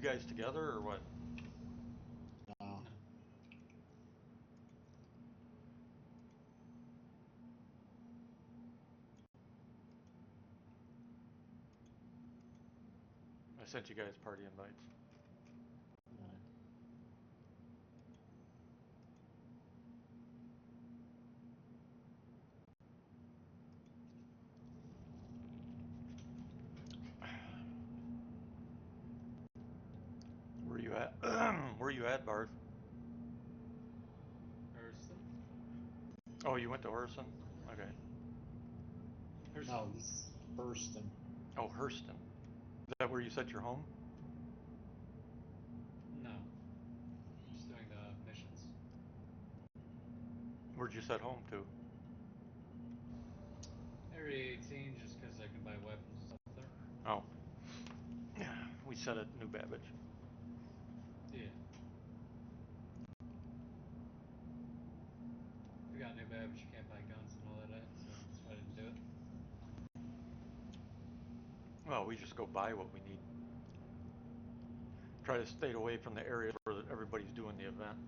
You guys together or what? No. I sent you guys party invites. Where you at? Where you at, Barth? Hurston? Oh, you went to Hurston? Okay. No, this is Hurston. Oh, Hurston. Is that where you set your home? No. Just doing the missions. Where'd you set home to? Area 18, just because I can buy weapons and stuff there. Oh. Yeah, we set at New Babbage. Yeah. If you got New Babbage, you can't buy guns and all that, so that's why I didn't do it. Well, we just go buy what we need. Try to stay away from the area where everybody's doing the event.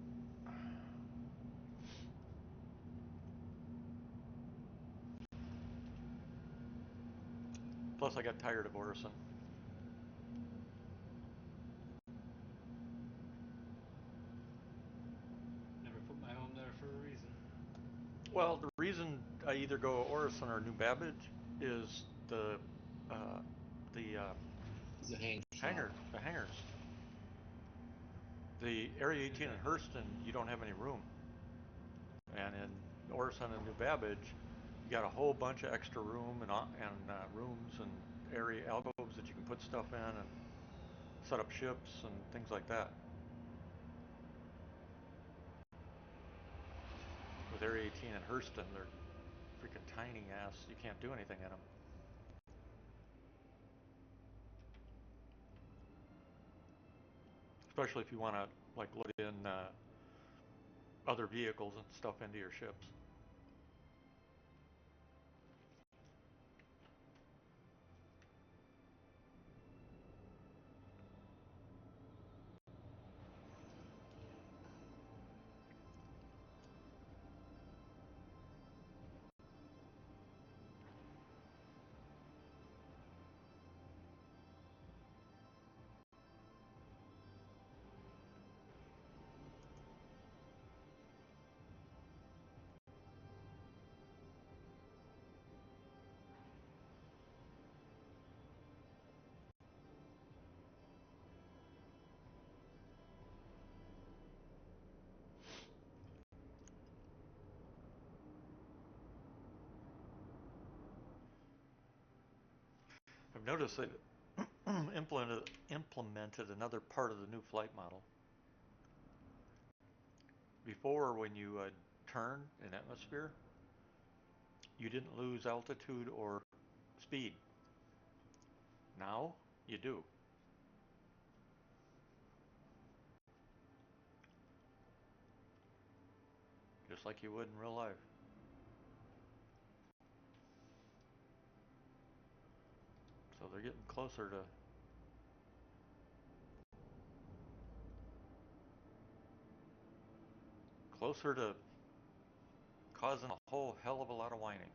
Plus, I got tired of Orison. Never put my home there for a reason. Well, the reason I either go Orison or New Babbage is the hangars. The Area 18 in Hurston, you don't have any room. And in Orison and New Babbage, you got a whole bunch of extra room and rooms and area alcoves that you can put stuff in and set up ships and things like that. With Area 18 and Hurston, they're freaking tiny ass. You can't do anything in them. Especially if you want to like load in other vehicles and stuff into your ships. I've noticed they implemented another part of the new flight model. Before, when you turn in atmosphere, you didn't lose altitude or speed. Now, you do. Just like you would in real life. So they're getting closer to causing a whole hell of a lot of whining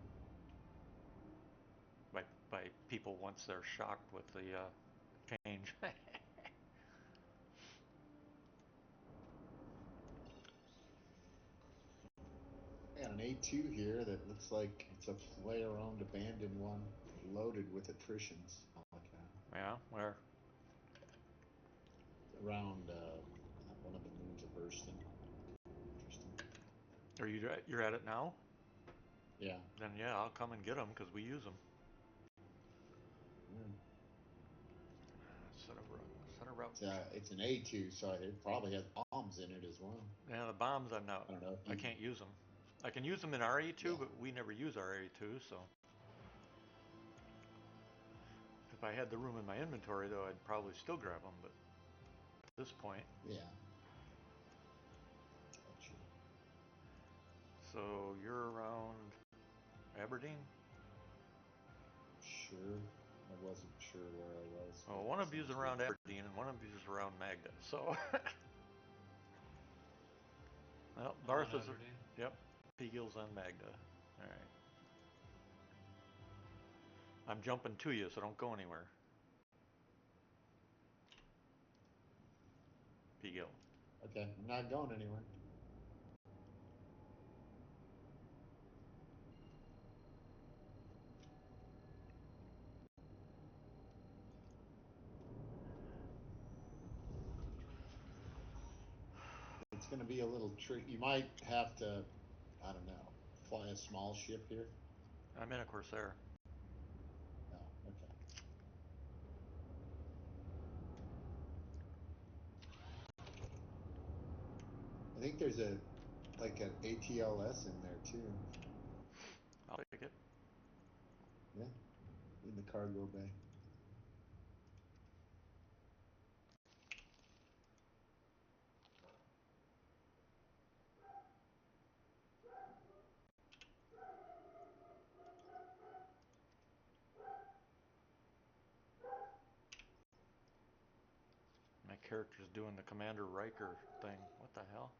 by people once they're shocked with the change. I got an A2 here that looks like it's a play-around abandoned one, loaded with attritions. Yeah, where? Around one of the moons of Hurston. Interesting. Are you're at it now? Yeah. Then yeah, I'll come and get them because we use them. Yeah. Set a route. It's an A2, so it probably has bombs in it as well. Yeah, the bombs I don't know. I can't use them. I can use them in RE2, Yeah. but we never use RE2, so. If I had the room in my inventory, though, I'd probably still grab them, but at this point. Yeah. Gotcha. So you're around Aberdeen? Sure. I wasn't sure where I was. Well, one of you's around Aberdeen and one of you's around Magda. So, well, I'm on Bartha's. Aberdeen. Yep, Peagill's on Magda. All right. I'm jumping to you, so don't go anywhere. Peagill. Okay, I'm not going anywhere. It's going to be a little trick. You might have to, I don't know, fly a small ship here. I'm in a Corsair. Oh, okay. I think there's a like an ATLS in there too. I'll take it. Yeah, in the cargo bay. My character's doing the Commander Riker thing. What the hell?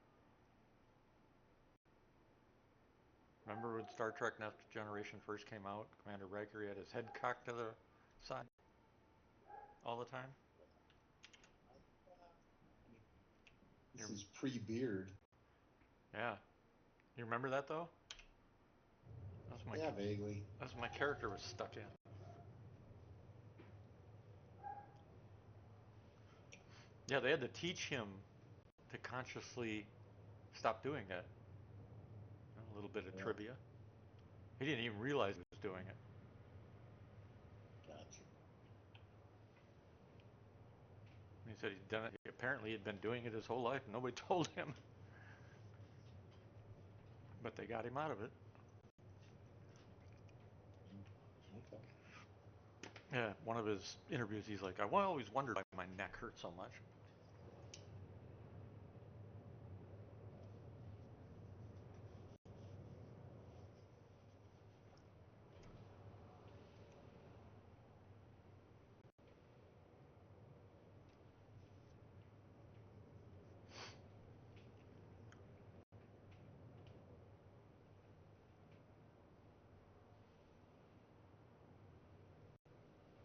Remember when Star Trek Next Generation first came out? Commander Riker, he had his head cocked to the side all the time? This is pre-beard. Yeah. You remember that though? Yeah, vaguely. That's what my character was stuck in. Yeah, they had to teach him to consciously stop doing that. A little bit of trivia. He didn't even realize he was doing it. Gotcha. He said he'd done it. Apparently, he'd been doing it his whole life, and nobody told him. But they got him out of it. Okay. Yeah, one of his interviews, he's like, I always wondered why my neck hurt so much.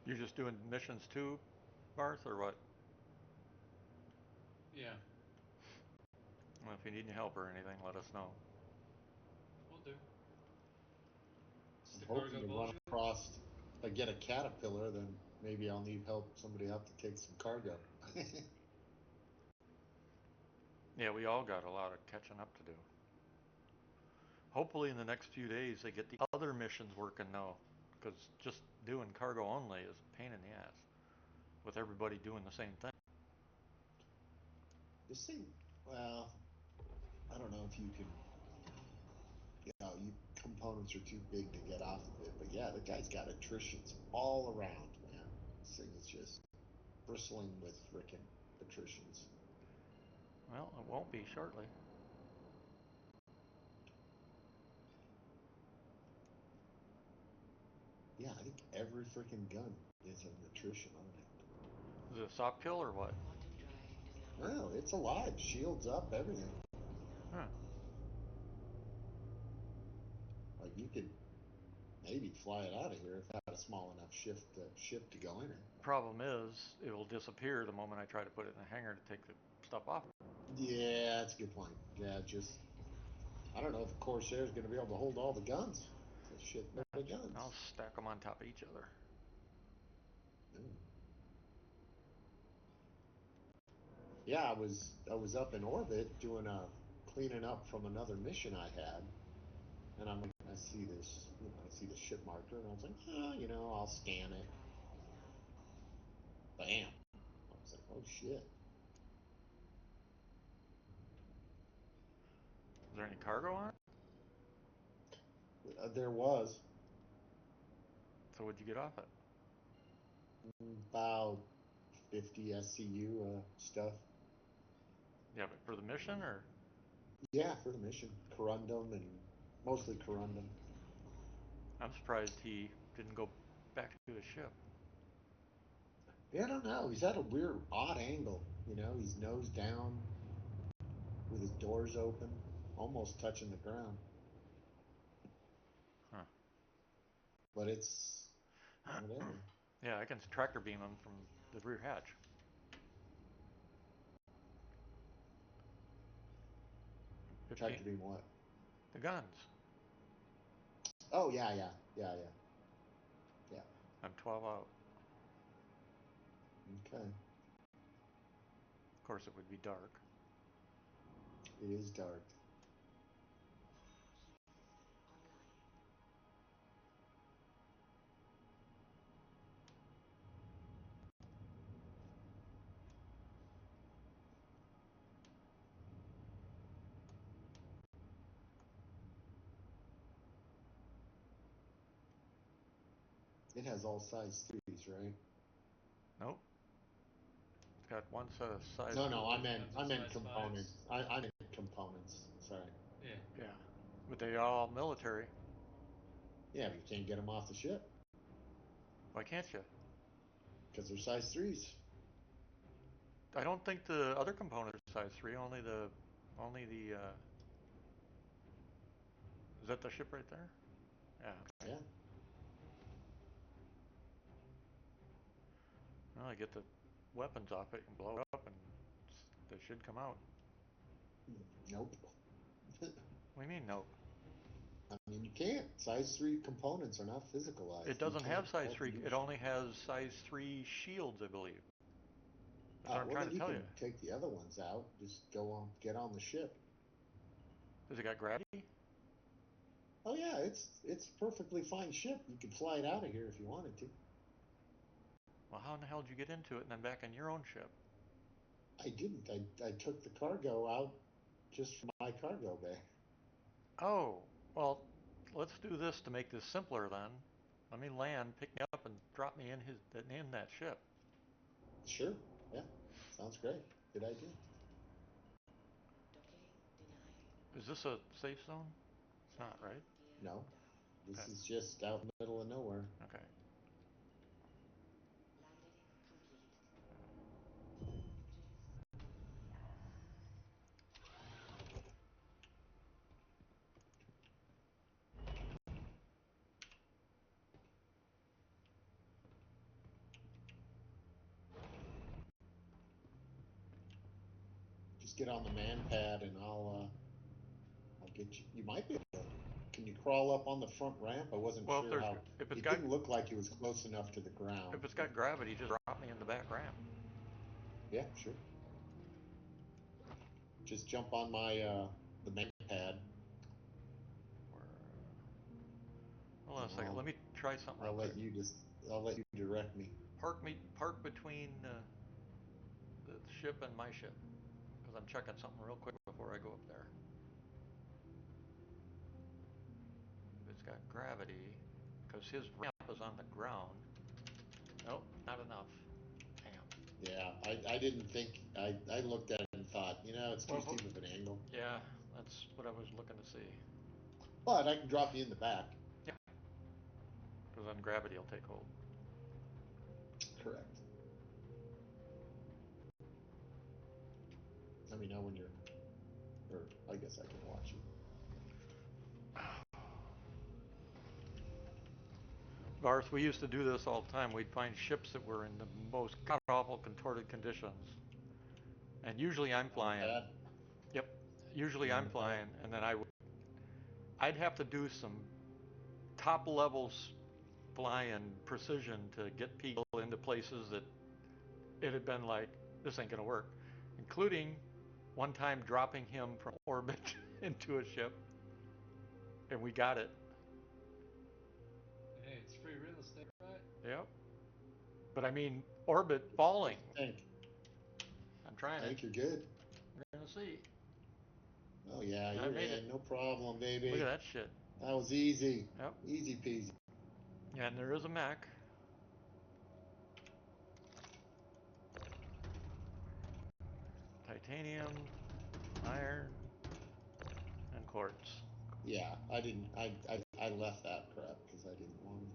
You're just doing missions too, Barth, or what? Yeah. Well, if you need any help or anything, let us know. Will do. I'm The hoping cargo to run bullshit? across. If I get a caterpillar, then maybe I'll need help. Somebody out to take some cargo. Yeah, we all got a lot of catching up to do. Hopefully, in the next few days, they get the other missions working now, because just doing cargo only is a pain in the ass with everybody doing the same thing. This thing, well, I don't know if you can. You components are too big to get off of it. But yeah, the guy's got attritions all around, man. This thing is just bristling with frickin' attritions. Well, it won't be shortly. Yeah, I think every frickin' gun is an attrition on it. Is it a soft kill or what? No, it's alive. Shields up, everything. Huh. Like you could maybe fly it out of here if it had a small enough ship to go in it. Problem is, it will disappear the moment I try to put it in the hangar to take the stuff off. Yeah, that's a good point. Yeah, just I don't know if the Corsair is going to be able to hold all the guns. It's a shit load of guns. I'll stack them on top of each other. Mm. Yeah, I was up in orbit doing a cleaning up from another mission I had, and I'm like, I see this, I see the ship marker, and I was like, I'll scan it. Bam! I was like, oh shit. Is there any cargo on it? There was So what'd you get off it? about 50 SCU stuff. Yeah, but for the mission or? Yeah, for the mission, corundum and mostly corundum. I'm surprised he didn't go back to his ship. Yeah, I don't know. He's at a weird, odd angle. You know, he's nose down with his doors open, almost touching the ground. Huh. But it's whatever. Yeah, I can tractor beam him from the rear hatch. Tractor 15. beam what? The guns. Oh yeah, yeah, yeah, yeah, yeah. I'm 12 out. Okay, Of course, it would be dark. it is dark. It has all size threes, right? Nope. It's got one set of size. No, no, Guns I are meant size components. fives. I meant components. Sorry. Yeah. Yeah. But they all military. Yeah, but you can't get them off the ship Why can't you? because they're size threes. I don't think the other components are size 3. Only the. Is that the ship right there? Yeah. Okay. Yeah. Well, I get the weapons off it and blow it up, and they should come out. Nope. What do you mean, nope? I mean, you can't. Size three components are not It physicalized. You doesn't can't have size 3. It multi-use. only has size 3 shields, I believe. That's what Oh I'm well, trying then to you tell can you. take the other ones out. Just go on, get on the ship. Does it got gravity? Oh yeah, it's a perfectly fine ship. You could fly it out of here if you wanted to. Well, how in the hell did you get into it and then back in your own ship? I didn't. I took the cargo out just for my cargo bay. Oh, well, let's do this to make this simpler then. Let me land, pick me up, and drop me in that ship. Sure. Yeah. Sounds great. Good idea. Is this a safe zone? It's not, right? No, Okay. this is just out in the middle of nowhere. Okay. Just get on the man pad and I'll get you. You might be able to. Can you crawl up on the front ramp? I wasn't Well, sure how. if it's It got didn't look like it was close enough to the ground. if it's got gravity, just drop me in the back ramp. Yeah, sure. Just jump on my the man pad Or, hold on and a second. Let me try something real I'll quick. let you just I'll let you direct me. Park between the ship and my ship, because I'm checking something real quick before I go up there. If it's got gravity, because his ramp is on the ground. Nope, not enough. Damn. Yeah, I didn't think I looked at it and thought, you know, it's too Well, steep of an angle. yeah, that's what I was looking to see. But I can drop you in the back. Yeah, because then gravity will take hold. Correct. Let me know when you're, or I guess I can watch you. Garth, we used to do this all the time. We'd find ships that were in the most god awful contorted conditions, and usually I'm On the flying. pad? Yep, usually You on I'm the pad? flying, and then I'd have to do some top levels flying precision to get people into places that it had been like, this ain't gonna work, including one time dropping him from orbit into a ship, and we got it. Hey, it's free real estate, right? Yep. But I mean, orbit falling. What's the tank? I'm trying I it. think you're good. We're gonna see. Oh yeah, I you're made it. in. No problem, Look at baby. that shit. That was easy. Yep. Easy peasy. Yeah, and there is a mech. Titanium, iron, and quartz. Yeah, I didn't. I left that crap because I didn't want to.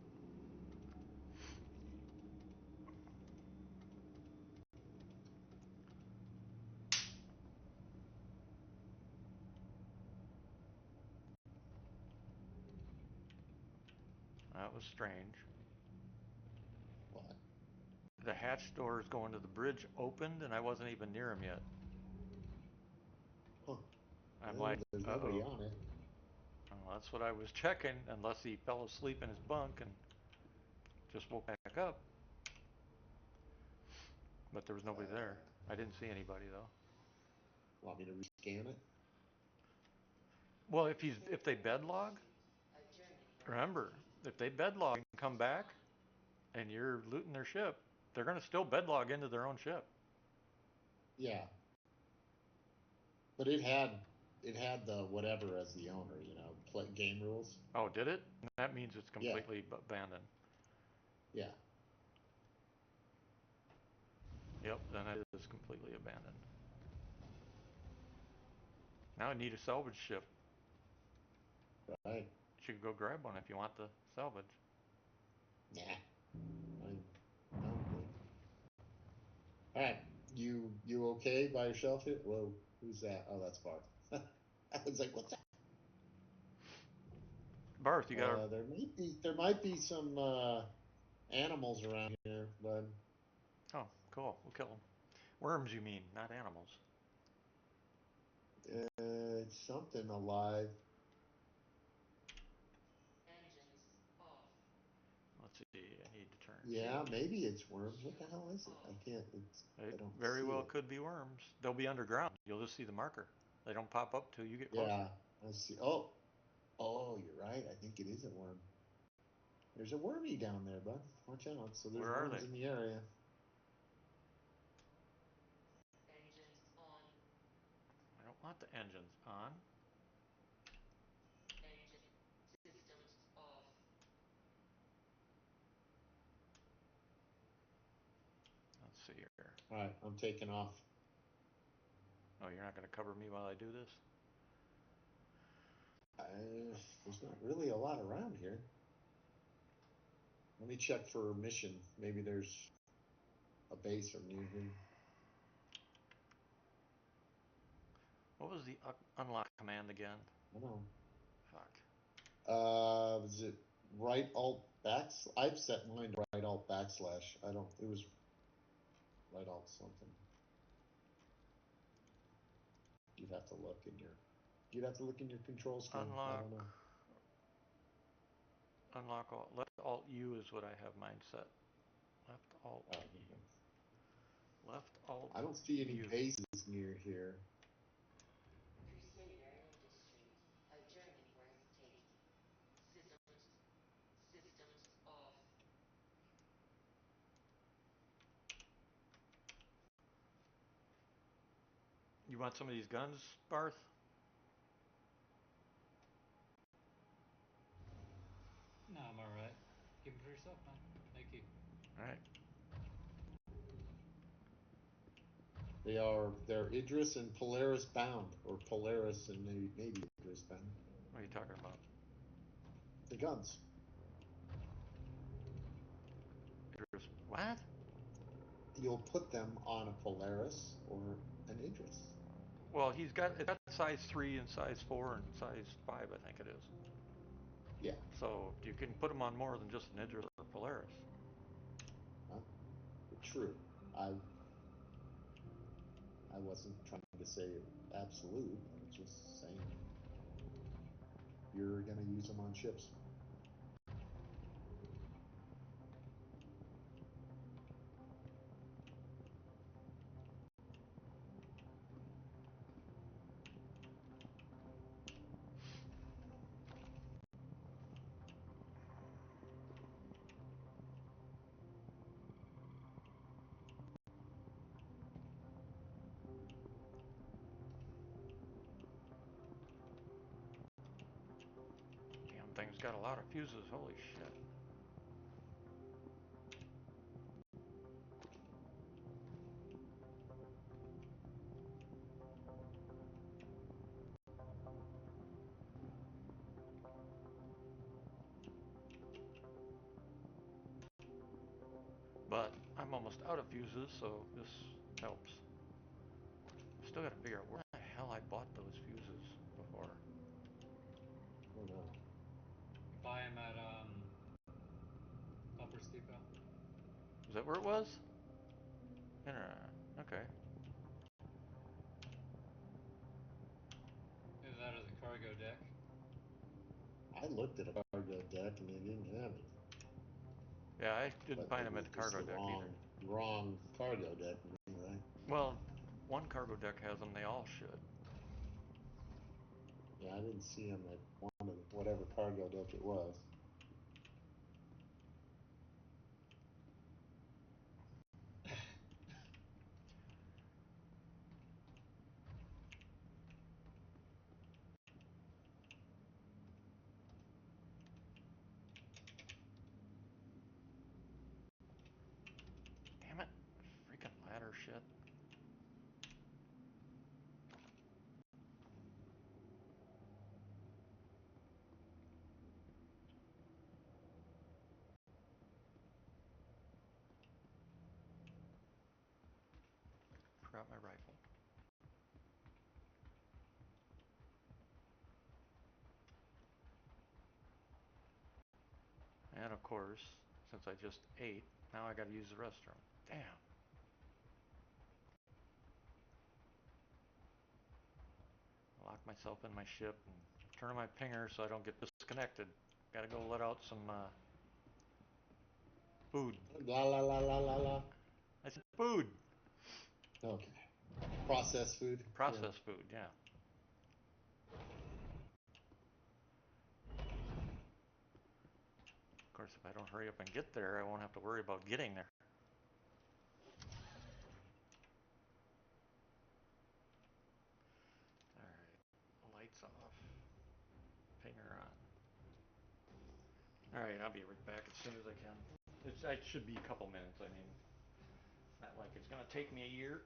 was strange. What? The hatch doors going to the bridge opened, and I wasn't even near him yet. Huh. I'm Well, like, there's nobody uh-oh. on it. Well, that's what I was checking, unless he fell asleep in his bunk and just woke back up. But there was nobody there. I didn't see anybody though. Want me to rescan it? Well, if they bedlog, remember, if they bedlog and come back and you're looting their ship, they're going to still bedlog into their own ship. Yeah. But it had the whatever as the owner, play game rules. Oh, did it? That means it's Yeah. completely abandoned. Yeah. Yep, then it is completely abandoned. Now I need a salvage ship. Right. You should go grab one if you want the salvage. Nah. I'm good. All right. You okay by yourself here? Whoa, who's that? Oh, that's Bart. I was like, what's that? Barth, you got a... There might be some animals around here, but Oh, cool. We'll kill them. Worms, you mean, not animals. it's something alive. Let's see. I need to turn Yeah, G. maybe it's worms. What the hell is it? I can't. It I don't very see well it. could be worms. They'll be underground. You'll just see the marker. They don't pop up till you get closer. Yeah, I see. Oh, you're right. I think it is a worm. There's a wormy down there, bud. Watch out. So there's Where are worms they? in the area. I don't want the engines on. Let's see here. All right, I'm taking off. Oh, you're not going to cover me while I do this? There's not really a lot around here. Let me check for a mission. Maybe there's a base or near here. What was the unlock command again? I don't know. Fuck. Was it right alt I've set mine to right alt backslash. I don't. It was right alt something. You'd have to look in your. You'd have to look in your control scheme. I Unlock. don't know. Unlock all. Left alt U is what I have mine set. Left alt Oh, U. okay. Left alt I don't see any U. bases near here. You want some of these guns, Barth? No, I'm alright. Keep it for yourself, man. Thank you. Alright. They're Idris and Polaris bound, or Polaris and maybe Idris bound. What are you talking about? The guns. What? You'll put them on a Polaris or an Idris. Well, it's got size 3 and size 4 and size 5, I think it is. Yeah. So you can put them on more than just an Idris or Polaris. True. I wasn't trying to say absolute. I was just saying you're going to use them on ships. Damn thing's got a lot of fuses. Holy shit. But I'm almost out of fuses, so this helps. Still got to figure out where the hell I bought those fuses before. Oh no. Buy them at Is that where it was? Okay. Either that or the cargo deck. I looked at a cargo deck and they didn't have any. Yeah, I didn't But find them maybe at the it's just cargo the deck either. wrong cargo deck, right? Well, one cargo deck has them. They all should. Yeah, I didn't see them at one of whatever cargo deck it was. Damn it. Freaking ladder shit. Forgot my rifle. And of course, since I just ate, now I gotta use the restroom. Damn. Lock myself in my ship and turn on my pinger so I don't get disconnected. Gotta go let out some food. La la la la la la. I said food. Okay. Processed food. Processed food, yeah. Of course, if I don't hurry up and get there, I won't have to worry about getting there. Alright, lights off. Pinger on. Alright, I'll be right back as soon as I can. It should be a couple minutes, I mean. Not like it's gonna take me a year.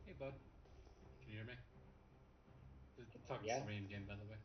Hey, bud. Can you hear me? Talking to Yeah. somebody in game, by the way.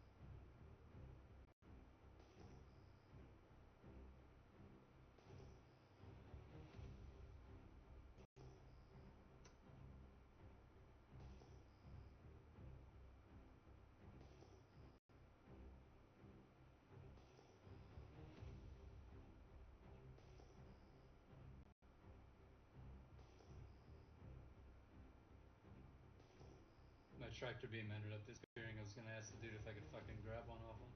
My tractor beam ended up disappearing. I was gonna ask the dude if I could fucking grab one off him.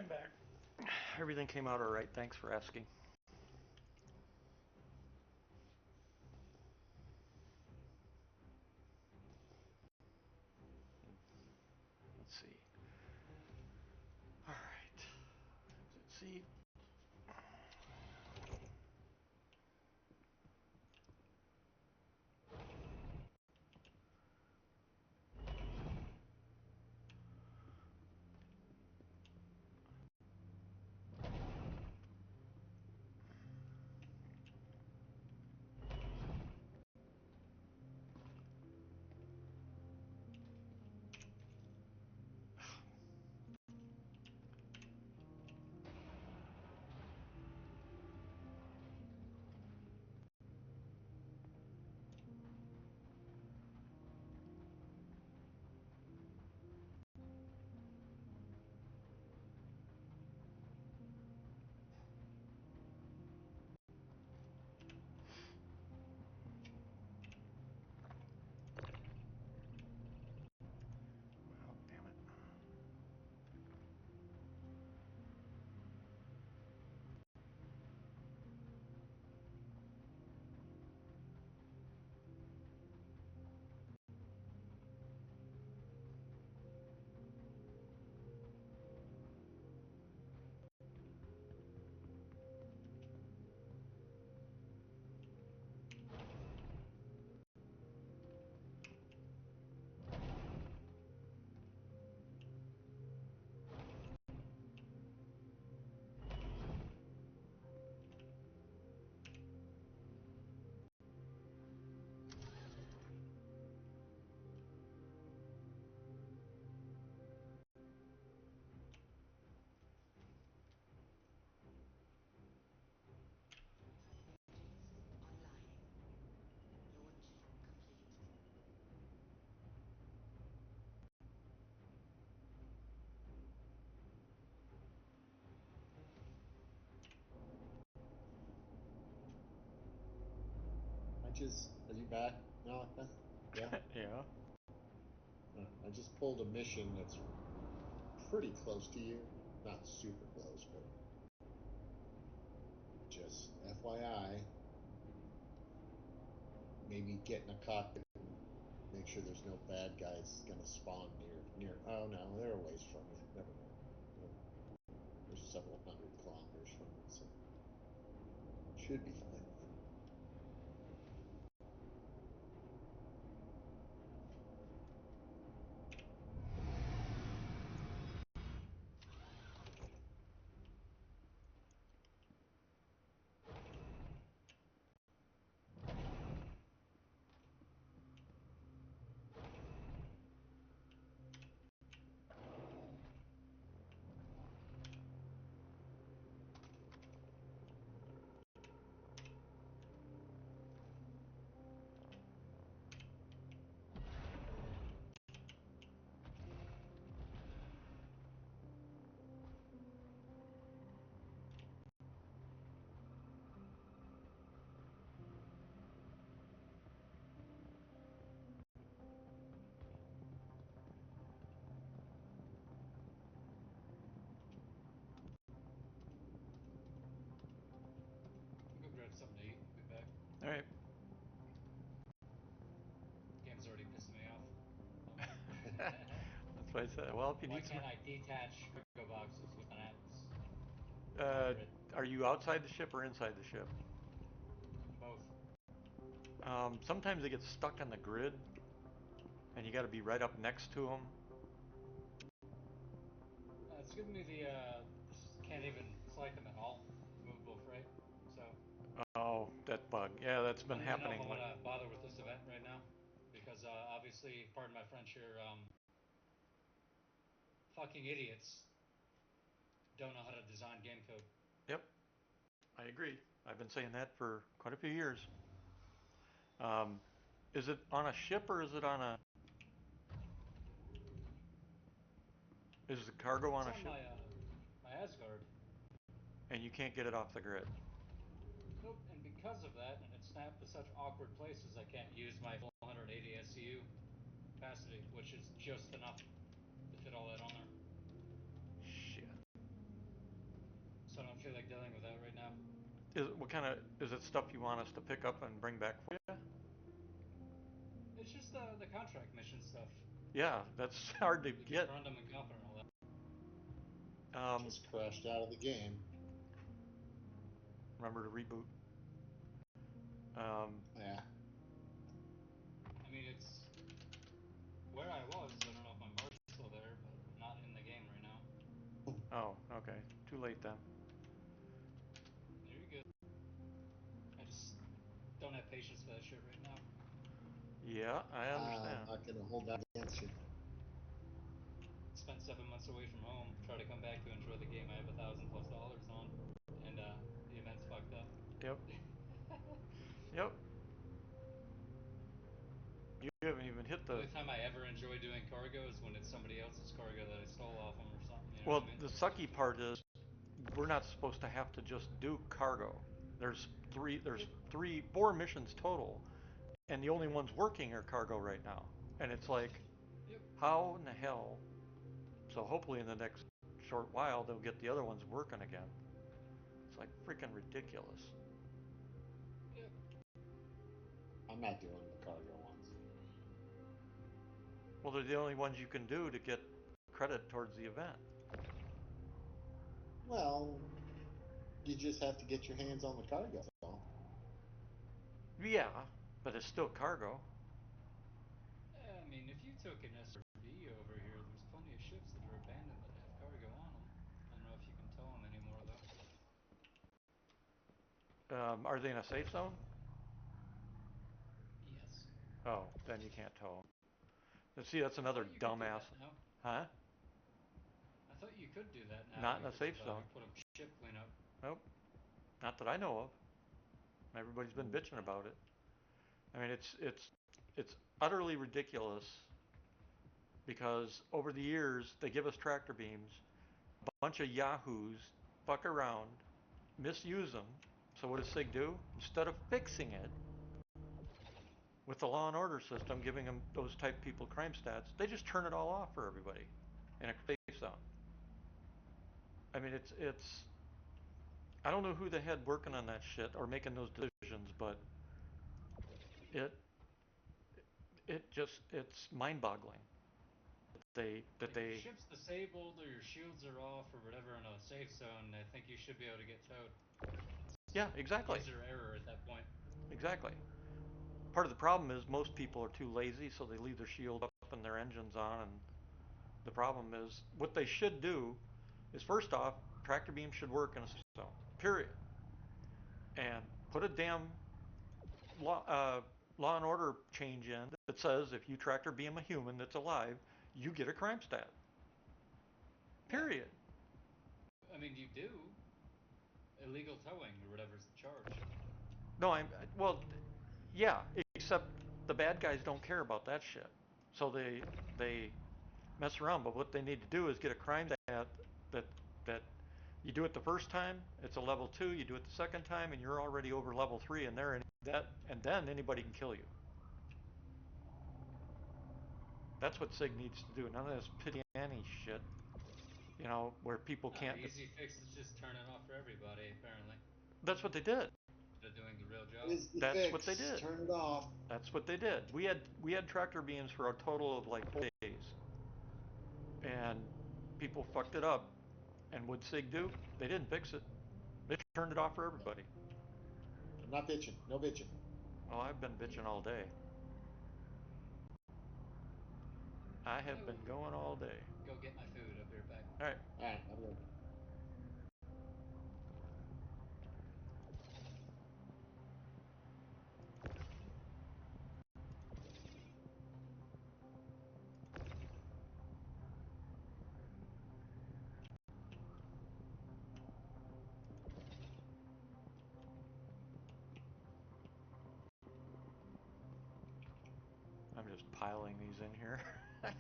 I'm back. Everything came out all right. Thanks for asking. Let's see. All right. Exit seat. Oh, damn it. Are you back now? Yeah. Yeah. I just pulled a mission that's pretty close to you. Not super close, but just FYI. Maybe get in a cockpit and make sure there's no bad guys gonna spawn near. Oh no, they're a ways from you. Never mind. They're several hundred kilometers from it, so should be fine. Go grab something to eat. We'll be back. All right. Game's already pissing me off. That's what I said. Well, if you Why need some. can't I detach cargo boxes with an atlas? Are you outside the ship or inside the ship? Both. Sometimes they get stuck on the grid, and you got to be right up next to them. It's giving me the can't even select them at all. Movable freight. So Oh, that bug. Yeah, that's I been don't even know if happening. I'm gonna bother with this event right now, because obviously, pardon my French here, fucking idiots don't know how to design game code. Yep, I agree. I've been saying that for quite a few years. Um, is it on a ship or is it on a? Is the cargo It's on a on ship? my Asgard. And you can't get it off the grid. Nope, and because of that, and it's snapped to such awkward places, I can't use my full 180 SCU capacity, which is just enough to fit all that on there. Shit. so I don't feel like dealing with that right now. What kind of is it stuff you want us to pick up and bring back for you? It's just the contract mission stuff, Yeah, that's hard to the get. Corundum and Copper and all that. Just crashed out of the game. Remember to reboot. Yeah. I mean, it's where I was. I don't know if my mark's still there, but not in the game right now. Oh, okay. Too late then. You're good. I just don't have patience for that shit right now. Yeah, I understand. I'm not going to hold that against you. Spent 7 months away from home, try to come back to enjoy the game I have $1,000+ on, and the event's fucked up. Yep. Yep. You haven't even hit The the. only time I ever enjoy doing cargo is when it's somebody else's cargo that I stole off them or something. You know Well, what I mean? the sucky part is we're not supposed to have to just do cargo. There's Yep. four missions total, and the only ones working are cargo right now. And it's like, Yep. how in the hell? So hopefully in the next short while they'll get the other ones working again. It's like freaking ridiculous. Yep. I'm not doing the cargo ones. Well, they're the only ones you can do to get credit towards the event. Well, you just have to get your hands on the cargo. So. Yeah, but it's still cargo. I mean, if you took an SRV over here, there's plenty of ships that are abandoned that have cargo on them. I don't know if you can tow them anymore, though. Are they in a safe zone? Yes. Oh, then you can't tow them. And see, that's I another thought you could do dumbass. that now. Huh? I thought you could do that now Not in a because safe of zone. put up ship cleanup. Nope. Not that I know of. Everybody's been bitching Oh. about it. I mean, it's utterly ridiculous because over the years they give us tractor beams, a bunch of yahoos fuck around, misuse them. So what does SIG do? Instead of fixing it with the law and order system, giving them those type people crime stats, they just turn it all off for everybody in a safe zone. I mean, it's. I don't know who the head working on that shit or making those decisions, but it it's mind-boggling that If your they. ship's disabled or your shields are off or whatever in a safe zone, I think you should be able to get towed. Yeah, exactly. User error at that point. Exactly. Part of the problem is most people are too lazy, so they leave their shield up and their engines on. And the problem is what they should do is first off, tractor beam should work in a zone. Period. And put a damn law and order change in that says if you tractor beam a human that's alive, you get a crime stat. Yeah. Period. I mean, you do. Illegal towing or whatever's the charge. No, well, yeah, except the bad guys don't care about that shit. So they mess around. But what they need to do is get a crime stat that that you do it the first time, it's a level 2. You do it the second time, and you're already over level 3, and then anybody can kill you. That's what SIG needs to do. None of this pity Annie shit. Where people No, can't. the easy fix is just turn it off for everybody, apparently. That's what they did. Instead of doing the real What job. is the That's what they fix? did. Turn it off. That's what they did. We had tractor beams for a total of like 4 days, and people fucked it up. And what SIG do? They didn't fix it. They turned it off for everybody. I'm not bitching. No bitching. Oh, I've been bitching all day. I I have been will going all day. go get my food. I'll be right back. All right. All right, I'm good. I'm just piling these in here. It's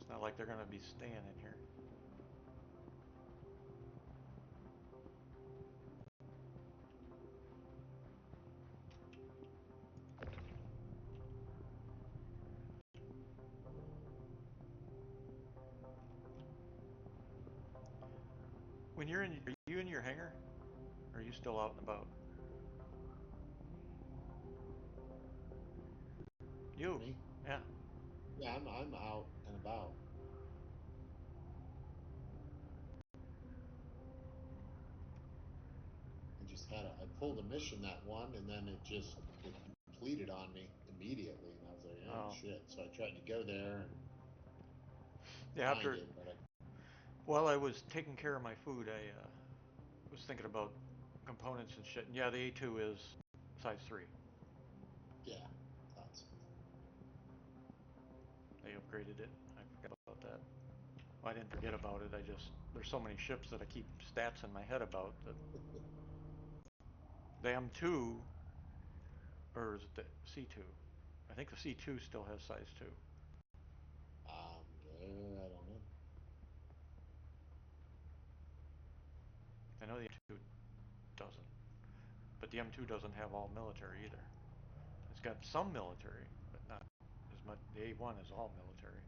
not like they're going to be staying in here. When are you in your hangar? Or are you still out and about? You? Me? Yeah. Yeah, I'm out and about. I pulled a mission that one, and then it completed on me immediately, and I was like, oh Oh. shit. So I tried to go there and Yeah. find After it, but while I was taking care of my food, I was thinking about components and shit. And yeah, the A2 is size 3. yeah, thought so. They upgraded it. I forgot about that. Well, I didn't forget about it. There's so many ships that I keep stats in my head about that the M2, or is it the C2? I think the C2 still has size 2. I don't know. I know the M2 doesn't, but the M2 doesn't have all military either. It's got some military, but not as much. The A1 is all military.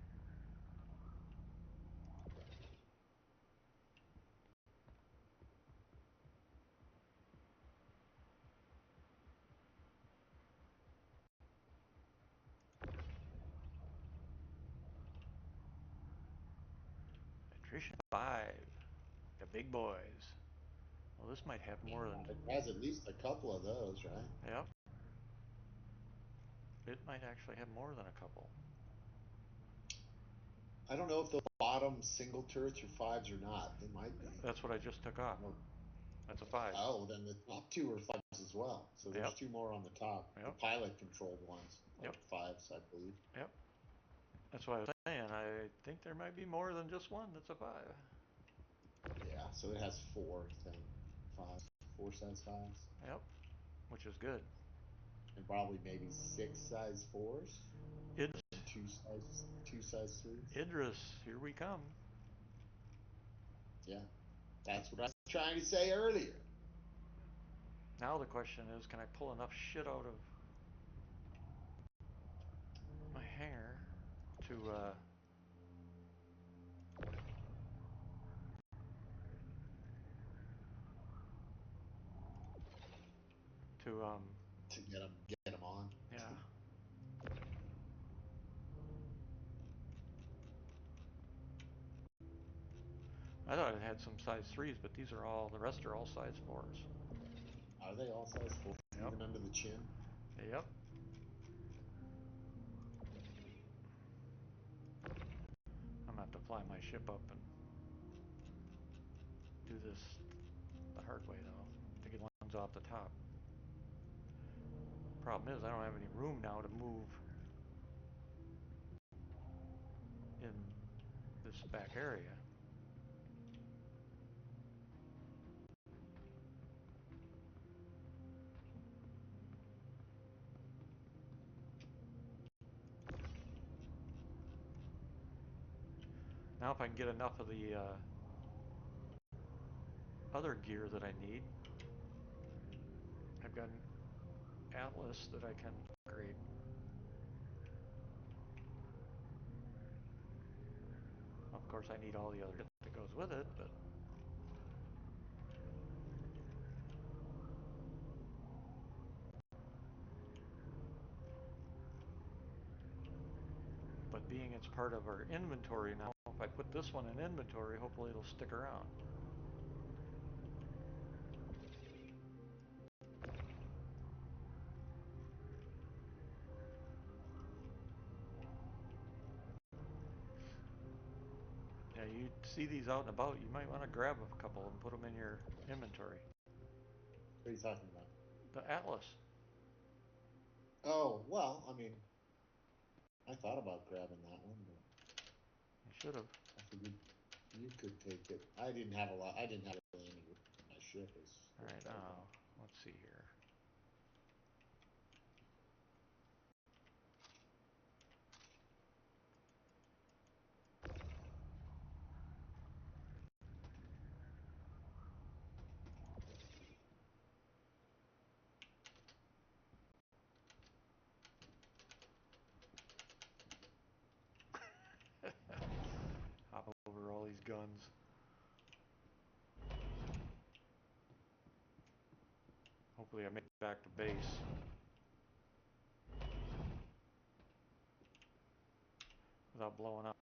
Attrition 5, the big boys. Well, this might have more than. It has at least a couple of those, right? Yep. It might actually have more than a couple. I don't know if the bottom single turrets are fives or not. They might be. That's what I just took off. That's a 5. Oh, then the top two are fives as well. So there's Yep. two more on the top. The Yep. pilot controlled ones are Yep. fives, I believe. Yep. That's what I was saying. I think there might be more than just one that's a 5. Yeah, so it has four then. Five, four size fives. Yep. Which is good. And probably maybe six size fours Idris, and two size threes. Idris, here we come. Yeah. That's what I was trying to say earlier. Now the question is, can I pull enough shit out of my hangar to to To get them on. yeah. I thought it had some size 3s, but the rest are all size 4s. Are they all size fours, Yep. even under the chin? Yep. I'm gonna have to fly my ship up and do this the hard way though, to get ones off the top. Problem is, I don't have any room now to move in this back area. Now if I can get enough of the other gear that I need, I've got an Atlas that I can upgrade. Of course I need all the other shit that goes with it, but being it's part of our inventory now, if I put this one in inventory, hopefully it'll stick around. Yeah, you see these out and about, you might want to grab a couple and put them in your inventory. What are you talking about? The Atlas. Oh, well, I mean, I thought about grabbing that one, but You should have. I figured you could take it. I didn't have a lot. I didn't have really any room in my ship. All right, now let's see here. Hop over all these guns. Hopefully I make it back to base. Without blowing up.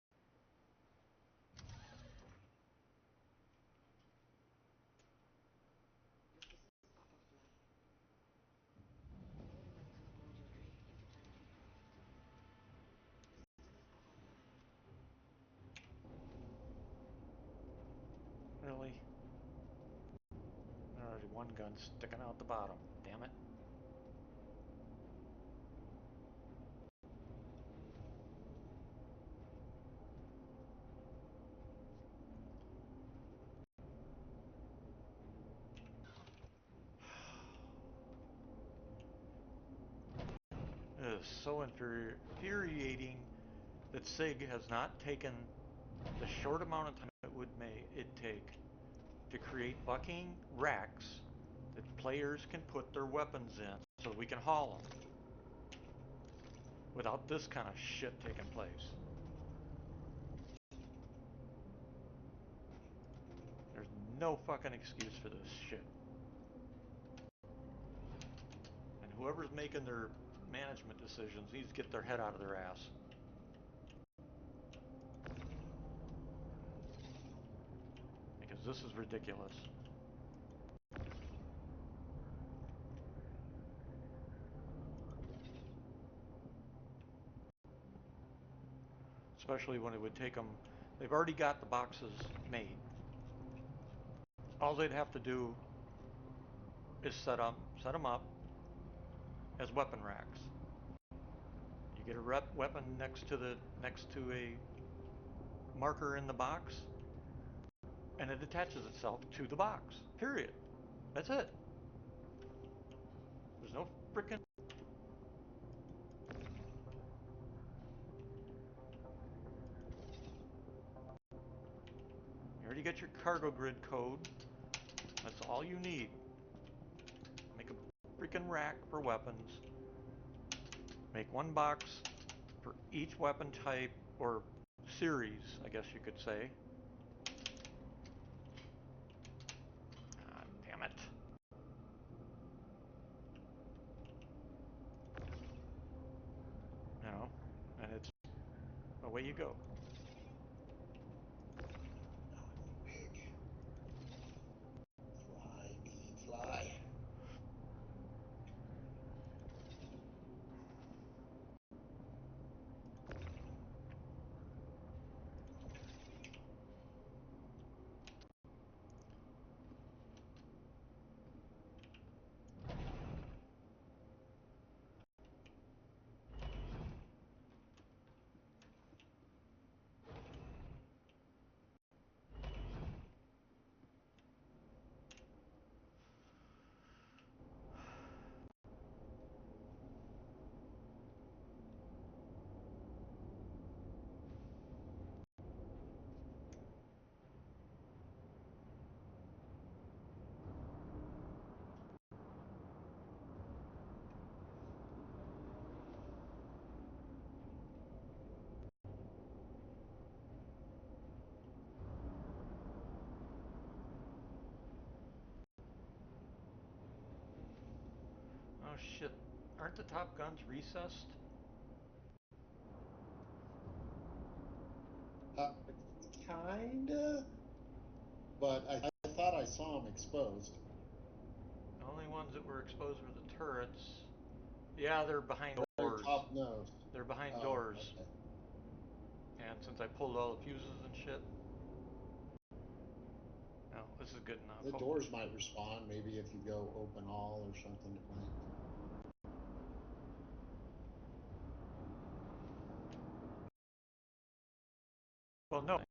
Really? There's one gun sticking out the bottom. Damn it. It is so infuriating that SIG has not taken the short amount of time it take to create fucking racks that players can put their weapons in so we can haul them without this kind of shit taking place. There's no fucking excuse for this shit. And whoever's making their management decisions needs to get their head out of their ass. Because this is ridiculous. Especially when it would take them, they've already got the boxes made. All they'd have to do is set them up as weapon racks. You get a weapon next to a marker in the box, and it attaches itself to the box. Period. That's it. There's no frickin'. You already got your cargo grid code. That's all you need. Make a freaking rack for weapons. Make one box for each weapon type or series, I guess you could say. Ah, damn it. You know, and it's away you go. Pig. Fly, me, fly. Oh shit. Aren't the top guns recessed? Kinda. But I thought I saw them exposed. The only ones that were exposed were the turrets. Yeah, they're behind Very doors. top nose. They're behind Oh, doors. okay. And since I pulled all the fuses and shit, no, this is good enough. The Hopefully. doors might respond. Maybe if you go open all or something, it might. Well, no. Okay.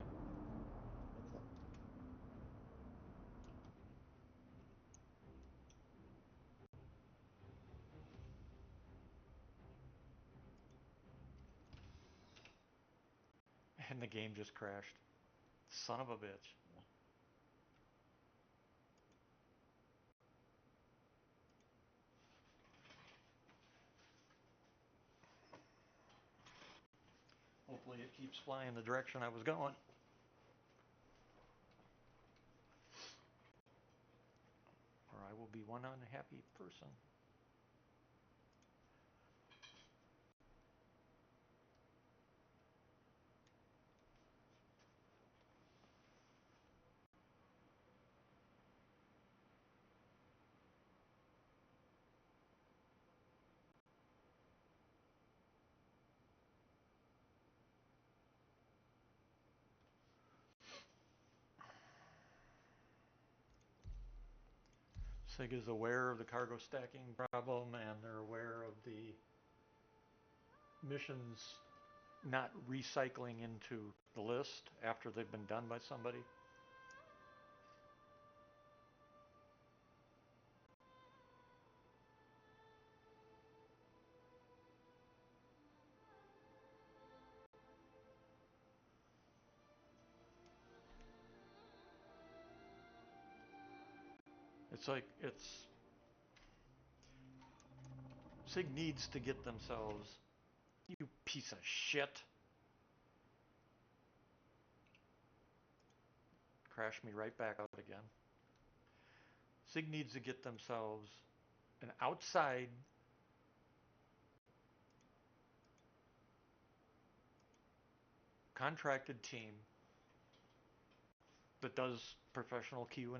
And the game just crashed. Son of a bitch. Yeah. Hopefully it keeps flying the direction I was going. Or I will be be one unhappy person. SIG is aware of the cargo stacking problem, and they're aware of the missions not recycling into the list after they've been done by somebody. It's SIG needs to get themselves, you piece of shit. Crash me right back out again. SIG needs to get themselves an outside contracted team that does professional Q&A.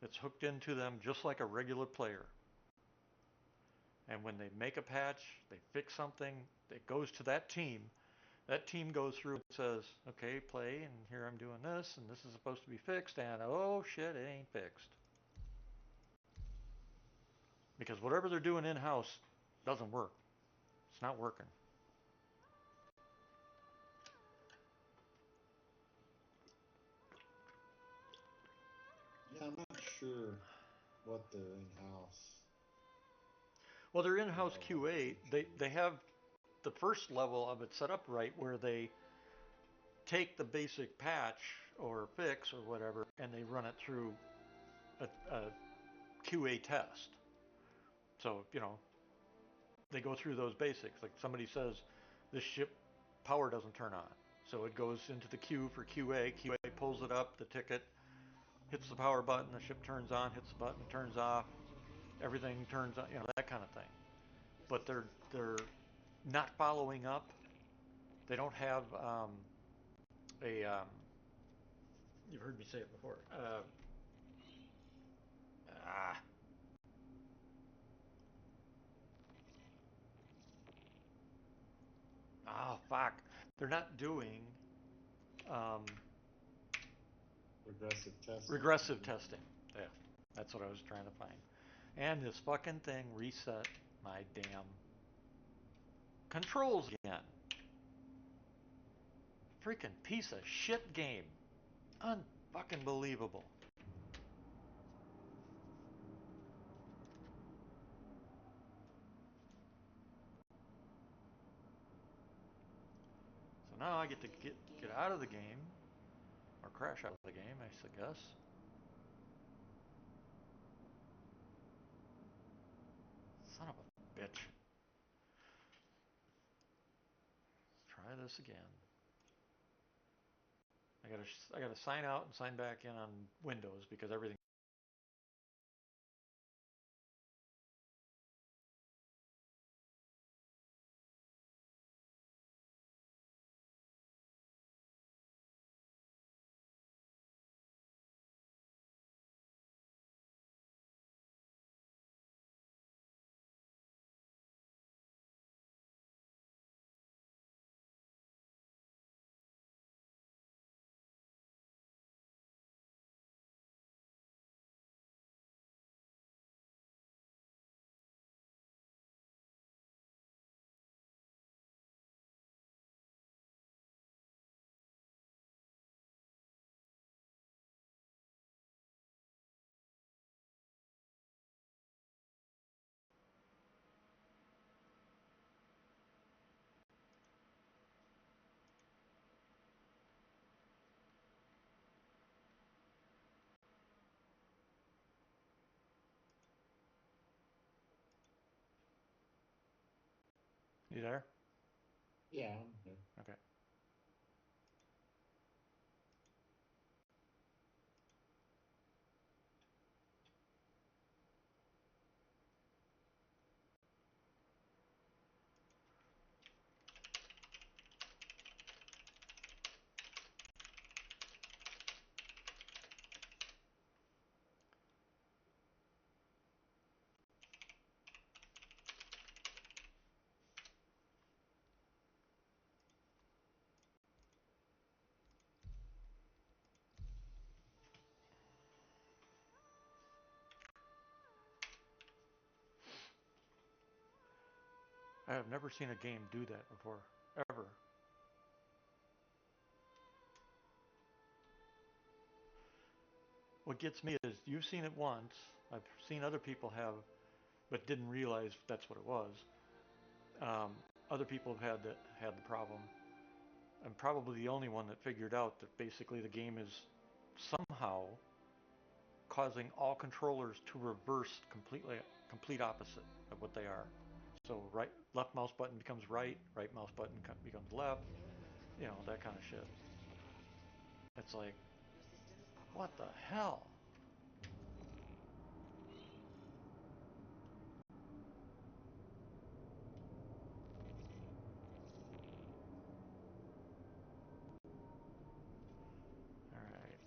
That's hooked into them just like a regular player. And when they make a patch, they fix something, it goes to that team. That team goes through and says, okay, play, and here I'm doing this, and this is supposed to be fixed, and oh shit, it ain't fixed. Because whatever they're doing in-house doesn't work. It's not working. Yeah, I'm not sure what their in-house. Well, their in-house QA, they have the first level of it set up right where they take the basic patch or fix or whatever and they run it through a QA test. So, they go through those basics. Like somebody says, this ship power doesn't turn on. So it goes into the queue for QA. QA pulls it up, the ticket, hits the power button, the ship turns on, hits the button, turns off, everything turns on, that kind of thing. But they're not following up. They don't have you've heard me say it before. Fuck. They're not doing regressive testing. Yeah, that's what I was trying to find. And this fucking thing reset my damn controls again. Freaking piece of shit game. Unfucking believable. So now I get to get out of the game, or crash out of the game, I guess. Son of a bitch. Let's try this again. I gotta sign out and sign back in on Windows because everything. You there? Yeah, I'm here. Okay. I have never seen a game do that before, ever. What gets me is you've seen it once. I've seen other people have, but didn't realize that's what it was. Um, Other people have had the problem. I'm probably the only one that figured out that basically the game is somehow causing all controllers to reverse complete opposite of what they are. So left mouse button becomes right, right mouse button becomes left, that kind of shit. It's like, what the hell? All right.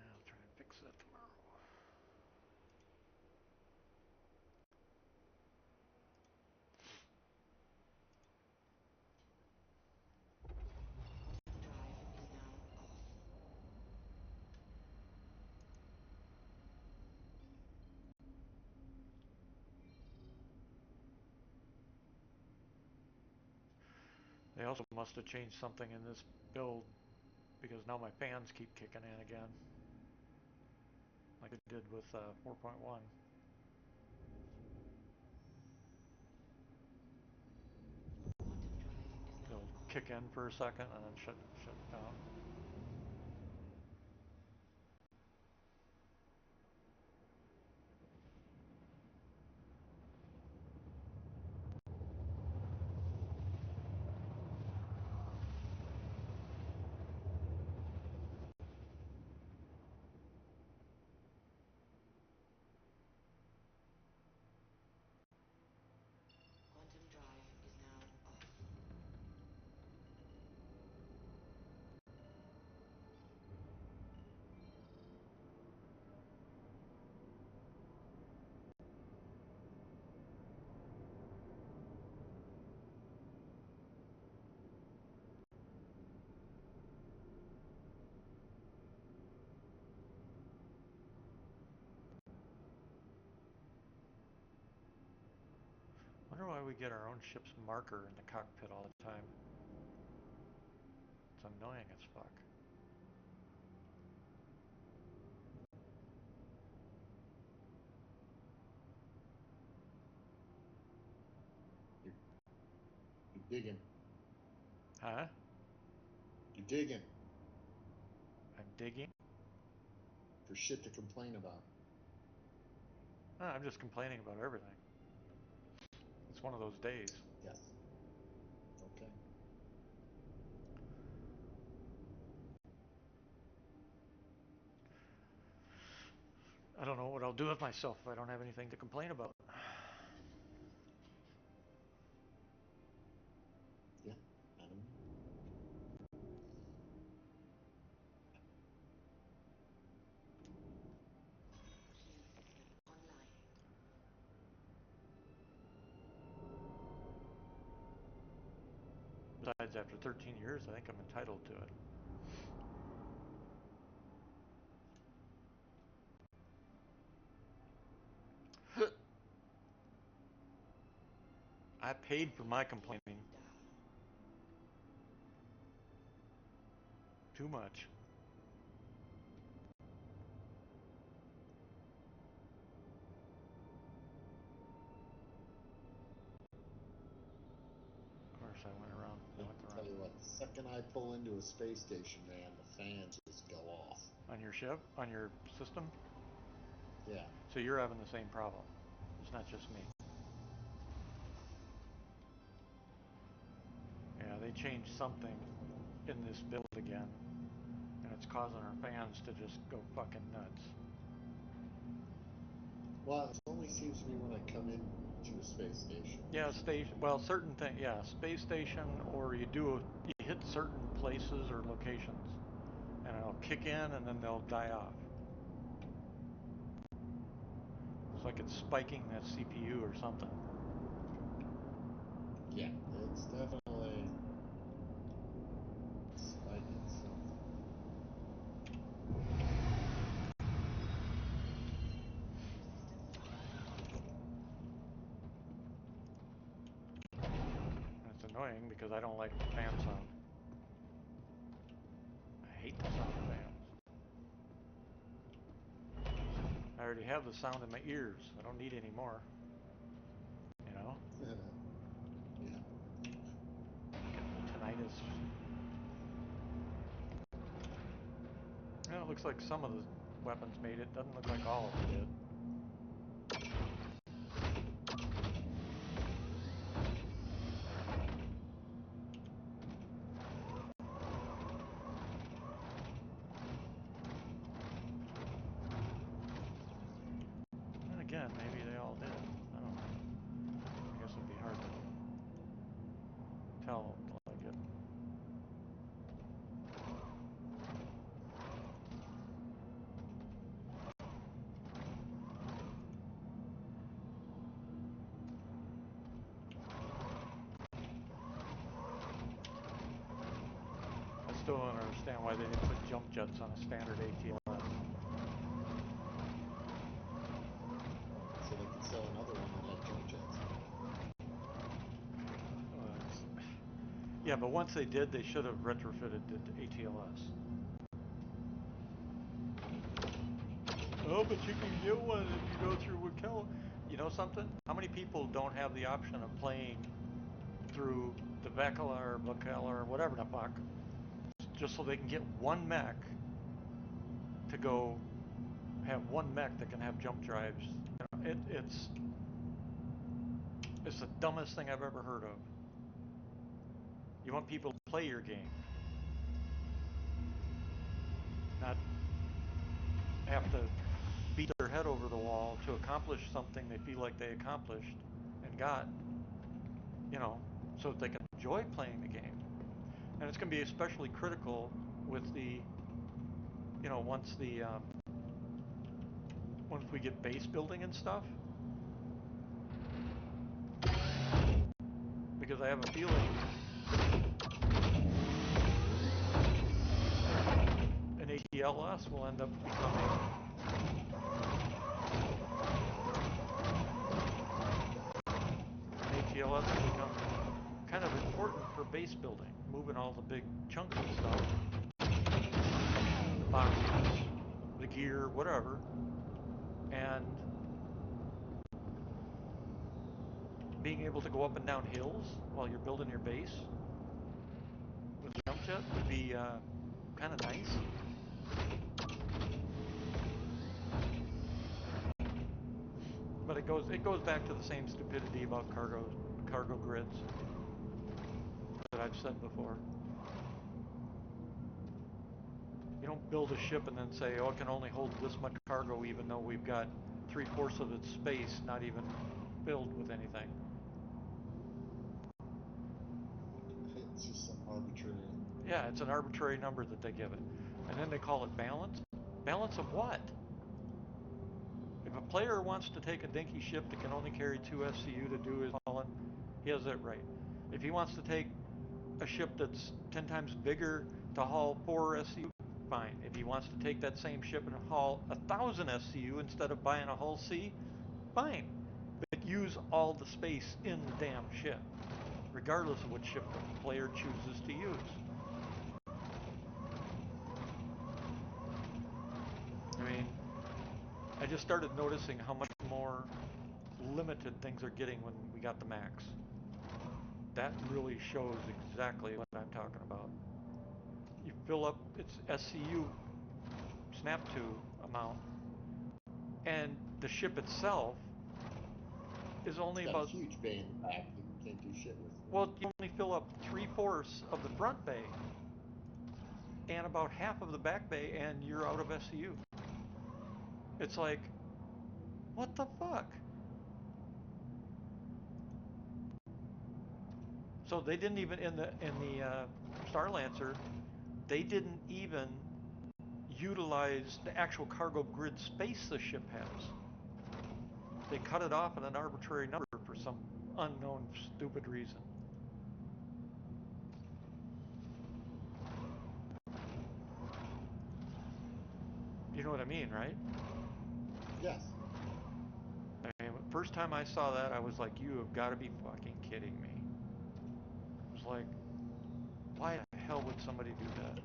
I'll try and fix that tomorrow. They also must have changed something in this build because now my fans keep kicking in again, like it did with 4.1. They'll kick in for a second and then shut down. get our own ship's marker in the cockpit all the time. It's annoying as fuck. You're digging. Huh? You're digging I'm digging? for shit to complain about. No, I'm just complaining about everything. It's one of those days. Yes. Okay. I don't know what I'll do with myself if I don't have anything to complain about. Yeah. I don't know. Besides, after 13 years, I think I'm entitled to it. I paid for my complaining. Too much. Of course, I went around. I tell you what, the second I pull into a space station, man, the fans just go off. On your ship? On your system? Yeah. So you're having the same problem. It's not just me. Yeah, they changed something in this build again, and it's causing our fans to just go fucking nuts. Well, it only seems to be when I come in to a space station. Yeah, station. Well, certain things. Yeah, space station, or you hit certain places or locations, and it'll kick in, and then they'll die off. It's like it's spiking that CPU or something. Yeah, it's definitely spiking something. It's annoying because I don't like the fan sound. I hate the sound of fans. I already have the sound in my ears. I don't need any more. You know? Yeah. Tinnitus. Well, it looks like some of the weapons made it. Doesn't look like all of them did. And again, maybe they all did. I don't know. I guess it'd be hard to tell until I get. I still don't understand why they didn't put jump jets on a standard ATLS. So they could sell another one that had jump jets. Yeah, but once they did, they should have retrofitted the ATLS. Oh, but you can get one if you go through Wakel. You know something? How many people don't have the option of playing through the Vekla or Vakela or whatever the fuck, just so they can get one mech to go have one mech that can have jump drives? You know, it's the dumbest thing I've ever heard of. You want people to play your game, not have to beat their head over the wall to accomplish something they feel like they accomplished and got, you know, so that they can enjoy playing the game. And it's going to be especially critical with the, you know, once we get base building and stuff, because I have a feeling an ATLS will end up becoming an TLS has become kind of important for base building, moving all the big chunks of stuff, the boxes, the gear, whatever, and being able to go up and down hills while you're building your base with a jump jet would be kind of nice. But it goes back to the same stupidity about cargo grids that I've said before. You don't build a ship and then say, oh, it can only hold this much cargo, even though we've got 3/4 of its space not even filled with anything. It's just some arbitrary. Yeah, it's an arbitrary number that they give it. And then they call it balance. Balance of what? If a player wants to take a dinky ship that can only carry 2 SCU to do his hauling, he has that right. If he wants to take a ship that's 10 times bigger to haul 4 SCU, fine. If he wants to take that same ship and haul 1,000 SCU instead of buying a hull C, fine. But use all the space in the damn ship, regardless of what ship the player chooses to use. I mean, I just started noticing how much more limited things are getting when we got the Max. That really shows exactly what I'm talking about. You fill up its SCU snap to amount, and the ship itself is only It's got about a huge bay in the back that you can't do shit with. Well, you only fill up 3/4 of the front bay and about half of the back bay, and you're out of SCU. It's like, what the fuck? So they didn't even in the Star Lancer, they didn't even utilize the actual cargo grid space the ship has. They cut it off at an arbitrary number for some unknown stupid reason. You know what I mean, right? Yes. I mean, first time I saw that, I was like, you have got to be fucking kidding me. It was like, why the hell would somebody do that?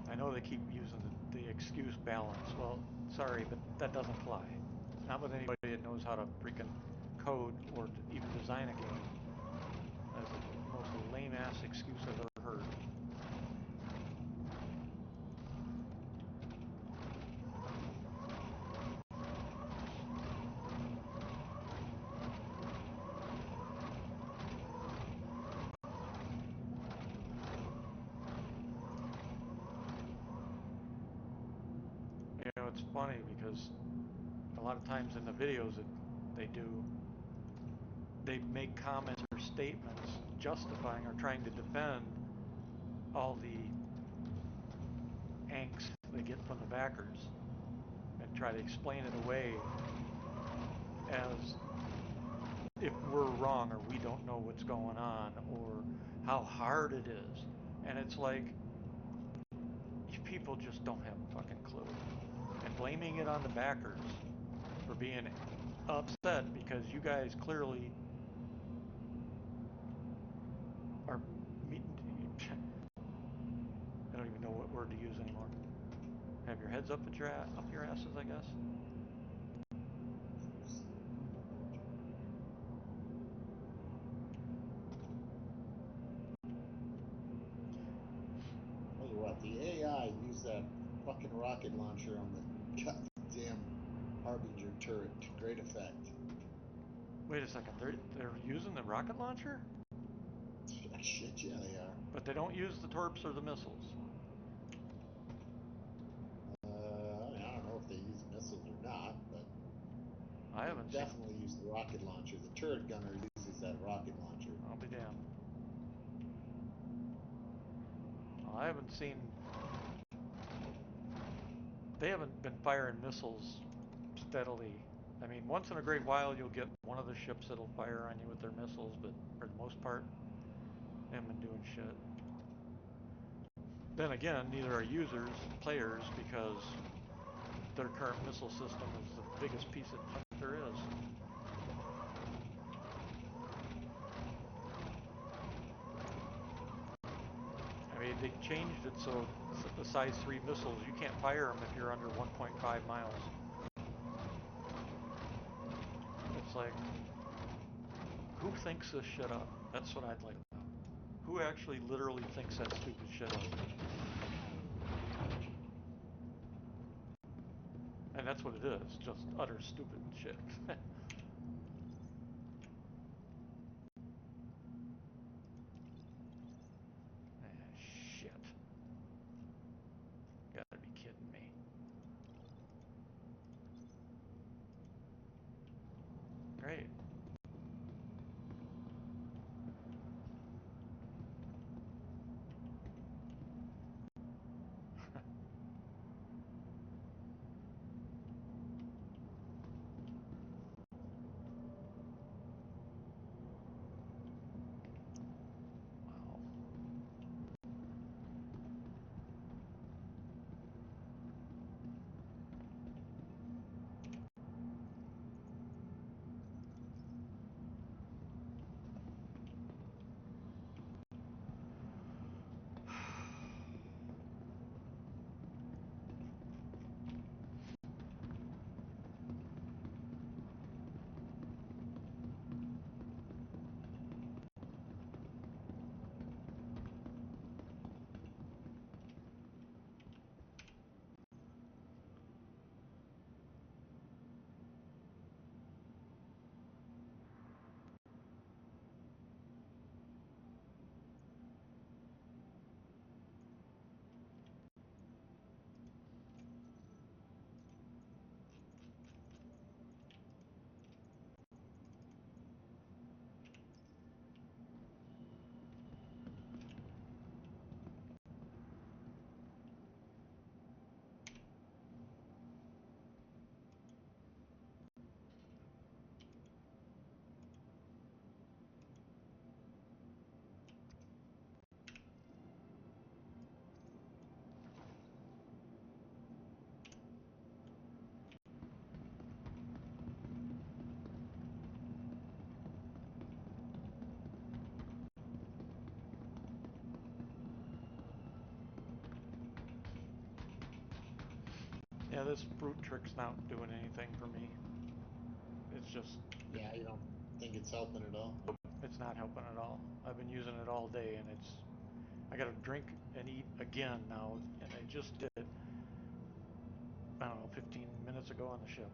I know they keep using the excuse balance. Well, sorry, but that doesn't fly. Not with anybody that knows how to freaking code or to even design a game. That's the most lame-ass excuse I've ever heard. You know, it's funny because a lot of times in the videos that they do, they make comments or statements justifying or trying to defend all the angst they get from the backers and try to explain it away as if we're wrong or we don't know what's going on or how hard it is. And it's like, you people just don't have a fucking clue. And blaming it on the backers for being upset because you guys clearly are I don't even know what word to use anymore. Have your heads up your asses, I guess. Tell you what, the AI used that fucking rocket launcher on the goddamn Harbinger turret to great effect. Wait a second, they're using the rocket launcher? Shit, yeah, they are. But they don't use the torps or the missiles. I don't know if they use missiles or not, but I haven't they definitely use the rocket launcher. The turret gunner uses that rocket launcher. I'll be damned. Well, I haven't seen. They haven't been firing missiles steadily. I mean, once in a great while you'll get one of the ships that'll fire on you with their missiles, but for the most part, they haven't been doing shit. Then again, neither are users, players, because their current missile system is the biggest piece of junk there is. I mean, they changed it so the size 3 missiles, you can't fire them if you're under 1.5 miles. It's like, who thinks this shit up? That's what I'd like to know. Who actually literally thinks that stupid shit up? And that's what it is, just utter stupid shit. Shit. Gotta be kidding me. Great. Wow. Yeah, this fruit trick's not doing anything for me. It's just... Yeah, you don't think it's helping at all? Nope, it's not helping at all. I've been using it all day, and it's... I gotta drink and eat again now, and I just did it, I don't know, 15 minutes ago on the ship.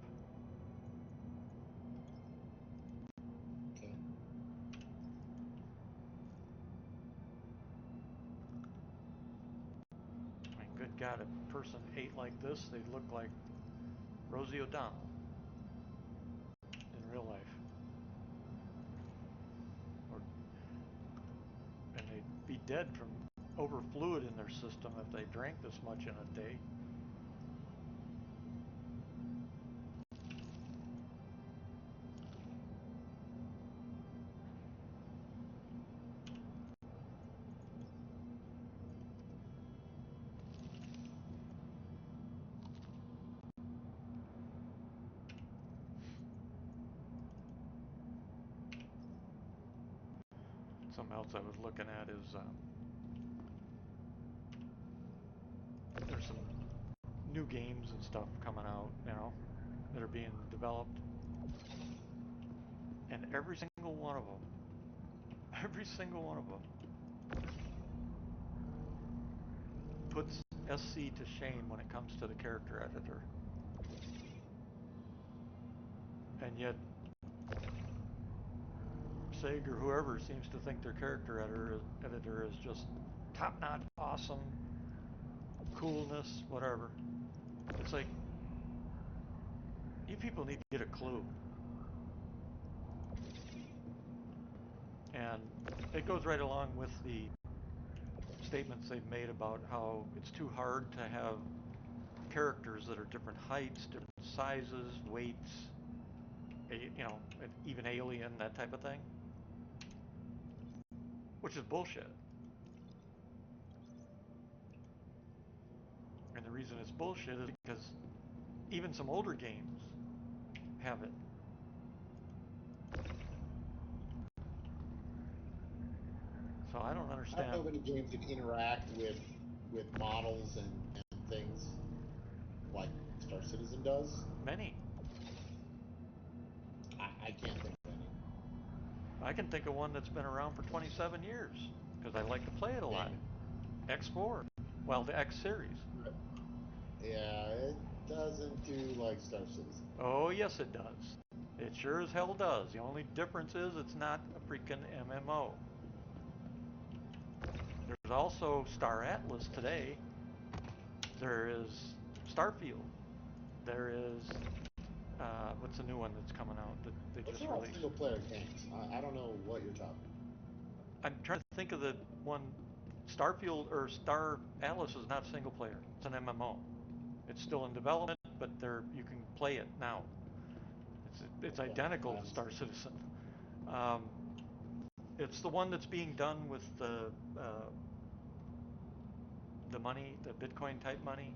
Okay. I mean, good God, if a person ate like this, they'd look like Rosie O'Donnell in real life. Or, and they'd be dead from overfluid in their system if they drank this much in a day. Something else I was looking at is there's some new games and stuff coming out, you know, that are being developed. And every single one of them, every single one of them puts SC to shame when it comes to the character editor. And yet, SIG or whoever seems to think their character editor is just top-notch, awesome, coolness, whatever. It's like, you people need to get a clue. And it goes right along with the statements they've made about how it's too hard to have characters that are different heights, different sizes, weights, even alien, that type of thing, which is bullshit. And the reason it's bullshit is because even some older games have it. So I don't understand. I don't know if any game can interact with models and things like Star Citizen does. Many. I can't think of any. I can think of one that's been around for 27 years because I like to play it a lot. X4. Well, the X series. Yeah, it doesn't do like Star Citizen. Oh, yes, it does. It sure as hell does. The only difference is it's not a freaking MMO. There's also Star Atlas today. There is Starfield. There is what's the new one that's coming out that they just released? Single player games. I don't know what you're talking about. I'm trying to think of the one. Starfield or Star Atlas is not single player. It's an MMO. It's still in development, but you can play it now. It's identical to Star Citizen. It's the one that's being done with the money, the Bitcoin type money,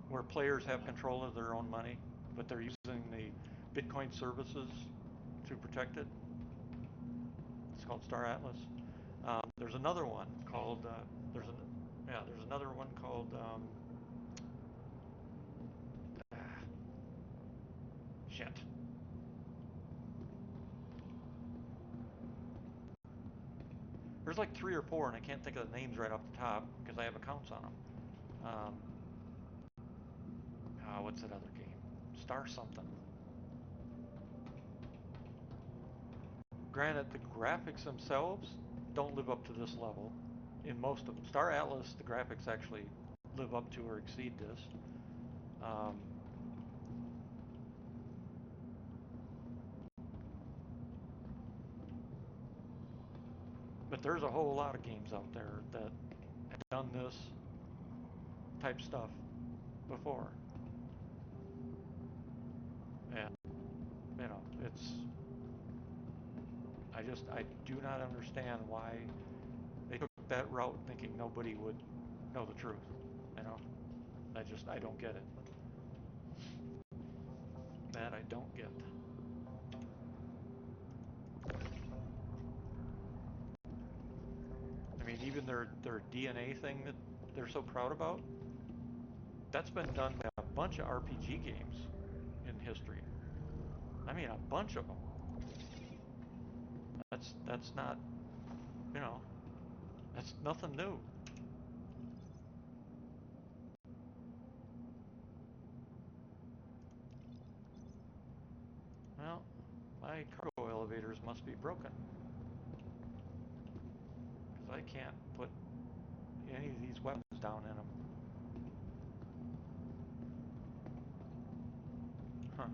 where players have control of their own money, but they're using the Bitcoin services to protect it. It's called Star Atlas. There's another one called there's another one called shit. There's like 3 or 4, and I can't think of the names right off the top because I have accounts on them. What's that other game? Star something. Granted, the graphics themselves don't live up to this level. In most of them, Star Atlas, the graphics actually live up to or exceed this. But there's a whole lot of games out there that have done this type stuff before. And, I do not understand why they took that route thinking nobody would know the truth. I don't get it. That I don't get. I mean, even their DNA thing that they're so proud about, that's been done by a bunch of RPG games in history. I mean, a bunch of them. That's not, that's nothing new. Well, my cargo elevators must be broken because I can't put any of these weapons down in them. Huh.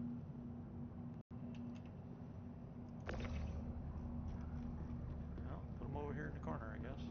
Well, put them over here in the corner, I guess.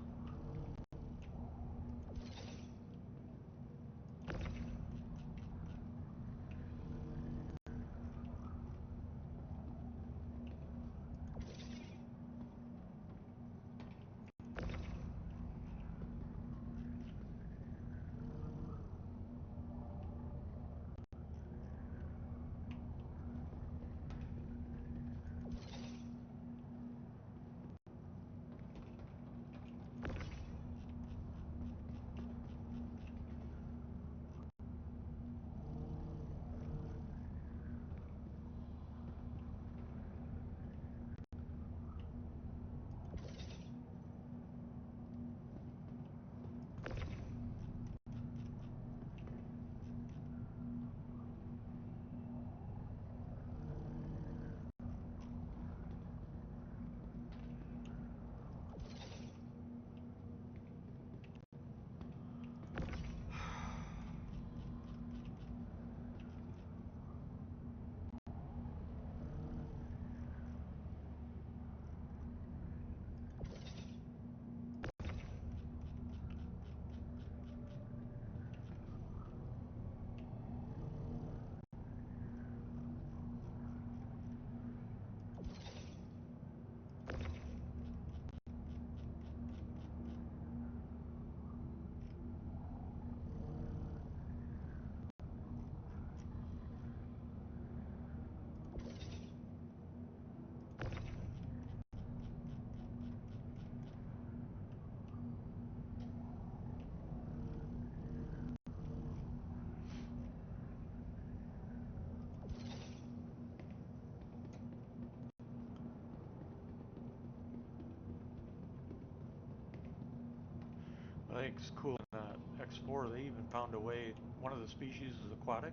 I think it's cool in X4 they even found a way. One of the species is aquatic,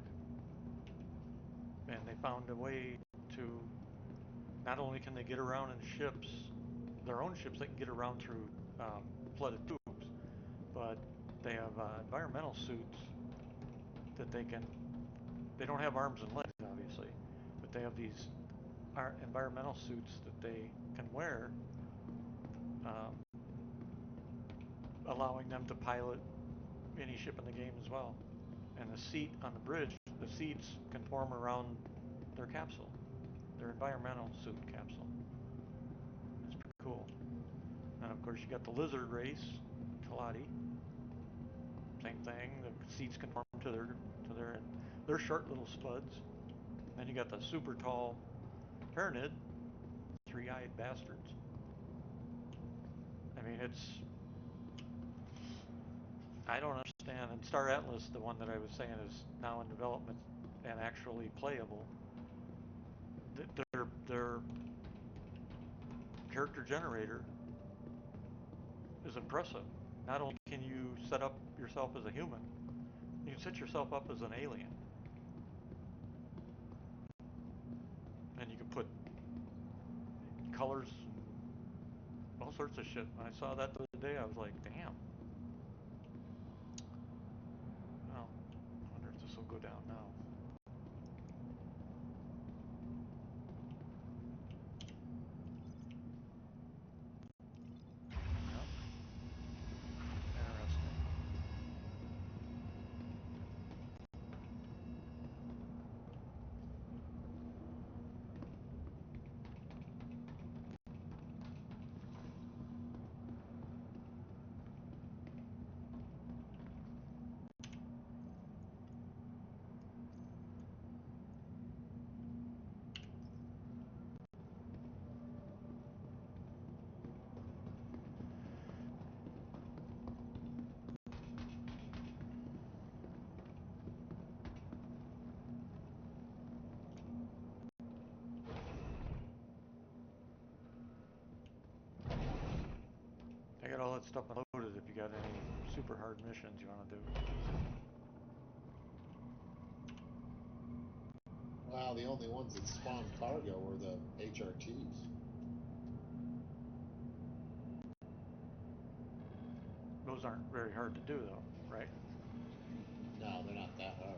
and they found a way to not only can they get around in ships, their own ships, they can get around through flooded tubes, but they have environmental suits that they can. They don't have arms and legs, obviously, but they have these environmental suits that they can wear, um, allowing them to pilot any ship in the game as well. And the seat on the bridge, the seats can form around their capsule, their environmental suit capsule. It's pretty cool. And of course, you got the lizard race, Kaladi. Same thing. The seats can form to their short little spuds. Then you got the super tall Tyranid, three-eyed bastards. I mean, I don't understand. And Star Atlas, the one that I was saying is now in development and actually playable. Their character generator is impressive. Not only can you set up yourself as a human, you can set yourself up as an alien. And you can put colors and all sorts of shit. When I saw that the other day, I was like, damn. Well, I wonder if this will go down now. Yep. Interesting. I got all that stuff loaded if you got any super hard missions you want to do. Well, the only ones that spawn cargo were the HRTs. Those aren't very hard to do though, right? No, they're not that hard.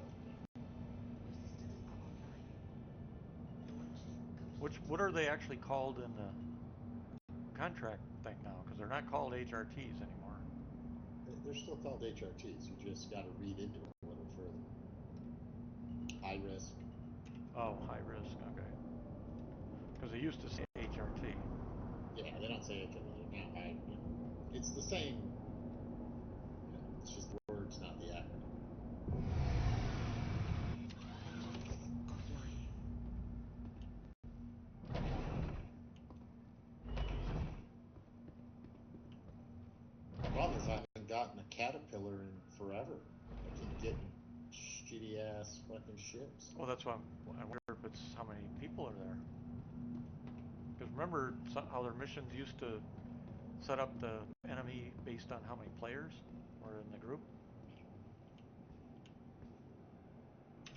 What are they actually called in the contract thing now? Because they're not called HRTs anymore. They're still called HRTs. You just got to read into it a little further. High risk. Oh, high risk. Okay. Because they used to say HRT. Yeah, they don't say HRT. They're not high. You know, it's the same. You know, it's just the words, not the acronym. The problem is I haven't gotten a caterpillar in forever. I keep getting shitty ass fucking ships. Well, that's why I wonder if it's how many people are there. Because remember how their missions used to set up the enemy based on how many players were in the group?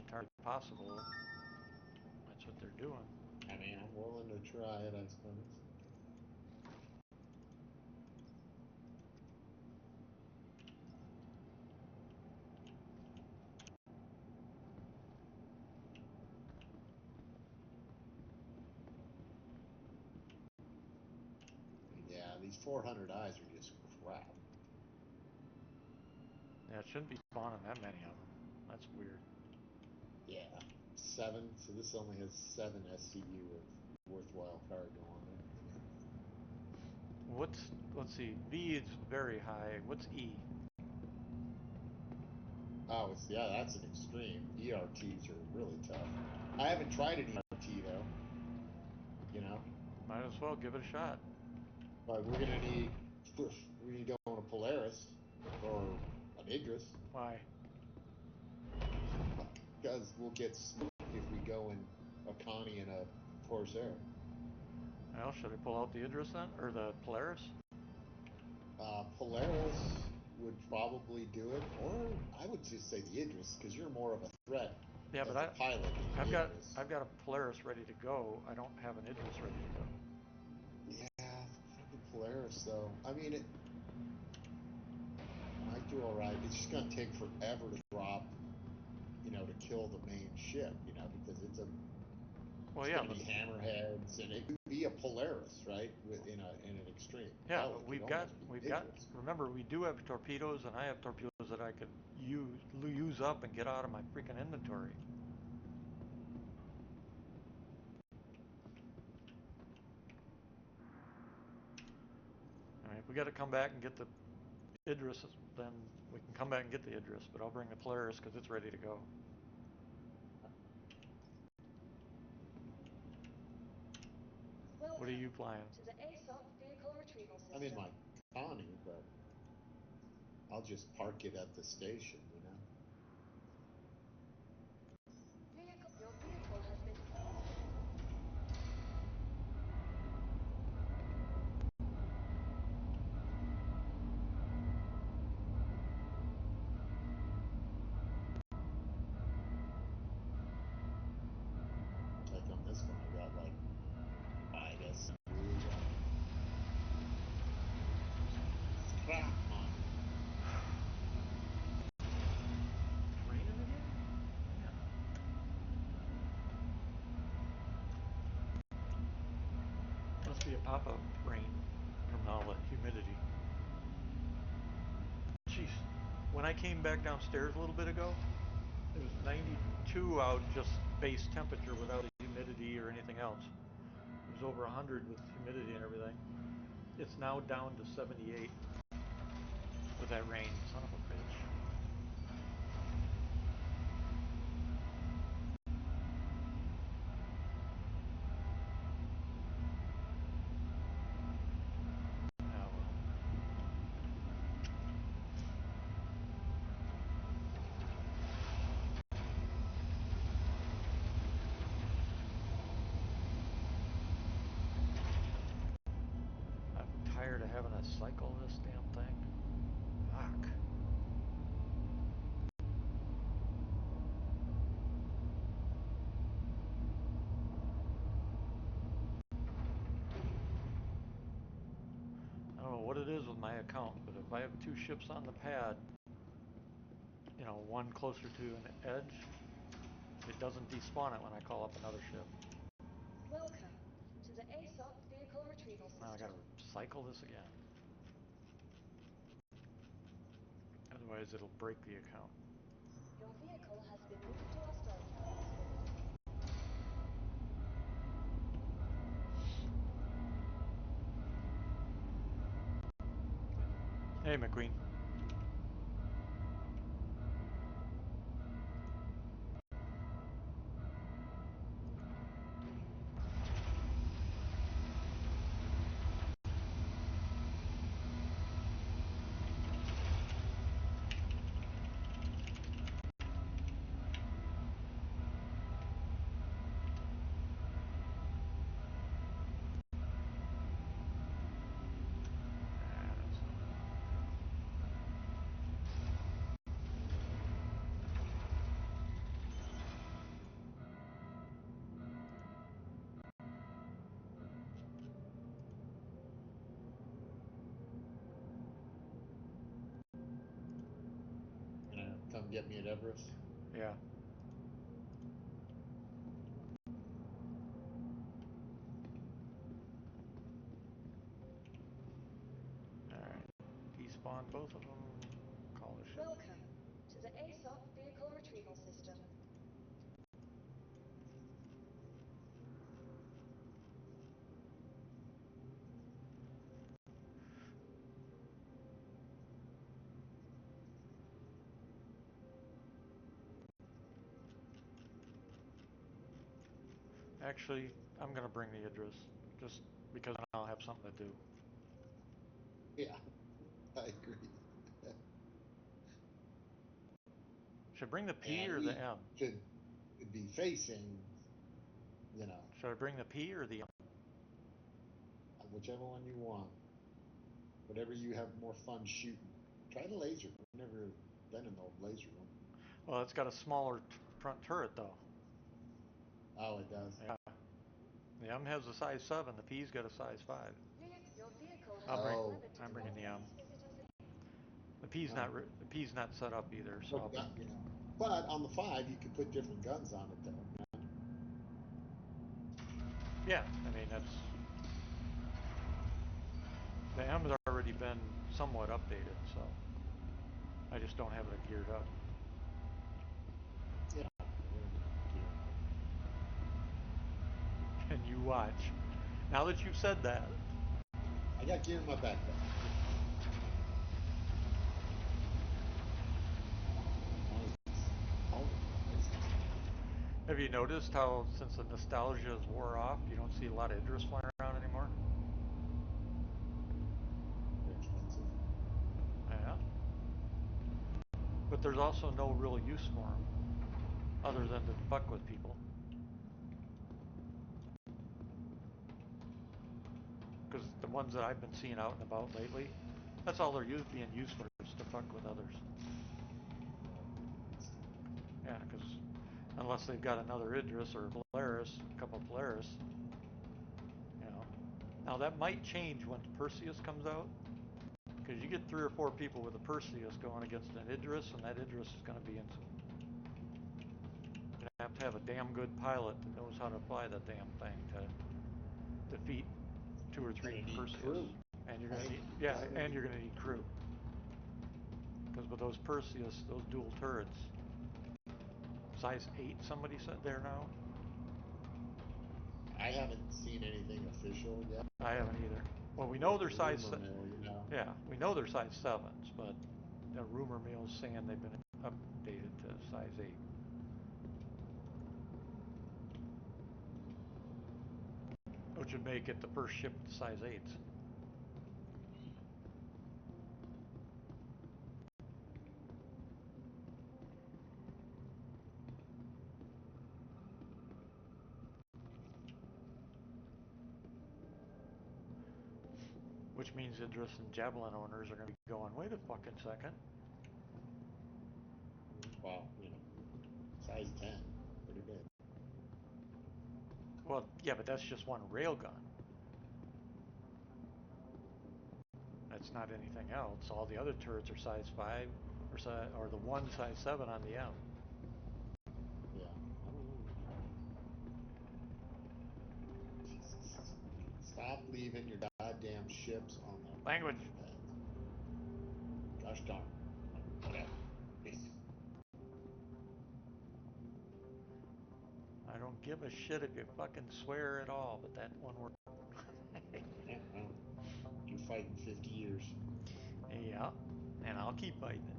Entirely possible. That's what they're doing. I mean, I'm willing to try it, I suppose. Yeah, these 400 eyes are just crap. Yeah, it shouldn't be spawning that many of them. That's weird. Yeah, 7. So this only has 7 SCU of worthwhile cargo on it. Let's see, V is very high. What's E? Oh, yeah, that's an extreme. ERTs are really tough. I haven't tried an ERT though. You know, Might as well give it a shot. but we need to own a Polaris or an Idris. Why? Because we'll get smoked if we go in a Connie and a Corsair. Well, should I pull out the Idris then? Or the Polaris? Polaris, would probably do it, or I would just say the Idris because you're more of a threat Yeah, but as a pilot than I've the got Idris. I've got a Polaris ready to go. I don't have an Idris ready to go. Yeah, for the Polaris though. I mean, it might do all right. It's just gonna take forever to drop, to kill the main ship, because Well, it's yeah, gonna but be hammerheads, and it could be a Polaris, right? In an extreme. yeah, Hell, but it could almost be we've an got. Idris. Remember, we do have torpedoes, and I have torpedoes that I could use up and get out of my freaking inventory. I mean, if we got to come back and get the Idris, then we can come back and get the Idris. But I'll bring the Polaris because it's ready to go. What are you flying? I'm in my Connie, but I'll just park it at the station. Your vehicle has been. Like on this one, I got like minus crap on. It's raining again? Yeah. Must be a pop-up rain from all the humidity. Jeez, when I came back downstairs a little bit ago, it was 92 out, just base temperature without the humidity or anything else. It was over 100 with humidity and everything. It's now down to 78 with that rain. Son of a bitch. Oh well. I'm tired of having to cycle this damn thing. Fuck. I don't know what it is with my account, but if I have two ships on the pad, one closer to an edge, it doesn't despawn it when I call up another ship. Welcome to the ASOC vehicle retrieval system. Now I gotta cycle this again. Otherwise it'll break the account. Your vehicle has been moved to our storage facility. Hey, McQueen. Come get me at Everest. Yeah. Alright. Despawn both of them. Call the ship. Welcome to the ASOC vehicle retrieval system. Actually, I'm gonna bring the Idris, just because I'll have something to do. Yeah, I agree. Should I bring the P And or the we M? should be facing, Should I bring the P or the M? whichever one you want. Whatever you have more fun shooting. Try the laser. I've never been in the laser room. Well, it's got a smaller front turret though. Oh, it does. Yeah. The M has a size 7. The P's got a size 5. Your vehicle I'll has bring. been Oh, delivered to I'm the bringing the M. authorized visitors. huh. The P's not set up either, so No I'll bring. yeah. But on the 5, you could put different guns on it, though. Yeah, I mean that's the M has already been somewhat updated, so I just don't have it geared up. Yeah. And you watch. Now that you've said that, I got gear in my backpack. Nice. Oh, nice. have you noticed how since the nostalgia is wore off, you don't see a lot of Idris flying around anymore? They're expensive. Yeah. But there's also no real use for them other than to fuck with people. Because the ones that I've been seeing out and about lately, that's all they're being used for is to fuck with others. Yeah, because unless they've got another Idris or a Polaris, a couple of Polaris, you know. Now that might change when Perseus comes out, because you get 3 or 4 people with a Perseus going against an Idris, and that Idris is going to be into. You're going to have a damn good pilot that knows how to fly that damn thing to defeat 2 or 3 Perseus. Crew. And you're going to need, and you're going to need crew. Because with those Perseus, those dual turrets, size 8, somebody said there now. I haven't seen anything official yet. I haven't either. Well, we know they're size. Mill, you know. Yeah, we know they're size 7s, but the rumor mill's saying they've been updated to size 8. Which would make it the first ship to size 8s. Which means Idris and Javelin owners are going to be going, wait a fucking second. Well, you know, size 10, pretty big. Well, yeah, but that's just one railgun. That's not anything else. All the other turrets are size 5 or the one size 7 on the M. Yeah. Jesus. Stop leaving your goddamn ships on the Language. Gosh darn. Whatever. I don't give a shit if you fucking swear at all, but that one word. Yeah, well, you're fighting 50 years. Yeah, and I'll keep fighting it.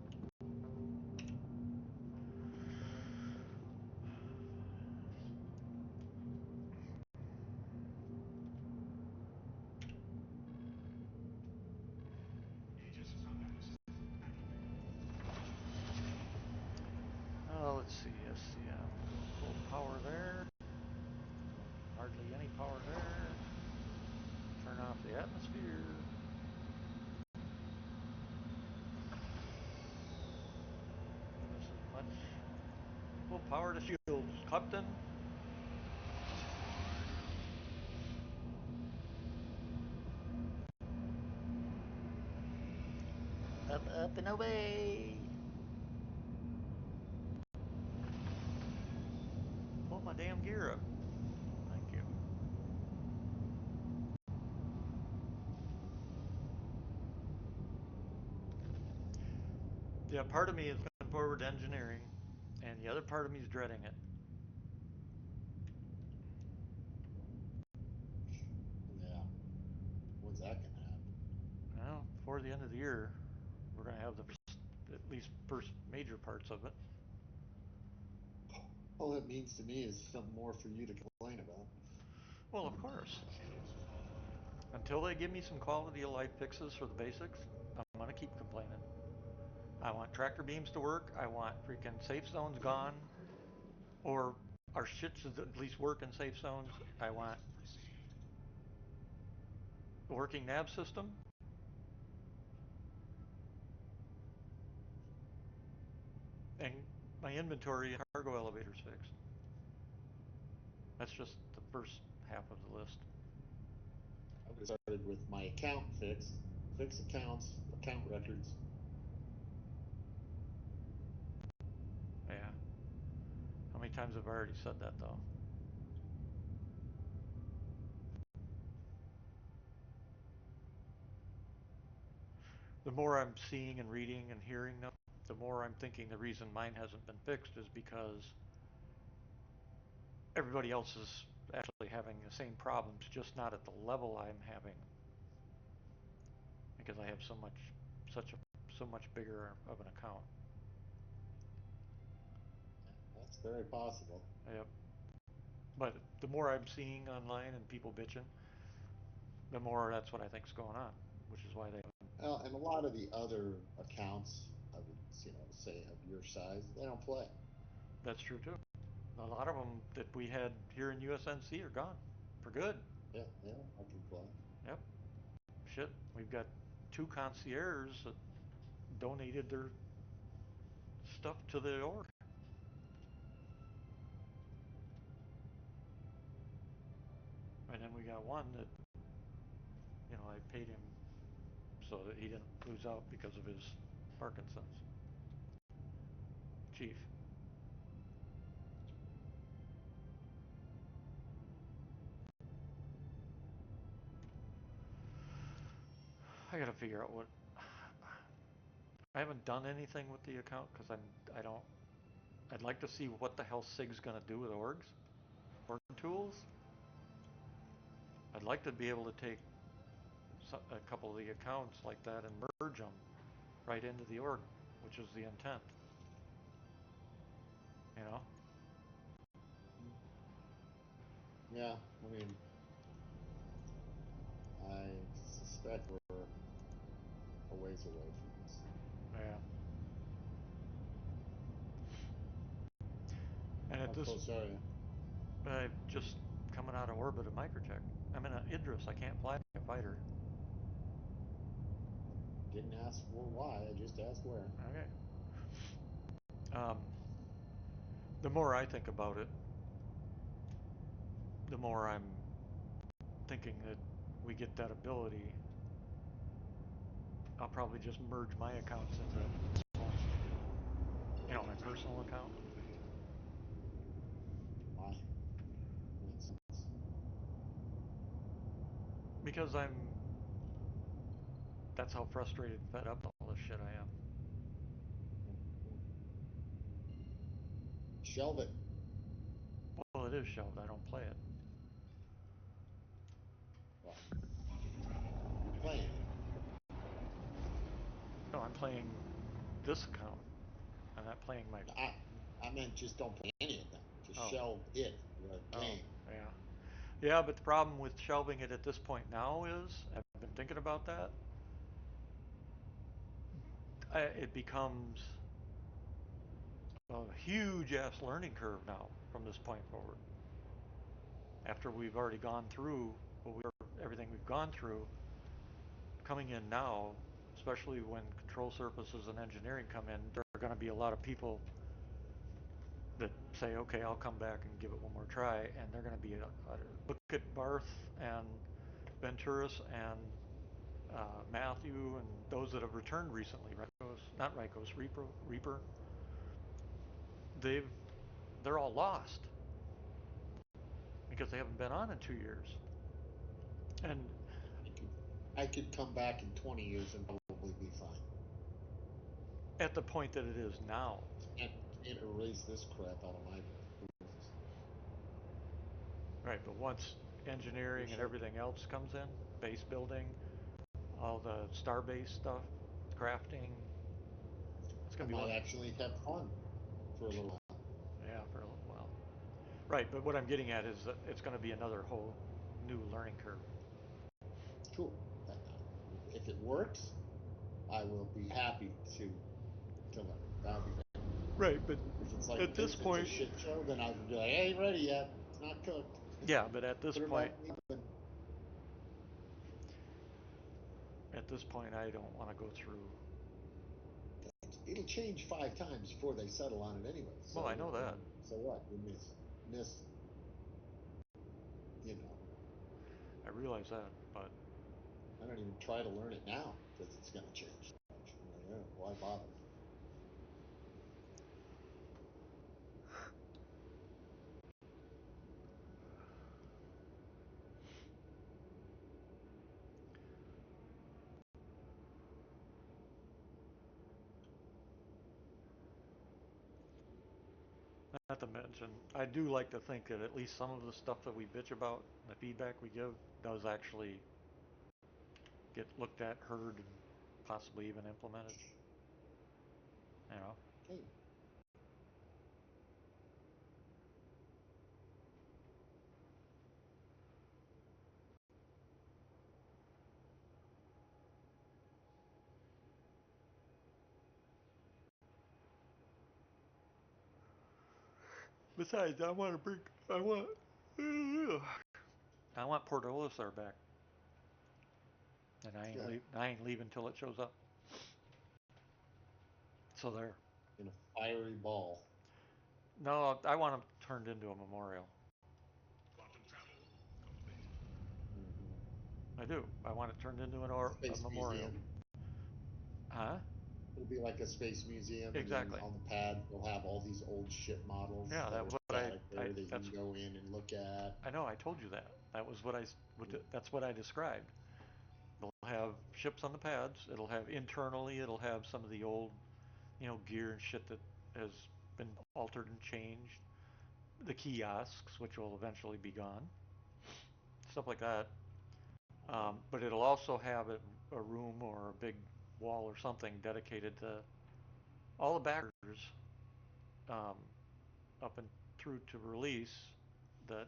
Oh, let's see, SCM. Full power there. Hardly any power there. Turn off the atmosphere. This is much. Full power to shields. Captain. Up and away. Pull my damn gear up. Thank you. Yeah, part of me is looking forward to engineering, and the other part of me is dreading it. Yeah. When's that going to happen? Well, before the end of the year, we're going to have at least first major parts of it. All it means to me is something more for you to complain about. Well, of course. Until they give me some quality of life fixes for the basics, I'm going to keep complaining. I want tractor beams to work. I want freaking safe zones gone. Or our shit should at least work in safe zones. I want a working nav system. And my inventory and cargo elevator's fixed. That's just the first half of the list. I would have started with my account fixed, fix accounts, account records. Yeah. How many times have I already said that though? The more I'm seeing and reading and hearing them, the more I'm thinking the reason mine hasn't been fixed is because everybody else is actually having the same problems, just not at the level I'm having, because I have so much bigger of an account. That's very possible. Yep. But the more I'm seeing online and people bitching, the more that's what I think's going on, which is why they. Well, and a lot of the other accounts, I would, say of your size, they don't play. That's true too. A lot of them that we had here in USNC are gone for good. Yeah, I can play. Yep. Shit. We've got 2 concierges that donated their stuff to the org. And then we got one that, I paid him so that he didn't lose out because of his Parkinson's. Chief. I gotta figure out what. I haven't done anything with the account because I don't. I'd like to see what the hell SIG's gonna do with org tools. I'd like to be able to take a couple of the accounts like that and merge them right into the org, which is the intent. You know? Yeah, I mean, I suspect we're a ways away from this. Yeah. And How close are you? I'm just coming out of orbit of Microtech. I'm in an Idris. I can't fly a fighter. Didn't ask for why. I just asked where. Okay. The more I think about it, the more I'm thinking that we get that ability. I'll probably just merge my accounts into my personal account. Why? Makes sense. Because that's how frustrated and fed up with all this shit I am. Shelve it. Well, it is shelved. I don't play it. Well, you're playing it. No, I'm playing this account. I'm not playing my. I meant just don't play any of them. Just shelve it, the game. Yeah. Yeah, but the problem with shelving it at this point now is, I've been thinking about that, it becomes a huge ass learning curve now from this point forward. After we've already gone through everything we've gone through, coming in now, especially when control surfaces and engineering come in, there are going to be a lot of people that say, okay, I'll come back and give it one more try, and they're going to be look at Barth and Venturis and Matthew and those that have returned recently, Reaper. They're all lost because they haven't been on in 2 years. And I could come back in 20 years and probably be fine. At the point that it is now. Can't erase this crap out of my business. Right, but once engineering and everything else comes in, base building, all the starbase stuff, crafting, it's going to be. I might actually have fun for a little while. Yeah, for a little while. Right, but what I'm getting at is that it's going to be another whole new learning curve. Cool. If it works, I will be happy to learn. That'll be great. Right, but if it's like at this point, it's a shit show, then I would be like, I ain't ready yet. It's not cooked. Yeah, but at this point, I don't want to go through it'll change 5 times before they settle on it anyway. So, Well, I know that. So what? You miss, you know. I realize that, but I don't even try to learn it now because it's going to change so much. I'm like, oh, why bother? not to mention, I do like to think that at least some of the stuff that we bitch about, the feedback we give, does actually get looked at, heard, and possibly even implemented. You know. Hey. Besides, I want Portolis there back, and I ain't leaving until it shows up. So there. In a fiery ball. No, I want him turned into a memorial. Mm-hmm. I do. I want it turned into a memorial. Museum. Huh? It'll be like a space museum. Exactly. And then on the pad, they'll have all these old ship models that are static there that you can go in and look at. I know. I told you that. That was what that's what I described. They'll have ships on the pads. It'll have internally. It'll have some of the old, gear and shit that has been altered and changed. The kiosks, which will eventually be gone. Stuff like that. But it'll also have a room or a big wall or something dedicated to all the backers um, up and through to release that,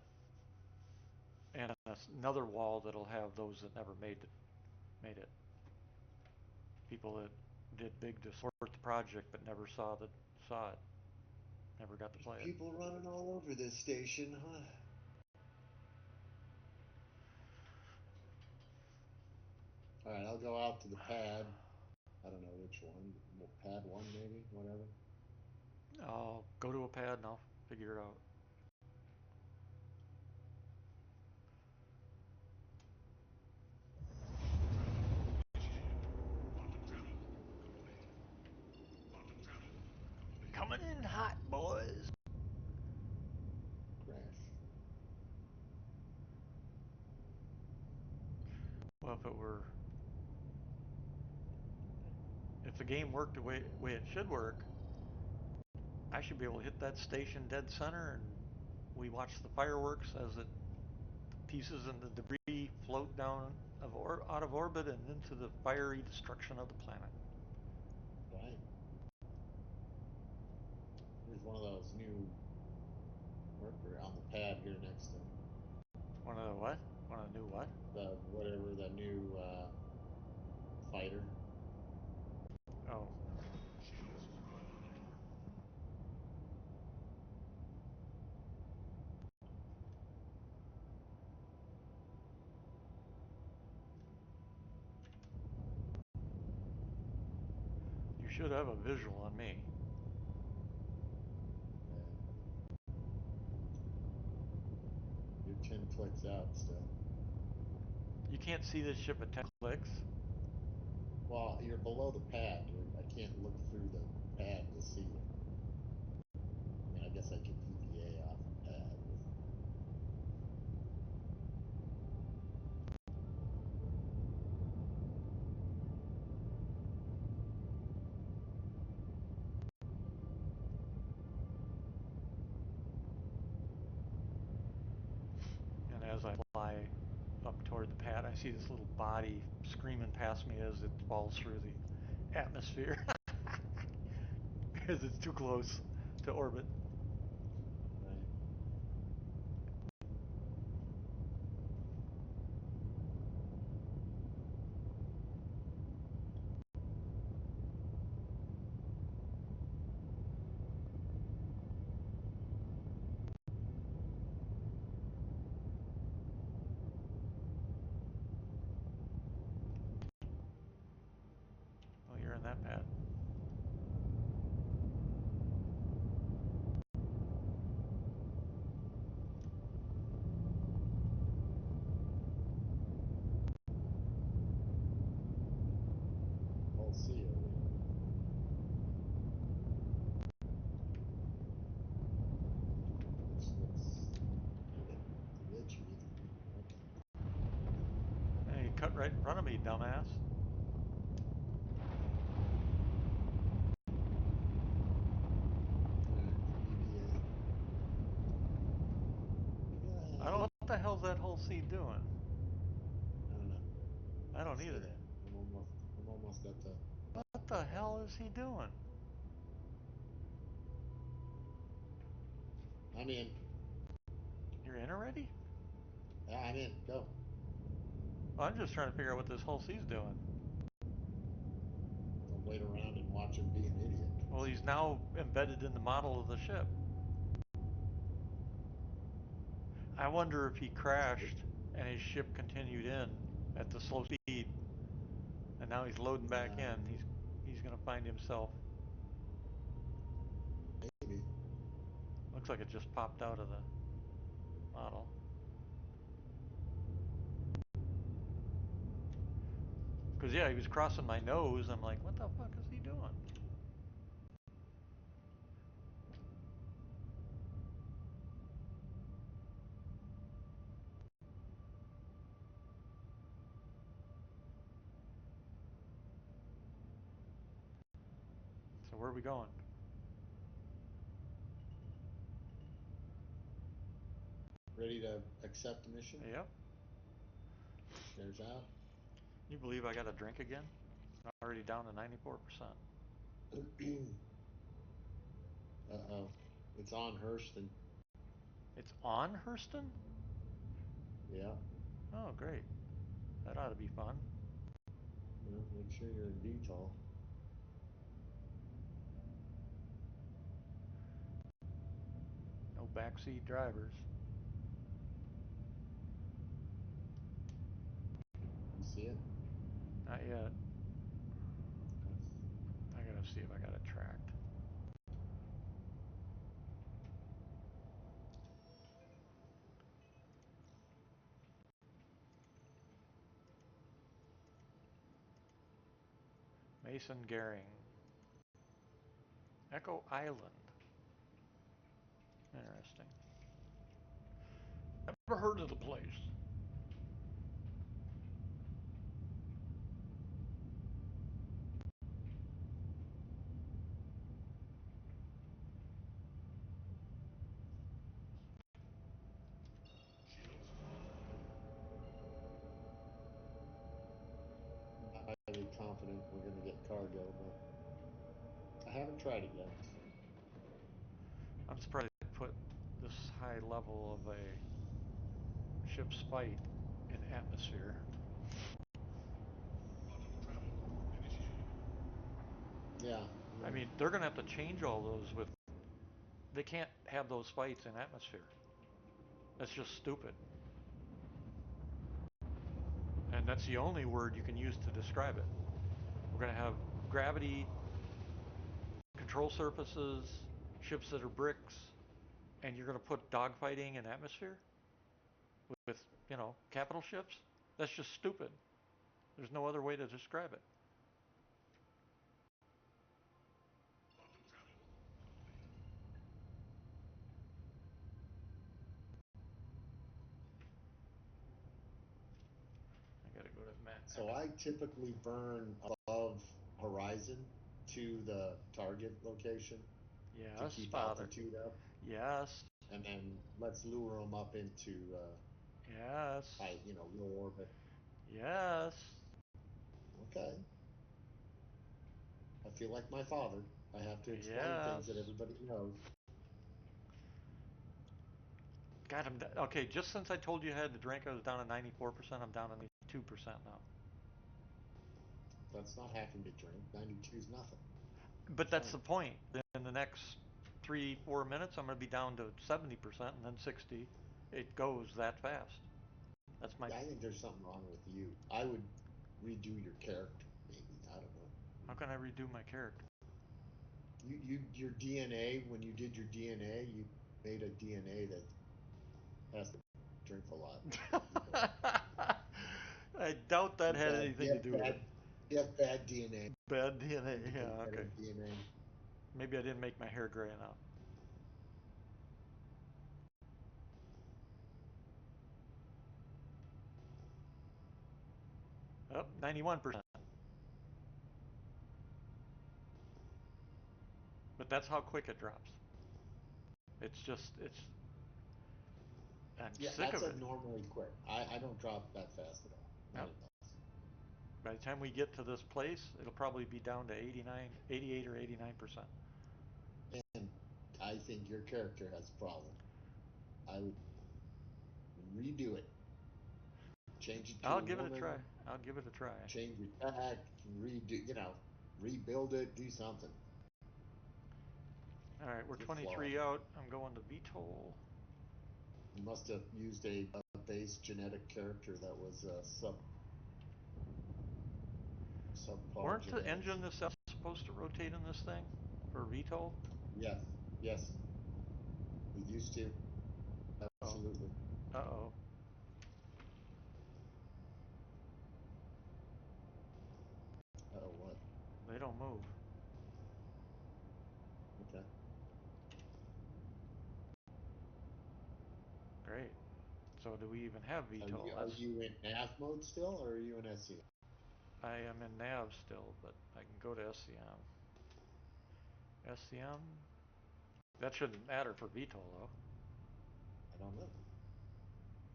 and another wall that'll have those that never made it. People that did big to support the project but never saw it, never got to play it. People running all over this station, huh? All right, I'll go out to the pad. I don't know which one. Pad 1, maybe? Whatever. I'll go to a pad and I'll figure it out. Coming in hot, boys. Crash. Well, if the game worked the way it should work, I should be able to hit that station dead center, and we watch the fireworks as the pieces and the debris float down out of orbit and into the fiery destruction of the planet. Right. There's one of those new worker on the pad here next to him. One of the what? One of the new what? The new fighter. Oh. You should have a visual on me. You're 10 clicks out still. You can't see this ship at 10 clicks. Well, you're below the pad. I can't look through the pad to see it. I mean, I guess I could EVA off the pad. And as I fly up toward the pad, I see this little body screaming past me as it falls through the atmosphere because it's too close to orbit. Right. Oh, you're in that pad. cut right in front of me, dumbass. I don't know what the hell's that whole seed doing. I don't know. I don't See either. that. I'm almost at the. What the hell is he doing? I'm in. You're in already? Yeah, I'm in. Go. Well, I'm just trying to figure out what this whole sea's doing. Don't wait around and watch him be an idiot. Well, he's now embedded in the model of the ship. I wonder if he crashed and his ship continued in at the slow speed, and now he's loading back in. He's gonna find himself. Maybe. Looks like it just popped out of the model. Because, yeah, he was crossing my nose. I'm like, what the fuck is he doing? So where are we going? Ready to accept the mission? Yep. There's out. You believe I got a drink again? Already down to 94%. Uh-oh. It's on Hurston. It's on Hurston? Yeah. Oh, great. That ought to be fun. Well, make sure you're in VTOL. No backseat drivers. You see it? Not yet. Okay. I gotta see if I got it tracked. Mason Garing. Echo Island. Interesting. Never heard of the place. I'm highly confident we're going to get cargo, but I haven't tried it yet. I'm surprised they put this high level of a ship's fight in atmosphere. Yeah. I mean, they're going to have to change all those with... They can't have those fights in atmosphere. That's just stupid. And that's the only word you can use to describe it. We're going to have gravity, control surfaces, ships that are bricks, and you're going to put dogfighting in atmosphere with, you know, capital ships? That's just stupid. There's no other way to describe it. I got to go to Matt. So I typically burn above horizon to the target location to Yes, keep Father. altitude up, Yes. and then let's lure them up into Yes. high, low orbit. Yes. Okay. I feel like my father. I have to explain things that Yes. everybody knows. God, okay, just since I told you I had the drink, I was down to 94%. I'm down to 2% now. That's not having to drink. 92 is nothing. But that's the point. In the next 3-4 minutes, I'm going to be down to 70% and then 60. It goes that fast. That's my. Yeah, I think there's something wrong with you. I would redo your character, maybe. I don't know. How can I redo my character? Your DNA, when you did your DNA, you made a DNA that has to drink a lot. I doubt that had anything to do with it. You have bad DNA. Bad DNA. Yeah. Okay. DNA. Maybe I didn't make my hair gray enough. Oh, 91%. But that's how quick it drops. I'm Yeah, sick that's of it. abnormally quick. I don't drop that fast at all. Not Yep. at all. By the time we get to this place, it'll probably be down to 89, 88 or 89%. And I think your character has a problem. I would redo it. Change it to I'll a give it a try. woman. I'll give it a try. Change your tack. Redo. Rebuild it. Do something. All right, we're You're flawed. 23 out. I'm going to VTOL. You must have used a base genetic character that was subpar Weren't the genetics. engine nacelles supposed to rotate in this thing for VTOL? Yes, yes, it used to. Oh, Absolutely. uh-oh. Oh, what? They don't move. Okay. Great. So do we even have VTOL? Are you in nav mode still, or are you in SCM? I am in nav still, but I can go to SCM. SCM? That shouldn't matter for VTOL though. I don't know.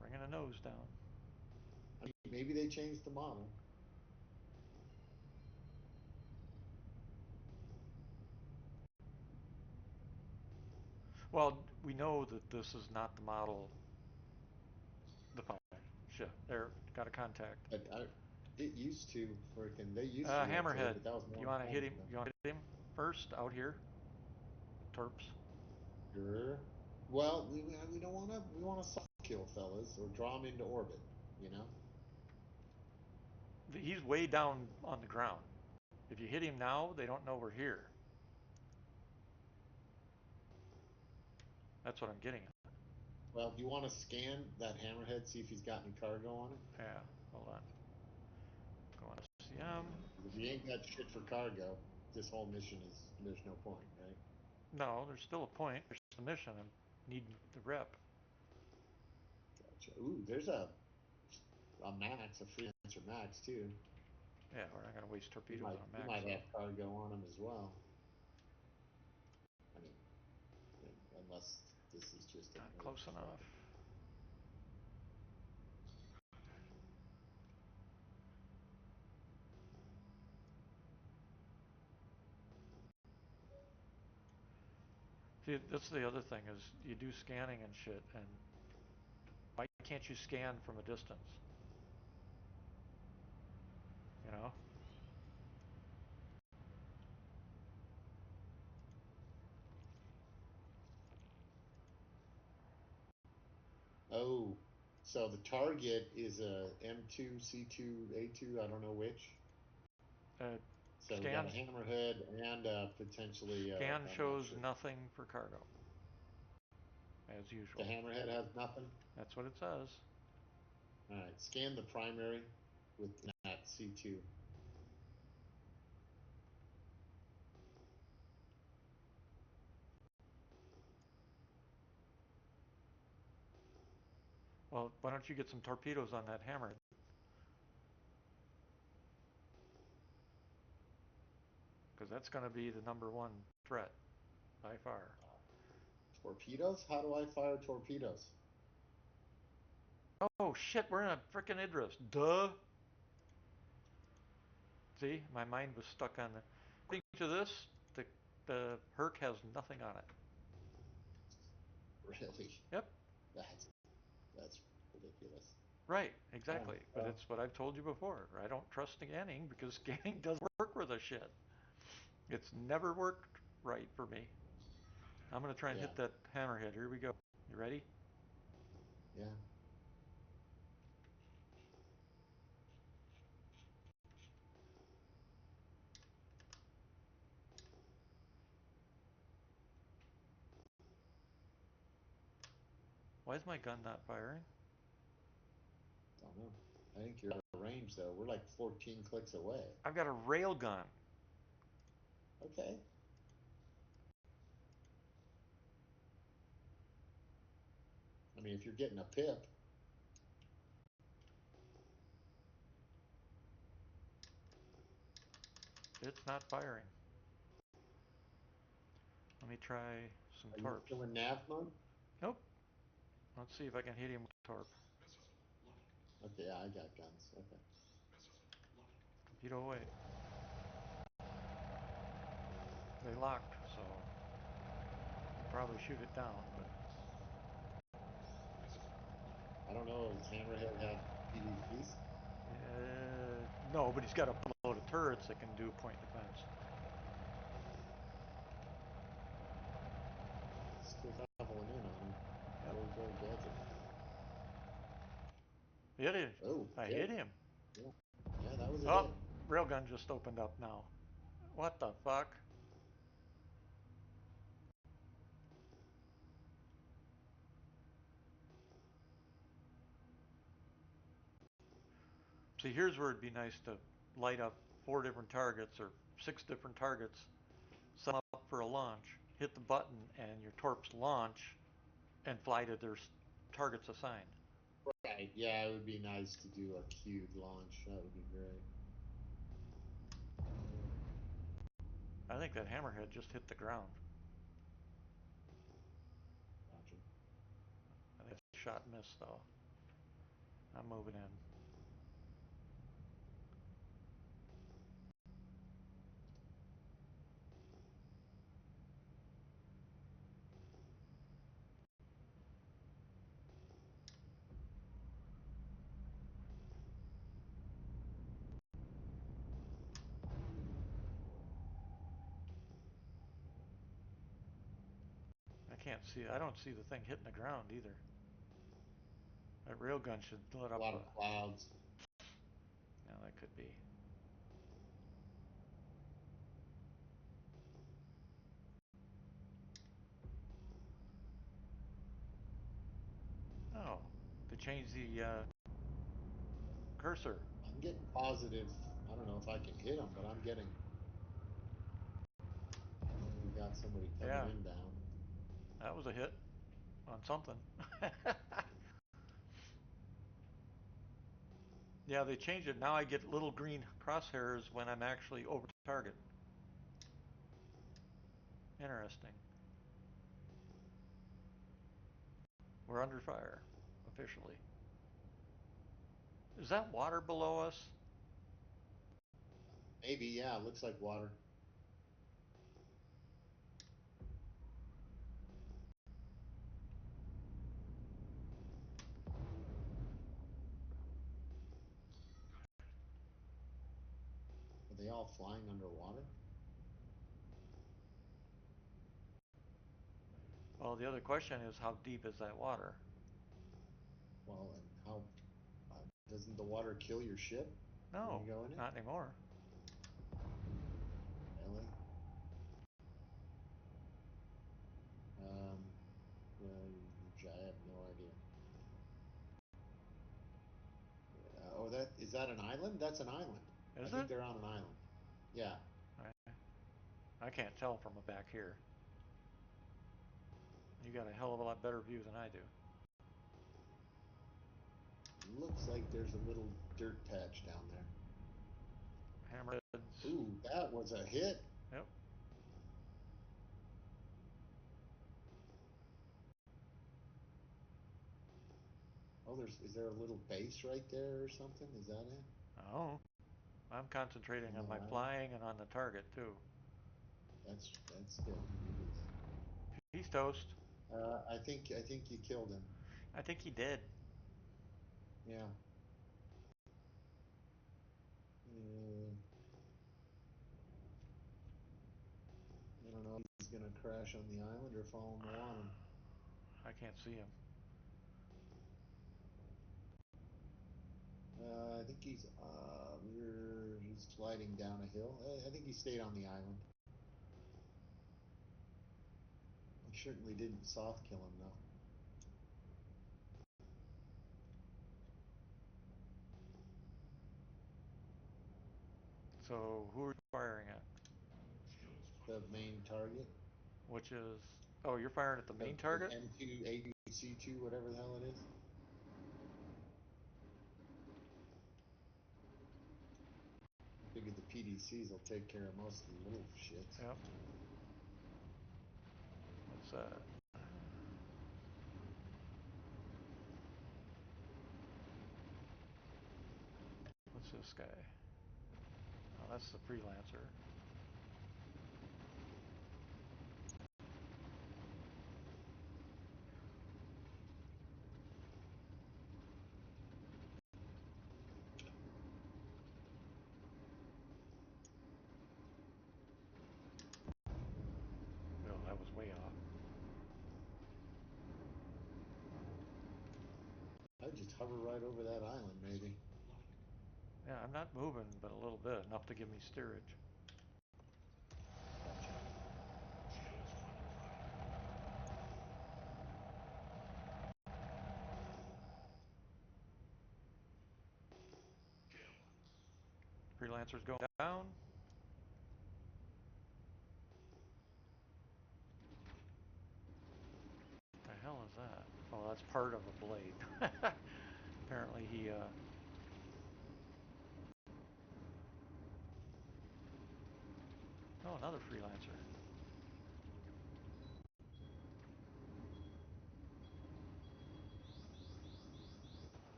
Bringing a nose down. I mean, maybe they changed the model. Well, we know that this is not the model, the 5 ship. There, got a contact. But it used to freaking. They used to rotate, Hammerhead. but that was a You long want to time hit him? ago. You want to hit him first out here? Torps. Sure. Well, we don't want to. We want to soft kill fellas or draw them into orbit. You know. He's way down on the ground. If you hit him now, they don't know we're here. That's what I'm getting at. Well, you want to scan that hammerhead, see if he's got any cargo on it. Yeah, hold on. Going to SCM. If he ain't got shit for cargo, this whole mission is there's no point, right? No, there's still a point. There's the mission. I need the rep. Gotcha. Ooh, there's a max, a freelancer max too. Yeah, we're not going to waste He torpedoes might on a he max might though. have cargo on him as well. I mean, unless this is just a Not nerf close enough. weapon. See, that's the other thing is you do scanning and shit, and why can't you scan from a distance? You know? Oh, so the target is a M2, C2, A2. I don't know which. Uh, So we got scan a hammerhead and potentially scan I'm not shows sure. nothing for cargo, as The usual. hammerhead has nothing. That's what it says. All right, scan the primary with that C2. Well, why don't you get some torpedoes on that hammer? Because that's going to be the number one threat by far. Torpedoes? How do I fire torpedoes? Oh shit, we're in a frickin' Idris. Duh. See, my mind was stuck on the. According to this, the Herc has nothing on it. Really? Yep. That's that's ridiculous. Right, All right. exactly. But Well, it's what I've told you before. I don't trust scanning because scanning doesn't work with a shit. It's never worked right for me. I'm going to try and yeah, hit that hammerhead. Here we go. You ready? yeah. Why is my gun not firing? Don't know. I think you're out of range though. We're like 14 clicks away. I've got a rail gun. Okay. I mean, if you're getting a pip, It's not firing. Let me try some Are you torps. still in nav mode? Nope. Let's see if I can hit him with torp. Okay, yeah, I got guns. Okay. Torpedo away. They locked, so I'll probably shoot it down, but I don't know. Does Hammerhead have PvPs? no, but he's got a load of turrets that can do point defense. Still traveling in on him. Yep. Go, gadget. Hit him. Oh, I hit him. Yeah, that was a Oh, hit. railgun just opened up now. What the fuck? See, here's where it'd be nice to light up 4 different targets or 6 different targets, set them up for a launch, hit the button, and your torps launch and fly to their targets assigned. Right. Yeah, it would be nice to do a queued launch. That would be great. I think that hammerhead just hit the ground. Roger. I think it's shot and miss though. I'm moving in. I can't see. I don't see the thing hitting the ground either. That railgun should lit up A lot of clouds. Yeah, that could be. Oh, they changed the cursor. I'm getting positive. I don't know if I can hit him, but I'm getting. We got somebody coming Yeah, inbound. that was a hit on something. Yeah, they changed it. Now I get little green crosshairs when I'm actually over the target. Interesting. We're under fire, officially. Is that water below us? Maybe, yeah. Looks like water. Are they all flying underwater? Well, the other question is how deep is that water? Well, and how doesn't the water kill your ship when No, you go in it? not anymore. Really? Um, well, I have no idea. Oh, that is that an island? That's an island. I Is think it? they're on an island. Yeah. I can't tell from back here. You got a hell of a lot better view than I do. Looks like there's a little dirt patch down there. Hammerheads. Ooh, that was a hit. Yep. Oh, is there a little base right there or something? Is that it? Oh, I'm concentrating on On my that island? flying and on the target too. That's good. It is. He's toast. I think you killed him. I think he did. Yeah. I don't know if he's gonna crash on the island or fall in the water. I can't see him. I think he's sliding down a hill. I think he stayed on the island. He certainly didn't soft kill him though. So who are you firing at? The main target. Which is, oh, you're firing at the main The target? M2, A2, C2, whatever the hell it is. Figured the PDCs will take care of most of the little shits. Yep. What's that? What's this guy? Oh, that's the freelancer. Oh, that was way off. I'd just hover right over that island, maybe. Yeah, I'm not moving, but a little bit, enough to give me steerage. Gotcha. Freelancer's going down. What the hell is that? Oh, that's part of a blade. Apparently he, Oh, another freelancer.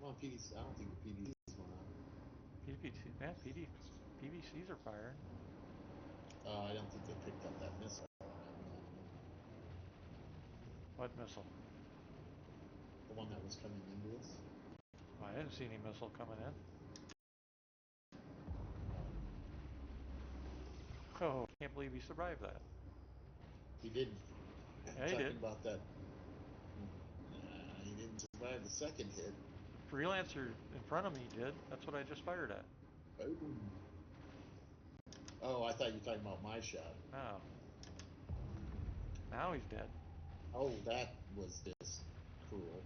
Come on, PDC. I don't think the PDCs went up. PVC, yeah, PVCs are firing. I don't think they picked up that missile. What missile? The one that was coming into us. Oh, I didn't see any missile coming in. Oh, can't believe he survived that. He didn't. Yeah, he did. Talking about that. He didn't survive the second hit. Freelancer in front of me did. That's what I just fired at. Boom. Oh, I thought you were talking about my shot. Oh. Now he's dead. Oh, that was just cruel.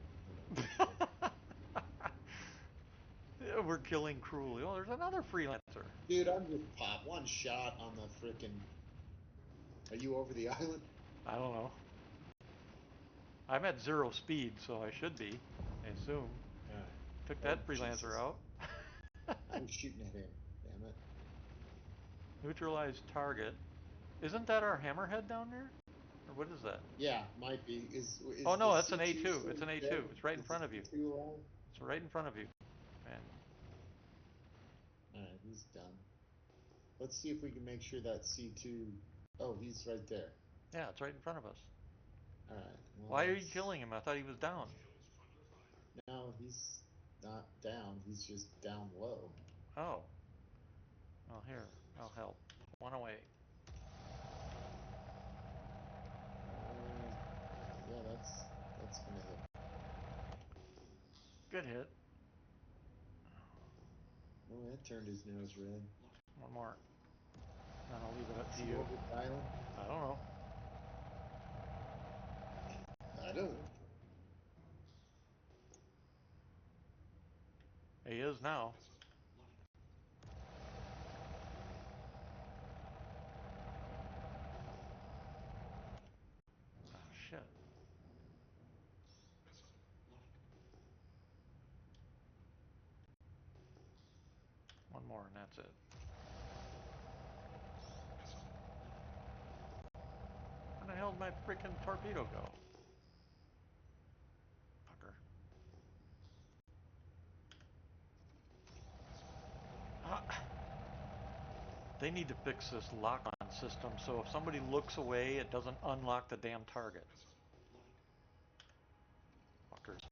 We're killing cruelly. Oh, there's another freelancer. Dude, I'm just pop one shot on the frickin'. Are you over the island? I don't know. I'm at 0 speed, so I should be. I assume. Took that freelancer Jesus. out. I was shooting at him. Damn it. Neutralized target. Isn't that our hammerhead down there? Or what is that? Yeah, might be. Is Oh no, the that's an C2 A2. still It's an dead? A2. It's right in Is the front of you. C2 alive? It's right in front of you. Man. Alright, he's done. Let's see if we can make sure that C2. Oh, he's right there. Yeah, it's right in front of us. Alright. Well, Why are you killing him? I thought he was down. No, he's not down. He's just down low. Oh. Well, here. I'll help. One away. Yeah, that's gonna hit. Good hit. Oh, that turned his nose red. One more. Then I'll leave it up Is to he you. over the island? I don't know. I don't know. He is now. Oh, shit. One more and that's it. Where the hell did my freaking torpedo go? Fucker. Ah. They need to fix this lock-on system so if somebody looks away, it doesn't unlock the damn target. Fuckers.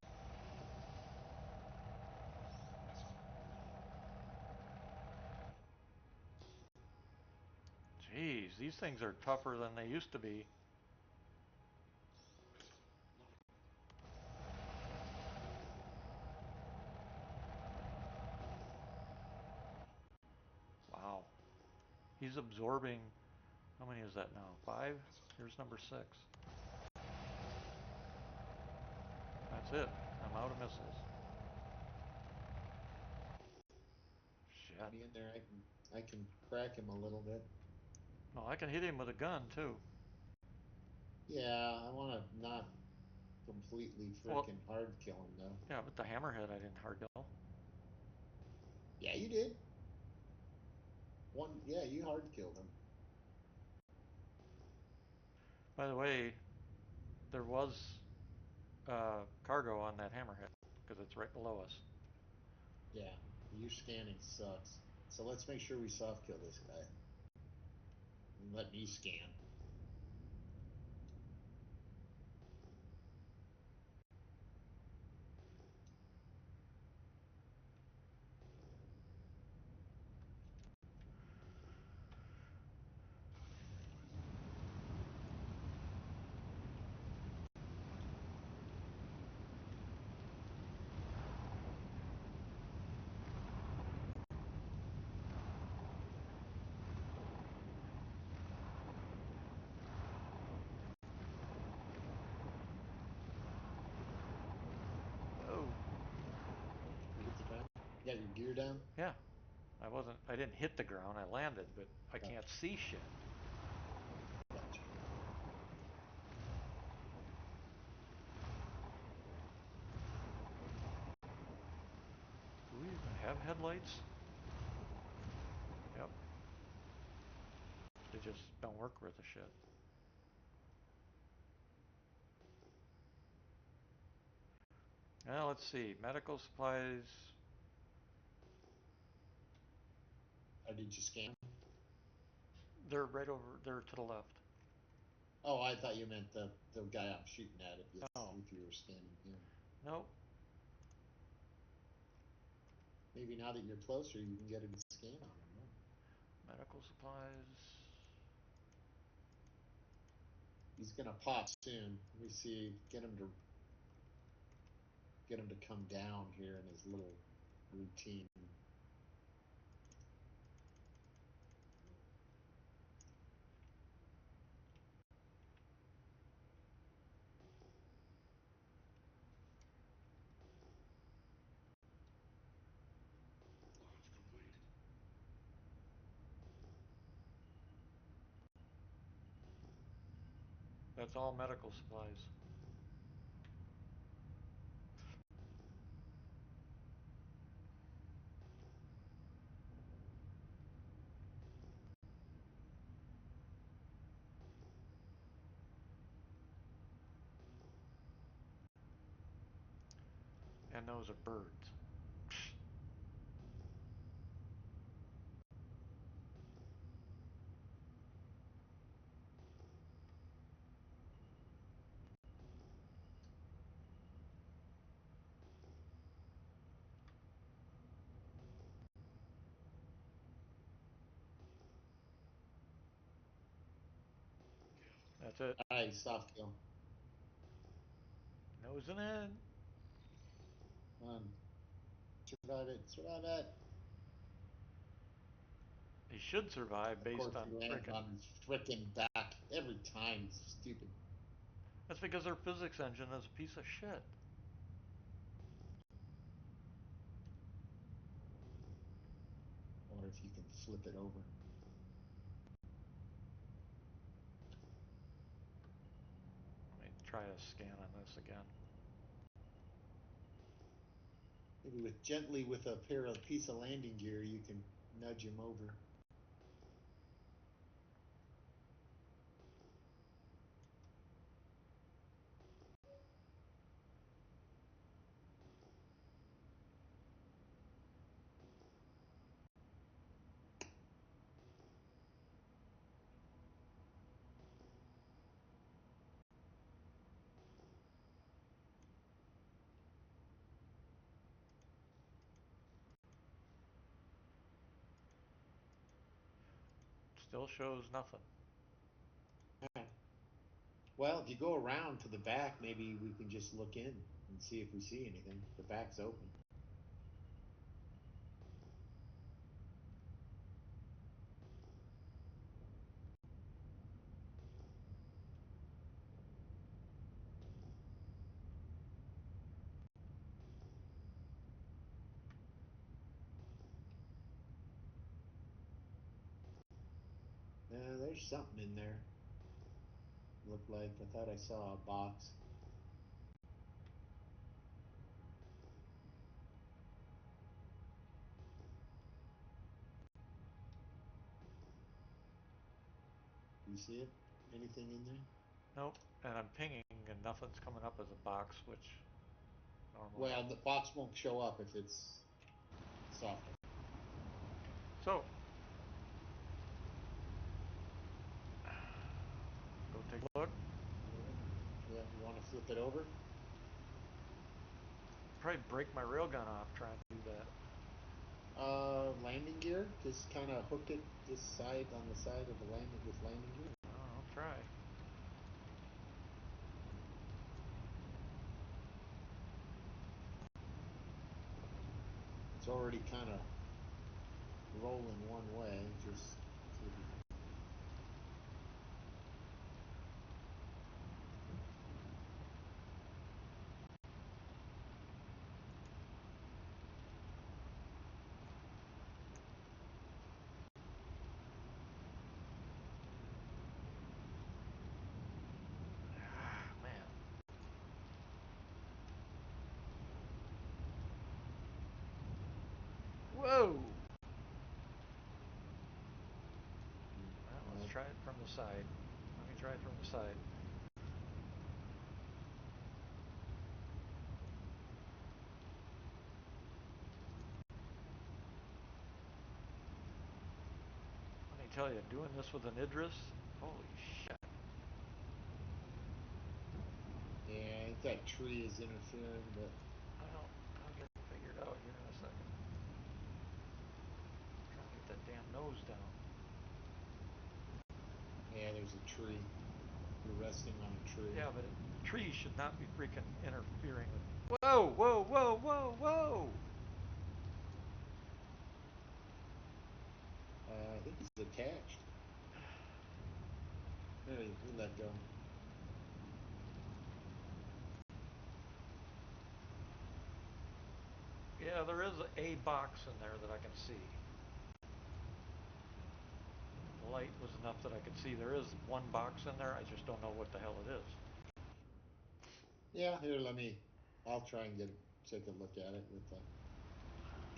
Jeez, these things are tougher than they used to be. Wow. He's absorbing, how many is that now? 5? Here's number 6. That's it. I'm out of missiles. Shit. Get me in there. I can crack him a little bit. No, I can hit him with a gun too. Yeah, I want to not completely freaking hard kill him though. Yeah, with the hammerhead I didn't hard kill. Yeah, you did. One, yeah, you hard killed him. By the way, there was cargo on that hammerhead because it's right below us. Yeah, your scanning sucks. So let's make sure we soft kill this guy. And let me scan. Oh, You got your gear down? yeah. I didn't hit the ground. I landed, but I Gotcha. can't see shit. Gotcha. Do we even have headlights? Yep. They just don't work worth a shit. Now let's see. Medical supplies. Did you scan? They're right over. They're to the left. Oh, I thought you meant the guy I'm shooting at. Oh, If you were scanning him, nope. maybe now that you're closer, you can get a good scan on him. Huh? Medical supplies. He's gonna pop soon. Let me see. Get him to come down here in his little routine. That's all medical supplies. And those are birds. That's it. Alright, soft kill. Nosing in. Come on. Survive it. Survive it. He should survive Of based course, on he lands frickin'. on his frickin' back every time. It's stupid. That's because their physics engine is a piece of shit. I wonder if you can flip it over. Let me try a scan on this again. Maybe gently with a piece of landing gear, you can nudge him over. Still shows nothing. Well, if you go around to the back, maybe we can just look in and see if we see anything. The back's open. There's something in there. Looked like I thought I saw a box. You see it? Anything in there? Nope. And I'm pinging and nothing's coming up as a box, which normally. Well, the box won't show up if it's software. So, go take a look. Yeah, you want to flip it over? Probably break my railgun off trying to do that. Landing gear. Just kind of hook it this side on the side of the landing with landing gear. Oh, I'll try. It's already kind of rolling one way. Just see if you Ah, man. Whoa! Well, let's try it from the side. Let me try it from the side. Let me tell you, doing this with an Idris, holy shit. Yeah, I think that tree is interfering, but Well, I'll get it figured out here in a second. I'm trying to get that damn nose down. yeah, there's a tree. You're resting on a tree. Yeah, but the tree should not be freaking interfering with. Whoa, whoa, whoa, whoa, whoa! I think he's attached. There, he let go. Yeah, there is a box in there that I can see. The light was enough that I could see there is one box in there. I just don't know what the hell it is. Yeah, here, I'll try and take a look at it with the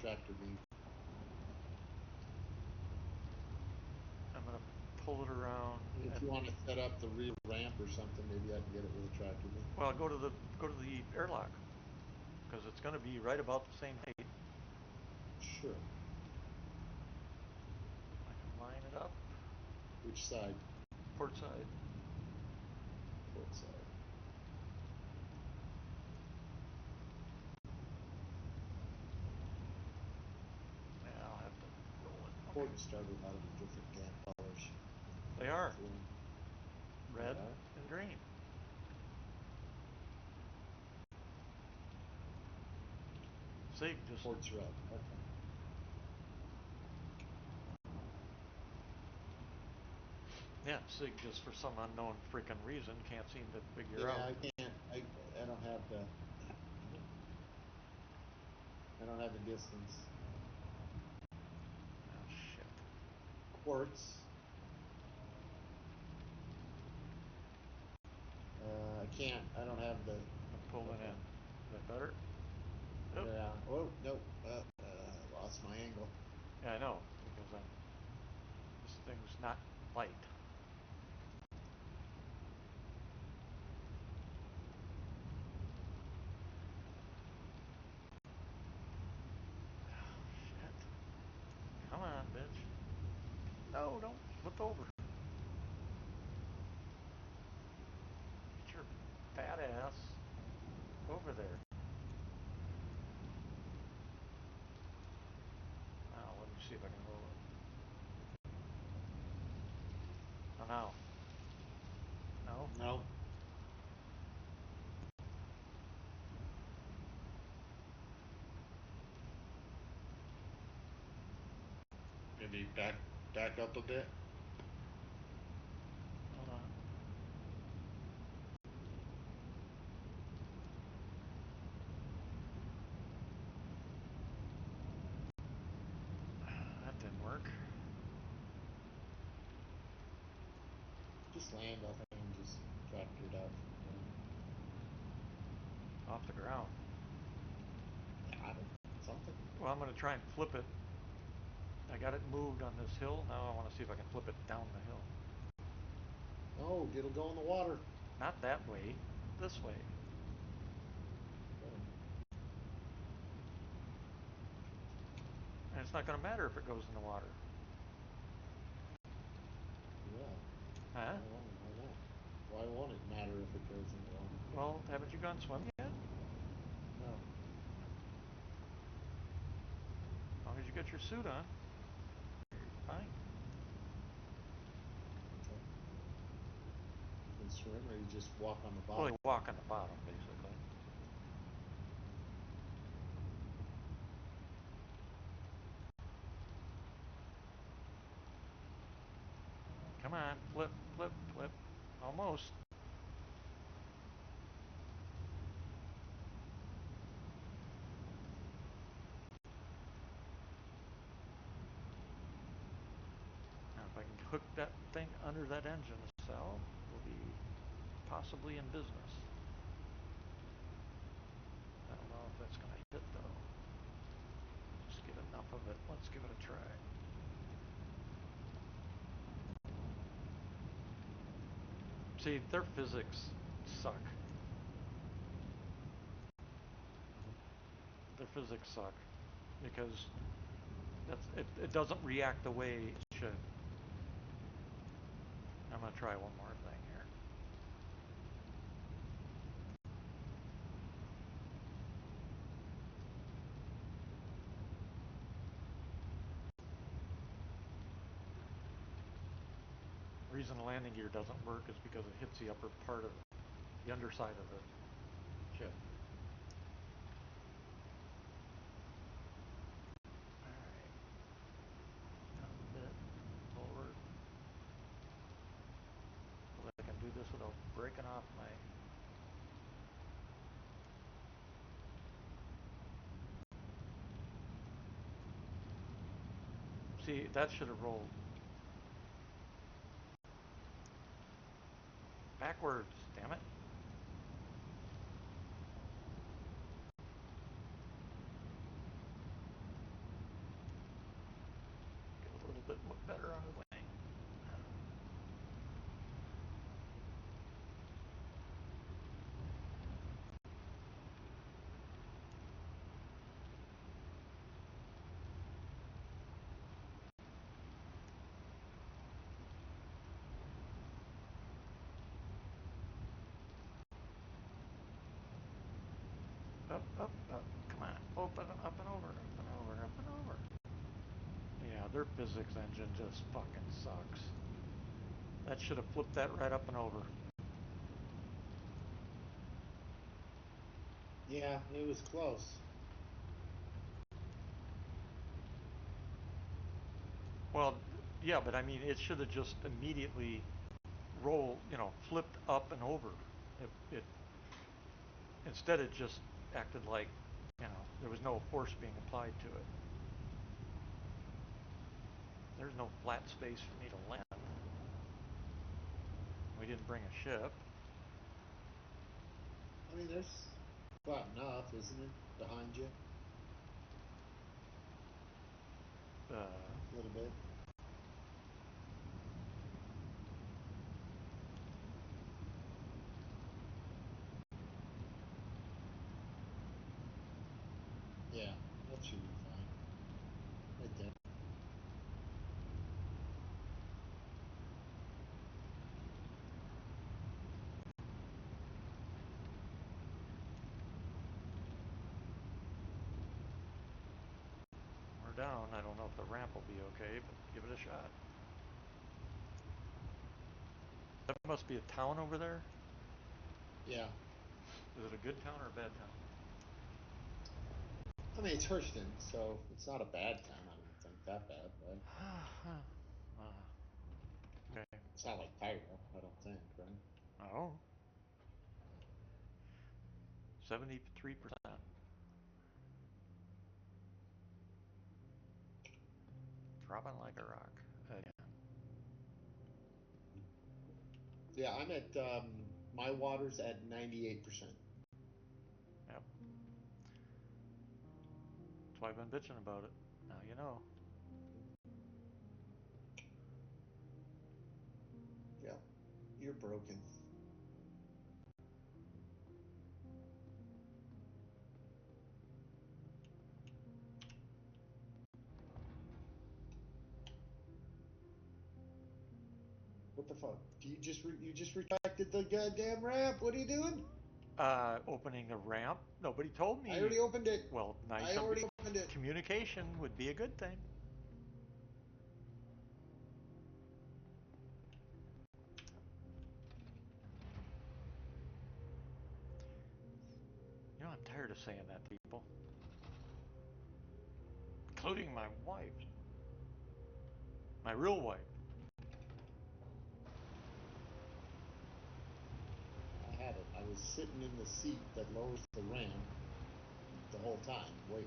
tractor beam. I'm gonna pull it around. If you want to set up the rear ramp or something, maybe I can get it with a tractor beam. Well, go to the airlock because it's going to be right about the same height. Sure. I can line it up. Which side? Port side. Port side. Yeah, I'll have to roll it. Okay. Port started out of different damn colors. They are. Cool. Red They are? and green. SIG just. Port's red. Okay. Yeah, SIG just for some unknown freaking reason can't seem to figure out. Yeah, I can't. I don't have the. I don't have the distance. Oh shit. Quartz. I can't. I don't have the. I'm pulling Okay. in. Is that better? Nope. Yeah. Oh no. I lost my angle. Yeah, I know because this thing's not light. Shit. Come on, bitch. No, don't flip over. Get your fat ass over there. Now, let me see if I can roll it. Oh, no. No? No. Maybe back up a bit. Hold on. That didn't work. Just land up and just tractor it out from the ground. Off the ground. Yeah, I don't know. Something. Well, I'm going to try and flip it. I got it moved on this hill. Now I want to see if I can flip it down the hill. Oh, it'll go in the water. Not that way. This way. Oh, And it's not going to matter if it goes in the water. yeah. Huh? Why not? Why won't it matter if it goes in the water? Well, haven't you gone swimming yet? No. As long as you get your suit on, you're fine. Okay. You can swim, or you just walk on the bottom? Well, you walk on the bottom, basically. Come on, flip, flip, flip. Almost. Now, if I can hook that thing under that engine cell, we'll be possibly in business. I don't know if that's going to hit, though. Just get enough of it. Let's give it a try. See, their physics suck. Their physics suck because it doesn't react the way it should. I'm going to try one more thing here. The reason the landing gear doesn't work is because it hits the upper part of the underside of the ship. Alright. Down a bit. Forward. Hopefully I can do this without breaking off my... See, that should have rolled. Backwards, damn it. Get a little bit better on the wing. Up, up, up. Come on. Open, up and over, up and over, up and over. Yeah, their physics engine just fucking sucks. That should have flipped that right up and over. Yeah, it was close. Well, yeah, but I mean, it should have just immediately rolled, flipped up and over. Instead it just acted like, there was no force being applied to it. There's no flat space for me to land. We didn't bring a ship. I mean, there's flat enough, isn't it, behind you? A little bit. Yeah, that should be fine. Right there. We're down. I don't know if the ramp will be okay, but give it a shot. That must be a town over there. Yeah. Is it a good town or a bad town? I mean, it's Hurston, so it's not a bad town, I don't think. That bad, right? Okay. It's not like Cairo, I don't think, right? Oh. 73%. Dropping like a rock again. Yeah, I'm at my water's at 98%. Yep. That's why I've been bitching about it. Now you know. Yeah. You're broken. What the fuck? Do you just retracted the goddamn ramp? What are you doing? Opening a ramp. Nobody told I me. already opened it. Well, nice. I already opened it. Communication would be a good thing. You know, I'm tired of saying that to people, including my wife, my real wife. I had it. I was sitting in the seat that lowers the ramp the whole time, waiting.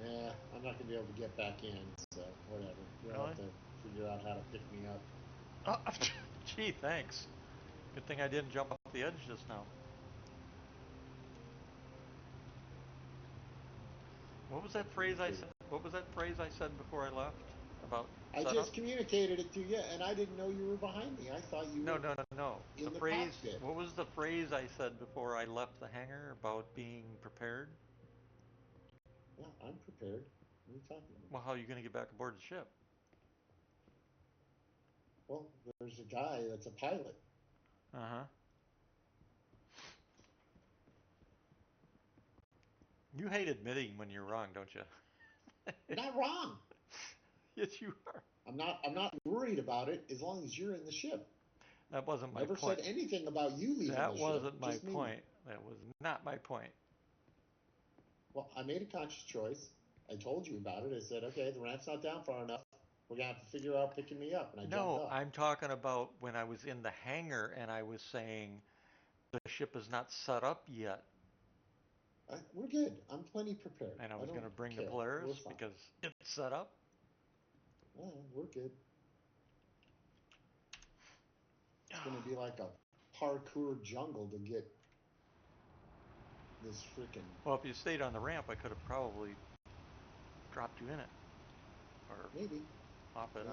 Yeah, I'm not gonna be able to get back in, so whatever. You'll Really? have to figure out how to pick me up. Oh, gee, thanks. Good thing I didn't jump off the edge just now. What was that phrase I said? What was that phrase I said before I left about I setup? just communicated it to you, and I didn't know you were behind me. I thought you No, were no, no, no. in the phrase. cockpit. What was the phrase I said before I left the hangar about being prepared? Yeah, I'm prepared. What are you talking about? Well, how are you going to get back aboard the ship? Well, there's a guy that's a pilot. Uh-huh. You hate admitting when you're wrong, don't you? You're not wrong. Yes, you are. I'm not worried about it as long as you're in the ship. That wasn't my Never point. said anything about you leaving That the ship. wasn't my Just me. point. That was not my point. Well, I made a conscious choice. I told you about it. I said, okay, the ramp's not down far enough. We're gonna have to figure out picking me up, and I jumped No, up. I'm talking about when I was in the hangar and I was saying the ship is not set up yet. We're good. I'm plenty prepared. And I I was don't going to bring the care. Polaris We're fine. because it's set up. We're good. It's gonna be like a parkour jungle to get this freaking. Well, if you stayed on the ramp, I could have probably dropped you in it. Or Maybe. off it. Yeah,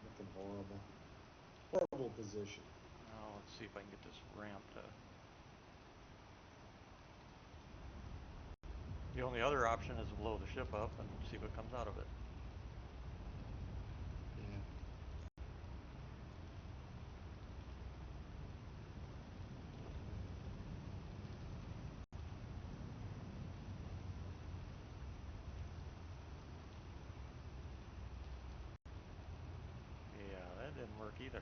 looking horrible. Horrible position. Now, let's see if I can get this ramp to... The only other option is to blow the ship up and see what comes out of it. Yeah. Yeah, that didn't work either.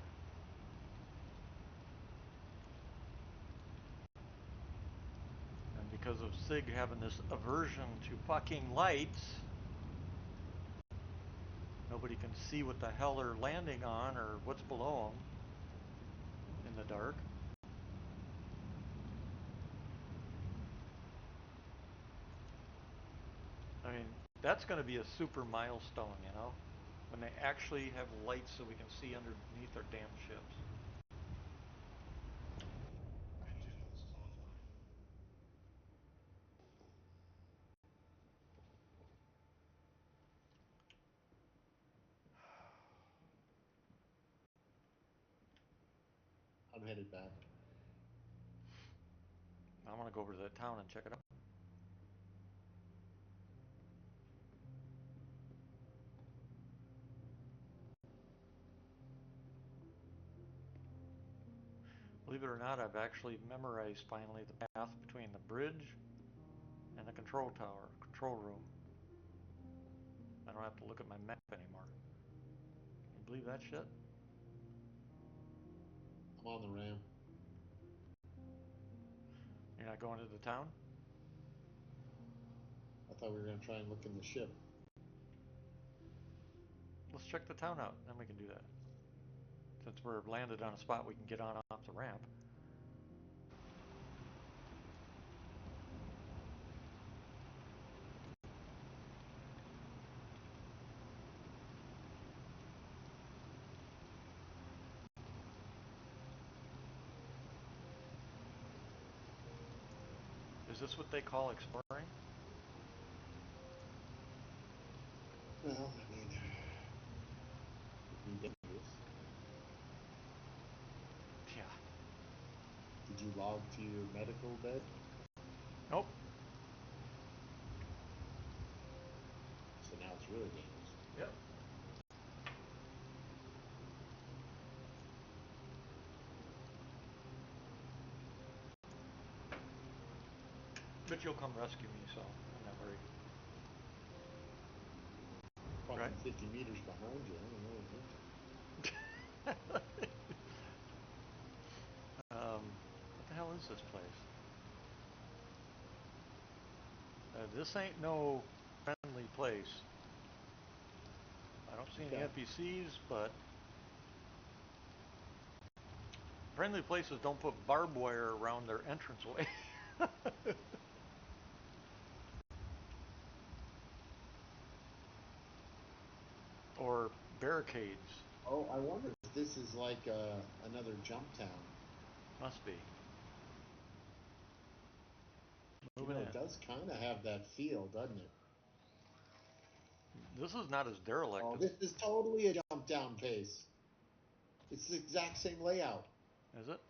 And because of Sig having this aversion to fucking lights, nobody can see what the hell they're landing on or what's below them in the dark. I mean, that's going to be a super milestone, you know? When they actually have lights so we can see underneath our damn ships. I'm headed back. I want to go over to that town and check it out. Believe it or not, I've actually memorized finally the path between the bridge and the control tower, control room. I don't have to look at my map anymore. Can you believe that shit? I'm on the ramp. You're not going to the town? I thought we were gonna try and look in the ship. Let's check the town out, then we can do that. Since we're landed on a spot we can get on off the ramp. Is this what they call exploring? Well, I mean, it'd be dangerous. you log to your medical bed? Nope. So now it's really dangerous. Yep. But you'll come rescue me, so I'm not worried. Fucking Right. 50 meters behind you. I don't know what you're doing. What the hell is this place? This ain't no friendly place. I don't see any NPCs, but friendly places don't put barbed wire around their entranceway. Or barricades. Oh, I wonder if this is like another jump town. Must be. Moving in. It does kind of have that feel, doesn't it? This is not as derelict. Oh, this is totally a jump down base. It's the exact same layout. Is it?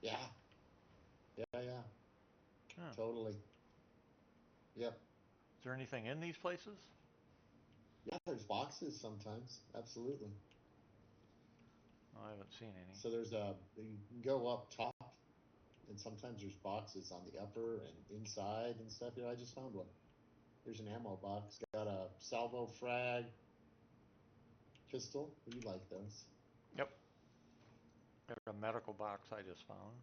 Yeah. Yeah. Huh. Totally. Yep. Is there anything in these places? Yeah, there's boxes sometimes. Absolutely. I haven't seen any. So you can go up top, and sometimes there's boxes on the upper and inside and stuff. I just found one. Here's an ammo box. Got a salvo frag pistol. You like those? Yep. There's a medical box I just found.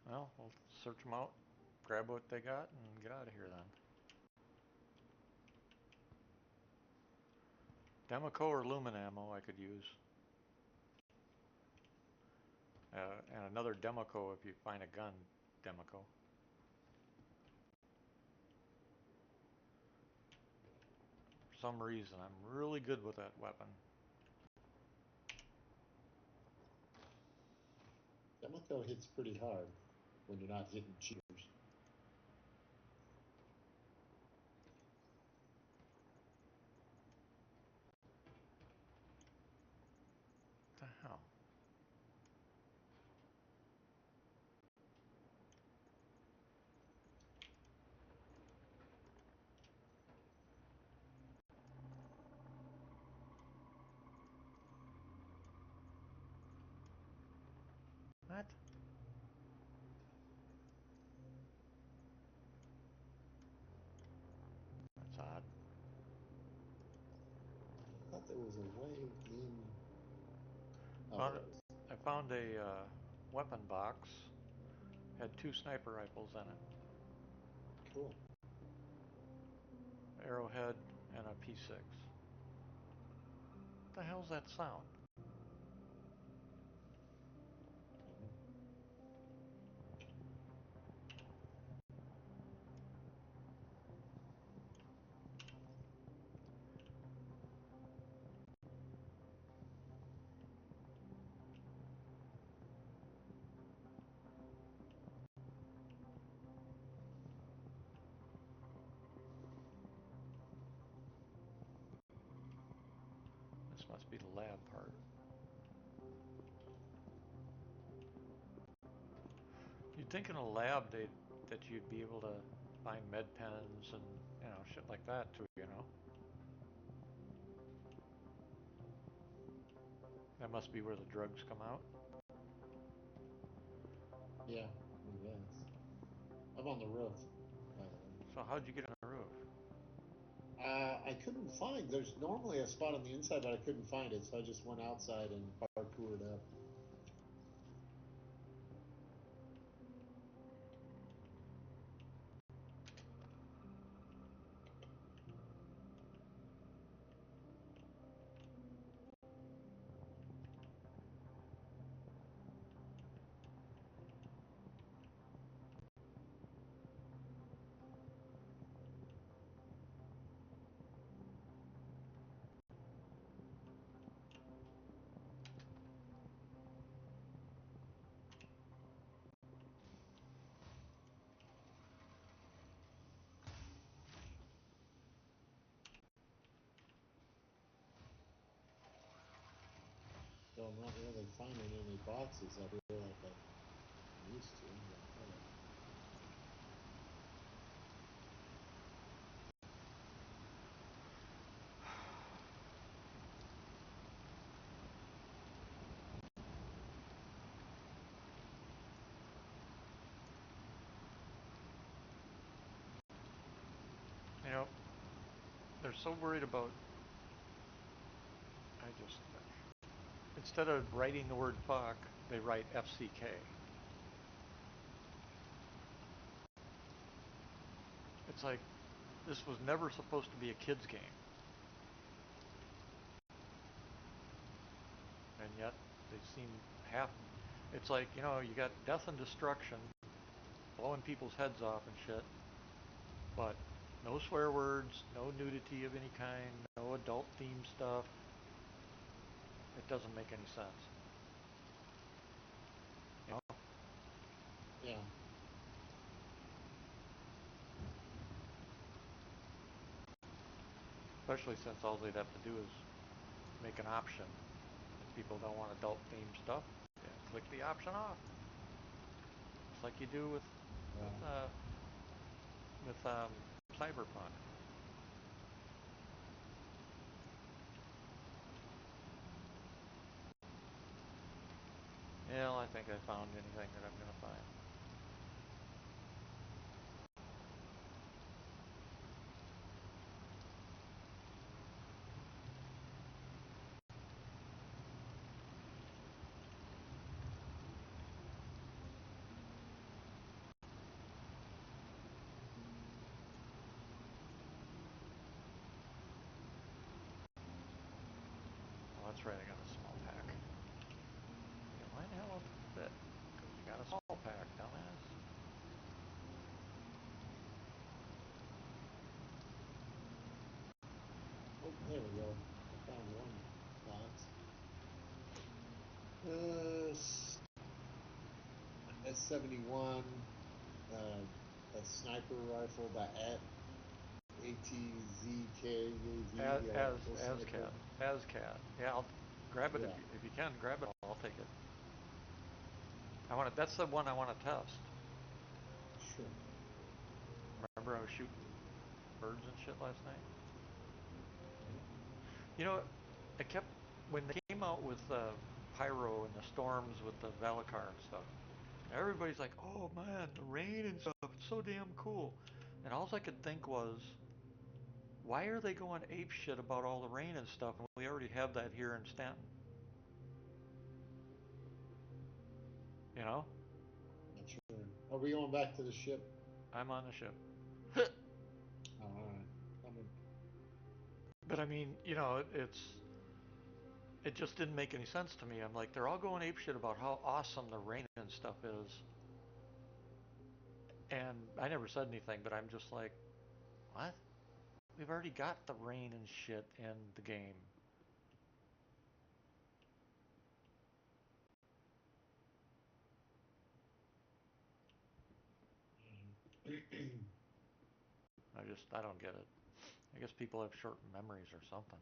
Well, we'll search them out, grab what they got, and get out of here then. Democo or Lumen ammo I could use. And another Democo if you find a gun, Democo. For some reason, I'm really good with that weapon. Democo hits pretty hard when you're not hitting cheaters. What the hell? What? That's odd. I thought there was a way in. Oh, I found a weapon box. Had 2 sniper rifles in it. Cool. Arrowhead and a P6. What the hell's that sound? This must be the lab part. You'd think in a lab that you'd be able to find med pens and shit like that too. That must be where the drugs come out. Yeah, I guess. I'm on the roof, by the way. So how'd you get on the roof? I couldn't find. There's normally a spot on the inside, but I couldn't find it, so I just went outside and parkoured up. So I'm not really finding any boxes. I feel like I used to, but whatever. You know, they're so worried about. I just instead of writing the word fuck, they write FCK. It's like this was never supposed to be a kid's game, and yet they seem half. It's like, you got death and destruction, blowing people's heads off and shit, but no swear words, no nudity of any kind, no adult themed stuff. It doesn't make any sense. You know? Yeah. Especially since all they'd have to do is make an option. If people don't want adult themed stuff, yeah, click the option off. Just like you do with Yeah. Cyberpunk. Yeah, I think I found anything that I'm gonna find. Oh, that's right, I got a small pack. Yeah, why the hell won't it fit? Because you got a small pack, dumbass. Oh, there we go. I found one box. S71, a sniper rifle, the ATZKAV, As the as electrical as sniper. cat, as cat. Yeah, I'll grab it Yeah, if you can grab it. I'll take it. I want it. That's the one I want to test. sure. Remember I was shooting birds and shit last night. Yeah. You know, I kept when they came out with Pyro and the storms with the Valakar and stuff. Everybody's like, "Oh man, the rain and stuff, it's so damn cool." And all I could think was, why are they going ape shit about all the rain and stuff when we already have that here in Stanton? You know? Not sure. Are we going back to the ship? I'm on the ship. Oh, all right. Coming. But I mean, it just didn't make any sense to me. I'm like, they're all going ape shit about how awesome the rain and stuff is. And I never said anything, but I'm just like, what? We've already got the rain and shit in the game. I don't get it. I guess people have short memories or something.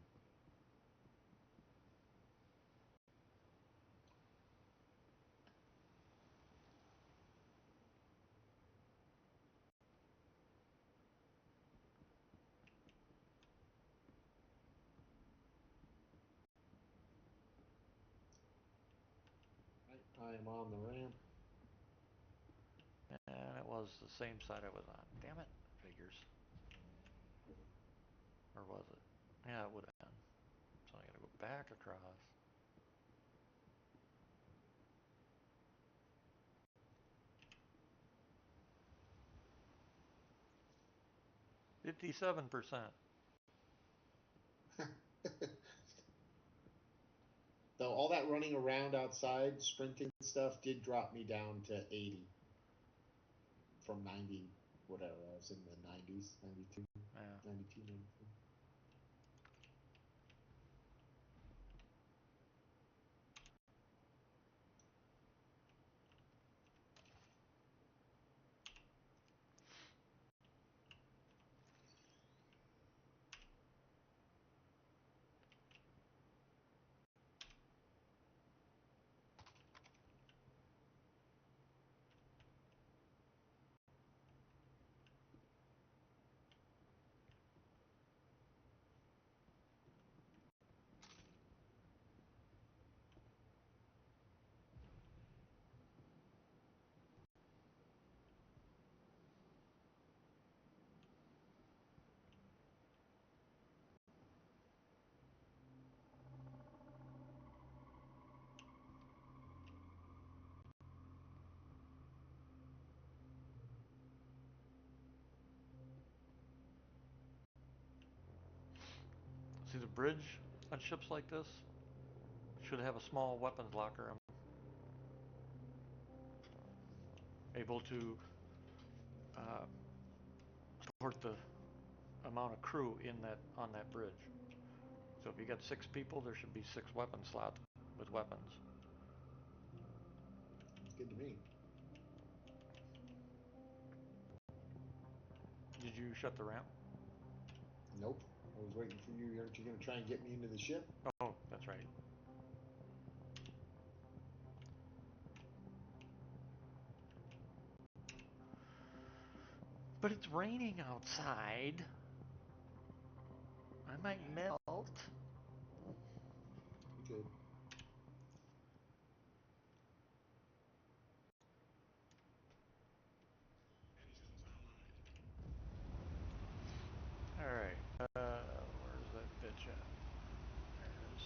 I am on the ramp. And it was the same side I was on. Damn it. Figures. Or was it? Yeah, it would have been. So I gotta go back across. $57%. Though all that running around outside, sprinting stuff did drop me down to 80 from 90, whatever. I was in the 90s, 92, Yeah. 92, 93. bridge on ships like this should have a small weapons locker. I'm able to support the amount of crew in that on that bridge. So if you got 6 people, there should be 6 weapon slots with weapons. It's good to me. Did you shut the ramp? Nope. I was waiting for you. Aren't you going to try and get me into the ship? Oh, that's right. But it's raining outside. I might melt. You could. Alright, where's that bitch at? There it is.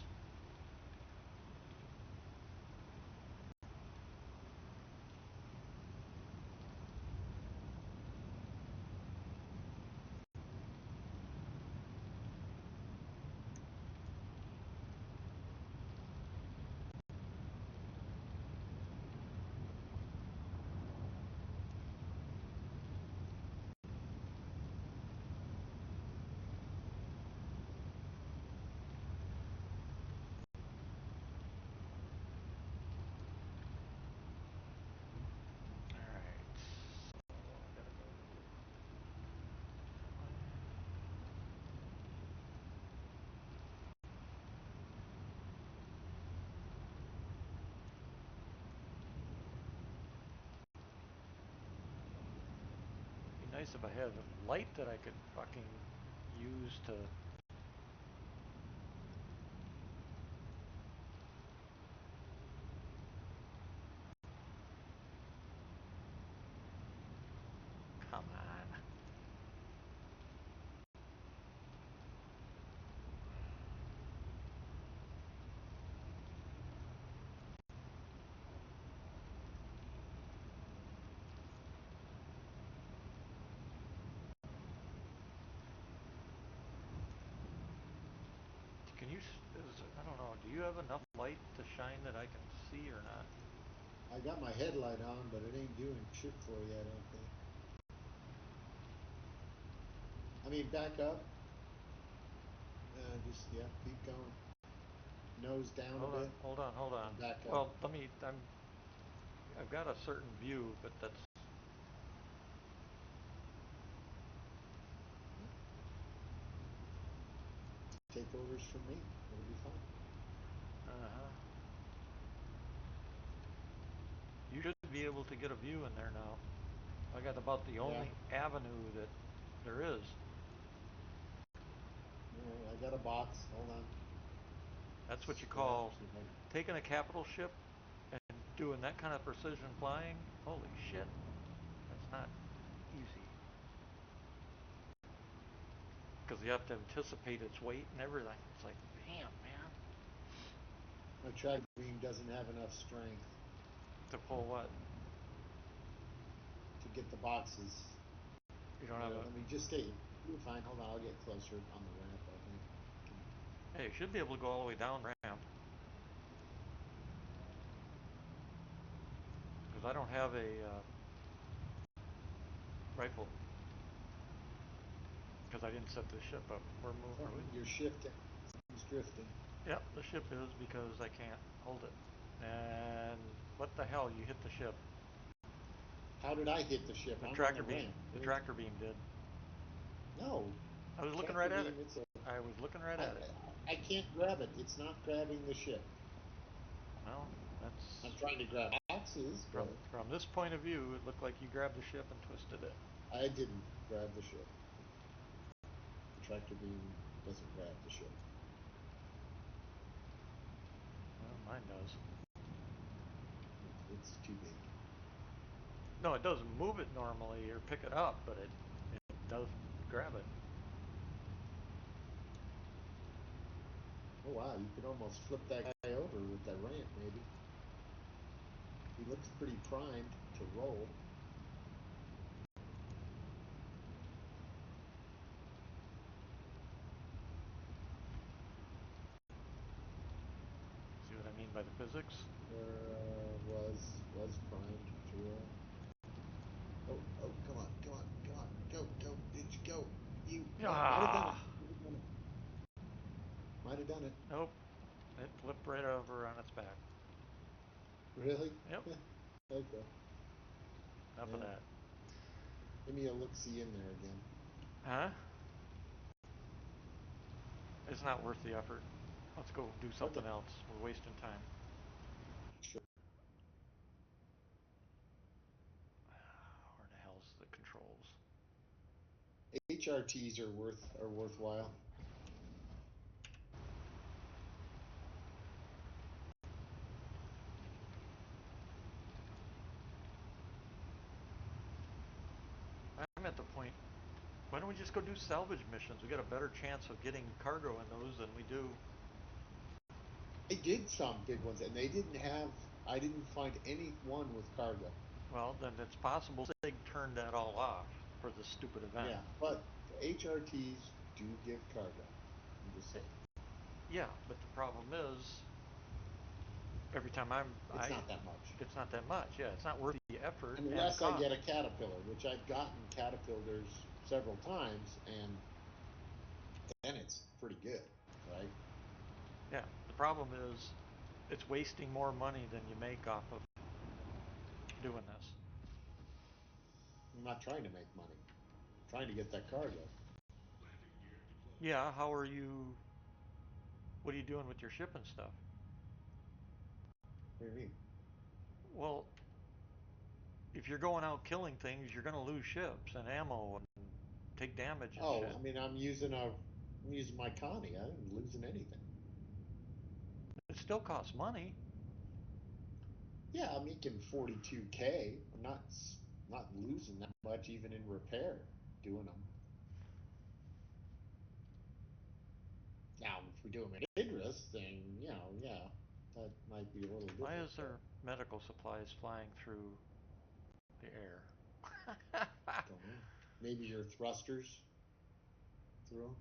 Nice if I had a light that I could fucking use to... Come on. Can you... I don't know, do you have enough light to shine that I can see or not? I got my headlight on, but it ain't doing shit for you, I don't think. I mean, back up. Just, yeah, keep going. Nose down a bit. Hold on. And back up. Well, I've got a certain view, but that's... Take orders from me. It'll be fine. Uh-huh. You should be able to get a view in there now. I got about the only avenue that there is. Alright, I got a box. Hold on. That's what you call taking a capital ship and doing that kind of precision flying. Holy shit. That's not easy. Because you have to anticipate its weight and everything. It's like, damn, man. My track beam doesn't have enough strength. To pull what? To get the boxes. You don't have a... Let me just stay. You're fine. Hold on. I'll get closer on the ramp, I think. Hey, you should be able to go all the way down ramp. Because I don't have a rifle. Because I didn't set this ship up. We're moving. You're shifting. He's drifting. Yep, the ship is because I can't hold it. And what the hell? You hit the ship. How did I hit the ship? The I'm tractor on the beam. ramp. The tractor beam did. No. I was looking right at it. I was looking right at it. I can't grab it. It's not grabbing the ship. Well, that's... I'm trying to grab boxes, but... From this point of view, it looked like you grabbed the ship and twisted it. I didn't grab the ship. The tractor beam doesn't grab the ship. Well, mine does. It's too big. No, it doesn't move it normally or pick it up, but it does grab it. Oh wow, you could almost flip that guy over with that ramp, maybe. He looks pretty primed to roll. by the physics. Was primed through. Oh, come on, go, bitch, go. You might have done it. Might have done it. Nope. It flipped right over on its back. Really? Yep. Okay. Enough of that. Give me a look-see in there again. Huh? It's not worth the effort. Let's go do something else. We're wasting time. Sure. Where the hell's the controls? HRTs are worthwhile. I'm at the point. Why don't we just go do salvage missions? We got a better chance of getting cargo in those than we do. I did some big ones, and they didn't have. I didn't find any one with cargo. Well, then it's possible they turned that all off for this stupid event. Yeah, but HRTs do give cargo. I'm just saying. Yeah, but the problem is, every time it's not that much. It's not that much. Yeah, it's not worth the effort. Unless I get a caterpillar, which I've gotten caterpillars several times, and then it's pretty good, right? Yeah, the problem is, it's wasting more money than you make off of doing this. I'm not trying to make money. I'm trying to get that cargo. Yeah, how are you? What are you doing with your ship and stuff? What do you mean? Well, if you're going out killing things, you're going to lose ships and ammo and take damage and shit. I mean, I'm using my Connie. I ain't losing anything. It still costs money. Yeah, I'm making 42K. I'm not losing that much even in repair doing them. Now, if we do them at Idris, then yeah, that might be a little different. Why is there medical supplies flying through the air? Don't know. Maybe your thrusters through them.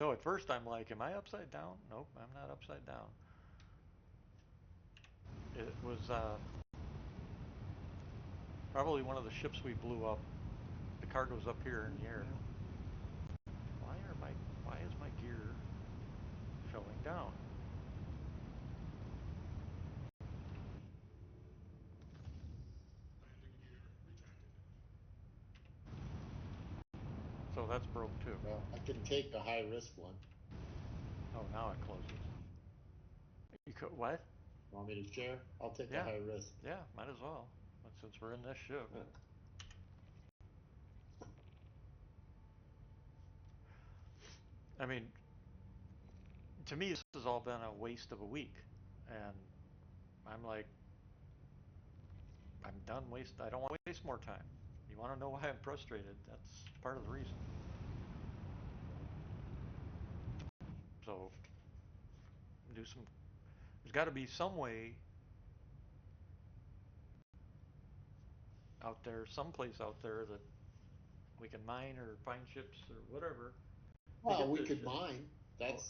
No, at first I'm like, am I upside down? Nope, I'm not upside down. It was probably one of the ships we blew up. The cargo's up here in the air. Why is my gear showing down? So that's broke too. Well, I can take the high risk one. Oh, now it closes. You could what? Want me to share? I'll take the high risk. Yeah, might as well. Since we're in this ship. Yeah. I mean, to me, this has all been a waste of a week, and I'm like, I'm done I don't want to waste more time. You want to know why I'm frustrated? That's part of the reason. So, there's got to be some way out there, someplace out there that we can mine or find ships or whatever. Well, we could mine. That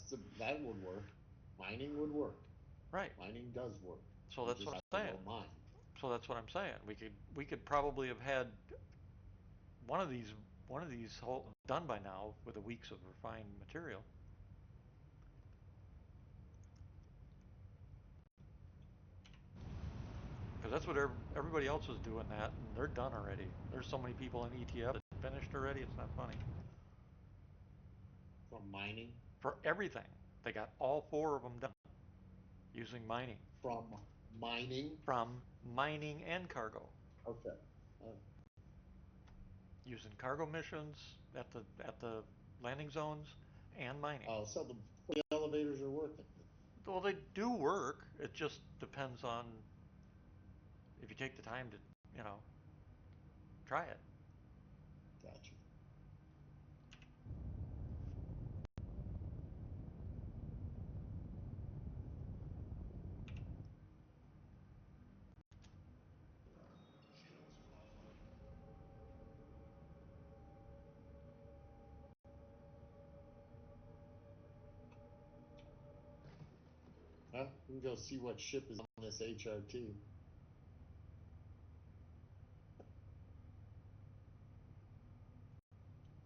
would work. Mining would work. Right. Mining does work. So that's what I'm saying. Mine. So that's what I'm saying. We could probably have had one of these done by now with a weeks of refined material. Because that's what everybody else was doing that, and they're done already. There's so many people in ETF that finished already, it's not funny. From mining? For everything. They got all 4 of them done using mining. From mining? From mining and cargo. Okay. Using cargo missions at the landing zones and mining. Oh, so the elevators are working. Well, they do work. It just depends on if you take the time to, try it. Gotcha. Huh? We can go see what ship is on this HRT.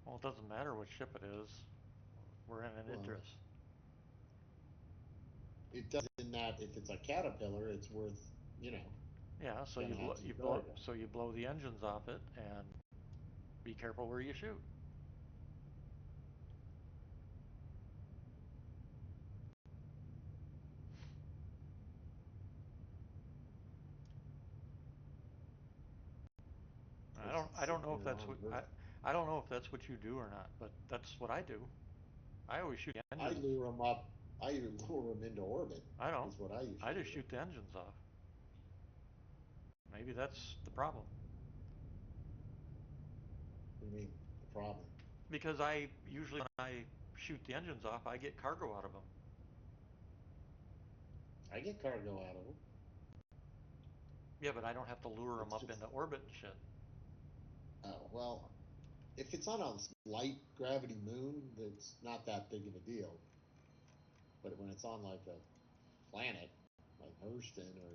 Well, it doesn't matter what ship it is. We're in an Well, Idris. it does in that if it's a Caterpillar, it's worth, Yeah, so gonna have some cargo. you blow the engines off it and be careful where you shoot. I don't know if that's what I don't know if that's what you do or not, but that's what I do. I always shoot the I engines. lure them up. I lure them into orbit. I don't. Is what I I usually just do. shoot the engines off. Maybe that's the problem. What do you mean the problem? Because I usually when I shoot the engines off, I get cargo out of them. I get cargo out of them. Yeah, but I don't have to lure them It's up just into orbit and shit. well, if it's on a light gravity moon, that's not that big of a deal. But when it's on like a planet, like Hurston or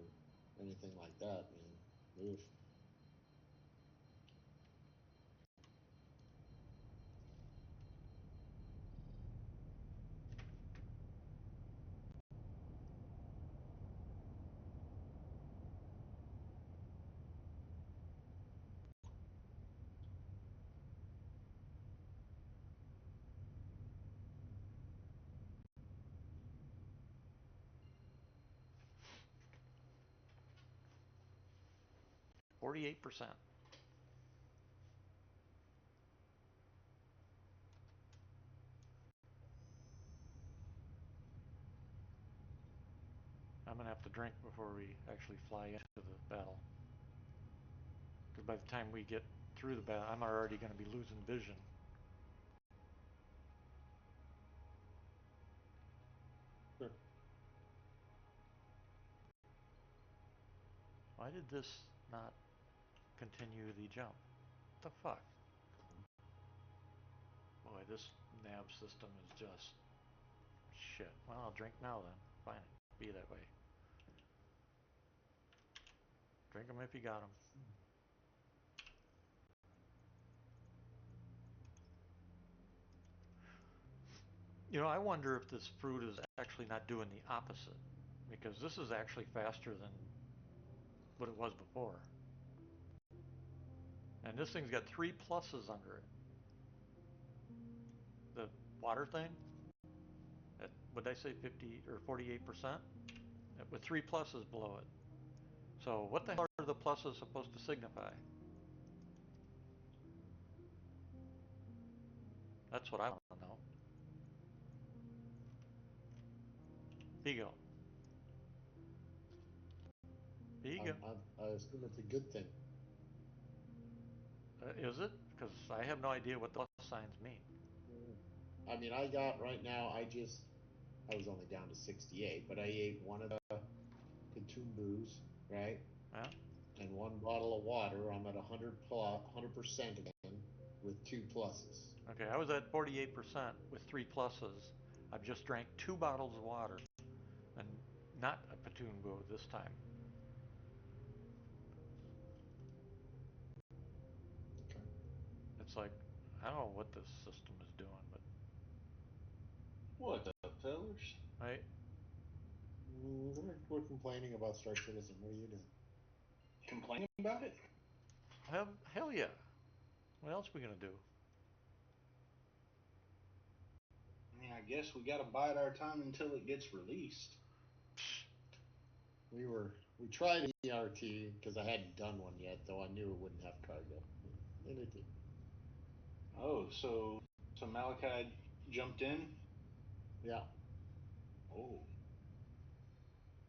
anything like that, man, oof. 48%. I'm gonna have to drink before we actually fly into the battle. Because by the time we get through the battle, I'm already gonna be losing vision. Sure. Why did this not continue the jump? What the fuck? Boy, this nav system is just shit. Well, I'll drink now then. Fine, be that way. Drink them if you got them. You know, I wonder if this fruit is actually not doing the opposite. Because this is actually faster than what it was before. And this thing's got 3 pluses under it. The water thing, at, would I say 50 or 48%? With 3 pluses below it. So what the hell are the pluses supposed to signify? That's what I want to know. Ego. Ego. I assume it's a good thing. Is it? Because I have no idea what the plus signs mean. I mean, I got right now. I was only down to 68, but I ate one of the Katumbus, right? Yeah? And one bottle of water. I'm at 100% again with 2 pluses. Okay, I was at 48% with 3 pluses. I've just drank 2 bottles of water and not a Patumbo this time. Okay. It's like, I don't know what this system is doing, but. What's up, fellas? Right? We're complaining about Star Citizen. What are you doing? Complaining about it? Hell yeah. What else are we going to do? I mean, I guess we gotta bide our time until it gets released. We tried ERT because I hadn't done one yet, though I knew it wouldn't have cargo, and it did. Oh, so Malachi jumped in? Yeah. Oh,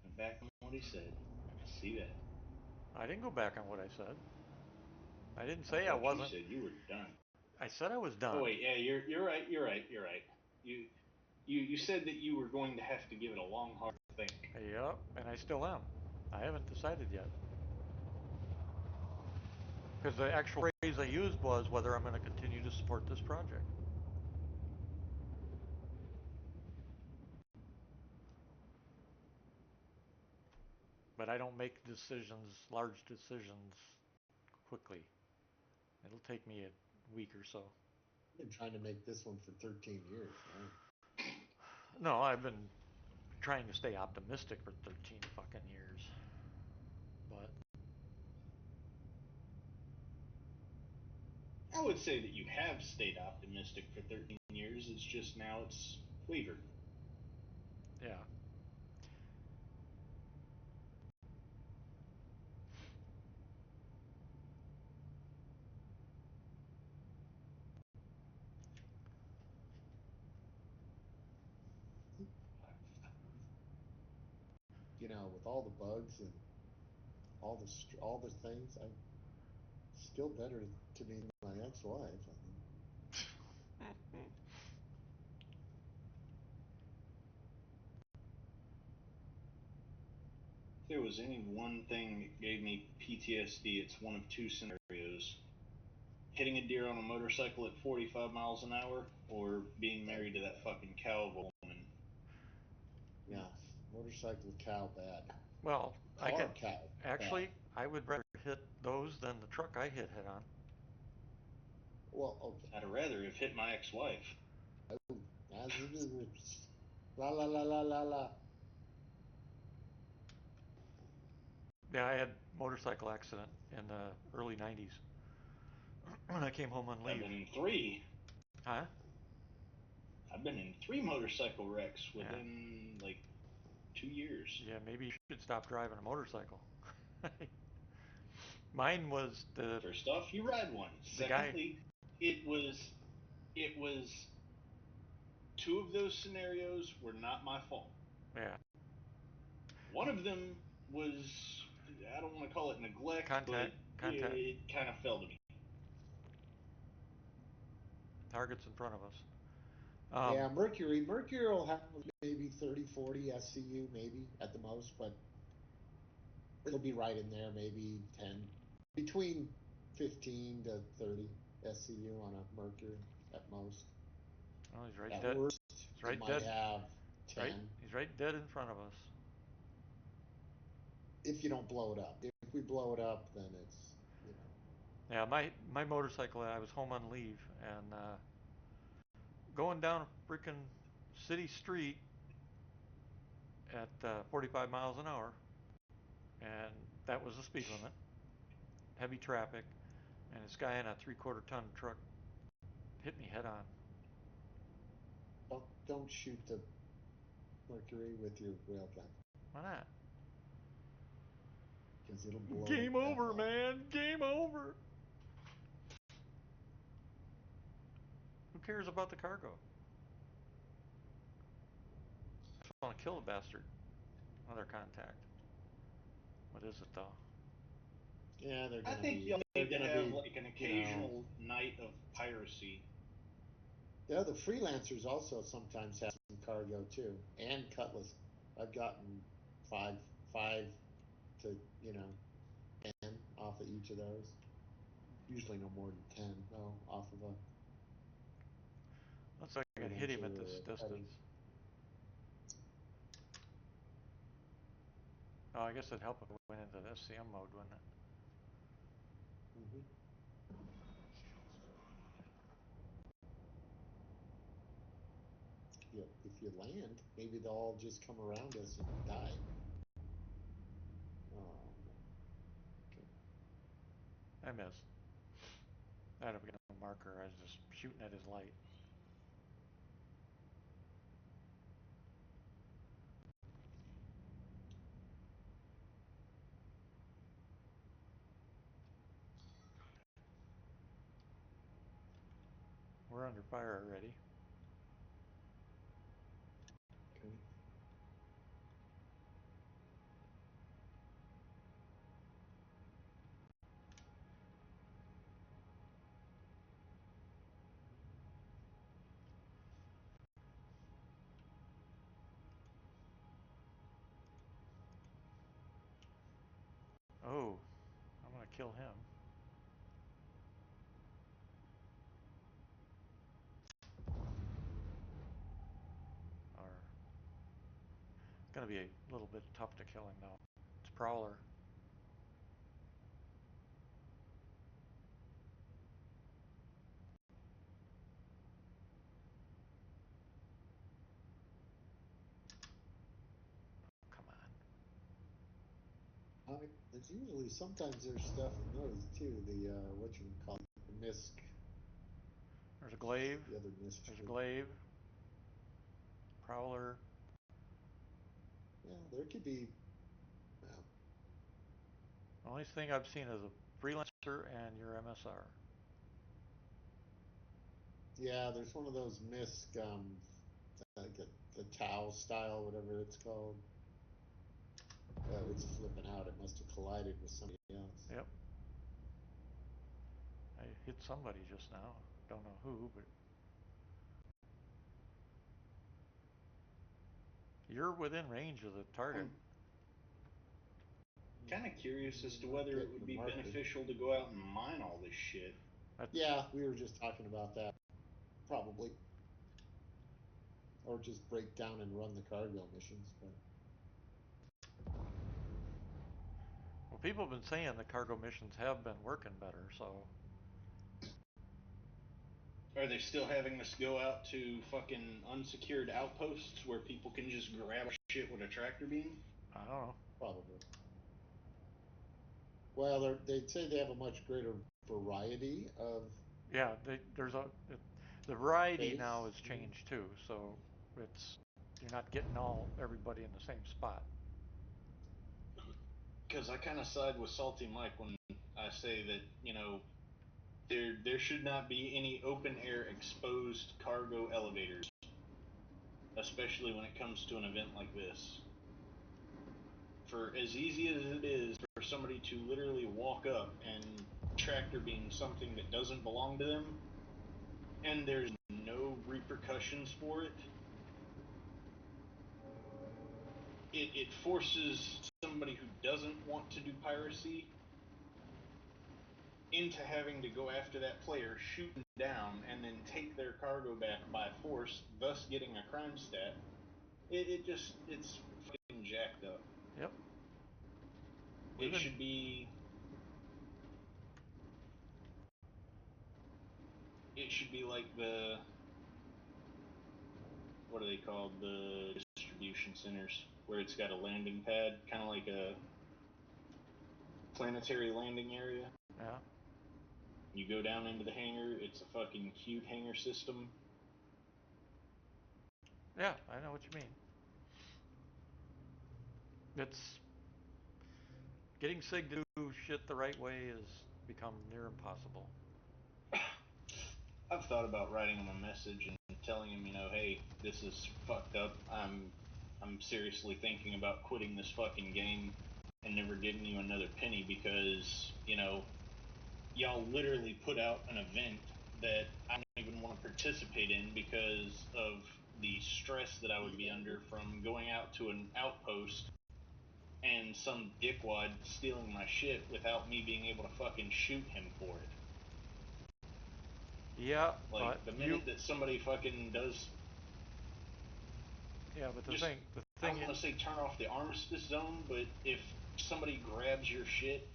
went back on what he said. I see that. I didn't go back on what I said. I didn't I say I thought you wasn't. said you were done. I said I was Oh done. wait, yeah, you're right. You said that you were going to have to give it a long hard think. Yep, and I still am. I haven't decided yet. Because the actual phrase I used was whether I'm going to continue to support this project. but I don't make decisions, large decisions, quickly. It'll take me a week or so. I've been trying to make this one for 13 years, man. No, I've been trying to stay optimistic for 13 fucking years. But I would say that you have stayed optimistic for 13 years. It's just now it's wavered. yeah. You know, with all the bugs and all the things, I'm still better to me than my ex-wife. I mean, If there was any one thing that gave me PTSD, it's one of two scenarios: hitting a deer on a motorcycle at 45 miles an hour, or being married to that fucking cow of a woman. yeah, motorcycle cow bad. Well, I Car can cow actually. bad. I would rather hit those than the truck I hit head on. Well, okay. I'd rather have hit my ex-wife. Oh, as it is, la la la la la la. Yeah, I had a motorcycle accident in the early 90s when I came home on I've leave. been in three. Huh? I've been in 3 motorcycle wrecks Yeah. within like 2 years. Yeah, maybe you should stop driving a motorcycle. Mine was First off, you ride one. the guy. Secondly, it was two of those scenarios were not my fault. Yeah. One of them was, I don't want to call it neglect, but Contact it kind of fell to me. targets in front of us. Yeah, Mercury will have maybe 30, 40 SCU, maybe at the most, but it'll be right in there, maybe 10, between 15 to 30 SCU on a Mercury at most. Oh, he's right At dead. worst, He's right it might dead. have 10. Right. He's right dead in front of us. If you don't blow it up. If we blow it up, then it's, you know. Yeah, my motorcycle. I was home on leave and going down a freaking city street at 45 miles an hour, and that was the speed limit. Heavy traffic, and this guy in a 3/4 ton truck hit me head on. Don't shoot the Mercury with your railgun. Why not? Because it'll blow Game the F over, up. man. Game over. Who cares about the cargo? I just want to kill the bastard. Another contact. What is it though? Yeah, they're I gonna think be. you'll They're need to gonna have be. like an You know. occasional night of piracy. Yeah, the freelancers also sometimes have some cargo too, and Cutlass. I've gotten five, five to 10 off of each of those. Usually no more than 10, though, off of a Looks like I can hit him freelancer at this or a heavy. distance. Oh, I guess it'd help if we went into the SCM mode, wouldn't it? Mm-hmm. If you land, maybe they'll all just come around us and die. Oh, okay. I missed. I'd have got a marker. I was just shooting at his light. We're under fire already. Okay. Oh, I'm gonna kill him. Or it's gonna be a little bit tough to kill him though. It's Prowler. Come on. There's usually, sometimes there's stuff in those too. The what you call it, the misc. There's a glaive. The other misc. There's a glaive. Prowler. Yeah, there could be. Well, The only thing I've seen is a freelancer and your MSR. yeah, there's one of those misc, like the Tau style, whatever it's called. It's flipping out. It must have collided with somebody else. Yep. I hit somebody just now. Don't know who, but you're within range of the target. Kind of curious as to whether it would be beneficial to go out and mine all this shit. Yeah, we were just talking about that. Probably. Or just break down and run the cargo missions, but Well, people have been saying the cargo missions have been working better, so. Are they still having us go out to fucking unsecured outposts where people can just grab shit with a tractor beam? I don't know. probably. Well, they'd say they have a much greater variety of. Yeah, the variety Base. now has changed too, so you're not getting everybody in the same spot. Because I kind of side with Salty Mike when I say that, you know, there should not be any open air exposed cargo elevators, especially when it comes to an event like this. For as easy as it is for somebody to literally walk up and tractor beam something that doesn't belong to them, and there's no repercussions for it, it forces somebody who doesn't want to do piracy into having to go after that player, shoot them down, and then take their cargo back by force, thus getting a crime stat. It's fucking jacked up. Yep. It should be like what are they called? The distribution centers, where it's got a landing pad, kind of like a planetary landing area. Yeah. You go down into the hangar, it's a fucking cute hangar system. Yeah, I know what you mean. It's getting SIG to do shit the right way has become near impossible. I've thought about writing him a message and telling him, you know, hey, this is fucked up. I'm seriously thinking about quitting this fucking game and never giving you another penny because, you know, y'all literally put out an event that I don't even want to participate in because of the stress that I would be under from going out to an outpost and some dickwad stealing my shit without me being able to fucking shoot him for it. Yeah, like the minute that somebody fucking does. Yeah, but the thing I don't want to say turn off the armistice zone, but if somebody grabs your shit,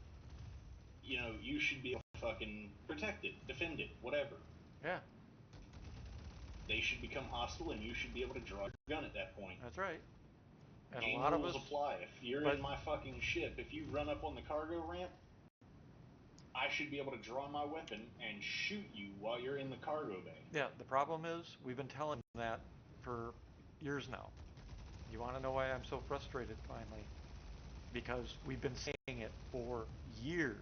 you know, you should be able to fucking protect it, defend it, whatever. Yeah. They should become hostile, and you should be able to draw your gun at that point. That's right. And Game a lot rules of us apply. If you're in my fucking ship, if you run up on the cargo ramp, I should be able to draw my weapon and shoot you while you're in the cargo bay. Yeah, the problem is we've been telling them that for years now. You want to know why I'm so frustrated finally? Because we've been saying it for years.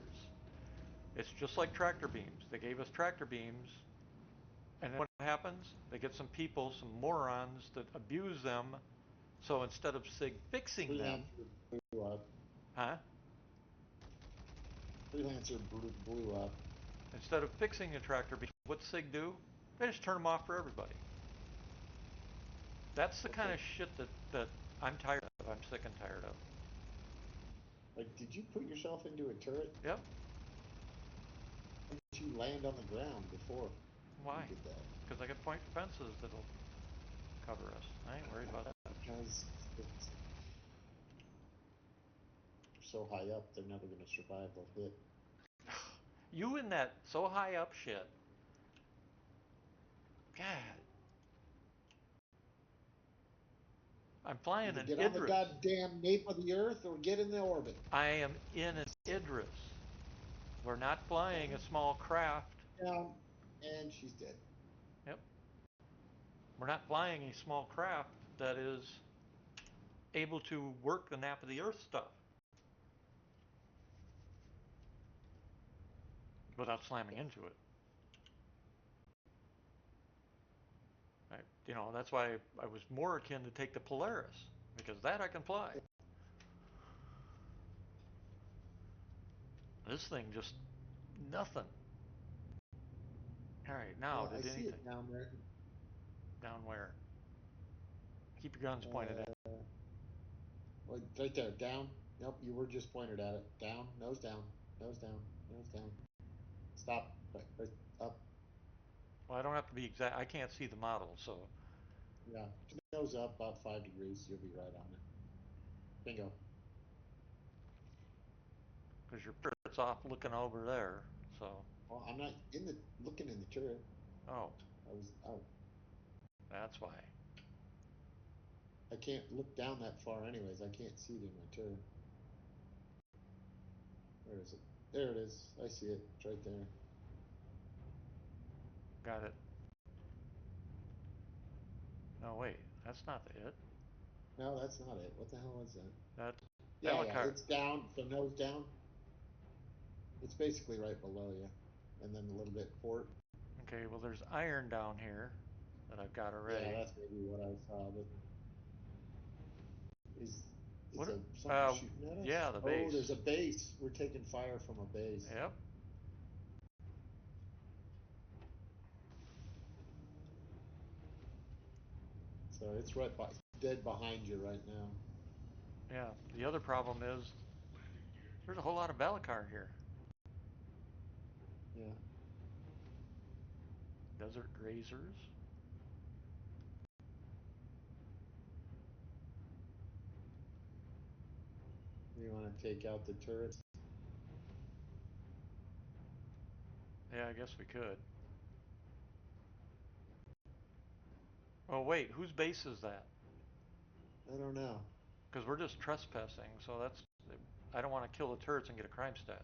It's just like tractor beams. They gave us tractor beams, and then what happens? They get some people, some morons that abuse them. So instead of SIG fixing them, blew up. huh? Freelancer blew up. Instead of fixing a tractor beam, what's SIG do? They just turn them off for everybody. That's the kind of shit that I'm tired of. I'm sick and tired of. Like, did you put yourself into a turret? Yep. Why did you land on the ground before? Why? You did that? Because I got point fences that'll cover us. I ain't worried about that. Because so high up, they're never going to survive. They'll hit. You in that so high up shit. God. I'm flying Either an get on the Idris. goddamn nape of the earth or get in the orbit. I am in an Idris. We're not flying a small craft. Down, and she's dead. Yep. We're not flying a small craft that is able to work the nap of the earth stuff without slamming into it. That's why I was more akin to take the Polaris, because that I can fly. This thing just nothing. All right, now I did see anything it down there. down where? Keep your guns pointed at. Right there, down. Nope, you were just pointed at it. Down, nose down, nose down, nose down. Stop. Right, up. Well, I don't have to be exact. I can't see the model, so. Yeah, nose up about 5 degrees. You'll be right on it. Bingo. Because your turret's off looking over there, so. Well, I'm not looking in the turret. Oh. I was out. That's why. I can't look down that far anyways. I can't see it in my turret. Where is it? There it is. I see it. It's right there. Got it. No, wait. That's not it. No, that's not it. What the hell is that? That's Yeah, Balacar. it's down. So nose down. It's basically right below you. And then a little bit port. Okay, well, there's iron down here that I've got already. Yeah, that's maybe what I saw. But is What? something shooting at us? Yeah, the base. Oh, there's a base. We're taking fire from a base. Yep. So it's dead behind you right now. Yeah. The other problem is there's a whole lot of Balacar here. Yeah. Desert grazers. You want to take out the turrets? Yeah, I guess we could. Oh, wait. Whose base is that? I don't know. Because we're just trespassing, so that's. I don't want to kill the turrets and get a crime stat.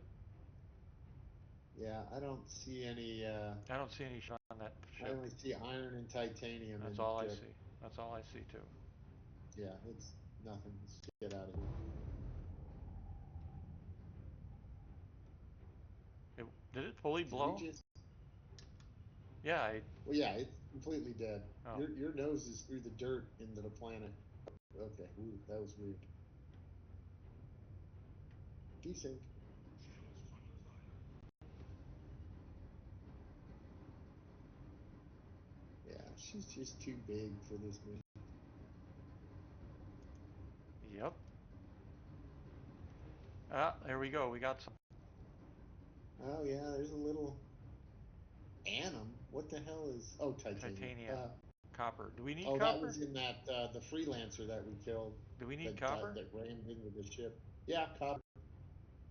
Yeah, I don't see any. I don't see any shit on that ship. I only see iron and titanium. That's and all I see. That's all I see too. Yeah, it's nothing. Let's get out of here. Did it fully Did blow? we just? Yeah. Well, yeah, it's completely dead. Oh. Your nose is through the dirt into the planet. Okay, ooh, that was weird. Desync. Yeah, she's just too big for this mission. Yep. Ah, there we go. We got some. Oh yeah, there's a little Anim. What the hell is? Oh, titanium. Copper. Do we need Oh, copper? that was in that the freelancer that we killed. Do we need that copper? That rammed into the ship. Yeah, copper.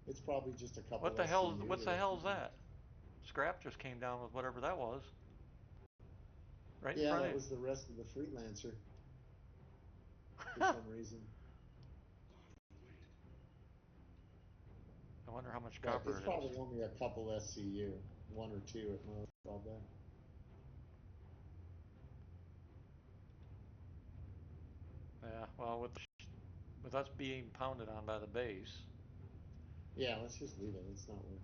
It's probably just a couple. What the hell? SCU What's the hell's that? Scrap just came down with whatever that was. Right in Yeah, front that of was the rest of the freelancer. For you. some reason. I wonder how much But copper it's it probably is. only a couple SCU, 1 or 2 at most. I'll bet. Yeah. Well, with us being pounded on by the base. Yeah, let's just leave it. It's not worth it.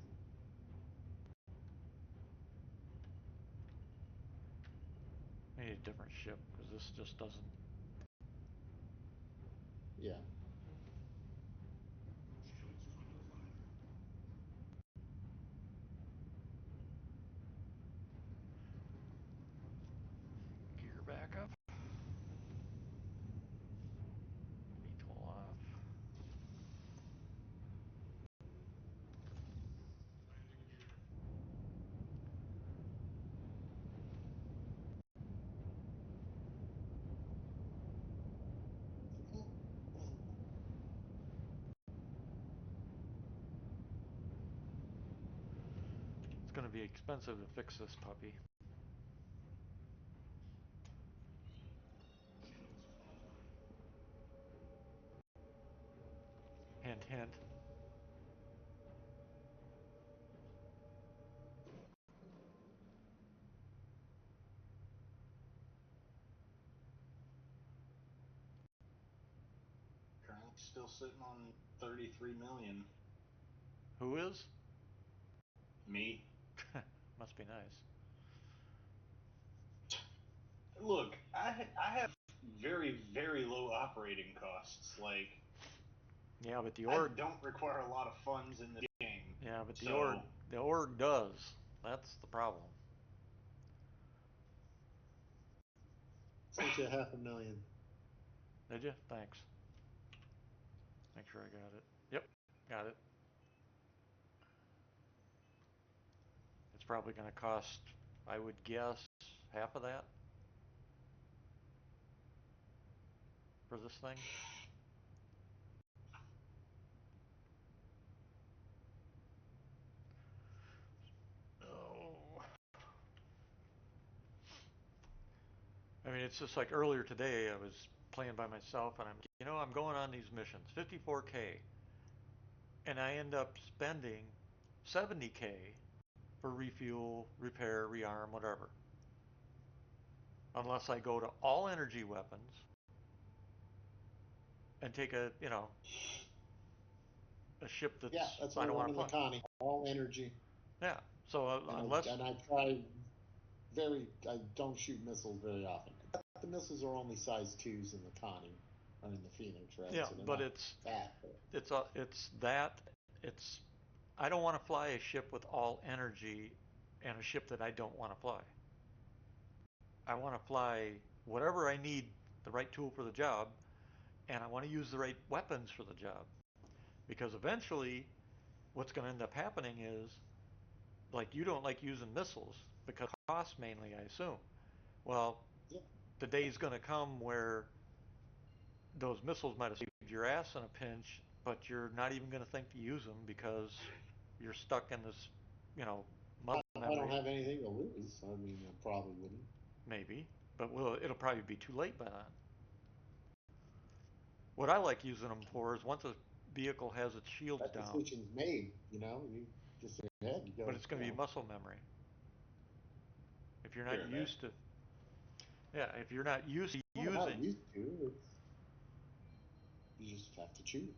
We need a different ship because this just doesn't. Yeah. Gear back up. VTOL off. going to be expensive to fix this puppy. Hint, hint. Crank's still sitting on 33 million. Who is? Me. Must be nice. Look, I have very, very low operating costs. Like, Yeah, but the I org. don't require a lot of funds in this game. Yeah, but So the org does. That's the problem. Sent you $500,000. Did you? Thanks. Make sure I got it. Yep, got it. It's probably going to cost, I would guess, half of that for this thing. Oh. I mean, it's just like earlier today, I was playing by myself, and I'm going on these missions, 54K, and I end up spending 70K for refuel, repair, rearm, whatever. Unless I go to all energy weapons and take a ship that's Yeah, that's I what I don't run want in to the fly. Connie. All energy. Yeah. So And unless I try I don't shoot missiles very often. The missiles are only size 2s in the Connie or in the Phoenix, right? yeah, So they're but not that big. it's that it's I don't want to fly a ship with all energy and a ship that I don't want to fly. I want to fly whatever I need, the right tool for the job, and I want to use the right weapons for the job. Because eventually, what's going to end up happening is, like, you don't like using missiles because of cost mainly, I assume. Well, Yeah. the day's going to come where those missiles might have saved your ass in a pinch, but you're not even going to think to use them because you're stuck in this, muscle I don't memory. have anything to lose. I mean, I probably wouldn't. Maybe, but it'll probably be too late by then. What I like using them for is once a vehicle has its shields That down, decision's made, you just in your head, you but go, it's going to be muscle memory. If you're not hear that. used to, yeah, if you're not used to well, not using, used to. You just have to choose.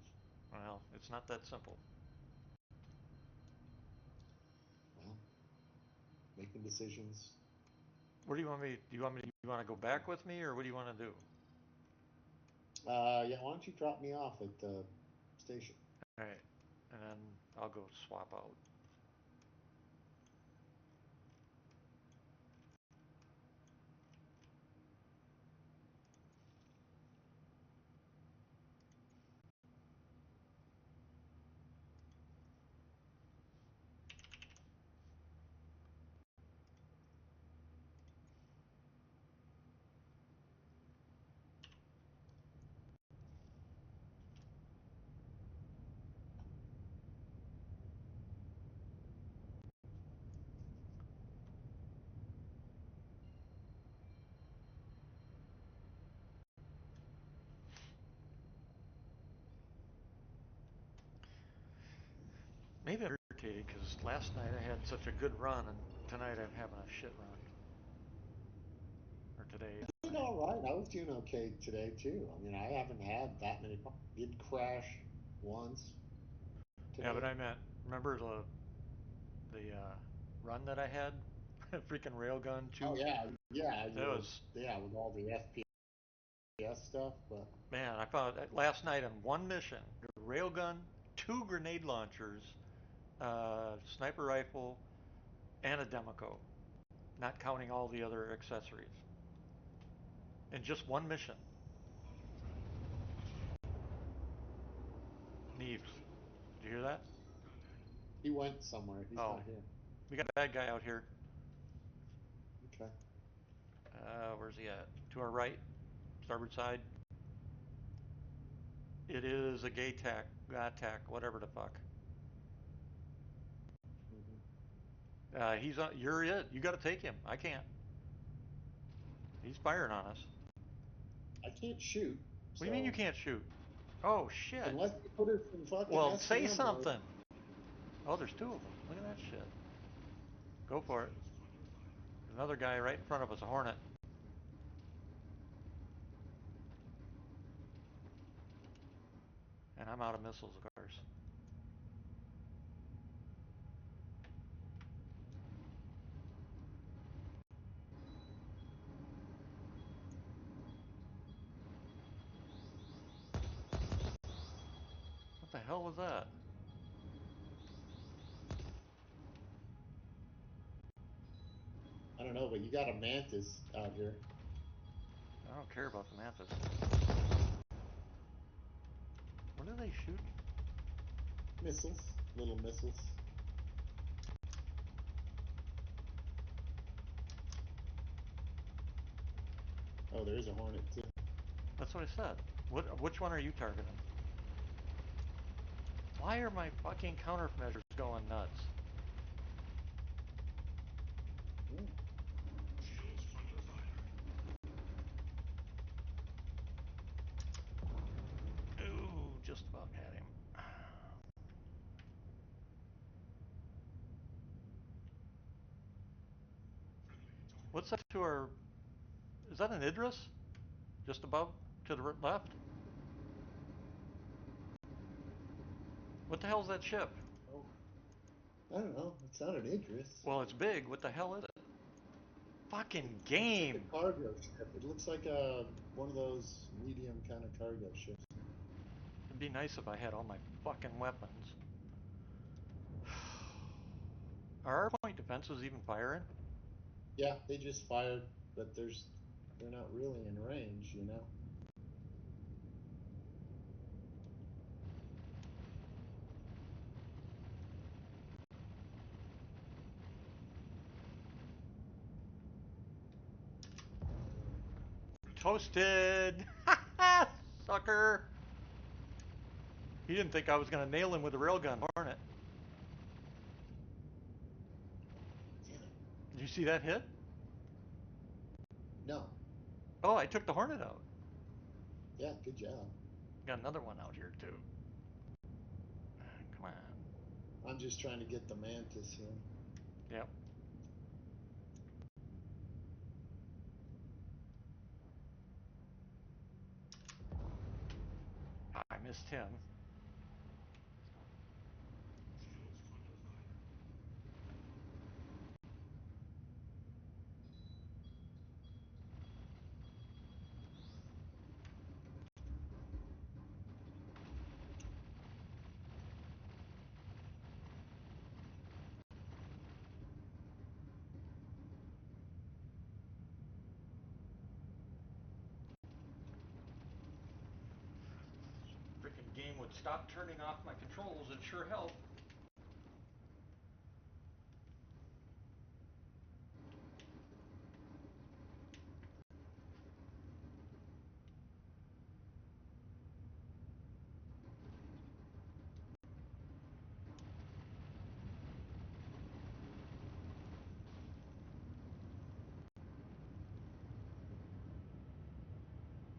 well, it's not that simple. Well, making decisions. What do you want me? Do you want to go back with me, or what do you want to do? Yeah, why don't you drop me off at the station? All right, and then I'll go swap out. Maybe I'm irritated because last night I had such a good run, and tonight I'm having a shit run. Or today. Doing all right. I was doing okay today too. I mean, I haven't had that many. Did crash once Yeah, but today. I meant remember the run that I had, freaking railgun Oh two. yeah, yeah. That was With all the FPS stuff, but man. I found that last night on one mission, railgun, two grenade launchers, sniper rifle, and a Democo, not counting all the other accessories, in just one mission. Neves, did you hear that? he went somewhere. He's Oh, not here. we got a bad guy out here. Okay. Where's he at? To our right, starboard side. It is a gay tack, whatever the fuck. Hmm. He's on. You're it. You got to take him. I can't. He's firing on us. I can't shoot. What do you mean you can't shoot? Oh shit. Unless you put it in fucking Well, say SCM mode. something. Oh, there's two of them. Look at that shit. Go for it. Another guy right in front of us, a Hornet. And I'm out of missiles, of course. What the hell was that? I don't know, but you got a mantis out here. I don't care about the mantis. What are they shooting? Missiles, little missiles. Oh, there's a Hornet too. That's what I said. Which one are you targeting? Why are my fucking countermeasures going nuts? Ooh. Ooh, just about had him. What's up to our... Is that an Idris? Just above? To the left? What the hell is that ship? Oh, I don't know. It's not an Idris. Well, it's big. What the hell is it? Fucking It looks like game! a cargo ship. It looks like one of those medium kind of cargo ships. It'd be nice if I had all my fucking weapons. Are our point defenses even firing? Yeah, they just fired, but they're not really in range, you know. Toasted! Sucker! He didn't think I was gonna nail him with a railgun Hornet. Damn it. Did you see that hit? No. Oh, I took the Hornet out. Yeah, good job. Got another one out here too. Come on. I'm just trying to get the mantis here. Yep. I missed him. Freaking game would stop turning off my controls. It sure helped.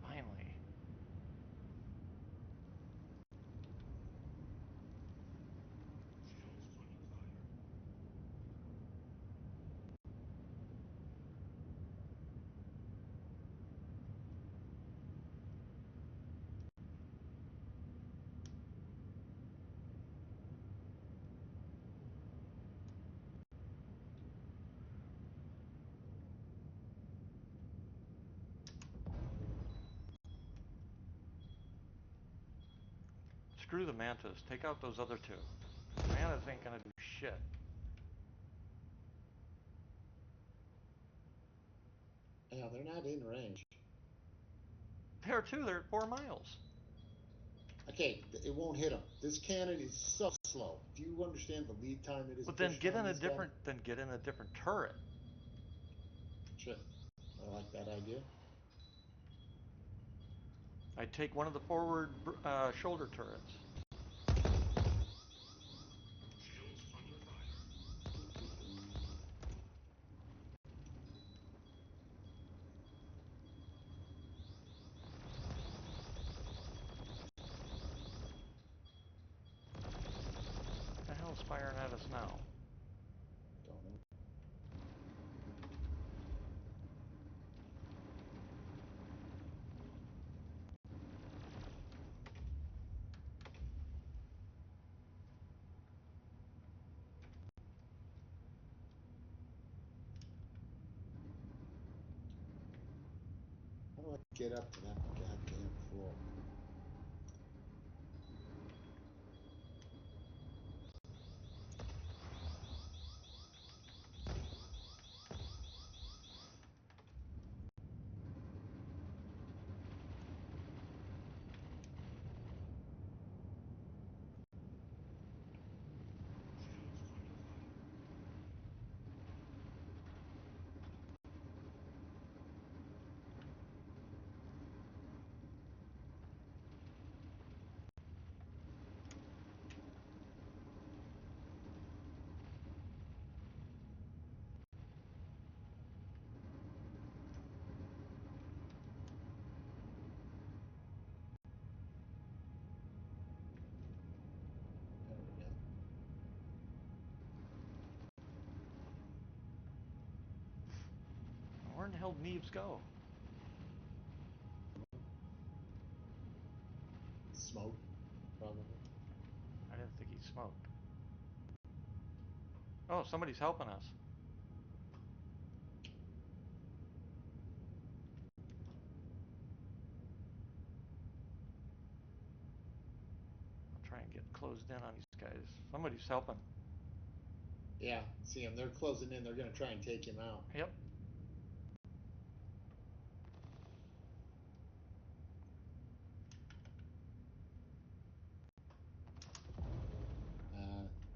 Finally. Screw the mantis. Take out those other two. The mantis ain't gonna do shit. Yeah, they're not in range. There too. They're at 4 miles. Okay, it won't hit them. This cannon is so slow. Do you understand the lead time it is But then pushing get on in a this guy? different. Then get in a different turret. Shit. I like that idea. I'd take one of the forward shoulder turrets. else firing at us now? Don't know. How do I get up to that goddamn floor? There we go. Where in the hell did Neves go? Smoke, probably. I didn't think he smoked. Oh, somebody's helping us. I'll try and get closed in on these guys. Somebody's helping. Yeah, see him. They're closing in. They're going to try and take him out. Yep.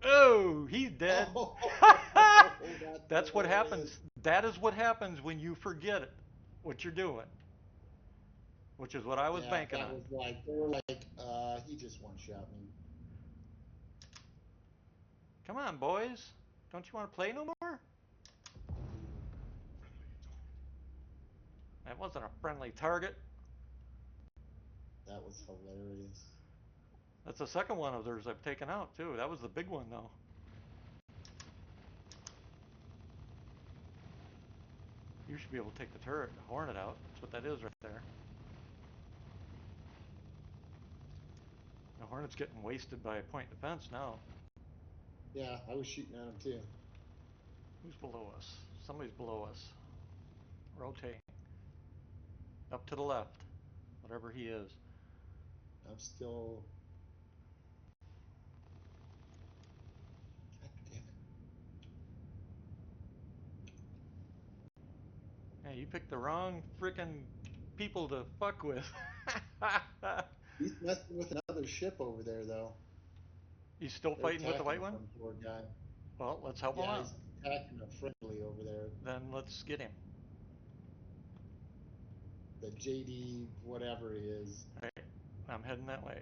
Oh, he's dead. Oh, That's what happens. is. That is what happens when you forget it, what you're doing, which is what I was Yeah, banking that on. was like, they were like, he just one-shot me. Come on, boys. Don't you want to play no more? That wasn't a friendly target. That was hilarious. That's the second one of theirs I've taken out, too. That was the big one, though. You should be able to take the turret, the Hornet out. That's what that is right there. The Hornet's getting wasted by a point defense now. Yeah, I was shooting at him too. Who's below us? Somebody's below us. Rotating. Up to the left. Whatever he is. I'm still. God damn it. Hey, you picked the wrong freaking people to fuck with. He's messing with another ship over there, though. He's still They're fighting with the white attacking one? some poor guy. Well, let's help him Yeah, out. he's attacking a friendly over there. Then let's get him. The JD, whatever he is. Alright, I'm heading that way.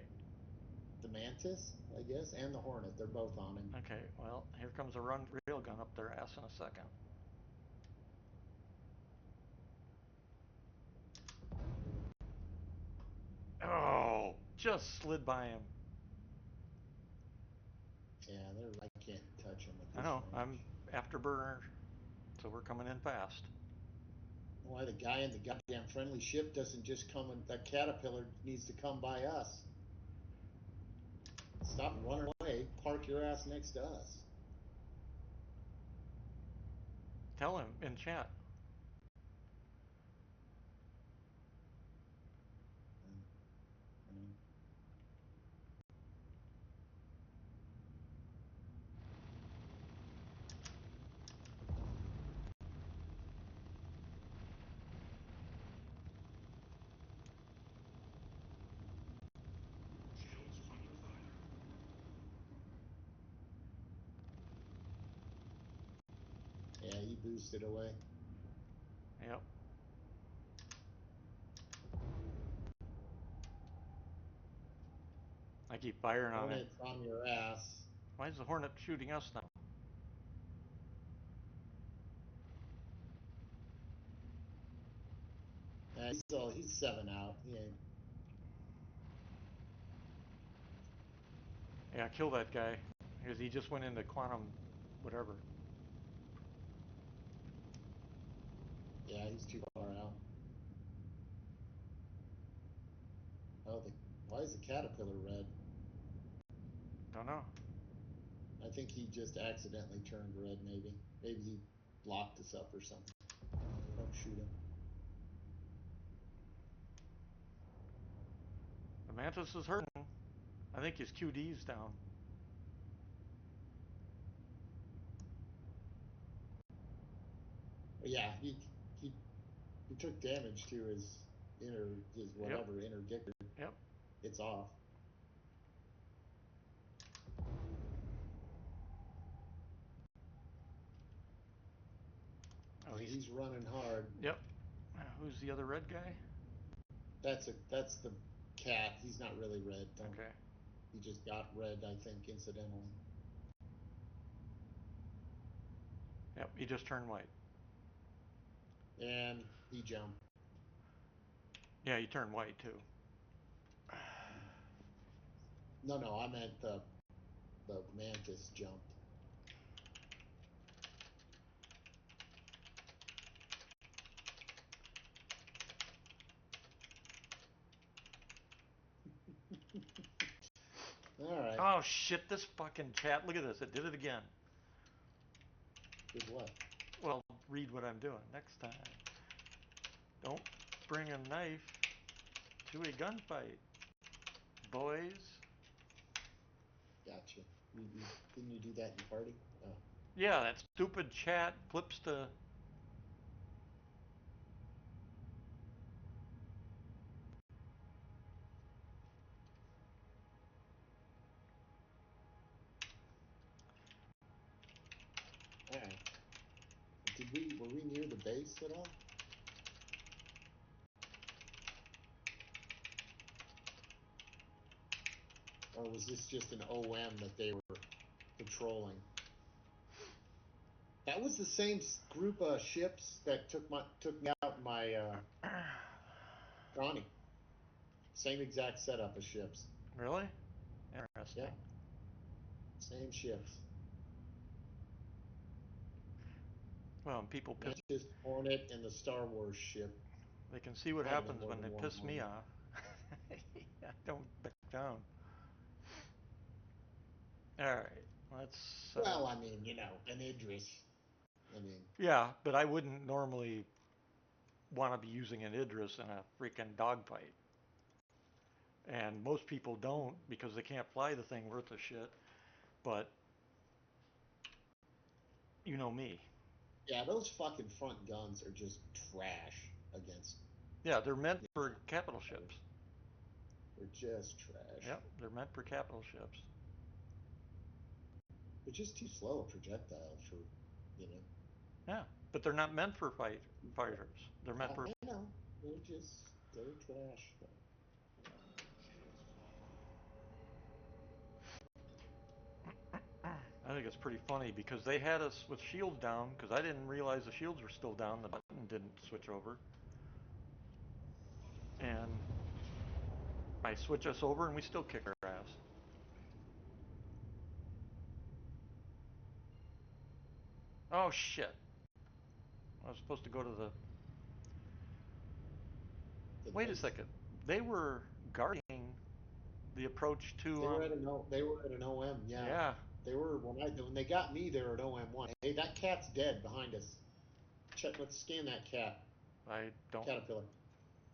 The Mantis, I guess, and the Hornet. They're both on him. Okay, well, here comes a railgun up their ass in a second. Oh, just slid by him. Yeah, I can't touch him at I this know, range. I'm afterburner, so we're coming in fast. Why the guy in the goddamn friendly ship doesn't just come and that caterpillar needs to come by us. Stop running away. Park your ass next to us. Tell him in chat. Yeah, he boosted away. Yep. I keep firing on it. Hornet's on your ass. Why is the Hornet shooting us now? He's 7 out. He ain't. Yeah, kill that guy. Because he just went into quantum whatever. Yeah, he's too far out. Oh, why is the caterpillar red? Don't know. I think he just accidentally turned red, maybe. Maybe he locked us up or something. Don't shoot him. The mantis is hurting. I think his QD's down. Yeah, he took damage to his whatever inner gicker. Yep. It's off. Oh, he's running hard. Yep. Who's the other red guy? That's the cat. He's not really red. Okay. He just got red, I think, incidentally. Yep. He just turned white. And he jumped. Yeah, he turned white too. No, I meant the mantis jumped. All right. Oh shit! This fucking chat. Look at this. It did it again. Did what? Well, read what I'm doing next time. Don't bring a knife to a gunfight, boys. Gotcha. Didn't you do that in party? Oh. Yeah, that stupid chat flips to. All right. Were we near the base at all? Or was this just an OM that they were patrolling? That was the same group of ships that took me out in my Connie. Same exact setup of ships. Really? Interesting. Yeah. Same ships. Well, people piss. Mantis, Hornet, and the Star Wars ship. They can see what Might have been happens more when than they one piss me Hornet. off. Don't back down. All right, let's. Well, I mean, an Idris. I mean. Yeah, but I wouldn't normally want to be using an Idris in a freaking dogfight. And most people don't because they can't fly the thing worth of shit. But you know me. Yeah, those fucking front guns are just trash against. Yeah, they're meant for capital ships. They're just trash. Yep, they're meant for capital ships. They're just too slow a projectile for. Yeah, but they're not meant for fighters. They're meant for. I know. They're trash. I think it's pretty funny because they had us with shields down because I didn't realize the shields were still down. The button didn't switch over. And I switch us over and we still kick our ass. Oh shit. I was supposed to go to the... Wait a second. They were guarding the approach to... They were at an OM, yeah. Yeah. They were, when they got me, they were at OM1. Hey, that cat's dead behind us. Let's scan that cat. I don't... Caterpillar.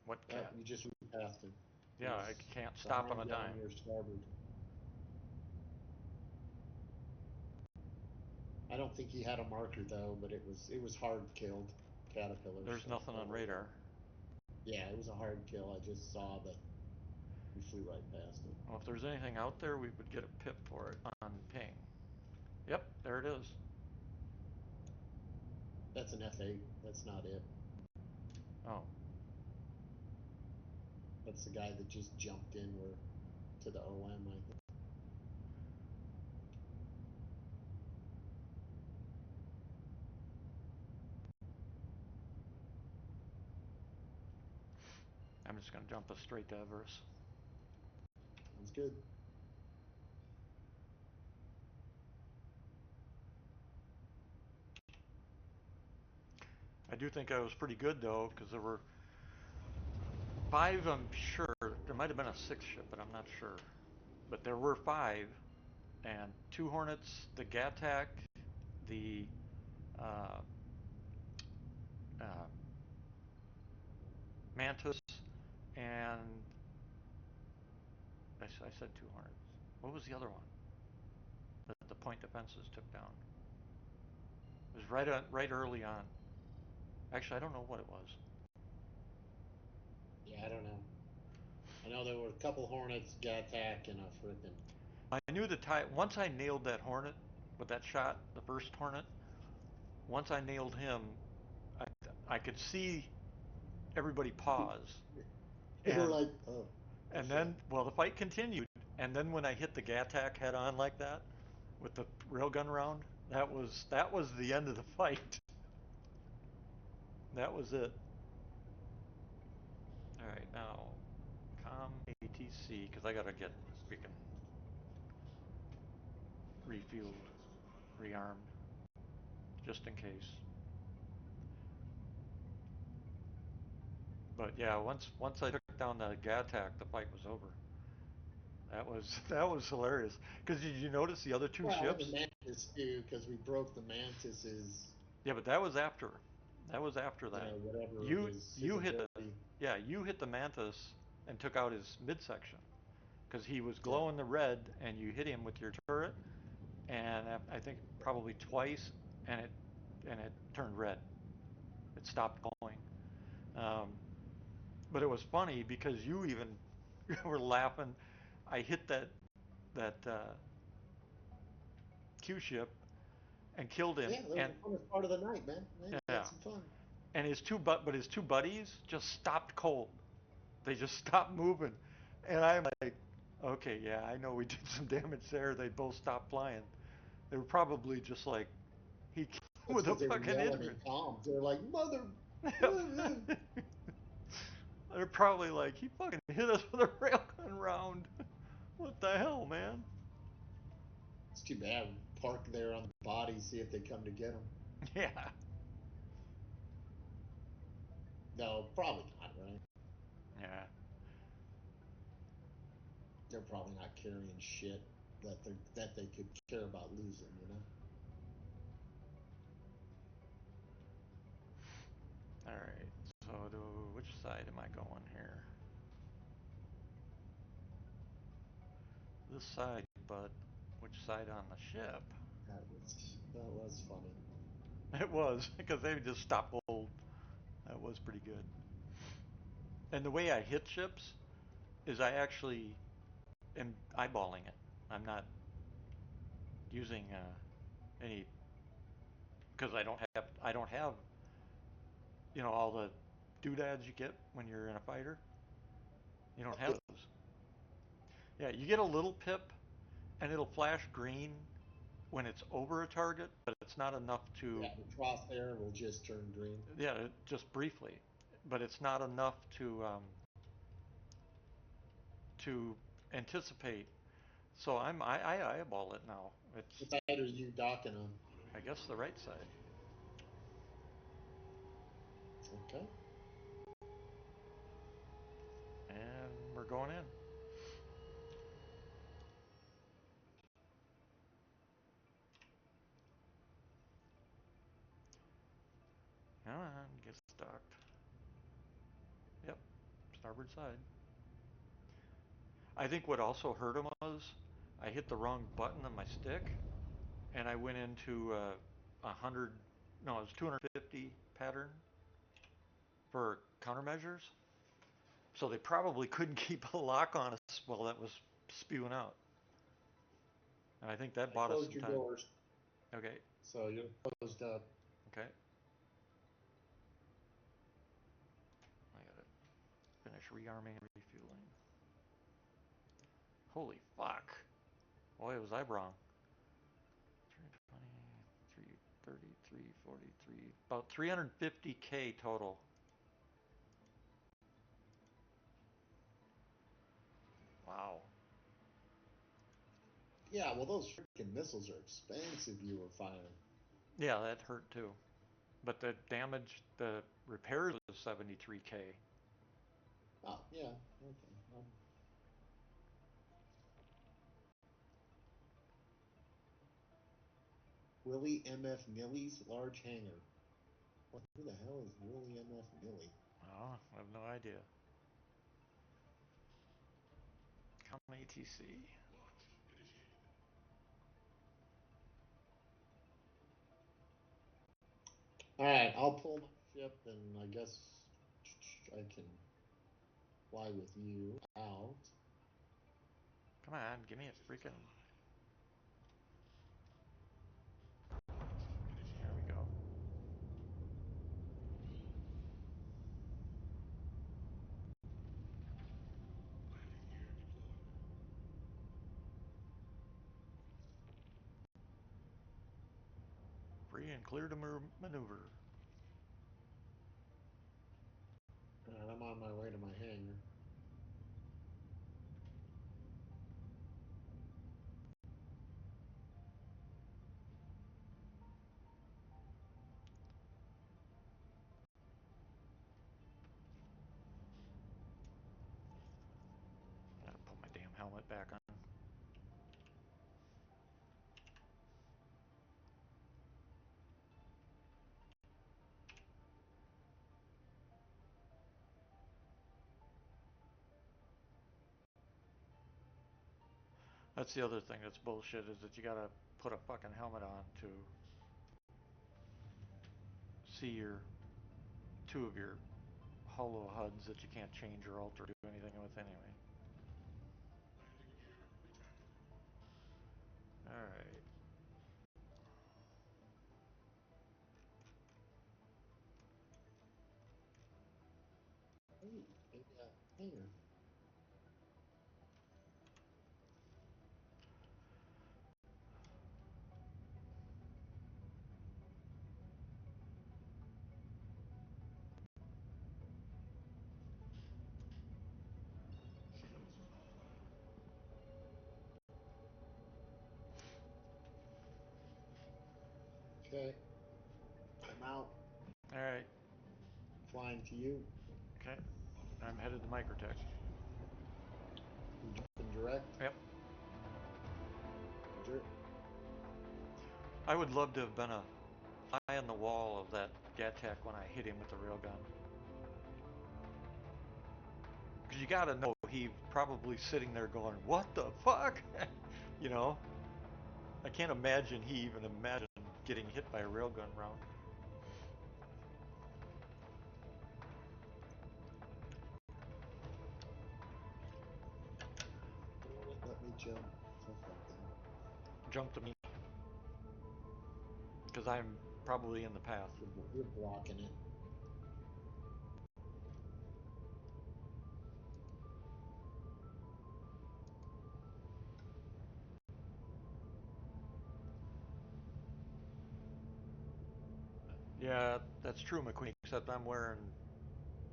What cat? You just moved past him. Yeah, I can't stop on a dime. On your starboard. I don't think he had a marker though, but it was hard killed caterpillar. There's nothing on radar. Yeah, it was a hard kill. I just saw that we flew right past him. Well, if there's anything out there, we would get a pip for it on ping. Yep, there it is. That's an F8. That's not it. Oh. That's the guy that just jumped in to the OM, I think. I'm just going to jump us straight to Everest. Sounds good. I do think I was pretty good though, because there were five. I'm sure there might have been a sixth ship, but I'm not sure. But there were five, and two Hornets, the Gattac, the uh, uh, Mantis, and I said two Hornets. What was the other one that the point defenses took down? It was right early on. Actually, I don't know what it was. Yeah, I don't know. I know there were a couple Hornets, Gattac, and a frickin' I knew the tie. Once I nailed that Hornet with that shot, the first Hornet. Once I nailed him, I, I could see everybody pause, You're and like, oh shit. then well the fight continued, and then when I hit the Gattac head on like that with the railgun round, that was the end of the fight. That was it. All right, now com ATC because I gotta get freaking refueled, rearmed, just in case. But yeah, once I took down the Gattac, the fight was over. That was hilarious. Because did you notice the other two Well, and the ships? Mantis too, because we broke the Mantis's, Yeah, but that was after. That was after you that. know, whatever his You hit the ability. yeah you hit the Mantis and took out his midsection because he was Yeah, glowing the red and you hit him with your turret and I think probably twice and it turned red. It stopped glowing. Um, but it was funny because you even were laughing. I hit that Q ship and killed him yeah, that was and the funnest part of the night, man. Man, we yeah had some fun. and his two buddies just stopped cold. They just stopped moving, and I'm like, okay, yeah, I know we did some damage there. They both stopped flying. They were probably just like he That's with a because they were fucking yelling in Indrid. comms. They're like, mother. Yep. They're probably like he fucking hit us with a railgun round. What the hell, man? It's too bad. Park there on the body, see if they come to get them. Yeah, No, probably not, right? yeah. They're probably not carrying shit that they could care about losing, you know? All right. So which side am I going here? This side, but which side on the ship? That was funny. It was because they just stopped cold. That was pretty good. And the way I hit ships is I actually am eyeballing it. I'm not using any because I don't have all the doodads you get when you're in a fighter. You don't have those. Yeah, you get a little pip and it'll flash green when it's over a target, but it's not enough to Yeah, the crosshair will just turn green. yeah just briefly, but it's not enough to anticipate. So I eyeball it now. It's What side are you docking on? I guess the right side. Okay. And we're going in. Come on, get stocked. Yep, starboard side. I think what also hurt him was I hit the wrong button on my stick, and I went into a hundred, no, it was 250 pattern for countermeasures. So they probably couldn't keep a lock on us while that was spewing out, and I think that I bought us closed some your time. doors, Okay, so you're closed up. okay, I gotta finish rearming and refueling. Holy fuck! Boy, was I wrong. 320, 330, 343, about 350K total. Wow. Yeah, well, those freaking missiles are expensive you were firing. Yeah, that hurt too. But the damage, the repairs is 73K. Oh, yeah. Okay. Willie MF Nilly's large hangar. Who the hell is Willie MF Nilly? Oh, I have no idea. Come ATC. All right, I'll pull my ship, and I guess I can fly with you out. Come on, give me a freaking... There we go. Free and clear to maneuver. All right, I'm on my way to my hangar. I gotta put my damn helmet back on. That's the other thing that's bullshit, is that you gotta put a fucking helmet on to see your two of your hollow HUDs that you can't change or alter or do anything with anyway. Alright. Hey, hangar. Okay, I'm out. Alright. Flying to you. Okay. I'm headed to Microtech. You jumping direct? Yep. Roger. I would love to have been a fly on the wall of that Gattack when I hit him with the railgun. Because you gotta know, he's probably sitting there going, what the fuck? You know? I can't imagine he even imagined getting hit by a railgun round. Let me jump to something. Jump to me. Because I'm probably in the path. You're blocking it. Yeah, that's true, McQueen, except I'm wearing...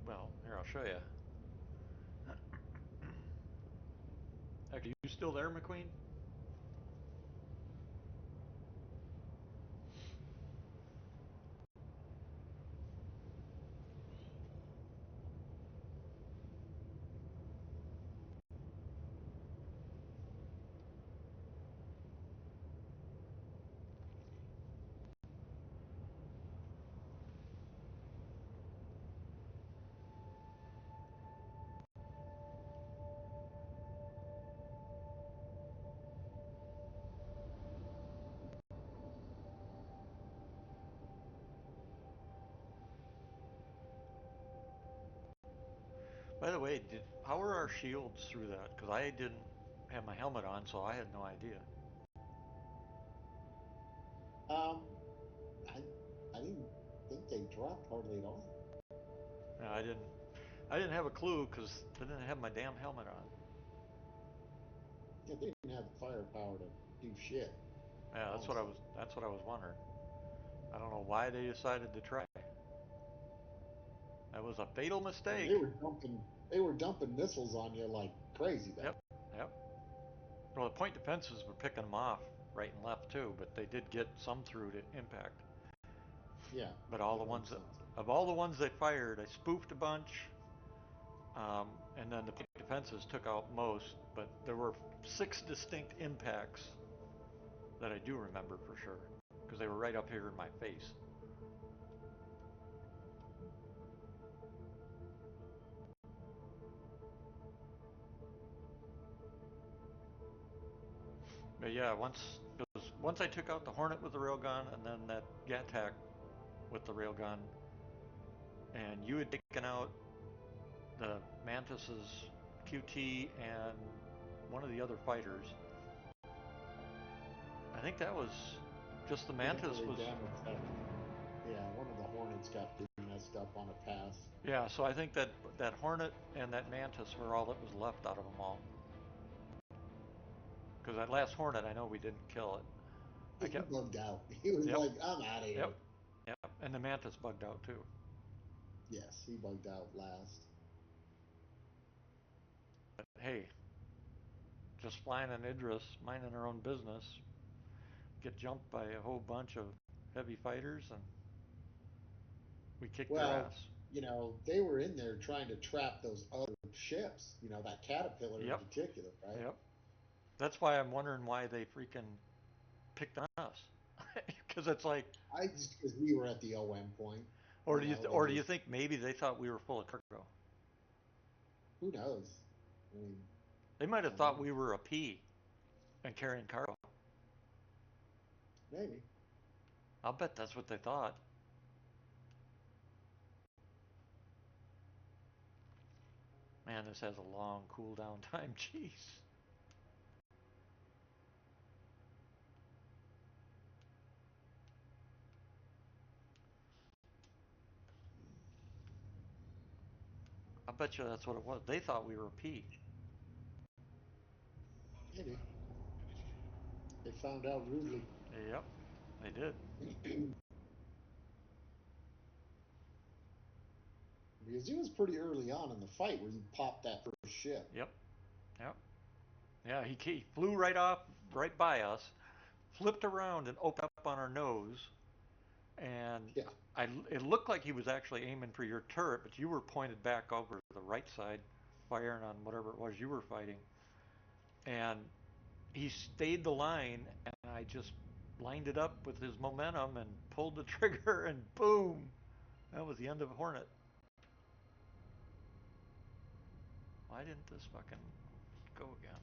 Well, here, I'll show you. Are you still there, McQueen? By the way, how are our shields through that? Because I didn't have my helmet on, so I had no idea. Um, I didn't think they dropped hardly at all. No, I didn't have a clue because I didn't have my damn helmet on. Yeah, they didn't have the firepower to do shit. Yeah, that's what I was wondering. I don't know why they decided to try. That was a fatal mistake. They were dumping missiles on you like crazy though. Yep, yep. Well, the point defenses were picking them off right and left too, but they did get some through to impact. Yeah, But that makes sense. of all the ones they fired, I spoofed a bunch, and then the defenses took out most. But there were 6 distinct impacts that I do remember for sure because they were right up here in my face. But yeah, once I took out the Hornet with the railgun, and then that Gattac with the railgun, and you had taken out the Mantis's QT and one of the other fighters. I think that was just the I think after Mantis they was. damaged that, yeah, one of the Hornets got messed up on a pass. Yeah, so I think that Hornet and that Mantis were all that was left out of them all. Because that last Hornet, I know we didn't kill it. I He kept. bugged out. He was Yep. like, I'm out of Yep. here. Yep. And the Mantis bugged out too. Yes, he bugged out last. But hey, just flying an Idris, minding her own business, get jumped by a whole bunch of heavy fighters, and we kicked their Well, ass. they were in there trying to trap those other ships, that Caterpillar in Yep. particular, right? Yep. That's why I'm wondering why they freaking picked on us. Because it's like, I just because we were at the OM point, they or do were, you think maybe they thought we were full of cargo? who knows? I mean, They might I have don't know. thought we were a P and carrying cargo. Maybe. I'll bet that's what they thought. Man, this has a long cooldown time. Jeez. I bet you that's what it was. They thought we were a P. Maybe. They found out rudely. Yep, they did. Because it was pretty early on in the fight where you popped that first ship. Yep, yep. Yeah, he flew right off, right by us, flipped around and opened up on our nose, and Yeah. it looked like he was actually aiming for your turret, but you were pointed back over the right side, firing on whatever it was you were fighting. And he stayed the line, and I just lined it up with his momentum and pulled the trigger, and boom, that was the end of Hornet. Why didn't this fucking go again?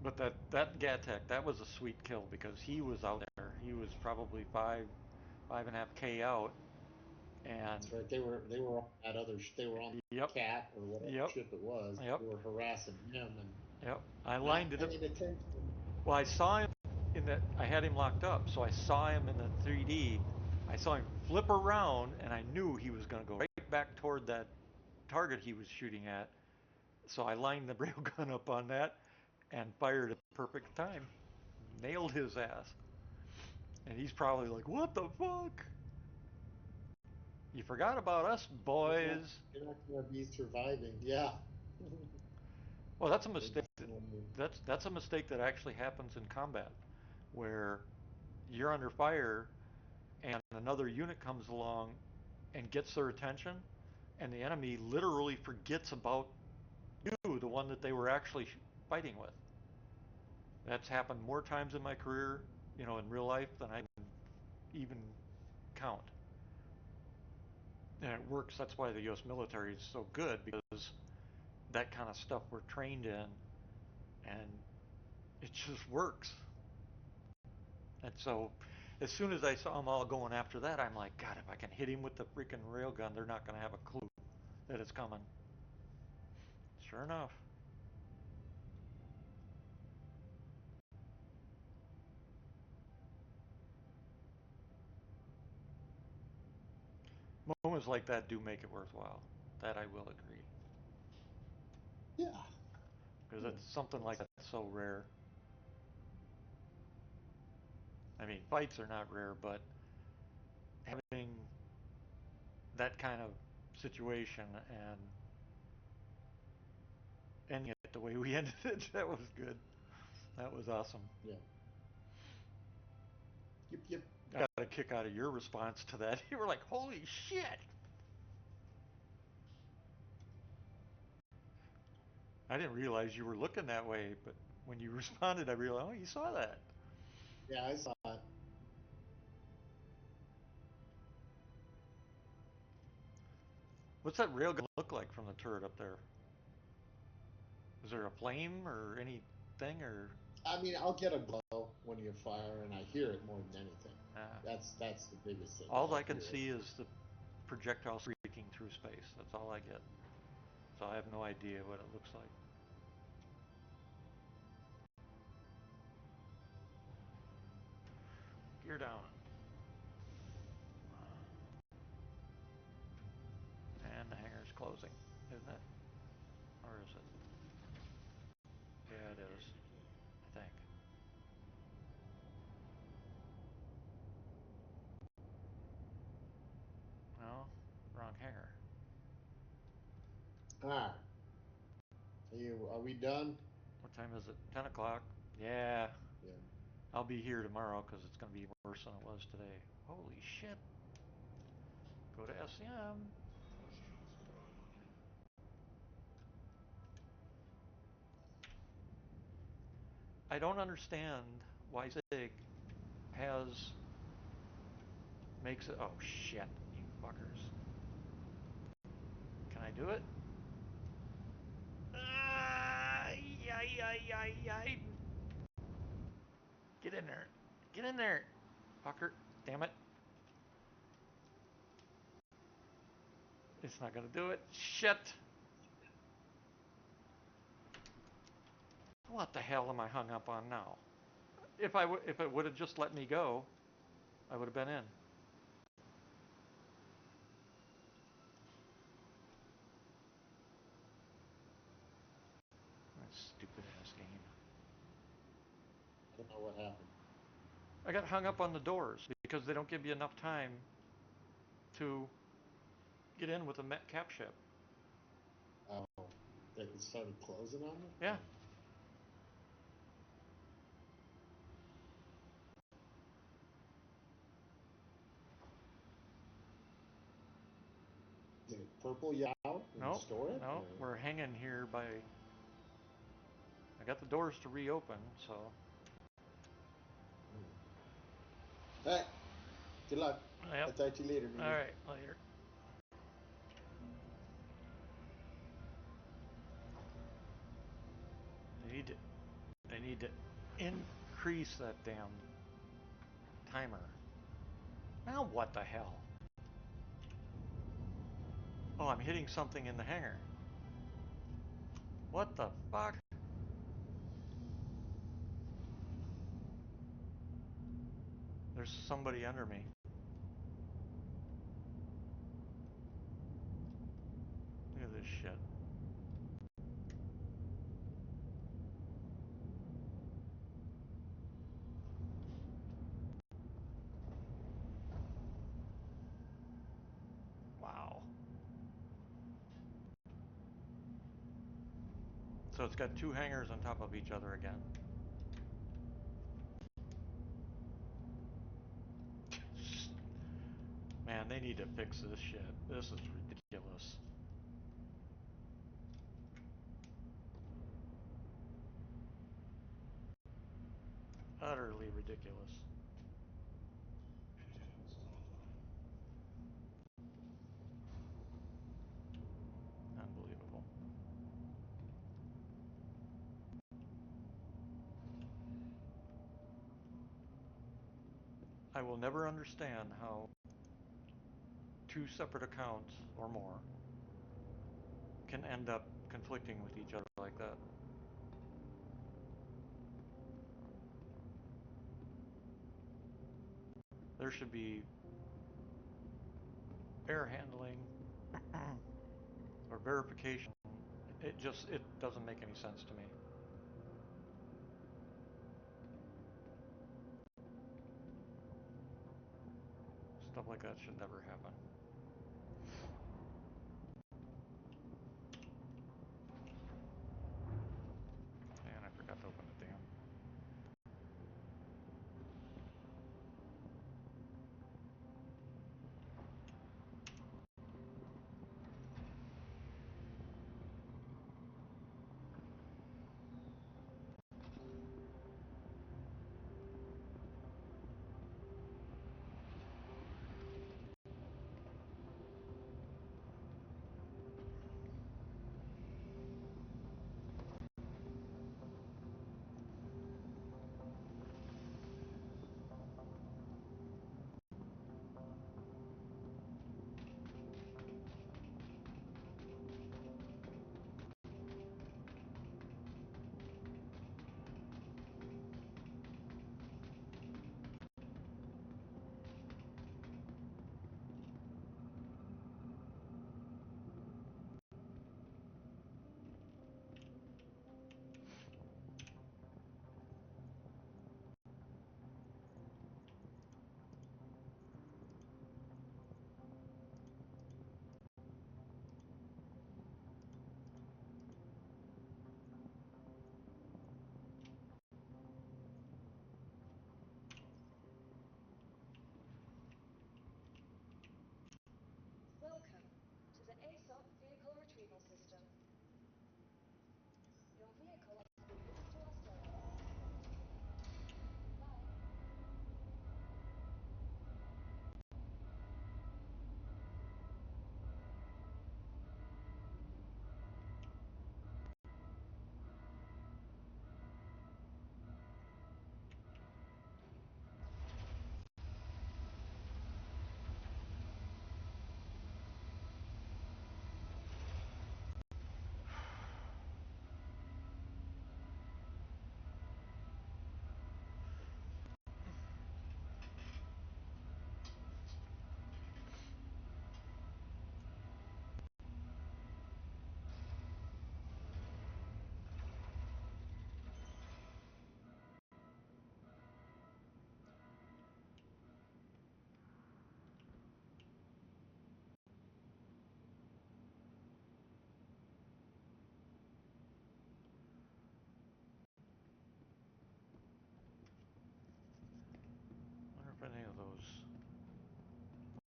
But that Gattac, that was a sweet kill because he was out there. He was probably 5.5K out, and That's right. They were on that other. They were on yep, Cat or whatever yep, ship it was. yep, They were harassing him and yep. I not lined it up. paying attention. Well, I saw him in that. I had him locked up, so I saw him in the 3D. I saw him flip around, and I knew he was going to go right back toward that target he was shooting at. So I lined the railgun up on that and fired at the perfect time. Nailed his ass. And he's probably like, "What the fuck? You forgot about us, You're not, boys." you're not going to be surviving. Yeah. Well, that's a They mistake. definitely. That's a mistake that actually happens in combat, where you're under fire and another unit comes along and gets their attention, and the enemy literally forgets about you, the one that they were actually fighting with. That's happened more times in my career, in real life than I can even count. And it works. That's why the U.S. military is so good because that kind of stuff we're trained in, and it just works. And so, as soon as I saw them all going after that, I'm like, God, if I can hit him with the freaking railgun, they're not going to have a clue that it's coming. Sure enough. Moments like that do make it worthwhile. That I will agree. Yeah. Because Yeah. it's something like that's so rare. I mean, fights are not rare, but having that kind of situation and ending it the way we ended it, that was good. That was awesome. Yeah. Yip, yip. I got a kick out of your response to that. You were like, holy shit! I didn't realize you were looking that way, but when you responded, I realized, oh, you saw that. Yeah, I saw it. What's that rail gonna look like from the turret up there? Is there a flame or anything, or? I mean, I'll get a glow when you fire, and I hear it more than anything. Uh, That's the biggest thing. all I can see is the projectile streaking through space. That's all I get. So I have no idea what it looks like. Gear down. And the hangar's closing, isn't it? Or is it? Yeah, it is. I think. No, wrong hangar. Ah. Are we done? What time is it? 10 o'clock? Yeah. Yeah. I'll be here tomorrow because it's going to be worse than it was today. Holy shit. Go to SCM. I don't understand why SIG makes it. Oh shit, you fuckers. Can I do it? Get in there. Get in there. Fucker. Damn it. It's not going to do it. Shit. What the hell am I hung up on now? If it would have just let me go, I would have been in. That stupid ass game. I don't know what happened. I got hung up on the doors because they don't give you enough time to get in with a cap ship. Oh, they started closing on you? Yeah. Did it purple you out and Nope. store it? No, we're hanging here by. I got the doors to reopen, so. All right. Good luck. Yep. I'll talk to you later, All right, later. They need to increase that damn timer. Now what the hell? Oh, I'm hitting something in the hangar. What the fuck? There's somebody under me. Look at this shit. Wow. So it's got two hangars on top of each other again. Man, they need to fix this shit. This is ridiculous. Utterly ridiculous. Unbelievable. I will never understand how two separate accounts or more can end up conflicting with each other like that. There should be error handling or verification. It doesn't make any sense to me. Stuff like that should never happen. Man, I forgot to open the damn. vehicle has been moved to our stereo. Bye. Wonder if any of those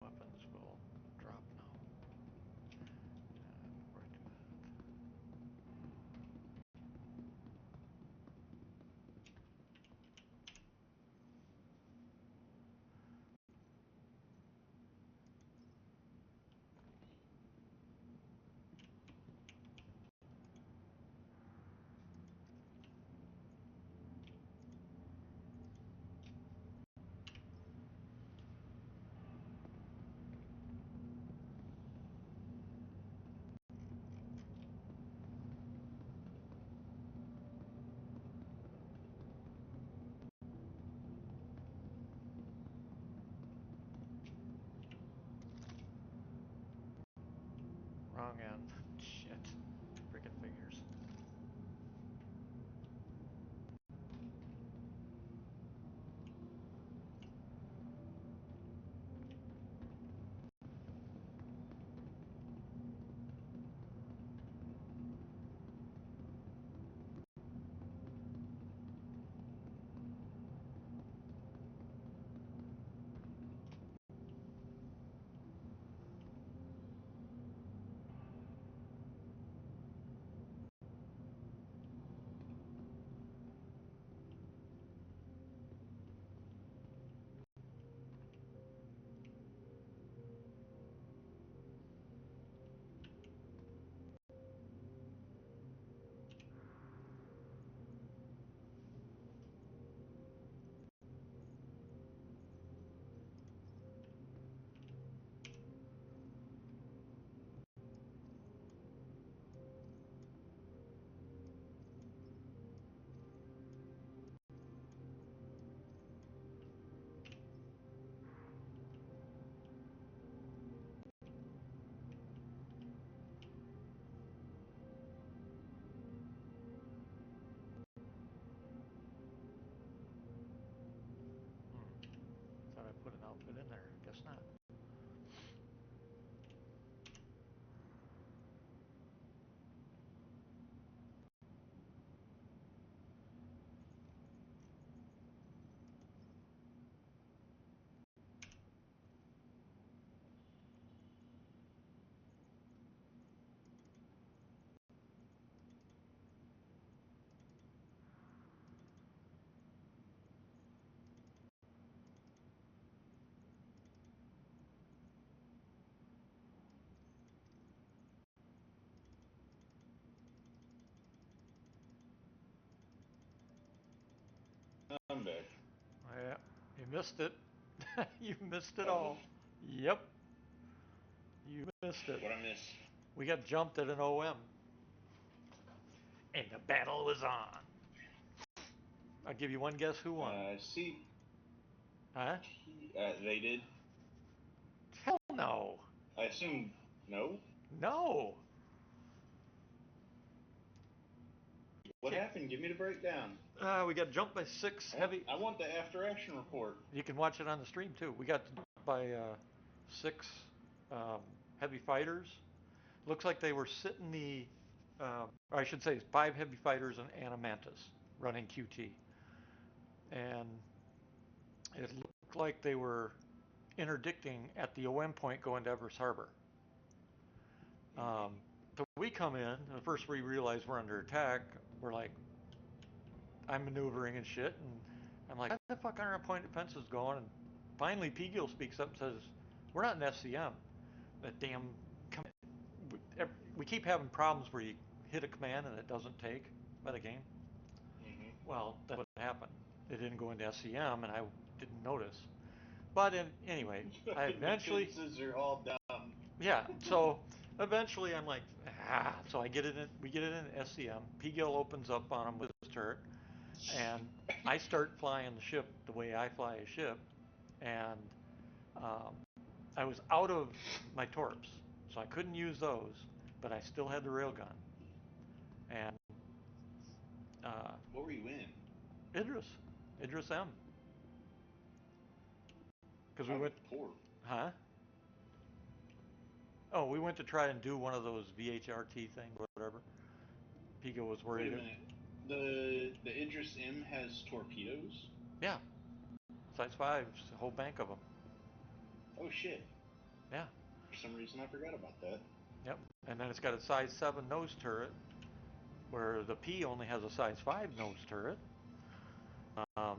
weapons will drop now. Before I do that. Wrong end. Shit. Freaking figures. Thought I put an outfit in there. Guess not. I'm back. Yeah, you missed it. You missed it all. Yep, you missed it. What I miss? We got jumped at an OM, and the battle was on. I'll give you one guess who won. See, Huh? they did. Hell no. I assume no. No. What happened? Give me the breakdown. We got jumped by six heavy. I want the after action report. You can watch it on the stream too. We got jumped by six um, heavy fighters. Looks like they were sitting the, or I should say, five heavy fighters and a mantis running QT, and it looked like they were interdicting at the OM point going to Everest Harbor. So we come in, and first we realize we're under attack. we're like, I'm maneuvering and shit, and I'm like, why the fuck aren't our point defenses going? And finally, Pgill speaks up and says, we're not in SCM. That damn, we keep having problems where you hit a command and it doesn't take by the game. Mm-hmm. Well, that's what happened. It didn't go into SCM, and I didn't notice. But anyway, I eventually, Defenses are all dumb. yeah. So eventually, I'm like, So I get it in. We get it in SCM. Pgill opens up on him with his turret, and I start flying the ship the way I fly a ship, and um, I was out of my torps, so I couldn't use those, but I still had the railgun. And What were you in? Idris, Idris M, because we Out of went, port. huh? Oh, we went to try and do one of those VHRT things, whatever. Pico was Wait worried. a minute. The Idris M has torpedoes? Yeah, size fives, a whole bank of them. Oh shit. Yeah, For some reason I forgot about that. yep. And then it's got a size seven nose turret, where the P only has a size five nose turret. Um,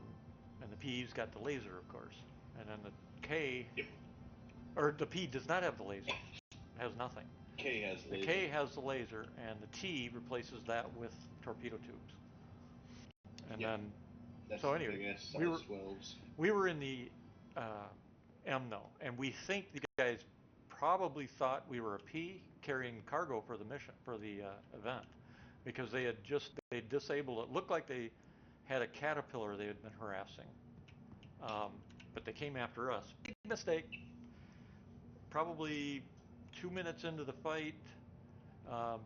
and the P's got the laser, of course. And then the K, Yep. or the P does not have the laser. It has nothing. K has The laser. K has the laser, and the T replaces that with torpedo tubes. And Yep. then, That's so the anyway, big ass we size were 12s. we were in the uh, M though, and we think the guys probably thought we were a P carrying cargo for the mission for the event, because they disabled it. Looked like they had a caterpillar they had been harassing, um, but they came after us. Big mistake. Probably 2 minutes into the fight, um,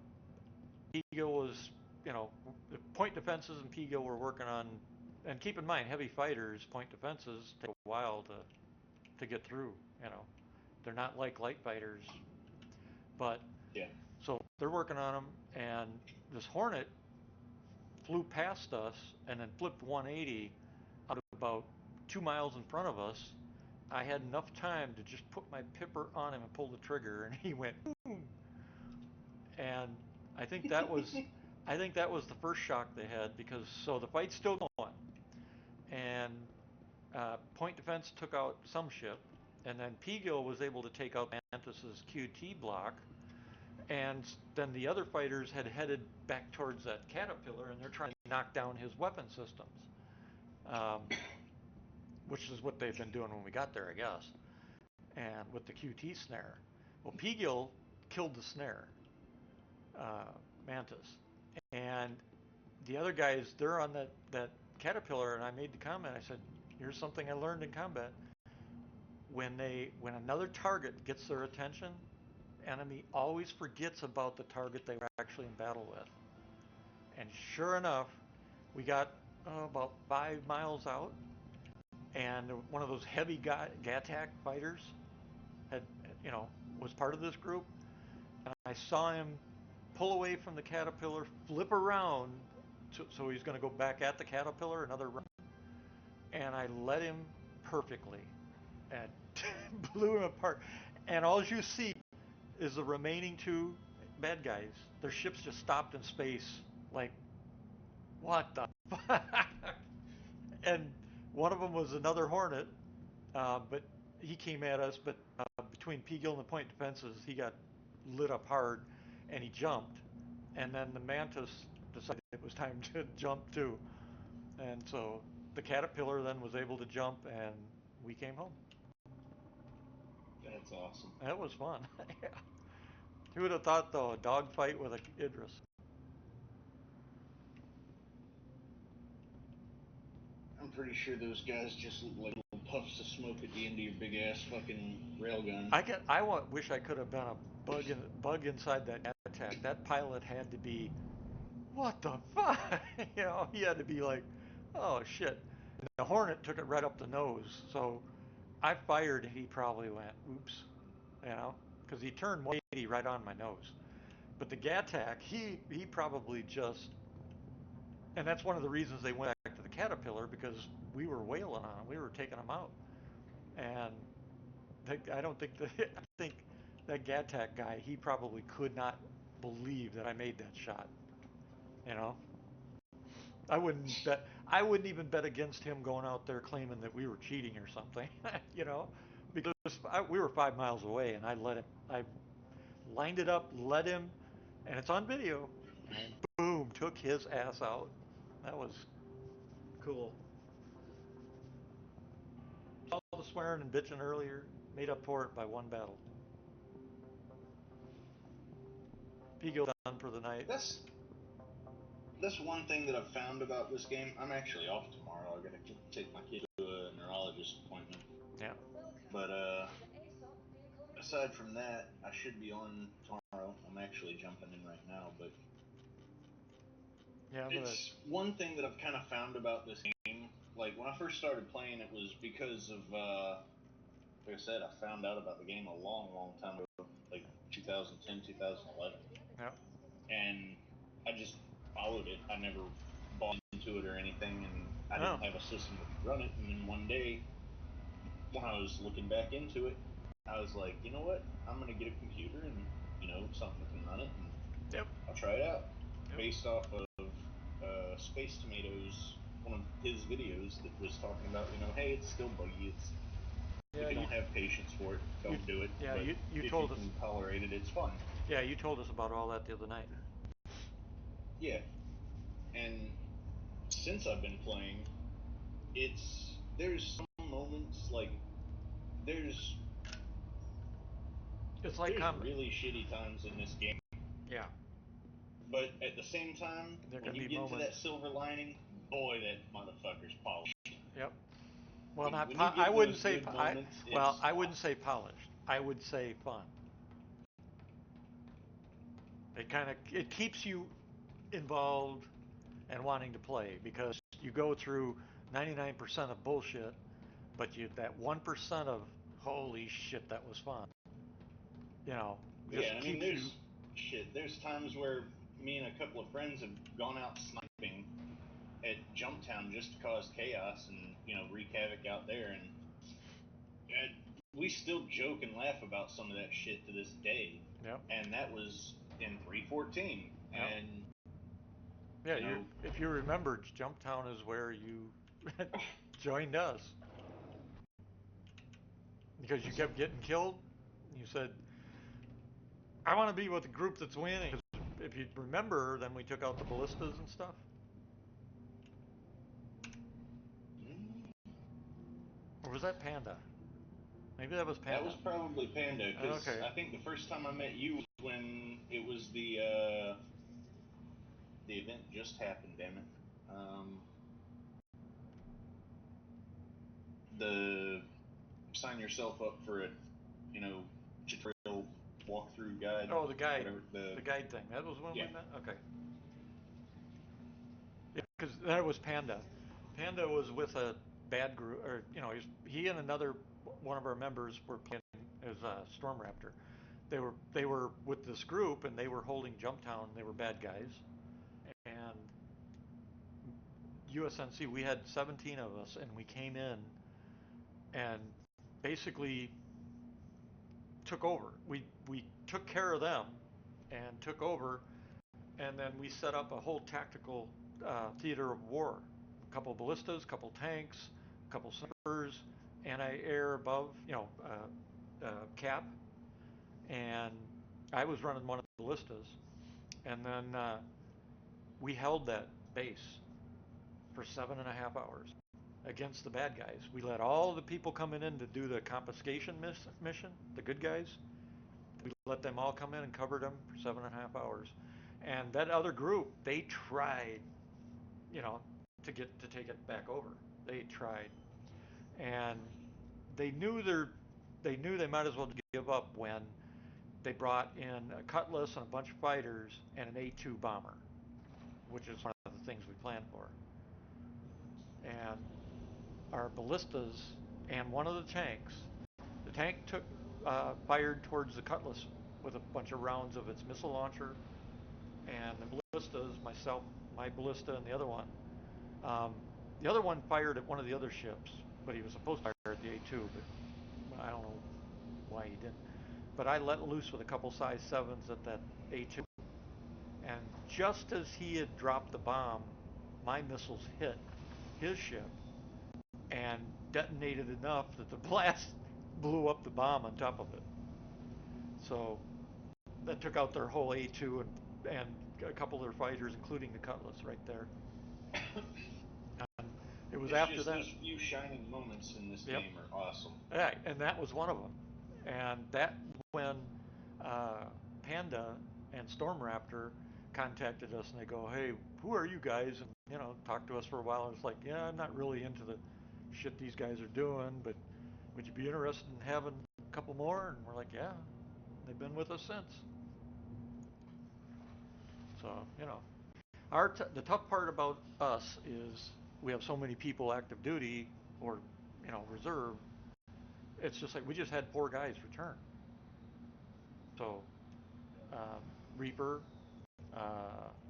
Eagle was, the point defenses and Pigo were working on, and keep in mind, heavy fighters, point defenses take a while to get through, you know. They're not like light fighters, but, Yeah. so they're working on them, and this Hornet flew past us and then flipped 180 out of about 2 miles in front of us. I had enough time to just put my pipper on him and pull the trigger, and he went boom. And I think that was, I think that was the first shock they had, because so the fight's still going, and Point Defense took out some ship, and then Pigo was able to take out Mantis's QT block, and then the other fighters had headed back towards that caterpillar, and they're trying to knock down his weapon systems, um, which is what they've been doing when we got there, I guess, and with the QT snare. Well, Pigo killed the snare, Mantis, and the other guys, they're on that caterpillar, and I made the comment. I said, "Here's something I learned in combat: when another target gets their attention, enemy always forgets about the target they were actually in battle with." And sure enough, we got about 5 miles out, and one of those heavy Gattac fighters had, you know, was part of this group, and I saw him pull away from the caterpillar, flip around, so he's going to go back at the caterpillar another round, and I led him perfectly and blew him apart. And all you see is the remaining two bad guys. Their ships just stopped in space, like, what the fuck? And one of them was another Hornet, but he came at us. But between P-Gill and the point defenses, he got lit up hard, and he jumped. And then the Mantis decided it was time to jump too. And so the Caterpillar then was able to jump, and we came home. That's awesome. That was fun. Yeah. Who would have thought, though, a dogfight with a Idris? I'm pretty sure those guys just look like little puffs of smoke at the end of your big ass fucking railgun. Wish I could have been a bug inside that attack. That pilot had to be, what the fuck? He had to be like, oh shit. And the Hornet took it right up the nose. So I fired, and he probably went, oops, because he turned 180 right on my nose. But the Gattac, he probably just, and that's one of the reasons they went back to the Caterpillar, because we were wailing on him. We were taking him out. And I don't think that, I think that Gattac guy, he probably could not believe that I made that shot, you know? I wouldn't bet. I wouldn't even bet against him going out there claiming that we were cheating or something. you know, because we were 5 miles away, and I let him. I lined it up, let him, and it's on video. And boom, took his ass out. That was cool. All the swearing and bitching earlier made up for it by one battle. Pigo done for the night. That's one thing that I've found about this game. I'm actually off tomorrow. I gotta take my kid to a neurologist appointment. Yeah. But aside from that, I should be on tomorrow. I'm actually jumping in right now, but Yeah, it's one thing that I've kind of found about this game. Like when I first started playing, it was because of like I said, I found out about the game a long, long time ago, like 2010, 2011, yeah, and I just followed it. I never bought into it or anything, and I oh, didn't have a system that could run it. And then one day, when I was looking back into it, I was like, you know what? I'm gonna get a computer and something that can run it, and yep, I'll try it out. yep. Based off of Space Tomatoes, one of his videos that was talking about, hey, it's still buggy. It's Yeah, if you don't have patience for it, you, don't do it. yeah, But you if you told us. can tolerate it, it's fun. Yeah, you told us about all that the other night. Yeah, and since I've been playing, there's some moments like there's It's like there's really shitty times in this game. Yeah. But at the same time, There when can you be get to moments. that silver lining, boy, that motherfucker's polished. Yep. Well, When you I get wouldn't those say. good moments, Well, it's I wouldn't awesome. say polished. I would say fun. It keeps you involved and wanting to play because you go through 99% of bullshit, but that 1% of holy shit that was fun. You know, Yeah, just I mean, keeps you. there's times where me and a couple of friends have gone out sniping at Jumptown just to cause chaos and wreak havoc out there, and we still joke and laugh about some of that shit to this day. Yep. And that was in 314, Yep. and Yeah, if you remember, Jumptown is where you joined us because you kept getting killed. You said, "I want to be with the group that's winning." If you remember, then we took out the ballistas and stuff. Or was that Panda? Maybe that was Panda. That was probably Panda, because okay. I think the first time I met you was when it was the event just happened. Damn it, the sign yourself up for a tutorial walkthrough guide. Oh, the guide. Whatever The guide thing. That was when yeah. we met. Okay. Yeah, because that was Panda. Panda was with a bad group, or he and another one of our members were playing as a Storm Raptor. They were with this group and they were holding Jumptown. They were bad guys, and USNC. We had 17 of us, and we came in and basically took over. We took care of them and took over, and then we set up a whole tactical theater of war. A couple ballistas, a couple tanks, a couple snipers, anti-air above, cap, and I was running one of the ballistas, and then we held that base for 7.5 hours against the bad guys. We let all the people coming in to do the confiscation mission, the good guys. We let them all come in and covered them for 7.5 hours. And that other group, they tried, to take it back over. They tried, and they knew they might as well give up when they brought in a Cutlass and a bunch of fighters and an A2 bomber, which is one of the things we planned for. And our ballistas and one of the tanks, the tank fired towards the Cutlass with a bunch of rounds of its missile launcher, and the ballistas, myself, my ballista, and the other one. The other one fired at one of the other ships, but he was supposed to fire at the A2, but I don't know why he didn't. But I let loose with a couple size 7s at that A2, and just as he had dropped the bomb, my missiles hit his ship and detonated enough that the blast blew up the bomb on top of it. So that took out their whole A2 and a couple of their fighters, including the Cutlass, right there. And it was it's after just that. those few shining moments in this Yep. game are awesome. Yeah, and that was one of them. And that when uh, Panda and Storm Raptor contacted us and they go, "Hey, who are you guys?" And talked to us for a while. And it's like, "Yeah, I'm not really into the shit these guys are doing, but would you be interested in having a couple more?" And we're like, "Yeah." They've been with us since. So the tough part about us is we have so many people active duty or reserve. It's just like we just had 4 guys return. So um, Reaper,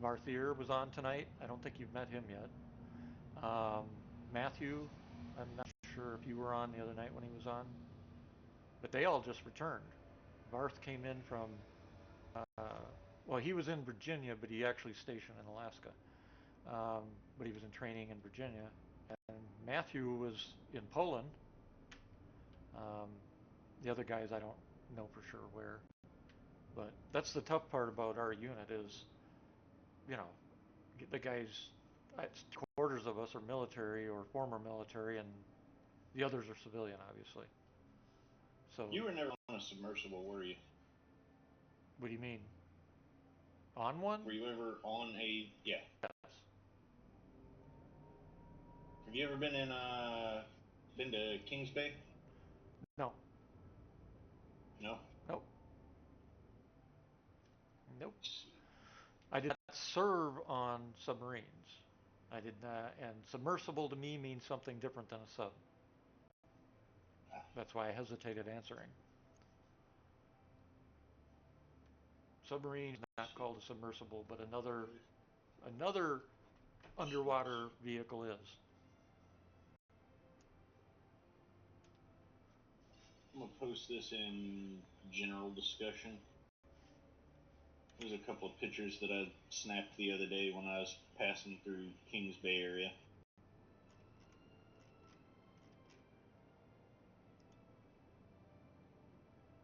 Varthier was on tonight. I don't think you've met him yet. Matthew, I'm not sure if you were on the other night when he was on, but they all just returned. Varth came in from, uh, well, he was in Virginia, but he actually stationed in Alaska. But he was in training in Virginia. And Matthew was in Poland. Um, the other guys I don't know for sure where. But that's the tough part about our unit is, you know, the guys, quarters of us are military or former military, and the others are civilian, obviously. So You were never on a submersible, were you? what do you mean? On one? Were you ever on a? Yeah. Yes. Have you ever been to Kings Bay? No. No. Nope. Nope. I did not serve on submarines. I did not, and submersible to me means something different than a sub. That's why I hesitated answering. Submarine is not called a submersible, but another underwater vehicle is. I'm gonna post this in general discussion. There's a couple of pictures that I snapped the other day when I was passing through Kings Bay area.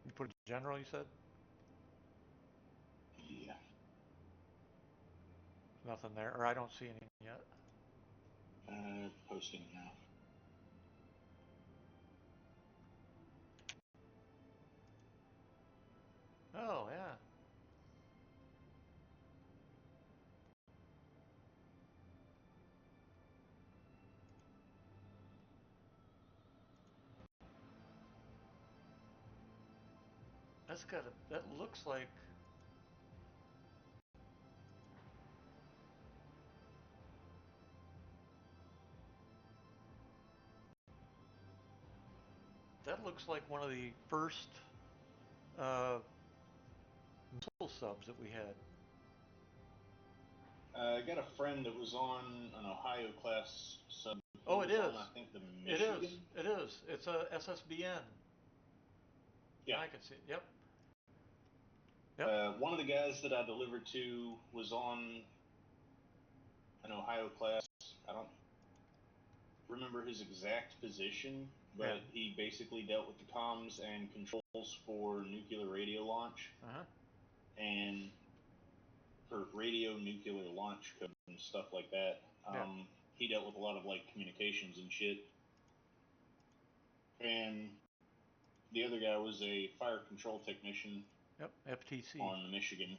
You put general, you said? Yeah. Nothing there, or I don't see anything yet. Posting it now. Oh, yeah. That looks like, one of the first missile subs that we had. I got a friend that was on an Ohio class sub. Oh, it is. On, I think, the Michigan. It is. It's a SSBN. Yeah. I can see it. Yep. One of the guys that I delivered to was on an Ohio class. I don't remember his exact position, but he basically dealt with the comms and controls for nuclear radio launch. Uh-huh. And for radio nuclear launch code and stuff like that. He dealt with a lot of communications and shit. And the other guy was a fire control technician. Yep, FTC. On the Michigan.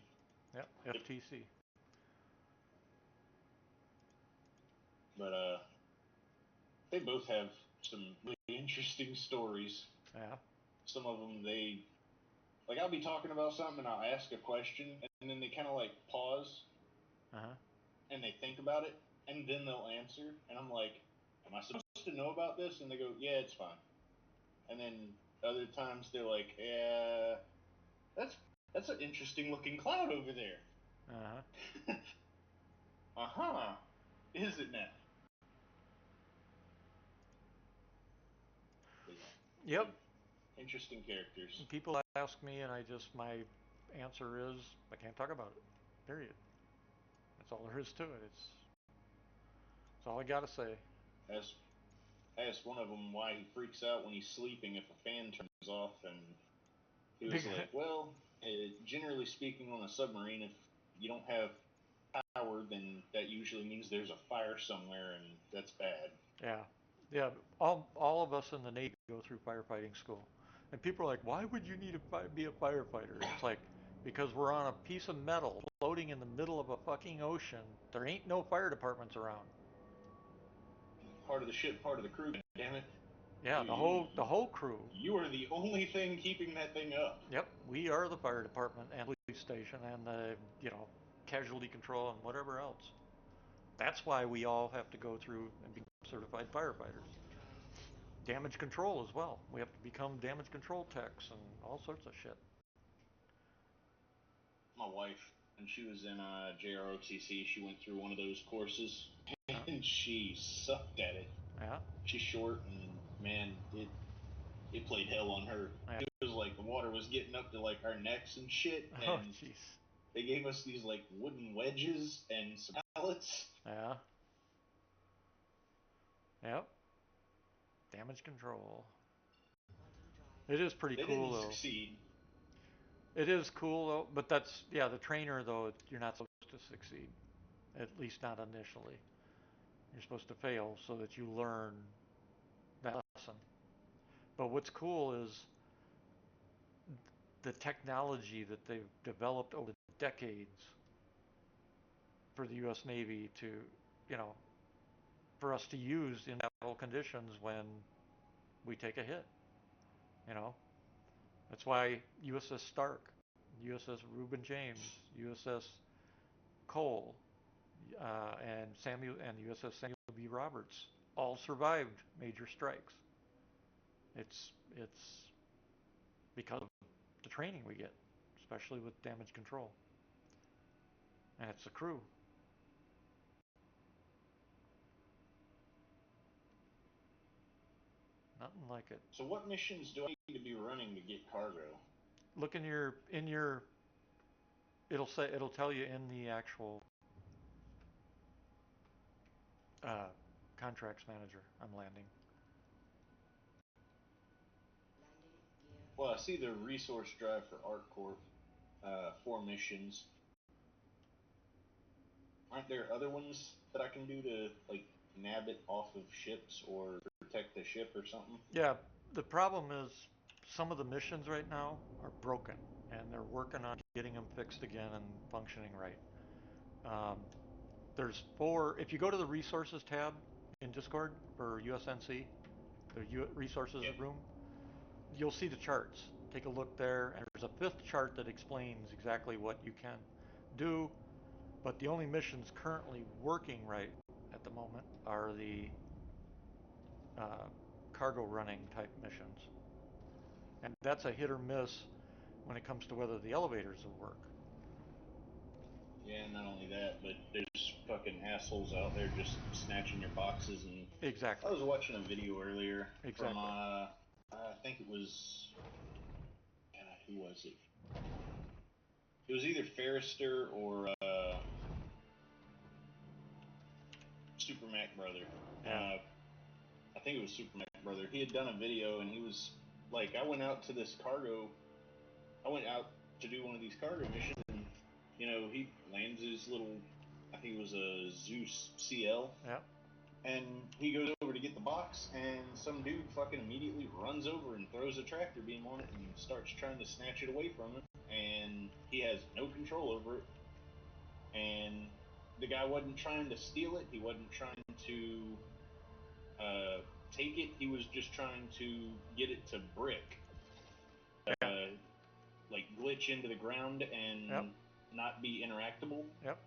Yep, FTC. But they both have some really interesting stories. Yeah. Some of them, I'll be talking about something and I'll ask a question and then they kind of pause. Uh-huh. And they think about it and then they'll answer. And I'm like, am I supposed to know about this? And they go, yeah, it's fine. And then other times they're like, yeah, that's an interesting looking cloud over there. Uh-huh. Uh-huh. Is it now? But yeah. Yep. Interesting characters. People ask me, and my answer is, I can't talk about it. Period. That's all there is to it. That's all I gotta say. Asked, asked one of them why he freaks out when he's sleeping if a fan turns off, and he was like, well, generally speaking, on a submarine, if you don't have power, then that usually means there's a fire somewhere, and that's bad. Yeah, yeah. All of us in the Navy go through firefighting school, and people are like, "Why would you need to be a firefighter?" It's like because we're on a piece of metal floating in the middle of a fucking ocean. There ain't no fire departments around. Part of the ship, part of the crew, damn it. Yeah, You, the whole crew. you are the only thing keeping that thing up. Yep, we are the fire department and police station and the casualty control and whatever else. That's why we all have to go through and be certified firefighters. Damage control as well. We have to become damage control techs and all sorts of shit. My wife, when she was in JROTC, she went through one of those courses, and she sucked at it. Yeah. She's short, and man, it played hell on her. Yeah. It was like the water was getting up to like our necks and shit, Oh, and jeez. they gave us these like wooden wedges and some pallets. Yeah. Yep. Damage control. It is pretty They cool didn't though. succeed. It is cool though, but that's the trainer though. You're not supposed to succeed, at least not initially. You're supposed to fail so that you learn that lesson. But what's cool is the technology that they've developed over decades for the U.S. Navy to, you know, for us to use in battle conditions when we take a hit. You know, that's why USS Stark, USS Reuben James, USS Cole, and USS Samuel B. Roberts all survived major strikes. It's because of the training we get, especially with damage control, and it's the crew. Nothing like it. So what missions do I need to be running to get cargo? Look in your it'll tell you in the actual uh, contracts manager. I'm landing. Well, I see the resource drive for ArcCorp, 4 missions. Aren't there other ones that I can do to like nab it off of ships or protect the ship or something? Yeah, the problem is some of the missions right now are broken, and they're working on getting them fixed again and functioning right. Um, there's 4. If you go to the resources tab in Discord for USNC, the resources Yep. room, you'll see the charts. Take a look there, and there's a 5th chart that explains exactly what you can do. But the only missions currently working right at the moment are the uh, cargo running type missions. And that's a hit or miss when it comes to whether the elevators will work. Yeah, not only that, but there's fucking assholes out there just snatching your boxes. And I Exactly. was watching a video earlier from Exactly. I think it was who was it? It was either Ferrister or Super Mac Brother. Yeah. I think it was Super Mac Brother. He had done a video and he was like, I went out to this cargo. I went out to do one of these cargo missions, and he lands his little. I think it was a Zeus CL. Yeah. And he goes over to get the box, and some dude fucking immediately runs over and throws a tractor beam on it and starts trying to snatch it away from him. And he has no control over it. And the guy wasn't trying to steal it. He wasn't trying to take it. He was just trying to get it to brick, Yeah. like glitch into the ground Yep. and not be interactable. Yep.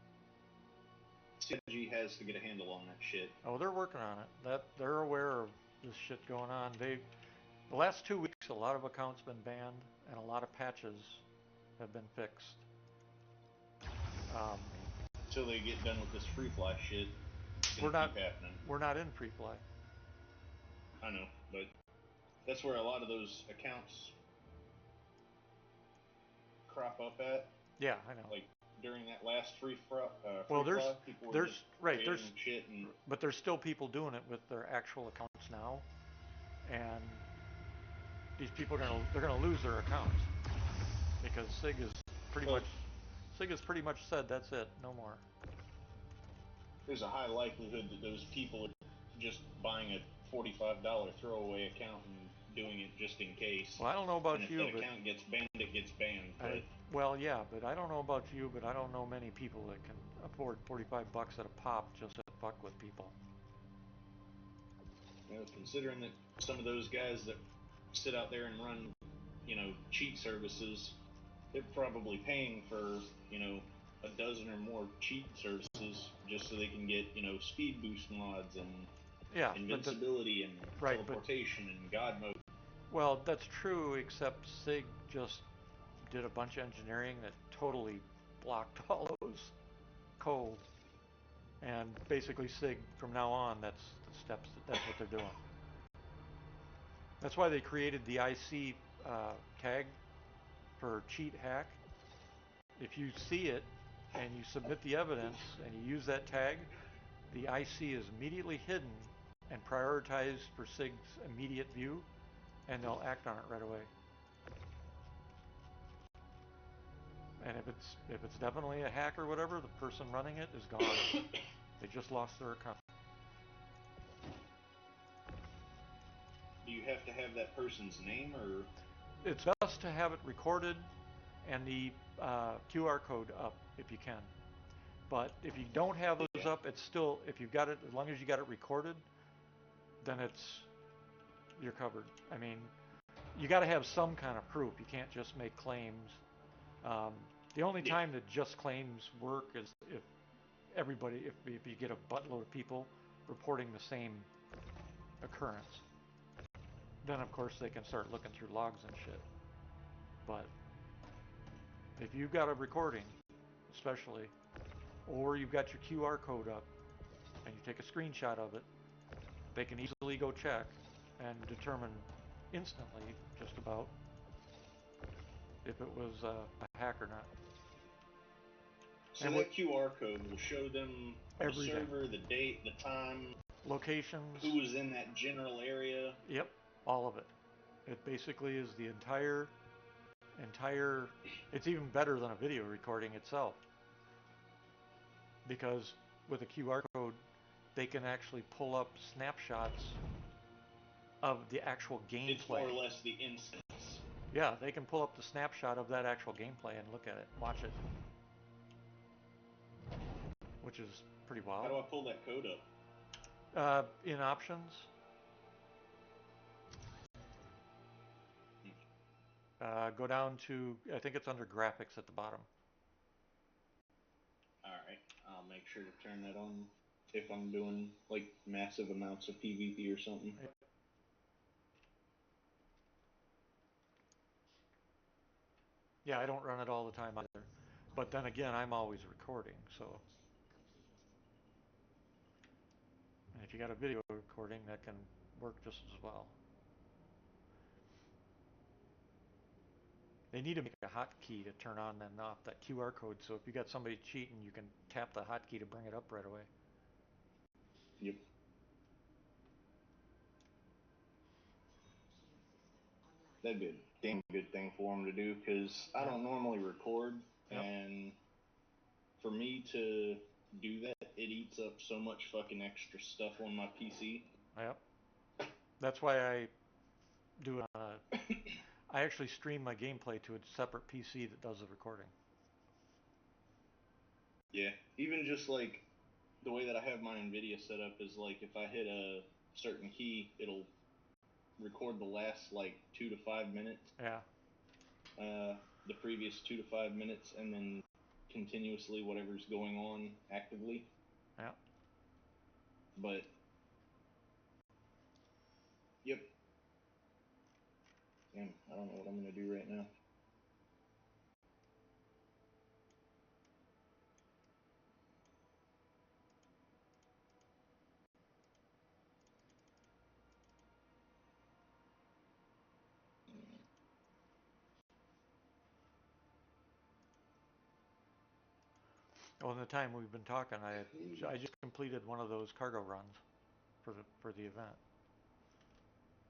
CG has to get a handle on that shit. Oh, they're working on it. That they're aware of this shit going on. The last 2 weeks, a lot of accounts been banned, and a lot of patches have been fixed. Um, Until they get done with this free fly shit, it's we're gonna not keep happening. we're not in free fly. I know, but that's where a lot of those accounts crop up at. Yeah, I know. Like during that last Well, free fly, people were just there's, jamming shit and but there's still people doing it with their actual accounts now, and these people they're gonna lose their accounts because pretty well, much SIG has pretty much said that's it, no more. there's a high likelihood that those people are just buying a $45 throwaway account and doing it just in case. Well, I don't know about And if you, that but account gets banned, it gets banned. But well, yeah, but I don't know about you, but I don't know many people that can afford 45 bucks at a pop just to fuck with people. you know, considering that some of those guys that sit out there and run, cheat services, they're probably paying for, a dozen or more cheat services just so they can get, speed boost mods and Yeah, invincibility and right, teleportation and God mode. Well, that's true, except SIG just did a bunch of engineering that totally blocked all those cold. And basically SIG, from now on, that's the steps, that's what they're doing. That's why they created the IC tag for cheat hack. If you see it and you submit the evidence and you use that tag, the IC is immediately hidden and prioritized for SIG's immediate view, and they'll act on it right away. And if it's definitely a hack or whatever, the person running it is gone. They just lost their account. Do you have to have that person's name or? It's best to have it recorded and the QR code up if you can. But if you don't have those up, it's still, if you've got it, as long as you got it recorded, then you're covered. I mean, you got to have some kind of proof. You can't just make claims. The only time that just claims work is if you get a buttload of people reporting the same occurrence. Then of course they can start looking through logs and shit. But if you've got a recording, especially, or you've got your QR code up and you take a screenshot of it, they can easily go check and determine instantly just about if it was a hack or not. So that QR code will show them everything. The server, the date, the time, locations, who was in that general area. Yep, all of it. It basically is the entire, it's even better than a video recording itself. Because with a QR code, they can actually pull up snapshots of the actual gameplay. It's more or less the instance. Yeah, they can pull up the snapshot of that actual gameplay and look at it, watch it. Which is pretty wild. How do I pull that code up? In options. Go down to, I think it's under graphics at the bottom. Alright, I'll make sure to turn that on if I'm doing like massive amounts of PvP or something. Yeah, I don't run it all the time either. But then again, I'm always recording, so. And if you got a video recording, that can work just as well. They need to make a hotkey to turn on and off that QR code, so if you got somebody cheating, you can tap the hotkey to bring it up right away. Yep. That'd be a damn good thing for them to do, because I don't normally record, and for me to do that, it eats up so much fucking extra stuff on my PC. Yep. That's why I do I actually stream my gameplay to a separate PC that does the recording. Yeah, even just like the way that I have my NVIDIA set up is like if I hit a certain key, it'll record the last like 2 to 5 minutes. Yeah. The previous 2 to 5 minutes, and then continuously whatever's going on actively. Yeah. But yep. Damn, I don't know what I'm gonna do right now. Well, in the time we've been talking, I just completed one of those cargo runs for the event.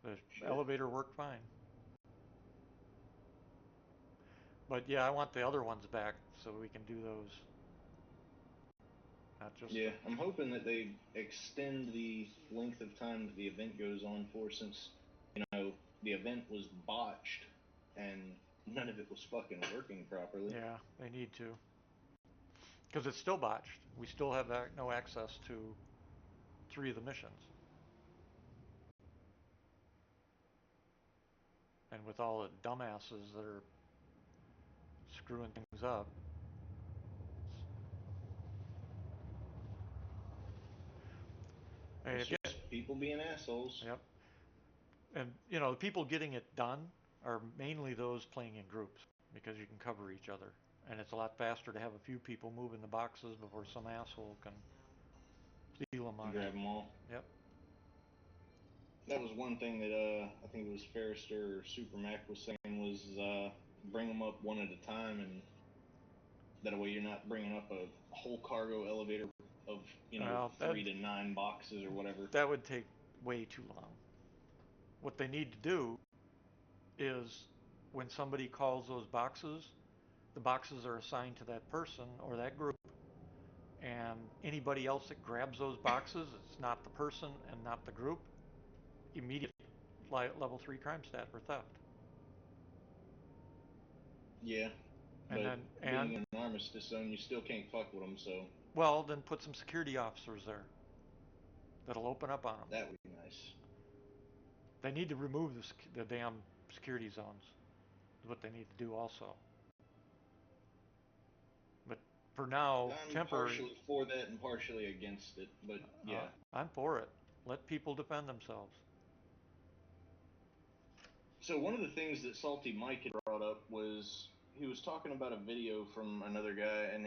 The Shit. elevator worked fine. But yeah, I want the other ones back so we can do those. Not just Yeah, I'm hoping that they extend the length of time that the event goes on for, since the event was botched and none of it was fucking working properly. Yeah, they need to. Because it's still botched. We still have no access to 3 of the missions. And with all the dumbasses that are screwing things up. It's just people being assholes. Yep. And the people getting it done are mainly those playing in groups because you can cover each other, and it's a lot faster to have a few people moving the boxes before some asshole can steal them on you. Grab them all. Yep. That was one thing that I think it was Ferrister or Super Mac was saying was bring them up one at a time, and that way you're not bringing up a whole cargo elevator of 3 to 9 boxes or whatever. That would take way too long. What they need to do is when somebody calls those boxes, the boxes are assigned to that person or that group, and anybody else that grabs those boxes, it's not the person and not the group, immediate level 3 crime stat for theft. Yeah, and but then being an armistice zone, you still can't fuck with them, so... Well, then put some security officers there that'll open up on them. That would be nice. They need to remove the damn security zones. Is what they need to do also. But for now, I'm temporary. partially for that and partially against it, but yeah. I'm for it. Let people defend themselves. So one of the things that Salty Mike had brought up was he was talking about a video from another guy, and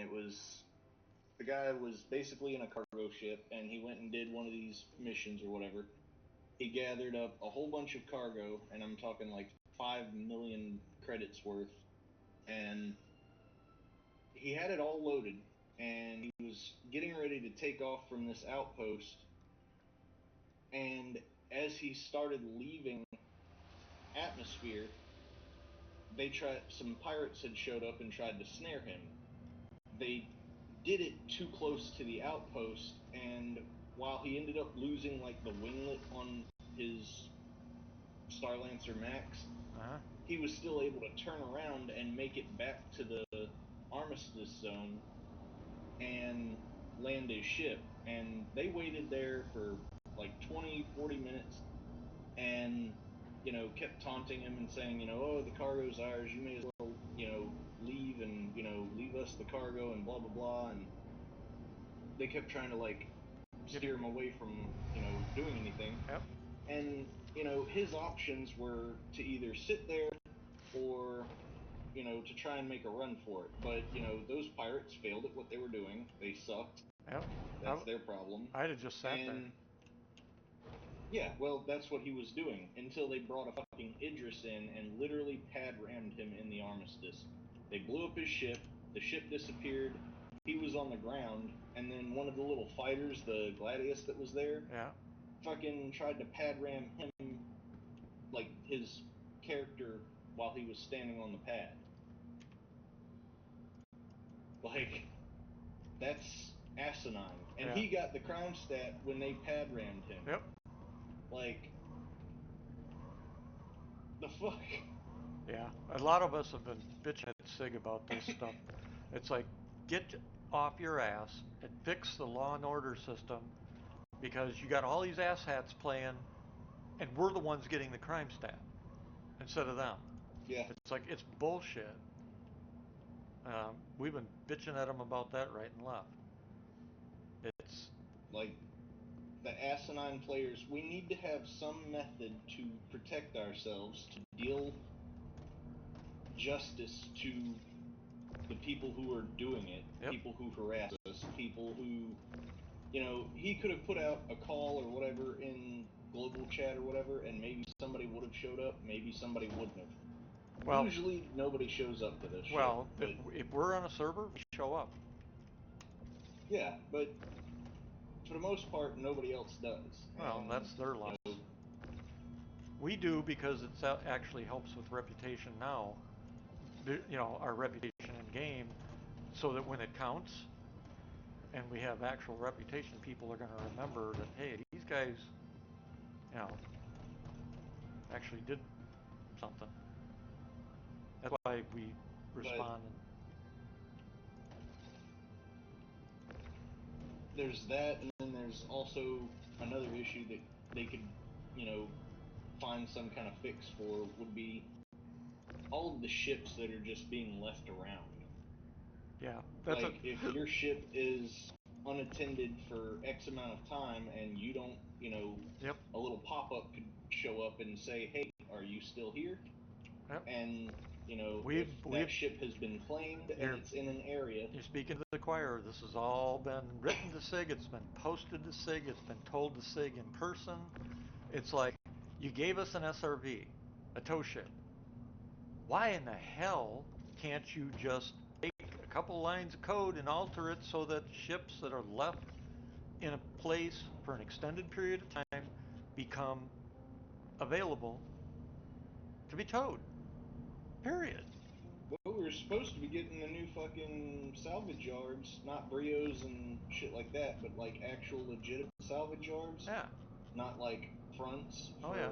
the guy was basically in a cargo ship, and he went and did one of these missions or whatever. He gathered up a whole bunch of cargo, and I'm talking like 5 million credits worth, and he had it all loaded, and he was getting ready to take off from this outpost, and as he started leaving atmosphere, some pirates had showed up and tried to snare him. They did it too close to the outpost, and while he ended up losing like the winglet on his Starlancer Max, he was still able to turn around and make it back to the armistice zone and land his ship. And they waited there for like 20-40 minutes and kept taunting him and saying, oh, the cargo's ours, you may as well, leave and, leave us the cargo and blah, blah, blah. And they kept trying to, like, steer him away from, doing anything. Yep. And, his options were to either sit there or, to try and make a run for it. But, those pirates failed at what they were doing. They sucked. Yep. That's their problem. I'd have just sat there. Yeah, well, that's what he was doing, until they brought a fucking Idris in and literally pad-rammed him in the armistice. They blew up his ship, the ship disappeared, he was on the ground, and then one of the little fighters, the Gladius that was there, fucking tried to pad-ram him, like, his character, while he was standing on the pad. Like, that's asinine. And he got the crime stat when they pad-rammed him. Yep. Like, the fuck? Yeah, a lot of us have been bitching at SIG about this stuff. It's like, get off your ass and fix the law and order system, because you got all these asshats playing, and we're the ones getting the crime stat instead of them. Yeah. It's like, it's bullshit. We've been bitching at them about that right and left. It's like, the asinine players, we need to have some method to protect ourselves, to deal justice to the people who are doing it, people who harass us, people who, he could have put out a call or whatever in global chat or whatever, and maybe somebody would have showed up, maybe somebody wouldn't have. Well, usually nobody shows up to this shit. Well, if we're on a server, we show up. Yeah, but for the most part, nobody else does. Well, And that's their you loss. know, We do because it actually helps with reputation now. Our reputation in game, so that when it counts and we have actual reputation, people are going to remember that, hey, these guys, you know, actually did something. That's why we but respond. there's that, and then there's also another issue that they could, you know, find some kind of fix for would be all of the ships that are just being left around. Yeah, that's a Like, if your ship is unattended for X amount of time and you don't, yep, a little pop up could show up and say, hey, are you still here? yep. And, if We've that ship has been claimed and you're it's in an area. you're speaking to the choir. This has all been written to SIG. It's been posted to SIG. It's been told to SIG in person. It's like you gave us an SRV, a tow ship. Why in the hell can't you just take a couple lines of code and alter it so that ships that are left in a place for an extended period of time become available to be towed? Period. Well, we were supposed to be getting the new fucking salvage yards, not Brios and shit like that, but like actual legitimate salvage yards, Yeah. not like fronts Oh yeah.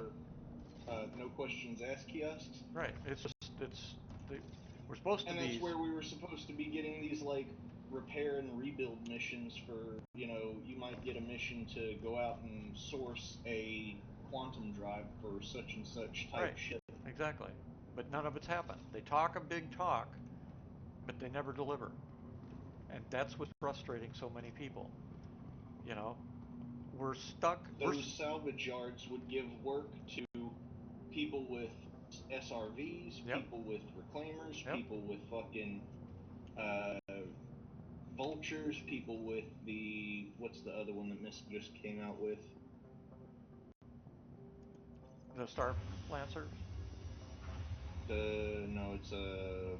for no questions asked kiosks. Right. It's just the, we're supposed to And that's be. where we were supposed to be getting these like repair and rebuild missions for, you might get a mission to go out and source a quantum drive for such and such type Right. ship. Exactly. But none of it's happened. They talk a big talk, but they never deliver. And that's what's frustrating so many people. You know, we're stuck. Those salvage yards would give work to people with SRVs, Yep. people with reclaimers, Yep. people with fucking uh, vultures, people with the what's the other one that Miss just came out with? The Star Lancers. The no, it's the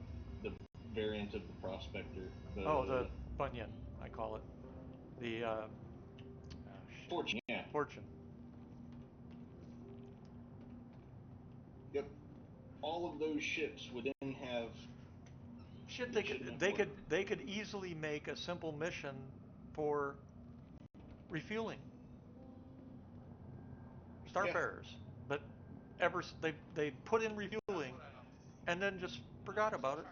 variant of the Prospector. Oh, the The Bunyan, I call it. The shit. Fortune, yeah. Fortune. Yep. All of those ships would then have Shit, legitimate work. they could easily make a simple mission for refueling Yeah. starfarers, but they put in refueling and then just forgot about it.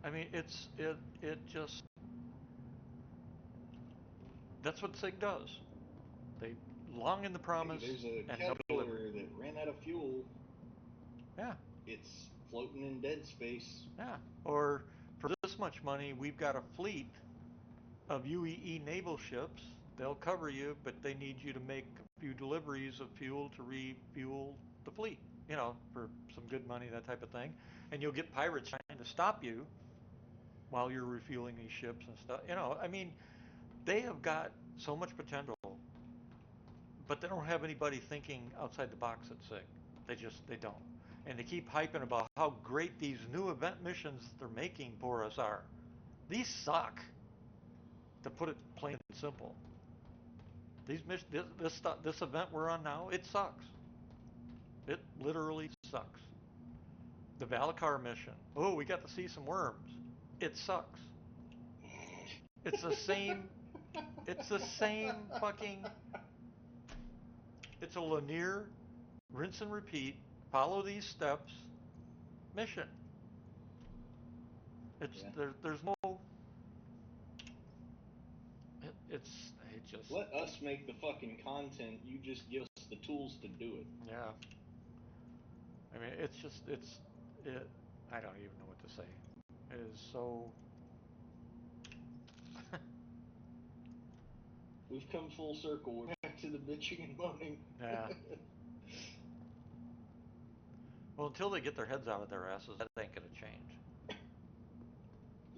I mean, it just that's what SIG does. They long in the Hey, promise there's a and never deliver. Caterpillar that ran out of fuel. Yeah, It's floating in dead space. yeah. Or for this much money, we've got a fleet of UEE naval ships. They'll cover you, but they need you to make a few deliveries of fuel to refuel the fleet. For some good money, that type of thing. And you'll get pirates trying to stop you while you're refueling these ships and stuff. I mean, they have got so much potential, but they don't have anybody thinking outside the box at SIG. They don't. And they keep hyping about how great these new event missions they're making for us are. These suck, to put it plain and simple. This event we're on now, it sucks. It literally sucks. The Valakar mission. Oh, we got to see some worms. It sucks. It's the same. It's the same fucking. It's a linear, rinse and repeat. Follow these steps. Mission. It's Yeah. there's no. It's it just Let us make the fucking content. You just give us the tools to do it. yeah. I mean, it's just it. I don't even know what to say. It is so. We've come full circle. We're back to the bitching and moaning. Yeah. Well, until they get their heads out of their asses, that ain't gonna change.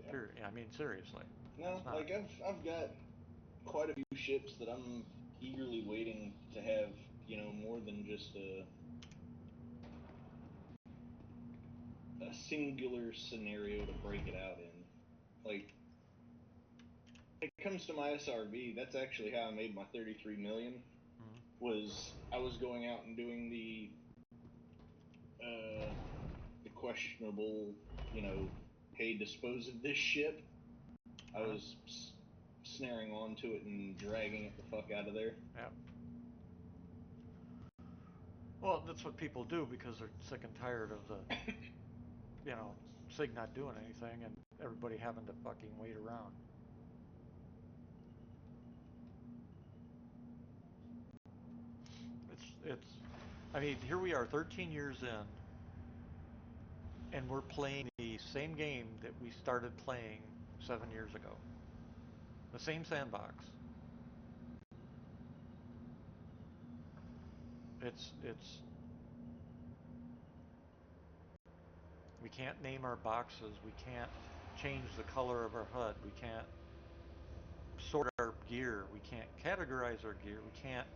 Yeah. I mean, seriously, No, it's not. like I've got quite a few ships that I'm eagerly waiting to have, more than just a singular scenario to break it out in. Like comes to my SRV, that's actually how I made my 33 million. Mm-hmm. Was I was going out and doing the questionable, hey, dispose of this ship. I Uh-huh. was snaring onto it and dragging it the fuck out of there. Yeah. Well, that's what people do because they're sick and tired of the, SIG not doing anything and everybody having to fucking wait around. It's. I mean, here we are, 13 years in, and we're playing the same game that we started playing 7 years ago. The same sandbox. It's. We can't name our boxes. We can't change the color of our HUD. We can't sort our gear. We can't categorize our gear. We can't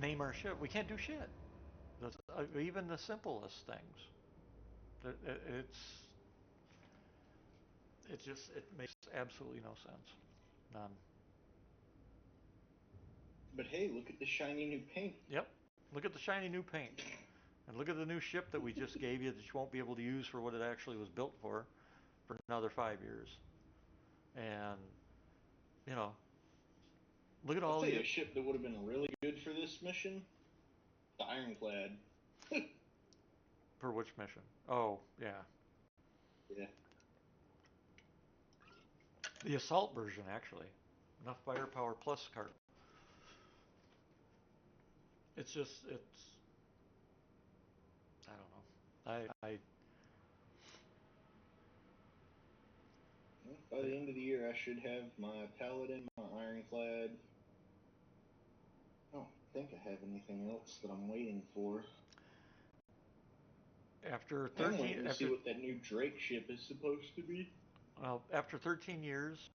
name our ship. We can't do shit. Even the simplest things. It makes absolutely no sense. None. But hey, look at the shiny new paint. Yep. Look at the shiny new paint. And look at the new ship that we just gave you that you won't be able to use for what it actually was built for another 5 years. And, you know, look at I'll all tell you the. a ship that would have been really good for this mission. The Ironclad. For which mission? Oh, yeah. Yeah. The assault version, actually. Enough firepower plus cargo. It's just, I don't know. By the end of the year, I should have my Paladin, my Ironclad. I don't think I have anything else that I'm waiting for. After I'm 13, waiting to see what that new Drake ship is supposed to be. well, after 13 years,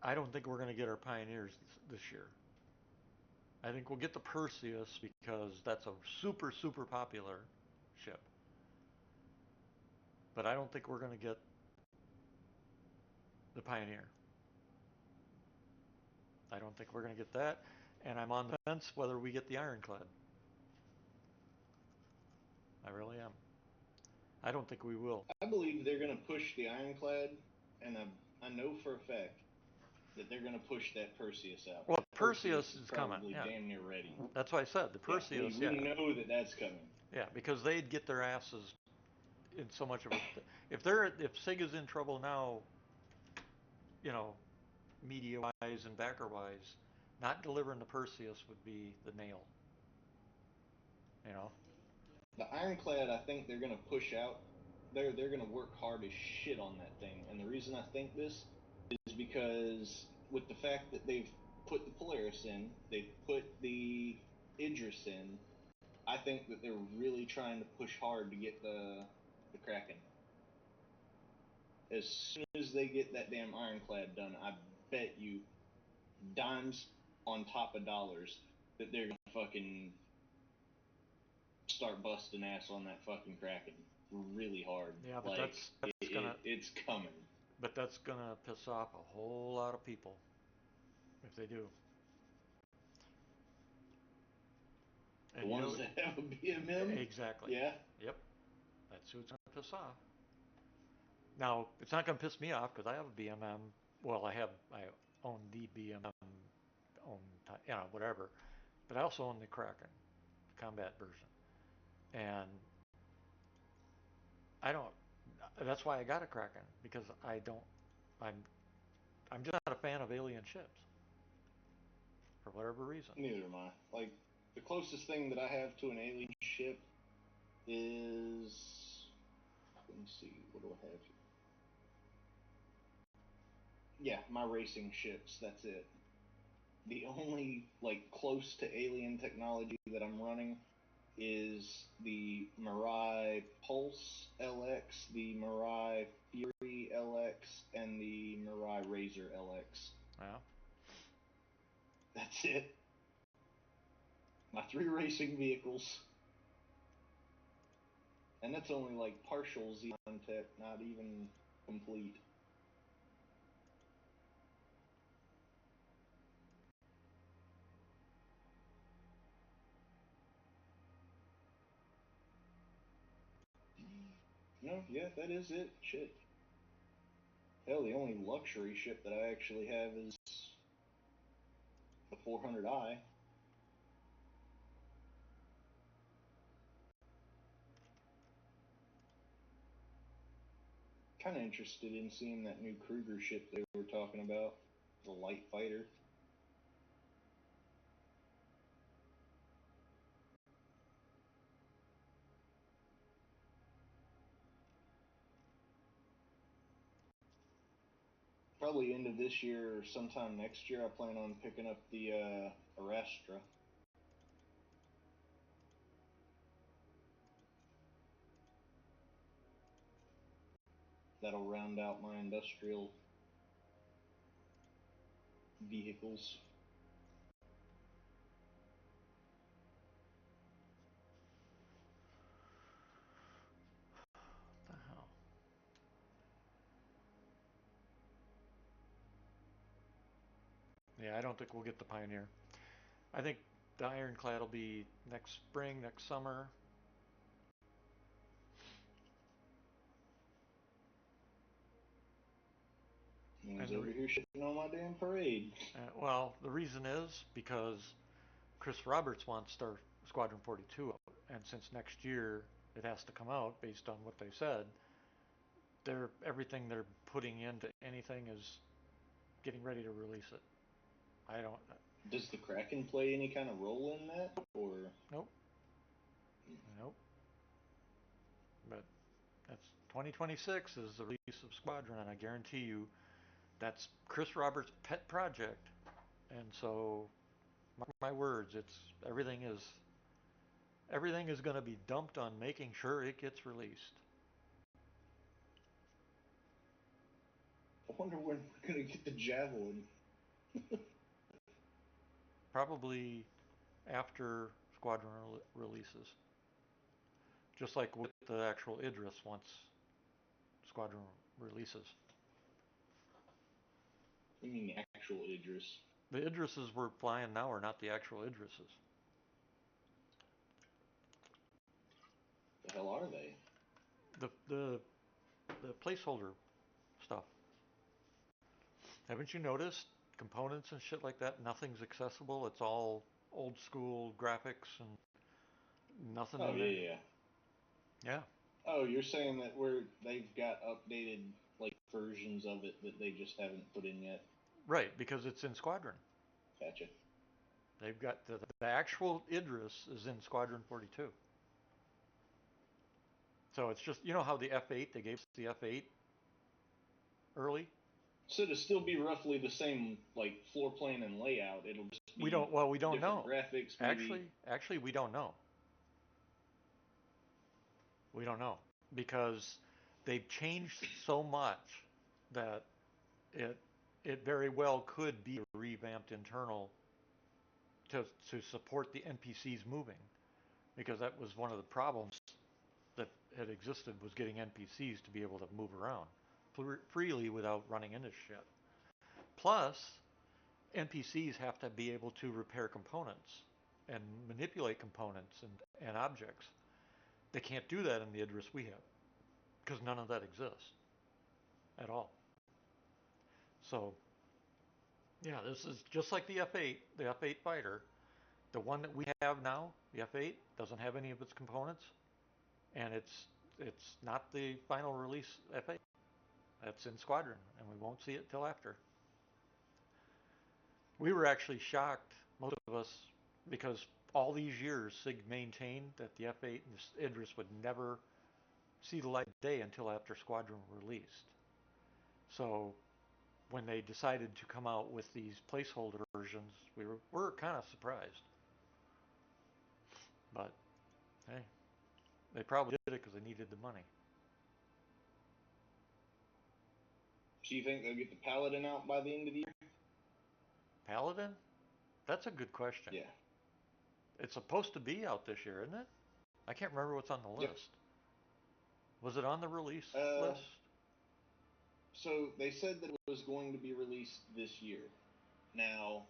I don't think we're going to get our Pioneers this year. I think we'll get the Perseus because that's a super, super popular ship. But I don't think we're going to get the Pioneer. I don't think we're going to get that. And I'm on the fence whether we get the Ironclad. I really am. I don't think we will. I believe they're going to push the Ironclad, and I know for a fact that they're going to push that Perseus out. Well, That Perseus is coming. probably Yeah. Damn near ready. That's why I said the Perseus. Yeah, we know that that's coming. Yeah, because they'd get their asses in so much of it. If SIG is in trouble now, media wise and backer wise, not delivering the Perseus would be the nail. You know. The Ironclad, I think they're going to push out. They're going to work hard as shit on that thing. And the reason I think this is because with the fact that they've put the Polaris in, they've put the Idris in, I think that they're really trying to push hard to get the Kraken. As soon as they get that damn Ironclad done, I bet you dimes on top of dollars that they're going to fucking start busting ass on that fucking Kraken really hard. Yeah, but it's coming. But that's gonna piss off a whole lot of people if they do. And the ones that have a BMM? Exactly. Yeah. Yep. That's who it's gonna piss off. Now, it's not gonna piss me off because I have a BMM. Well, I own the BMM, whatever. But I also own the Kraken, the combat version, and I don't. That's why I got a Kraken because I don't. I'm I'm just not a fan of alien ships for whatever reason. Neither am I. Like, the closest thing that I have to an alien ship is. Let me see. What do I have here? Yeah, my racing ships. That's it. The only, close to alien technology that I'm running is the Mirai Pulse LX, the Mirai Fury LX, and the Mirai Razor LX. Yeah. That's it. My 3 racing vehicles. And that's only partial Xeon tech, not even complete. Yeah, that is it. Shit. Hell, the only luxury ship that I actually have is the 400i. Kind of interested in seeing that new Kruger ship they were talking about, the light fighter. Probably end of this year or sometime next year, I plan on picking up the Arastra. That'll round out my industrial vehicles. What the hell? Yeah, I don't think we'll get the Pioneer. I think the Ironclad will be next spring, next summer. He's over here shitting on my damn parade. Well, the reason is because Chris Roberts wants Squadron 42 out, and since next year it has to come out based on what they said, everything they're putting into anything is getting ready to release it. I don't. Does the Kraken play any kind of role in that, or? Nope. Nope. But that's 2026 is the release of Squadron, and I guarantee you that's Chris Roberts' pet project. And so, mark my words, everything is going to be dumped on making sure it gets released. I wonder when we're gonna get the Javelin. Probably after Squadron releases. Just like with the actual Idris once Squadron releases. You mean the actual Idris? The Idrises we're flying now are not the actual Idrises. The hell are they? The placeholder stuff. Haven't you noticed components and shit like that? Nothing's accessible. It's all old school graphics and nothing Oh in yeah, there. yeah. Yeah. Oh, you're saying that they've got updated like versions of it that they just haven't put in yet. Right, because it's in Squadron. Gotcha. They've got the actual Idris is in Squadron 42. So it's just, you know how the F8, they gave us the F8 early? So to still be roughly the same like floor plan and layout, it'll just be We don't different know. graphics, maybe. Actually we don't know. We don't know because they've changed so much that it it very well could be a revamped internal to support the NPCs moving, because that was one of the problems that had existed, was getting NPCs to be able to move around freely without running into shit. Plus, NPCs have to be able to repair components and manipulate components and objects. They can't do that in the Idris we have because none of that exists at all. So, yeah, this is just like the F8 fighter. The one that we have now, the F8, doesn't have any of its components, and it's not the final release F8. That's in Squadron, and we won't see it till after. We were actually shocked, most of us, because all these years SIG maintained that the F8 and Idris would never see the light of day until after Squadron released. So when they decided to come out with these placeholder versions, we were kind of surprised. But hey, they probably did it because they needed the money. So you think they'll get the Paladin out by the end of the year? Paladin? That's a good question. Yeah. It's supposed to be out this year, isn't it? I can't remember what's on the Yep. list. Was it on the release list? So they said that it was going to be released this year. Now,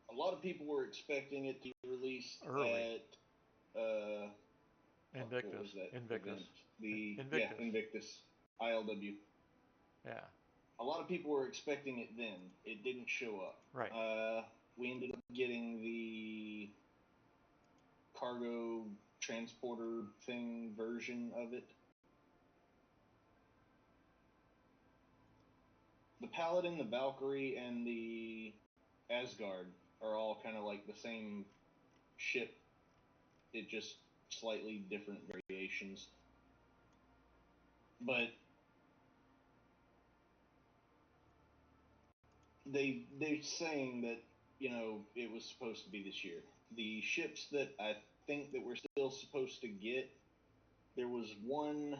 a lot of people were expecting it to be released early. at Invictus. what was that Invictus. event? Invictus. Invictus, ILW. Yeah. A lot of people were expecting it then. It didn't show up. Right. We ended up getting the cargo transporter thing version of it. The Paladin, the Valkyrie, and the Asgard are all kind of like the same ship. It just slightly different variations. But they're saying that, you know, it was supposed to be this year. The ships that I think that we're still supposed to get, there was one.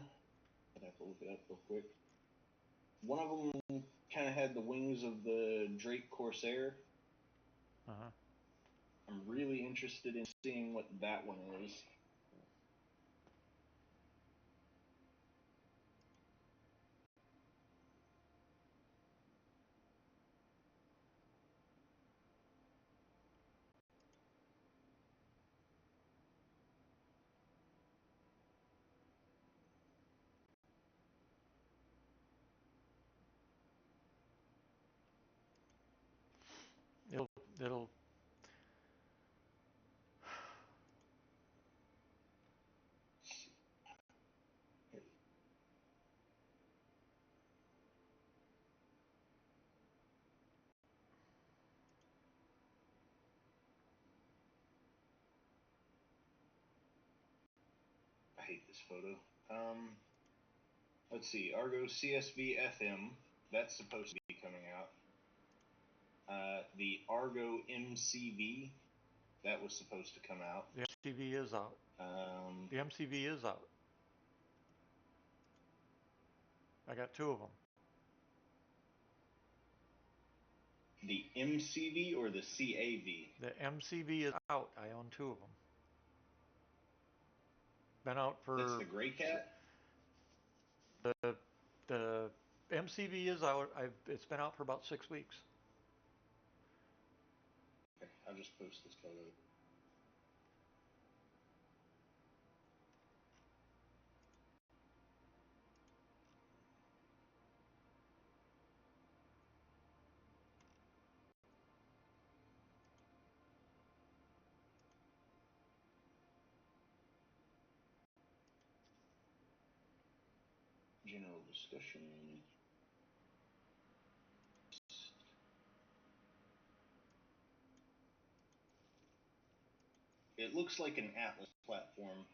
I'd have to look it up real quick. One of them kind of had the wings of the Drake Corsair. Uh-huh. I'm really interested in seeing what that one is. It'll I hate this photo. Let's see. Argo CSV FM. That's supposed to be coming out. The Argo MCV. That was supposed to come out. The MCV is out. The MCV is out. I got 2 of them. The MCV or the CAV? The MCV is out. I own 2 of them. Been out for. That's the Gray Cat? The MCV is out. It's been out for about 6 weeks. Okay, I'll just post this photo. General discussion. It looks like an Atlas platform.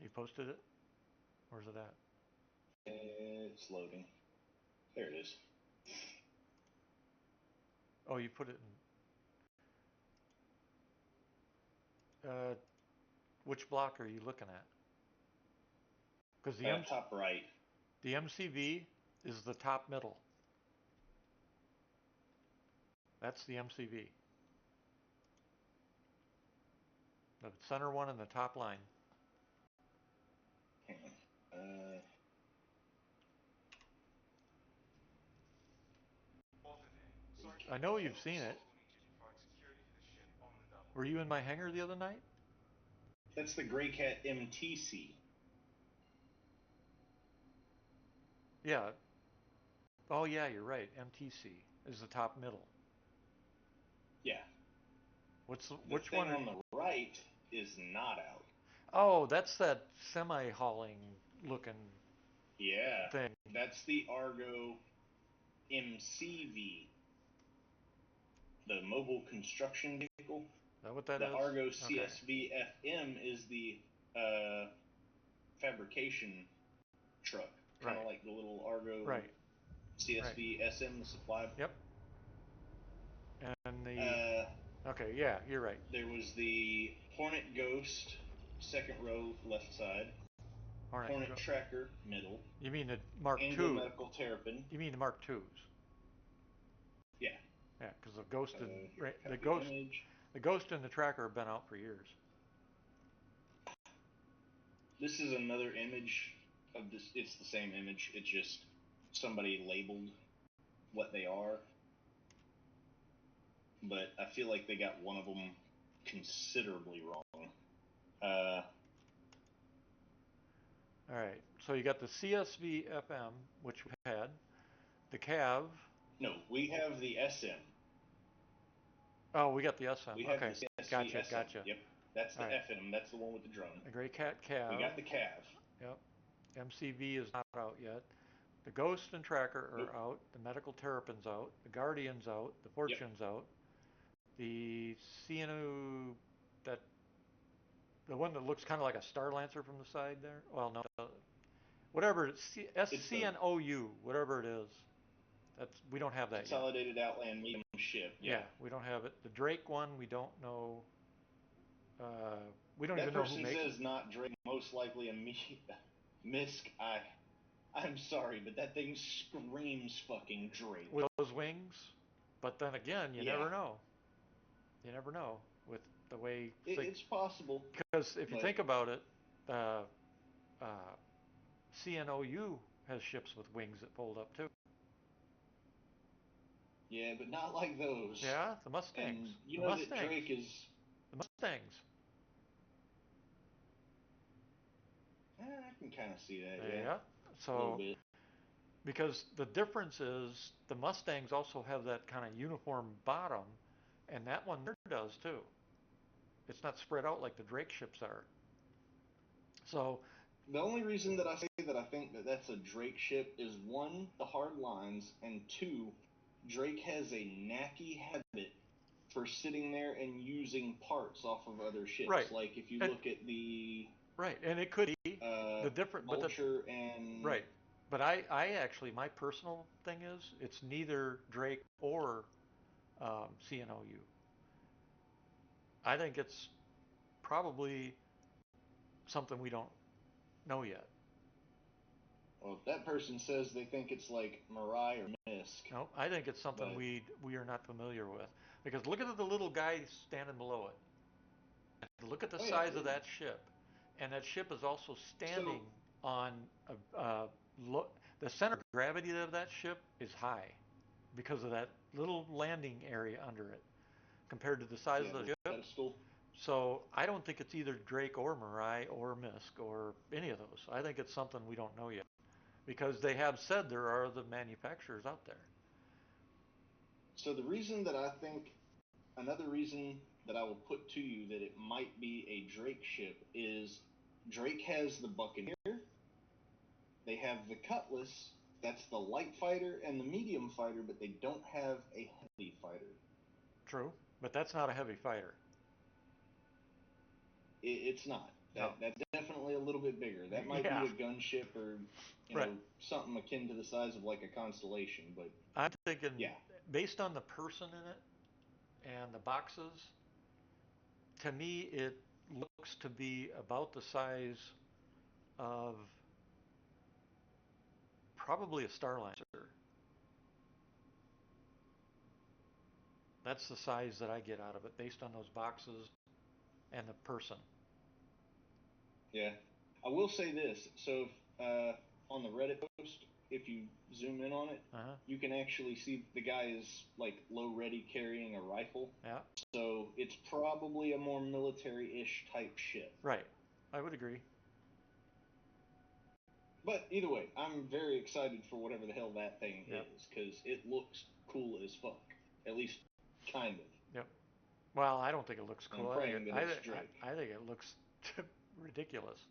You posted it? Where's it at? It's loading. There it is. Oh, you put it in. Which block are you looking at? Because Top right. the MCV is the top middle. That's the MCV. The center one in the top line. Hang on. I know you've seen it. Were you in my hangar the other night? That's the Gray Cat MTC. Yeah. Oh yeah, you're right. MTC is the top middle. Yeah. Which one? The thing on the right is not out. Oh, that's that semi-hauling looking. Yeah. Thing. That's the Argo MCV, the mobile construction vehicle. Is that what that the is? Argo Okay. CSV FM is the fabrication truck, kind of like the little Argo CSV SM, the supply. Yep. And the okay, yeah, you're right. There was the Hornet Ghost, second row, left side. Hornet Tracker, middle. You mean the Mark II? Angel Medical Terrapin. You mean the Mark IIs? Yeah. Yeah, because the Ghost and the Ghost and the Tracker have been out for years. This is another image of this. It's the same image. It's just somebody labeled what they are. But I feel like they got one of them considerably wrong. All right. So you got the CSV FM, which we had, the CAV. No, we have the SM. Oh, we got the SM. We have Okay. the CSV Gotcha. SM. Gotcha. Yep, that's All the right. FM. That's the one with the drum. The Gray Cat We CAV. got the CAV. Yep. MCV is not out yet. The Ghost and Tracker Nope. are out. The Medical Terrapin's out. The Guardian's out. The Yep. Fortune's out. The CNO, that the one that looks kind of like a Star Lancer from the side there. Well, no, whatever. It's the SCNOU, whatever it is. That's we don't have that yet. Consolidated Outland Medium Ship. Yeah, Yeah. we don't have it. The Drake one, we don't know. Uh, we don't That even know who person makes it. says not Drake, most likely a Misk. I'm sorry, but that thing screams fucking Drake. With those wings. But then again, you Yeah, never know. You never know with the way it's possible, because if you but think about it, uh, uh, CNOU has ships with wings that fold up too. yeah, but not like those. Yeah, the Mustangs. And you The know that Mustangs. Drake is. The Mustangs. I can kind of see that, yeah, Yeah. a little So bit. because the difference is the Mustangs also have that kind of uniform bottom, and that one does too. It's not spread out like the Drake ships are. So The only reason that I say that I think that that's a Drake ship is one, the hard lines, and two, Drake has a knacky habit for sitting there and using parts off of other ships. right, Like if you and look at the right, and it could be uh, the different, but the Vulture and right. But I actually, my personal thing is, it's neither Drake or CNOU. I think it's probably something we don't know yet. well, that person says they think it's like Mirai or Misk, No, I think it's something but we are not familiar with. Because look at the little guy standing below it. Look at the oh yeah, size of that ship, and that ship is also so standing on lo- the center of gravity of that ship is high because of that little landing area under it compared to the size yeah, of the the ship. pedestal. So I don't think it's either Drake or Mirai or Misk or any of those. I think it's something we don't know yet because they have said there are other manufacturers out there. So the reason that I think another reason that I will put to you that it might be a Drake ship is Drake has the Buccaneer, they have the Cutlass, that's the light fighter and the medium fighter, but they don't have a heavy fighter. True, but that's not a heavy fighter. It's not. No. That's definitely a little bit bigger. That might Yeah. be a gunship or Right. something akin to the size of like a Constellation, but I'm thinking yeah. based on the person in it and the boxes, to me it looks to be about the size of probably a Star Lancer. That's the size that I get out of it based on those boxes and the person. Yeah. I will say this. So if, on the Reddit post, if you zoom in on it, Uh-huh. you can actually see the guy is like low ready carrying a rifle. Yeah. So it's probably a more military-ish type ship. Right. I would agree. But either way, I'm very excited for whatever the hell that thing Yep. is because it looks cool as fuck. At least kind of. Yep. Well, I don't think it looks And I'm cool. praying that it's Drake. I think it looks ridiculous.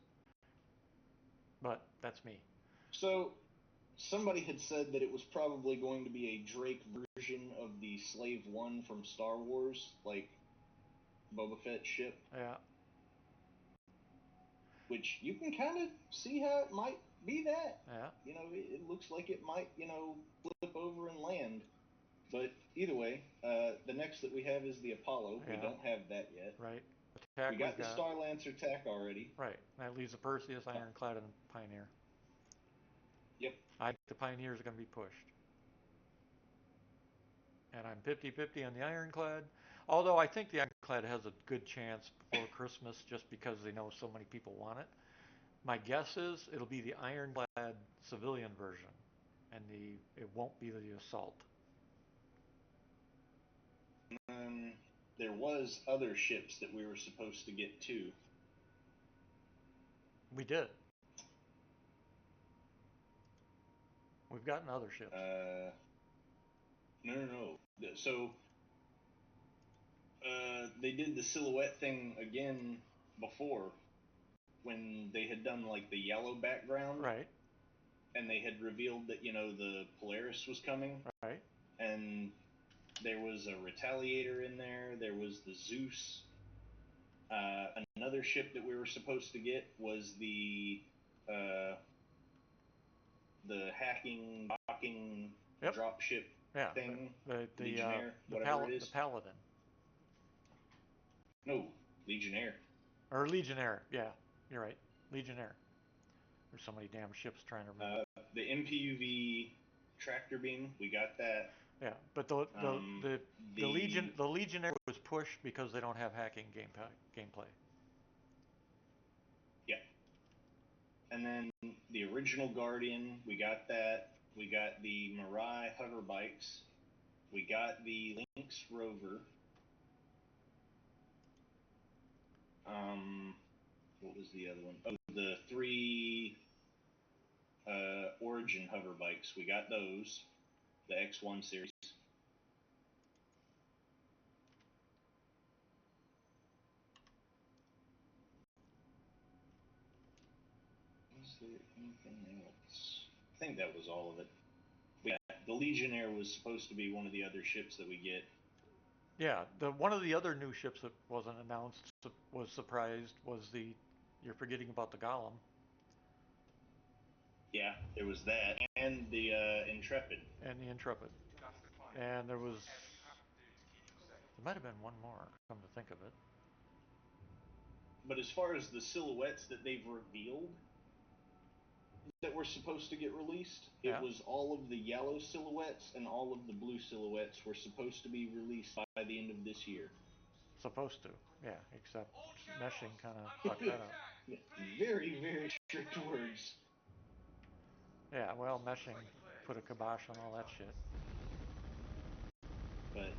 But that's me. So somebody had said that it was probably going to be a Drake version of the Slave One from Star Wars, like Boba Fett ship, Yeah. which you can kind of see how it might be that. Yeah. It looks like it might, flip over and land. But either way, the next that we have is the Apollo. We Yeah. don't have that yet. Right. We Attack we've got the got. Star Lancer tack already. Right. That leaves the Perseus, Uh, Ironclad, and Pioneer. yep. I think the Pioneer is going to be pushed. And I'm 50-50 on the Ironclad. Although I think the Ironclad has a good chance before Christmas just because they know so many people want it. My guess is it'll be the Ironclad civilian version, and it won't be the Assault. There was other ships that we were supposed to get too. We did. We've gotten other ships. No. So they did the silhouette thing again before when they had done like the yellow background, Right. and they had revealed that the Polaris was coming, Right. and there was a Retaliator in there. There was the Zeus. Another ship that we were supposed to get was the hacking, docking, Yep. dropship Yeah. thing. The Legionnaire, whatever it is. the Paladin. No, Legionnaire. Or Legionnaire. Yeah, you're right. Legionnaire. There's so many damn ships trying to remember. The MPUV tractor beam, we got that. Yeah, but the Legionnaire was pushed because they don't have hacking gameplay. Yeah. And then the original Guardian, we got that. We got the Mirai hover bikes. We got the Lynx rover. What was the other one? Oh, the 3 Origin hover bikes. We got those. The X1 series. Was there anything else? I think that was all of it. Yeah, the Legionnaire was supposed to be one of the other ships that we get. Yeah, one of the other new ships that wasn't announced was surprised was you're forgetting about the Golem. Yeah, there was that, and the Intrepid. And the Intrepid. And there might have been one more, come to think of it. But as far as the silhouettes that they've revealed that were supposed to get released, it was all of the yellow silhouettes and all of the blue silhouettes were supposed to be released by the end of this year. Supposed to, yeah, except meshing kind of fucked that up. Very, very strict words. Yeah, well, meshing put a kibosh on all that shit. But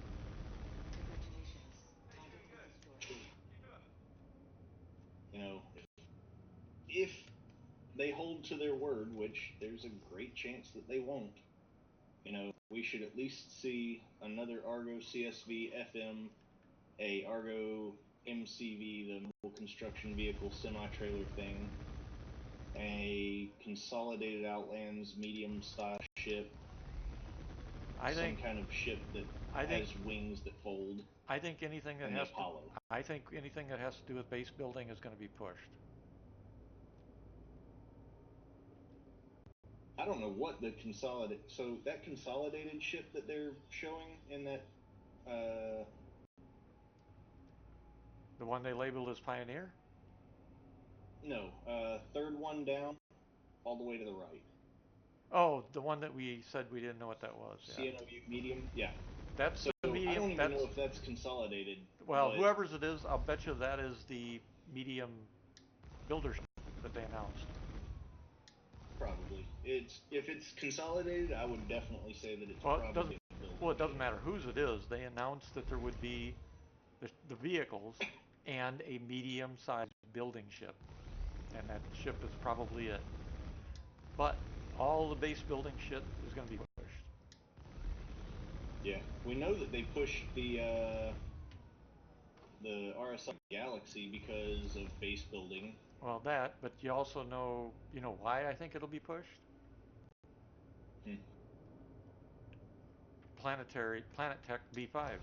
Congratulations. Time to tell the story. if they hold to their word, which there's a great chance that they won't, we should at least see another Argo CSV FM, a Argo MCV, the mobile construction vehicle semi-trailer thing, a consolidated Outlands medium style ship, some kind of ship that has wings that fold. I think anything that has to do with base building is going to be pushed. I don't know what the consolidated ship that they're showing in that the one they labeled as Pioneer? No, third one down, all the way to the right. Oh, the one that we said we didn't know what that was. Yeah. CNOU medium, yeah. That's the medium. I don't even know if that's consolidated. Well, whoever's it is, I'll bet you that is the medium builder that they announced. Probably. If it's consolidated, I would definitely say that it's probably a builder. Well, it doesn't matter whose it is. They announced that there would be the vehicles and a medium-sized building ship, and that ship is probably it. But all the base building shit is going to be pushed. Yeah, we know that they pushed the RSI Galaxy because of base building. Well, but you also know why I think it'll be pushed? Planet Tech V5.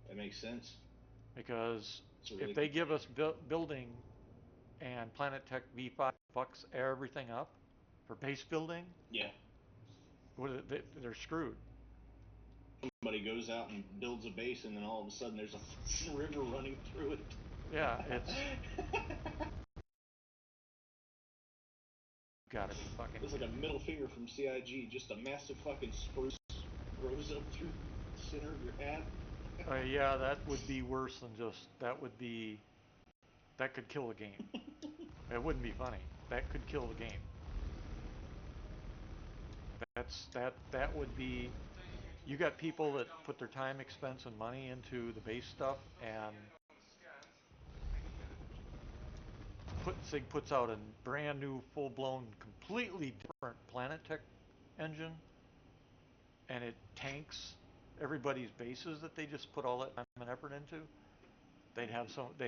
That makes sense. Because if they give us building and Planet Tech V5 fucks everything up for base building, yeah, they're screwed. Somebody goes out and builds a base, and then all of a sudden there's a river running through it. Yeah, it's gotta be fucking. It's like a middle finger from CIG, just a massive fucking spruce grows up through the center of your hat. Yeah, that would be worse than that could kill the game. It wouldn't be funny. That could kill the game. That would be. You got people that put their time, expense, and money into the base stuff, and Sig puts out a brand new, full-blown, completely different Planet Tech engine, and it tanks everybody's bases that they just put all that time and effort into, they'd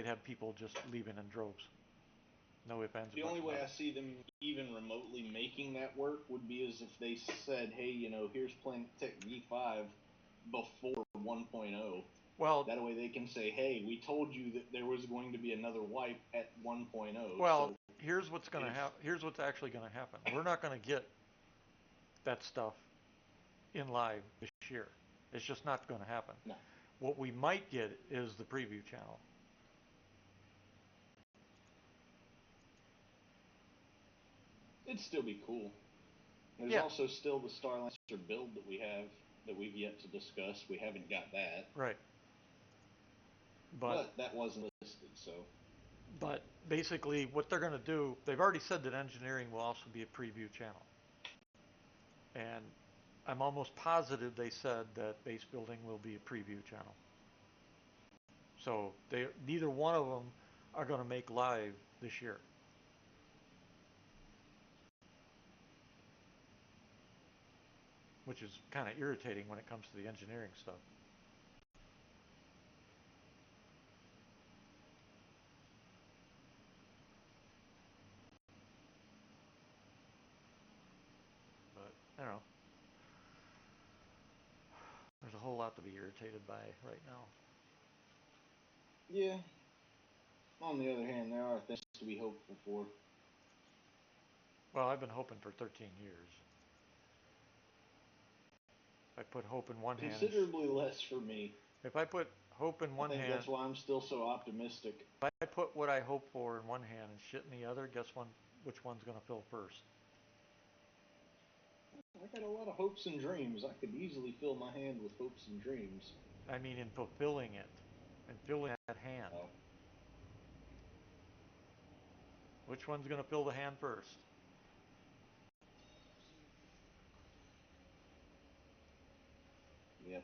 have people just leaving in droves. No ifs, ands, or The buts only way about I it. see them even remotely making that work would be as if they said, hey, here's Planet Tech V5 before 1.0. Well, That way they can say, hey, we told you that there was going to be another wipe at 1.0. well, So here's what's going to if happen. Here's what's actually going to happen. We're not going to get that stuff in live this year. It's just not going to happen. no, What we might get is the preview channel. it'd still be cool. There's Yeah, also still the Starlancer build that we've yet to discuss. We haven't got that. right. But that wasn't listed, so. But basically, what they're going to do, they've already said that engineering will also be a preview channel. And I'm almost positive they said that base building will be a preview channel. So neither one of them are going to make live this year. Which is kind of irritating when it comes to the engineering stuff. But, I don't know. There's a whole lot to be irritated by right now. Yeah. On the other hand, there are things to be hopeful for. Well, I've been hoping for 13 years. I put hope in one hand. Considerably less for me. If I put hope in I one think hand, that's why I'm still so optimistic. if I put what I hope for in one hand and shit in the other, guess which one's going to fill first? I got a lot of hopes and dreams. I could easily fill my hand with hopes and dreams. I mean, in fulfilling it and filling that hand. Oh. Which one's going to fill the hand first? Yep.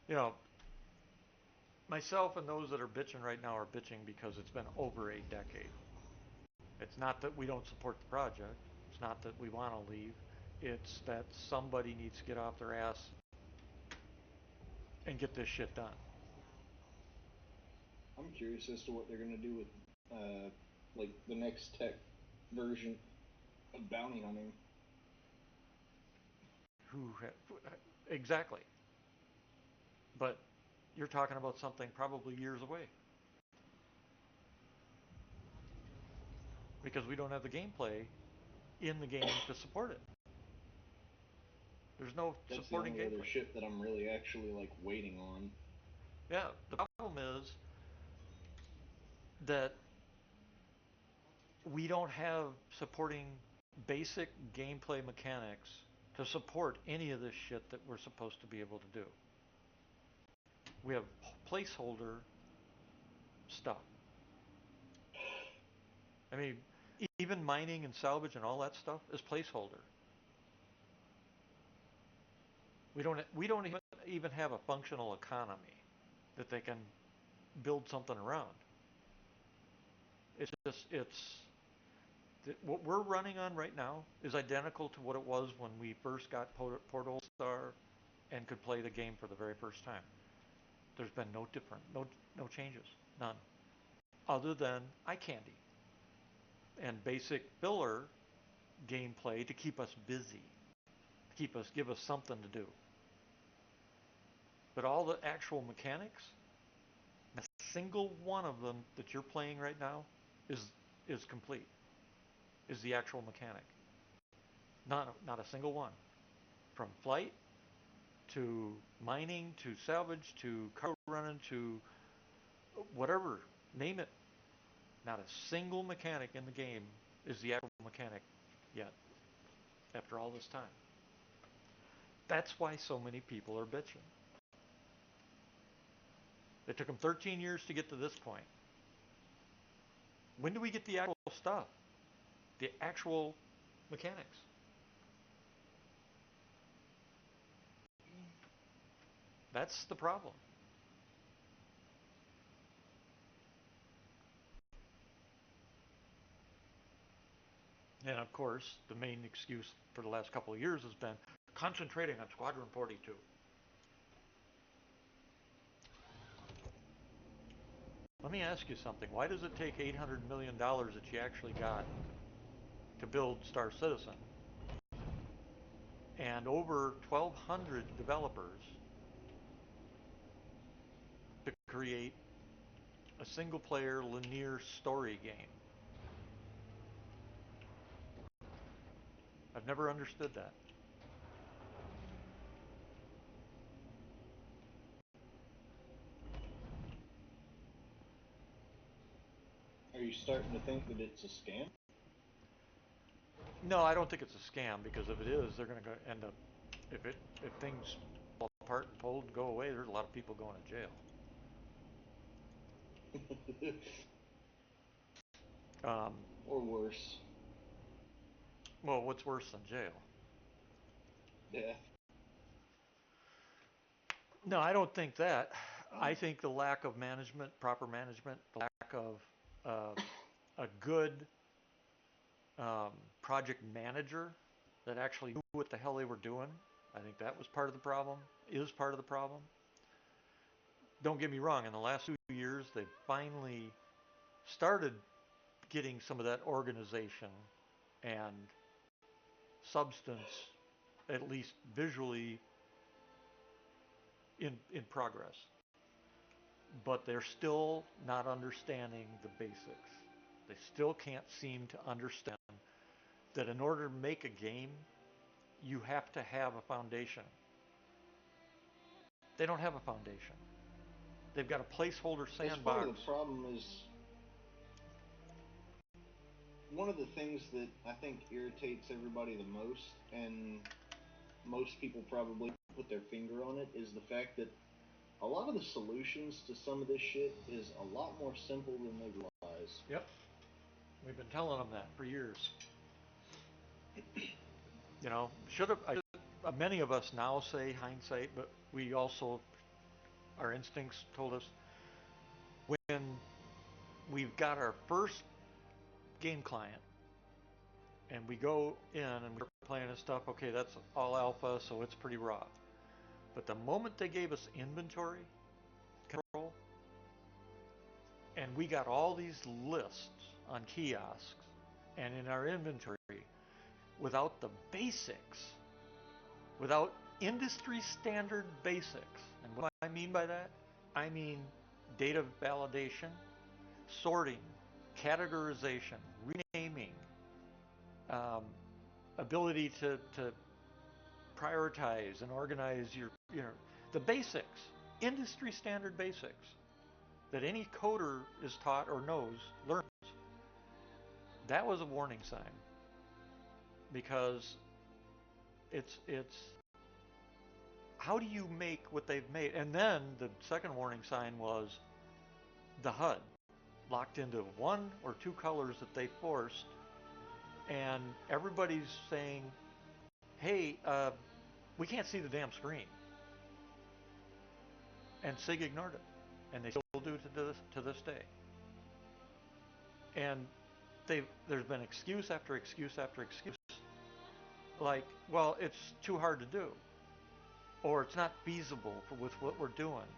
You know, myself and those that are bitching right now are bitching because it's been over a decade. It's not that we don't support the project. It's not that we want to leave. It's that somebody needs to get off their ass and get this shit done. I'm curious as to what they're gonna do with, like the next tech version of bounty hunting. Exactly. But you're talking about something probably years away. Because we don't have the gameplay in the game to support it. There's no That's the supporting only other gameplay. shit that I'm really actually like waiting on. Yeah, the problem is that we don't have supporting basic gameplay mechanics to support any of this shit that we're supposed to be able to do. We have placeholder stuff. I mean, even mining and salvage and all that stuff is placeholder. We don't even have a functional economy that they can build something around. It's just what we're running on right now is identical to what it was when we first got Portal Star and could play the game for the very first time. There's been no changes, none, other than eye candy and basic filler gameplay to keep us busy, give us something to do. But all the actual mechanics, a single one of them that you're playing right now is complete. Is the actual mechanic. Not a single one. From flight to mining to salvage to cargo running to whatever, name it. Not a single mechanic in the game is the actual mechanic yet, after all this time. That's why so many people are bitching. It took them 13 years to get to this point. When do we get the actual stuff? The actual mechanics? That's the problem. And of course, the main excuse for the last couple of years has been concentrating on Squadron 42. Let me ask you something. Why does it take $800 million that you actually got to build Star Citizen and over 1,200 developers to create a single-player linear story game? I've never understood that. Are you starting to think that it's a scam? No, I don't think it's a scam, because if it is, they're going to end up, if things fall apart and fold and go away, there's a lot of people going to jail. Or worse. Well, what's worse than jail? Death. No, I don't think that. I think the lack of management, proper management, the lack of a good project manager that actually knew what the hell they were doing, I think that was part of the problem, is part of the problem. Don't get me wrong, in the last 2 years, they've finally started getting some of that organization and substance, at least visually, in progress. But they're still not understanding the basics. They still can't seem to understand that in order to make a game, you have to have a foundation. They don't have a foundation. They've got a placeholder That's part of sandbox. the problem. Is one of the things that I think irritates everybody the most, and most people probably put their finger on it, is the fact that a lot of the solutions to some of this shit is a lot more simple than they realize. Yep. We've been telling them that for years. You know, many of us now say hindsight, but we also, our instincts told us when we've got our first game client and we go in and we're playing this stuff, okay, that's all alpha, so it's pretty raw. But the moment they gave us inventory control and we got all these lists on kiosks and in our inventory without the basics, without industry standard basics. And what I mean by that, I mean data validation, sorting, categorization, renaming, ability to prioritize and organize the basics, industry standard basics that any coder is taught or learns. That was a warning sign, because it's how do you make what they've made? And then the second warning sign was the HUD locked into one or two colors that they forced, and everybody's saying, hey, we can't see the damn screen. And SIG ignored it, and they still do to this day. And there's been excuse after excuse after excuse, like, well, it's too hard to do, or it's not feasible with what we're doing,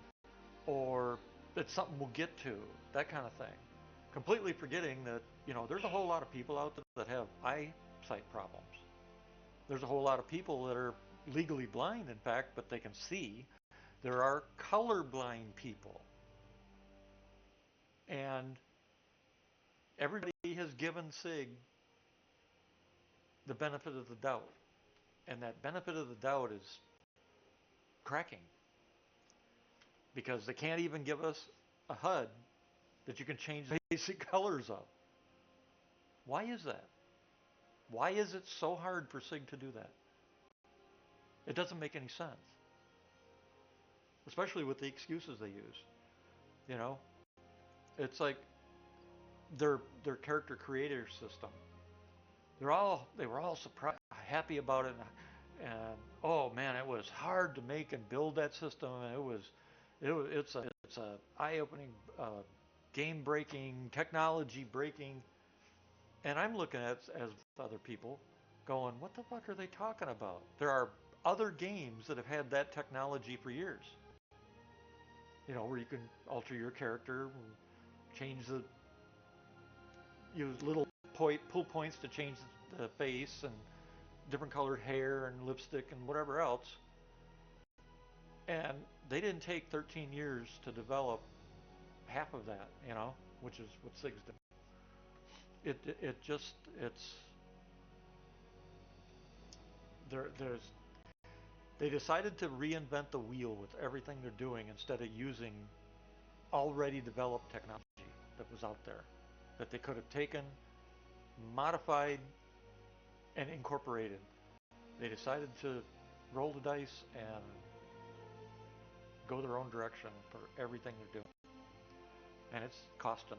or it's something we'll get to, that kind of thing. Completely forgetting that, there's a whole lot of people out there that have eyesight problems. There's a whole lot of people that are legally blind, in fact, but they can see. There are colorblind people. And everybody has given SIG the benefit of the doubt. And that benefit of the doubt is cracking, because they can't even give us a HUD that you can change the basic colors of. Why is that? Why is it so hard for SIG to do that? It doesn't make any sense, especially with the excuses they use. It's like their character creator system. They were all surprised, happy about it, and oh man, it was hard to make and build that system, and it's a eye-opening, game-breaking, technology-breaking. And I'm looking at it as other people going, what the fuck are they talking about? There are other games that have had that technology for years. Where you can alter your character, change use little pull points to change the face and different colored hair and lipstick and whatever else. And they didn't take 13 years to develop half of that, which is what SIG's did. It's there's they decided to reinvent the wheel with everything they're doing instead of using already developed technology that was out there that they could have taken, modified, and incorporated. They decided to roll the dice and go their own direction for everything they're doing. And it's costing them.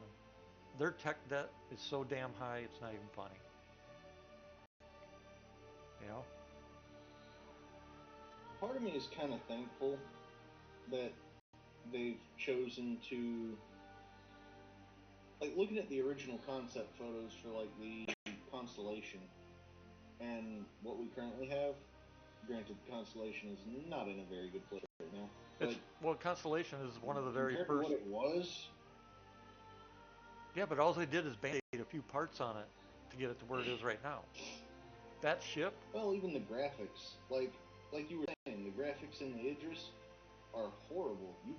Their tech debt is so damn high, it's not even funny. You know? Part of me is kind of thankful that they've chosen to, like, looking at the original concept photos for, like, the Constellation and what we currently have. Granted, the Constellation is not in a very good place right now. Well, Constellation is one of the very compared first. to what it was. Yeah, but all they did is band-aid a few parts on it to get it to where it is right now. That ship. Well, even the graphics, like you were saying, the graphics in the Idris are horrible. You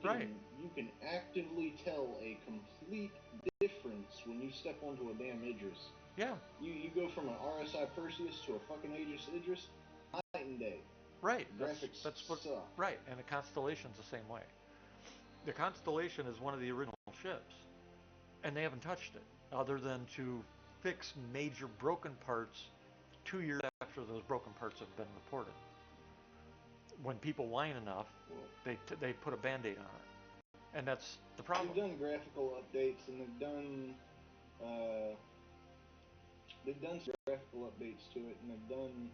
can actively tell a complete difference when you step onto a damn Idris. Yeah. You go from an RSI Perseus to a fucking Aegis Idris, night and day. Right. The graphics that's what suck. Right, and the Constellation's the same way. The Constellation is one of the original ships, and they haven't touched it other than to fix major broken parts 2 years after those broken parts have been reported. When people whine enough, they put a band-aid on it, and that's the problem. They've done graphical updates, and they've done some graphical updates to it, and they've done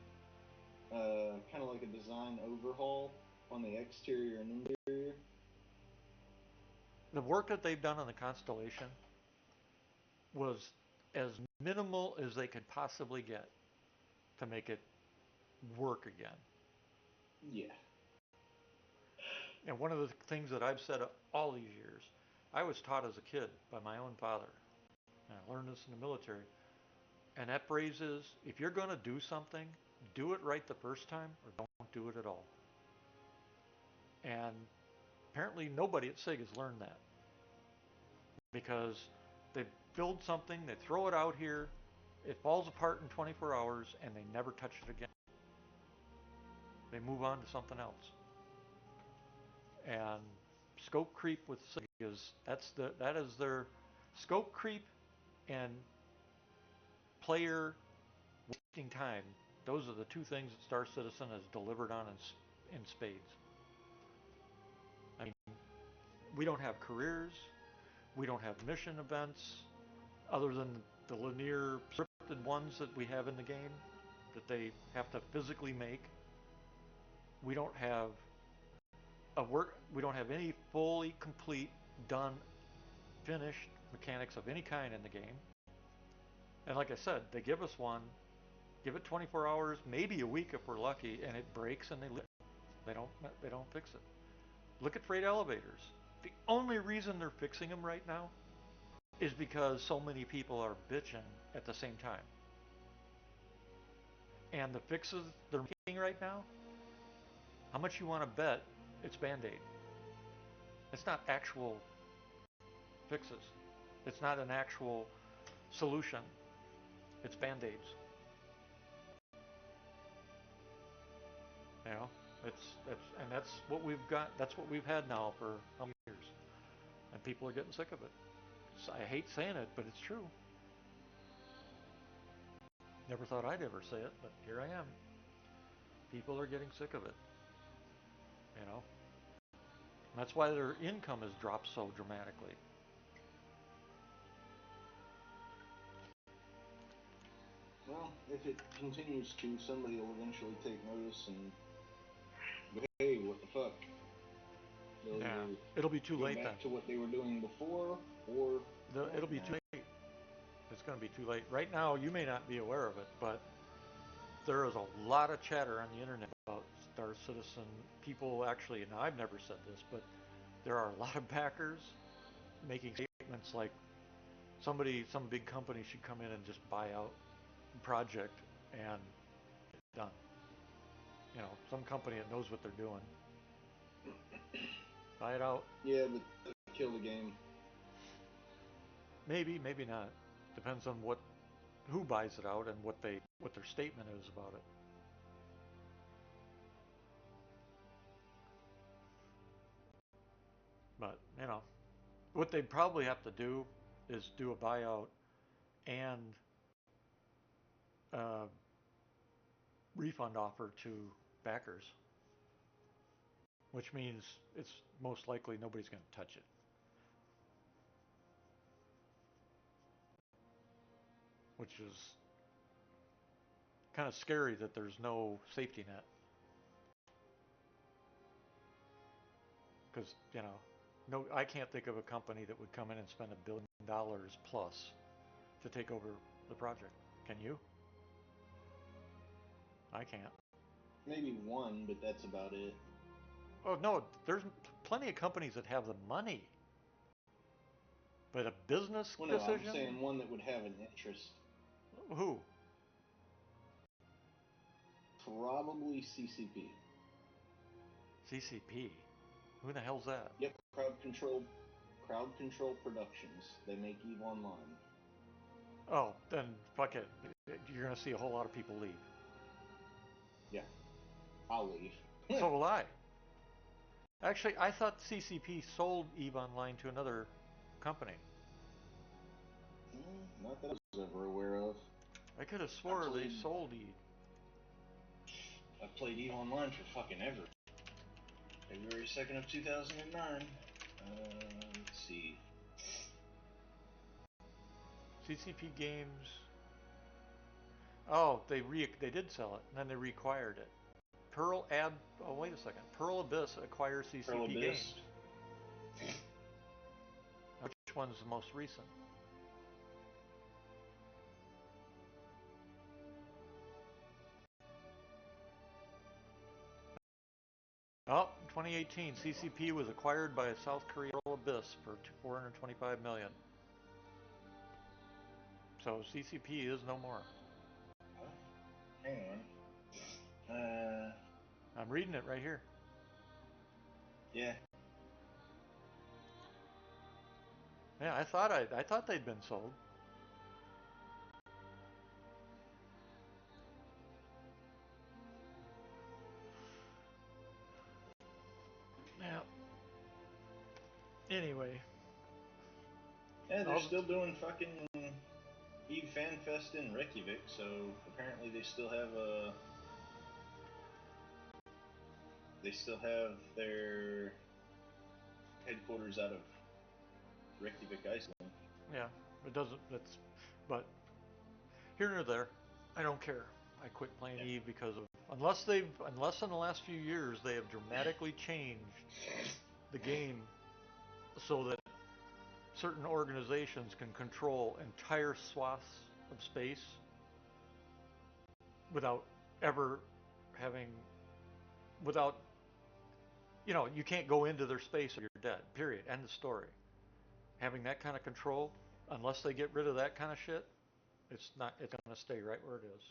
kind of like a design overhaul on the exterior and interior. The work that they've done on the Constellation was as minimal as they could possibly get to make it work again. Yeah. And one of the things that I've said all these years, I was taught as a kid by my own father, and I learned this in the military, and that phrase is, if you're going to do something, do it right the first time or don't do it at all. And apparently nobody at SIG has learned that, because they build something, they throw it out here, it falls apart in 24 hours, and they never touch it again. They move on to something else. And scope creep with SIG that is their scope creep and player wasting time. Those are the two things that Star Citizen has delivered on in spades. I mean, we don't have careers, we don't have mission events, other than the linear scripted ones that we have in the game that they have to physically make. We don't have we don't have any fully complete, done, finished mechanics of any kind in the game. And like I said, they give us one, give it 24 hours, maybe a week if we're lucky, and it breaks and they don't fix it. Look at freight elevators. The only reason they're fixing them right now is because so many people are bitching at the same time. And the fixes they're making right now, how much you want to bet it's Band-Aid? It's not actual fixes. It's not an actual solution. It's Band-Aids. You know, that's what we've got. That's what we've had now for how many years, and people are getting sick of it. I hate saying it, but it's true. Never thought I'd ever say it, but here I am. People are getting sick of it. You know, and that's why their income has dropped so dramatically. Well, if it continues to, somebody will eventually take notice and go, hey, what the fuck? They'll It'll be too late go then. back to what they were doing before, or It'll be too late. It's going to be too late. Right now, you may not be aware of it, but there is a lot of chatter on the internet about Star Citizen. People actually, and I've never said this, but there are a lot of backers making statements like some big company should come in and just buy out the project and it's done. You know, some company that knows what they're doing. Buy it out. Yeah, but kill the game. Maybe, maybe not. Depends on who buys it out and what their statement is about it. But you know, what they'd probably have to do is do a buyout and uh, refund offer to backers, which means it's most likely nobody's going to touch it. Which is kind of scary that there's no safety net. Because, you know, no, I can't think of a company that would come in and spend $1 billion plus to take over the project. Can you? I can't. Maybe one, but that's about it. Oh, no, there's plenty of companies that have the money. But a business Well, no, decision? I'm saying one that would have an interest. Who? Probably CCP. CCP? Who the hell's that? Yep, Crowd Control Productions. They make EVE Online. Oh, then fuck it. You're going to see a whole lot of people leave. Yeah, I'll leave. So will I. Actually, I thought CCP sold EVE Online to another company. Not that I was ever aware of. I could have swore they sold EVE. I've played EVE Online for fucking ever. February 2nd of 2009. Let's see. CCP Games. Oh, they did sell it, and then they reacquired it. Oh, wait a second. Pearl Abyss acquires CCP Pearl Abyss. Games. Which one's the most recent? Oh, 2018, CCP was acquired by South Korea Pearl Abyss for $425 million. So CCP is no more. Hang on. I'm reading it right here. Yeah. Yeah, I thought they'd been sold. Yeah. Anyway. Yeah, they're still doing fucking EVE Fan Fest in Reykjavik, so apparently they still have their headquarters out of Reykjavik, Iceland. Yeah, it doesn't. But here nor there, I don't care. I quit playing EVE because of unless in the last few years they have dramatically changed the game so that certain organizations can control entire swaths of space without ever having without you can't go into their space or you're dead. Period. End of story. Having that kind of control, unless they get rid of that kind of shit, it's going to stay right where it is.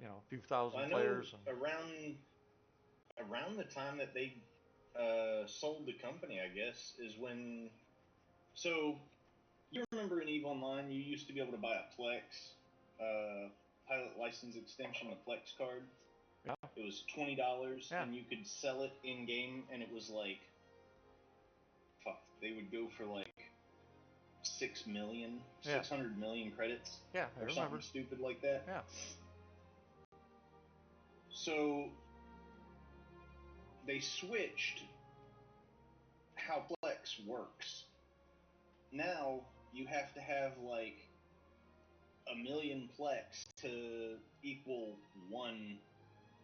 A few thousand players. And around the time that they sold the company, I guess, is when. So you remember in EVE Online, you used to be able to buy a Plex pilot license extension, a Plex card. Yeah. It was $20, and you could sell it in game, and it was like, fuck, they would go for like 6 million, 600 million credits, or something stupid like that. Yeah. So they switched how Plex works. Now you have to have like 1 million Plex to equal 1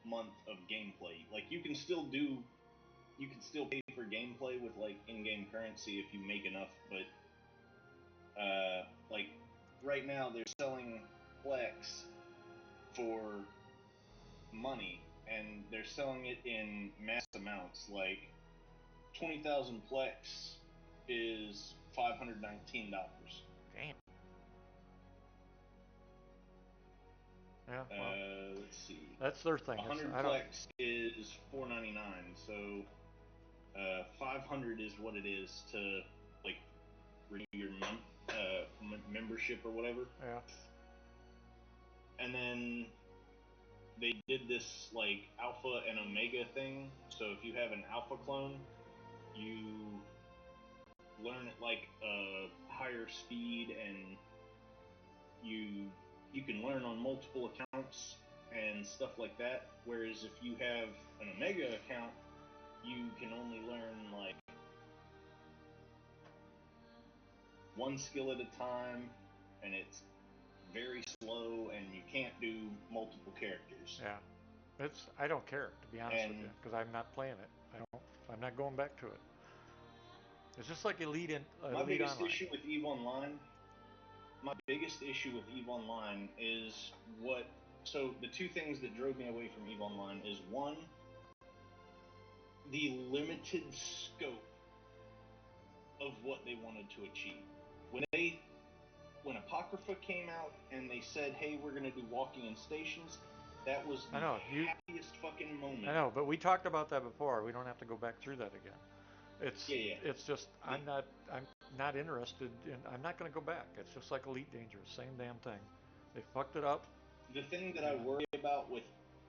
month of gameplay. Like you can still pay for gameplay with like in-game currency if you make enough, but Like right now, they're selling Plex for money, and they're selling it in mass amounts. Like 20,000 Plex is $519. Damn. Yeah. Well, Let's see. that's their thing. 100 I don't. Plex is $499. So 500 is what it is to like renew your membership or whatever. Yeah. And then they did this like alpha and omega thing. So if you have an alpha clone, you learn at like a higher speed, and you can learn on multiple accounts and stuff like that. Whereas if you have an omega account, you can only learn like one skill at a time, and it's very slow, and you can't do multiple characters. Yeah. I don't care, to be honest with And you, because I'm not playing it. I'm not going back to it. It's just like my Elite biggest Online. issue with EVE Online, my biggest issue with EVE Online is what. So the two things that drove me away from EVE Online is one, the limited scope of what they wanted to achieve. When Apocrypha came out and they said, "Hey, we're gonna do walking in stations," that was the I know happiest fucking moment. I know, but we talked about that before. We don't have to go back through that again. It's Yeah, yeah. it's just I'm not interested in. I'm not going to go back. It's just like Elite Dangerous, same damn thing. They fucked it up. The thing that I worry about with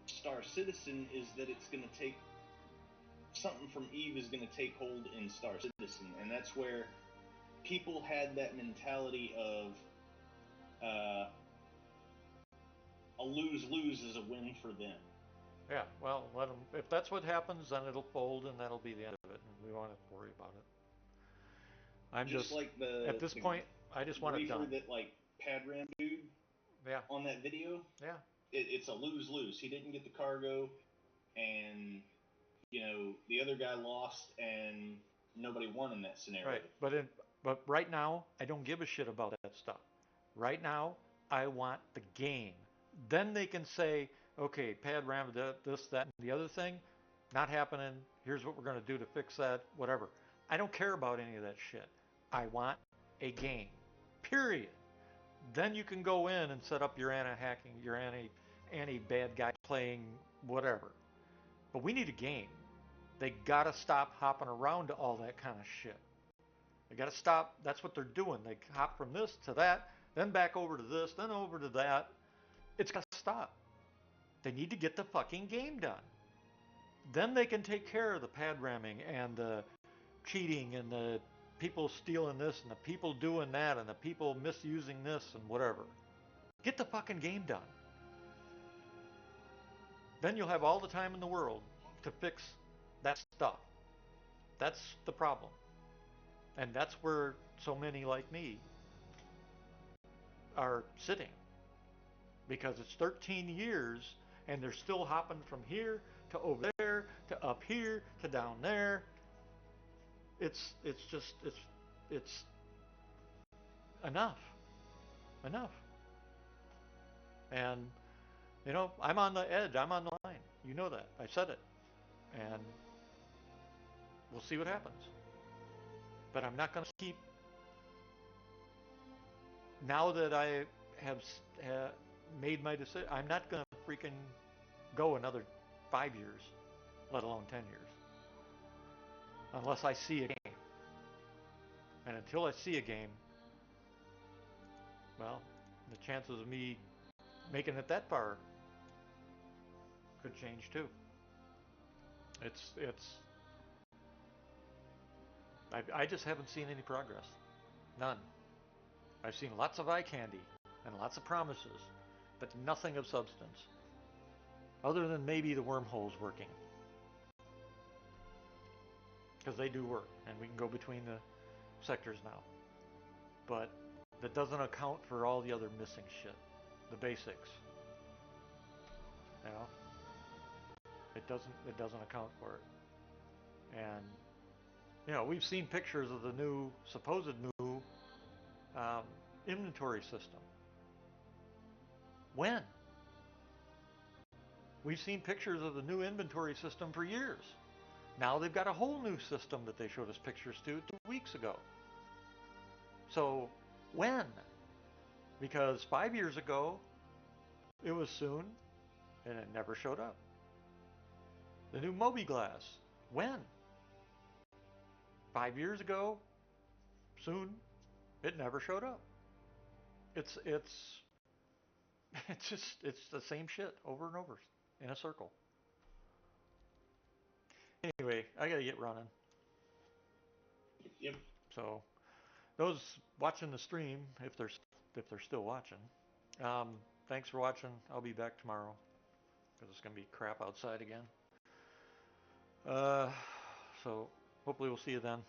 Star Citizen is that it's going to take something from Eve is going to take hold in Star Citizen, and that's where people had that mentality of a lose-lose is a win for them. Yeah, well, let them. If that's what happens, then it'll fold, and that'll be the end of it, and we won't have to worry about it. I'm just like at this the point, I just want it griefer done. that like Padram dude Yeah, on that video. yeah. It's a lose-lose. He didn't get the cargo, and the other guy lost, and nobody won in that scenario. Right, but right now, I don't give a shit about that stuff. Right now, I want the game. Then they can say, okay, Pad Ram this, that, and the other thing, not happening. Here's what we're going to do to fix that, whatever. I don't care about any of that shit. I want a game. Period. Then you can go in and set up your anti-hacking, your anti-bad guy playing whatever. But we need a game. They gotta stop hopping around to all that kind of shit. They gotta stop. That's what they're doing. They hop from this to that, then back over to this, then over to that. It's gotta stop. They need to get the fucking game done. Then they can take care of the pad ramming and the cheating and the people stealing this and the people doing that and the people misusing this and whatever. Get the fucking game done. Then you'll have all the time in the world to fix that stuff. That's the problem. And that's where so many like me are sitting. Because it's 13 years and they're still hopping from here to over there to up here to down there. It's just it's enough. Enough. And I'm on the edge. I'm on the line. You know that. I said it. And we'll see what happens. But I'm not going to keep. Now that I have made my decision, I'm not going to freaking go another 5 years, let alone 10 years, unless I see a game. And until I see a game, well, the chances of me making it that far could change too. It's I just haven't seen any progress. None. I've seen lots of eye candy and lots of promises, but nothing of substance. Other than maybe the wormholes working. Because they do work, and we can go between the sectors now. But that doesn't account for all the other missing shit. The basics. You know? It doesn't account for it. And we've seen pictures of the supposed new inventory system. When? We've seen pictures of the new inventory system for years. Now they've got a whole new system that they showed us pictures to 2 weeks ago. So when? Because 5 years ago it was soon and it never showed up. The new Moby Glass. When? 5 years ago, soon, it never showed up. It's it's the same shit over and over in a circle. Anyway, I gotta get running. Yep. So those watching the stream, if they're still watching, thanks for watching. I'll be back tomorrow because it's gonna be crap outside again. So hopefully we'll see you then.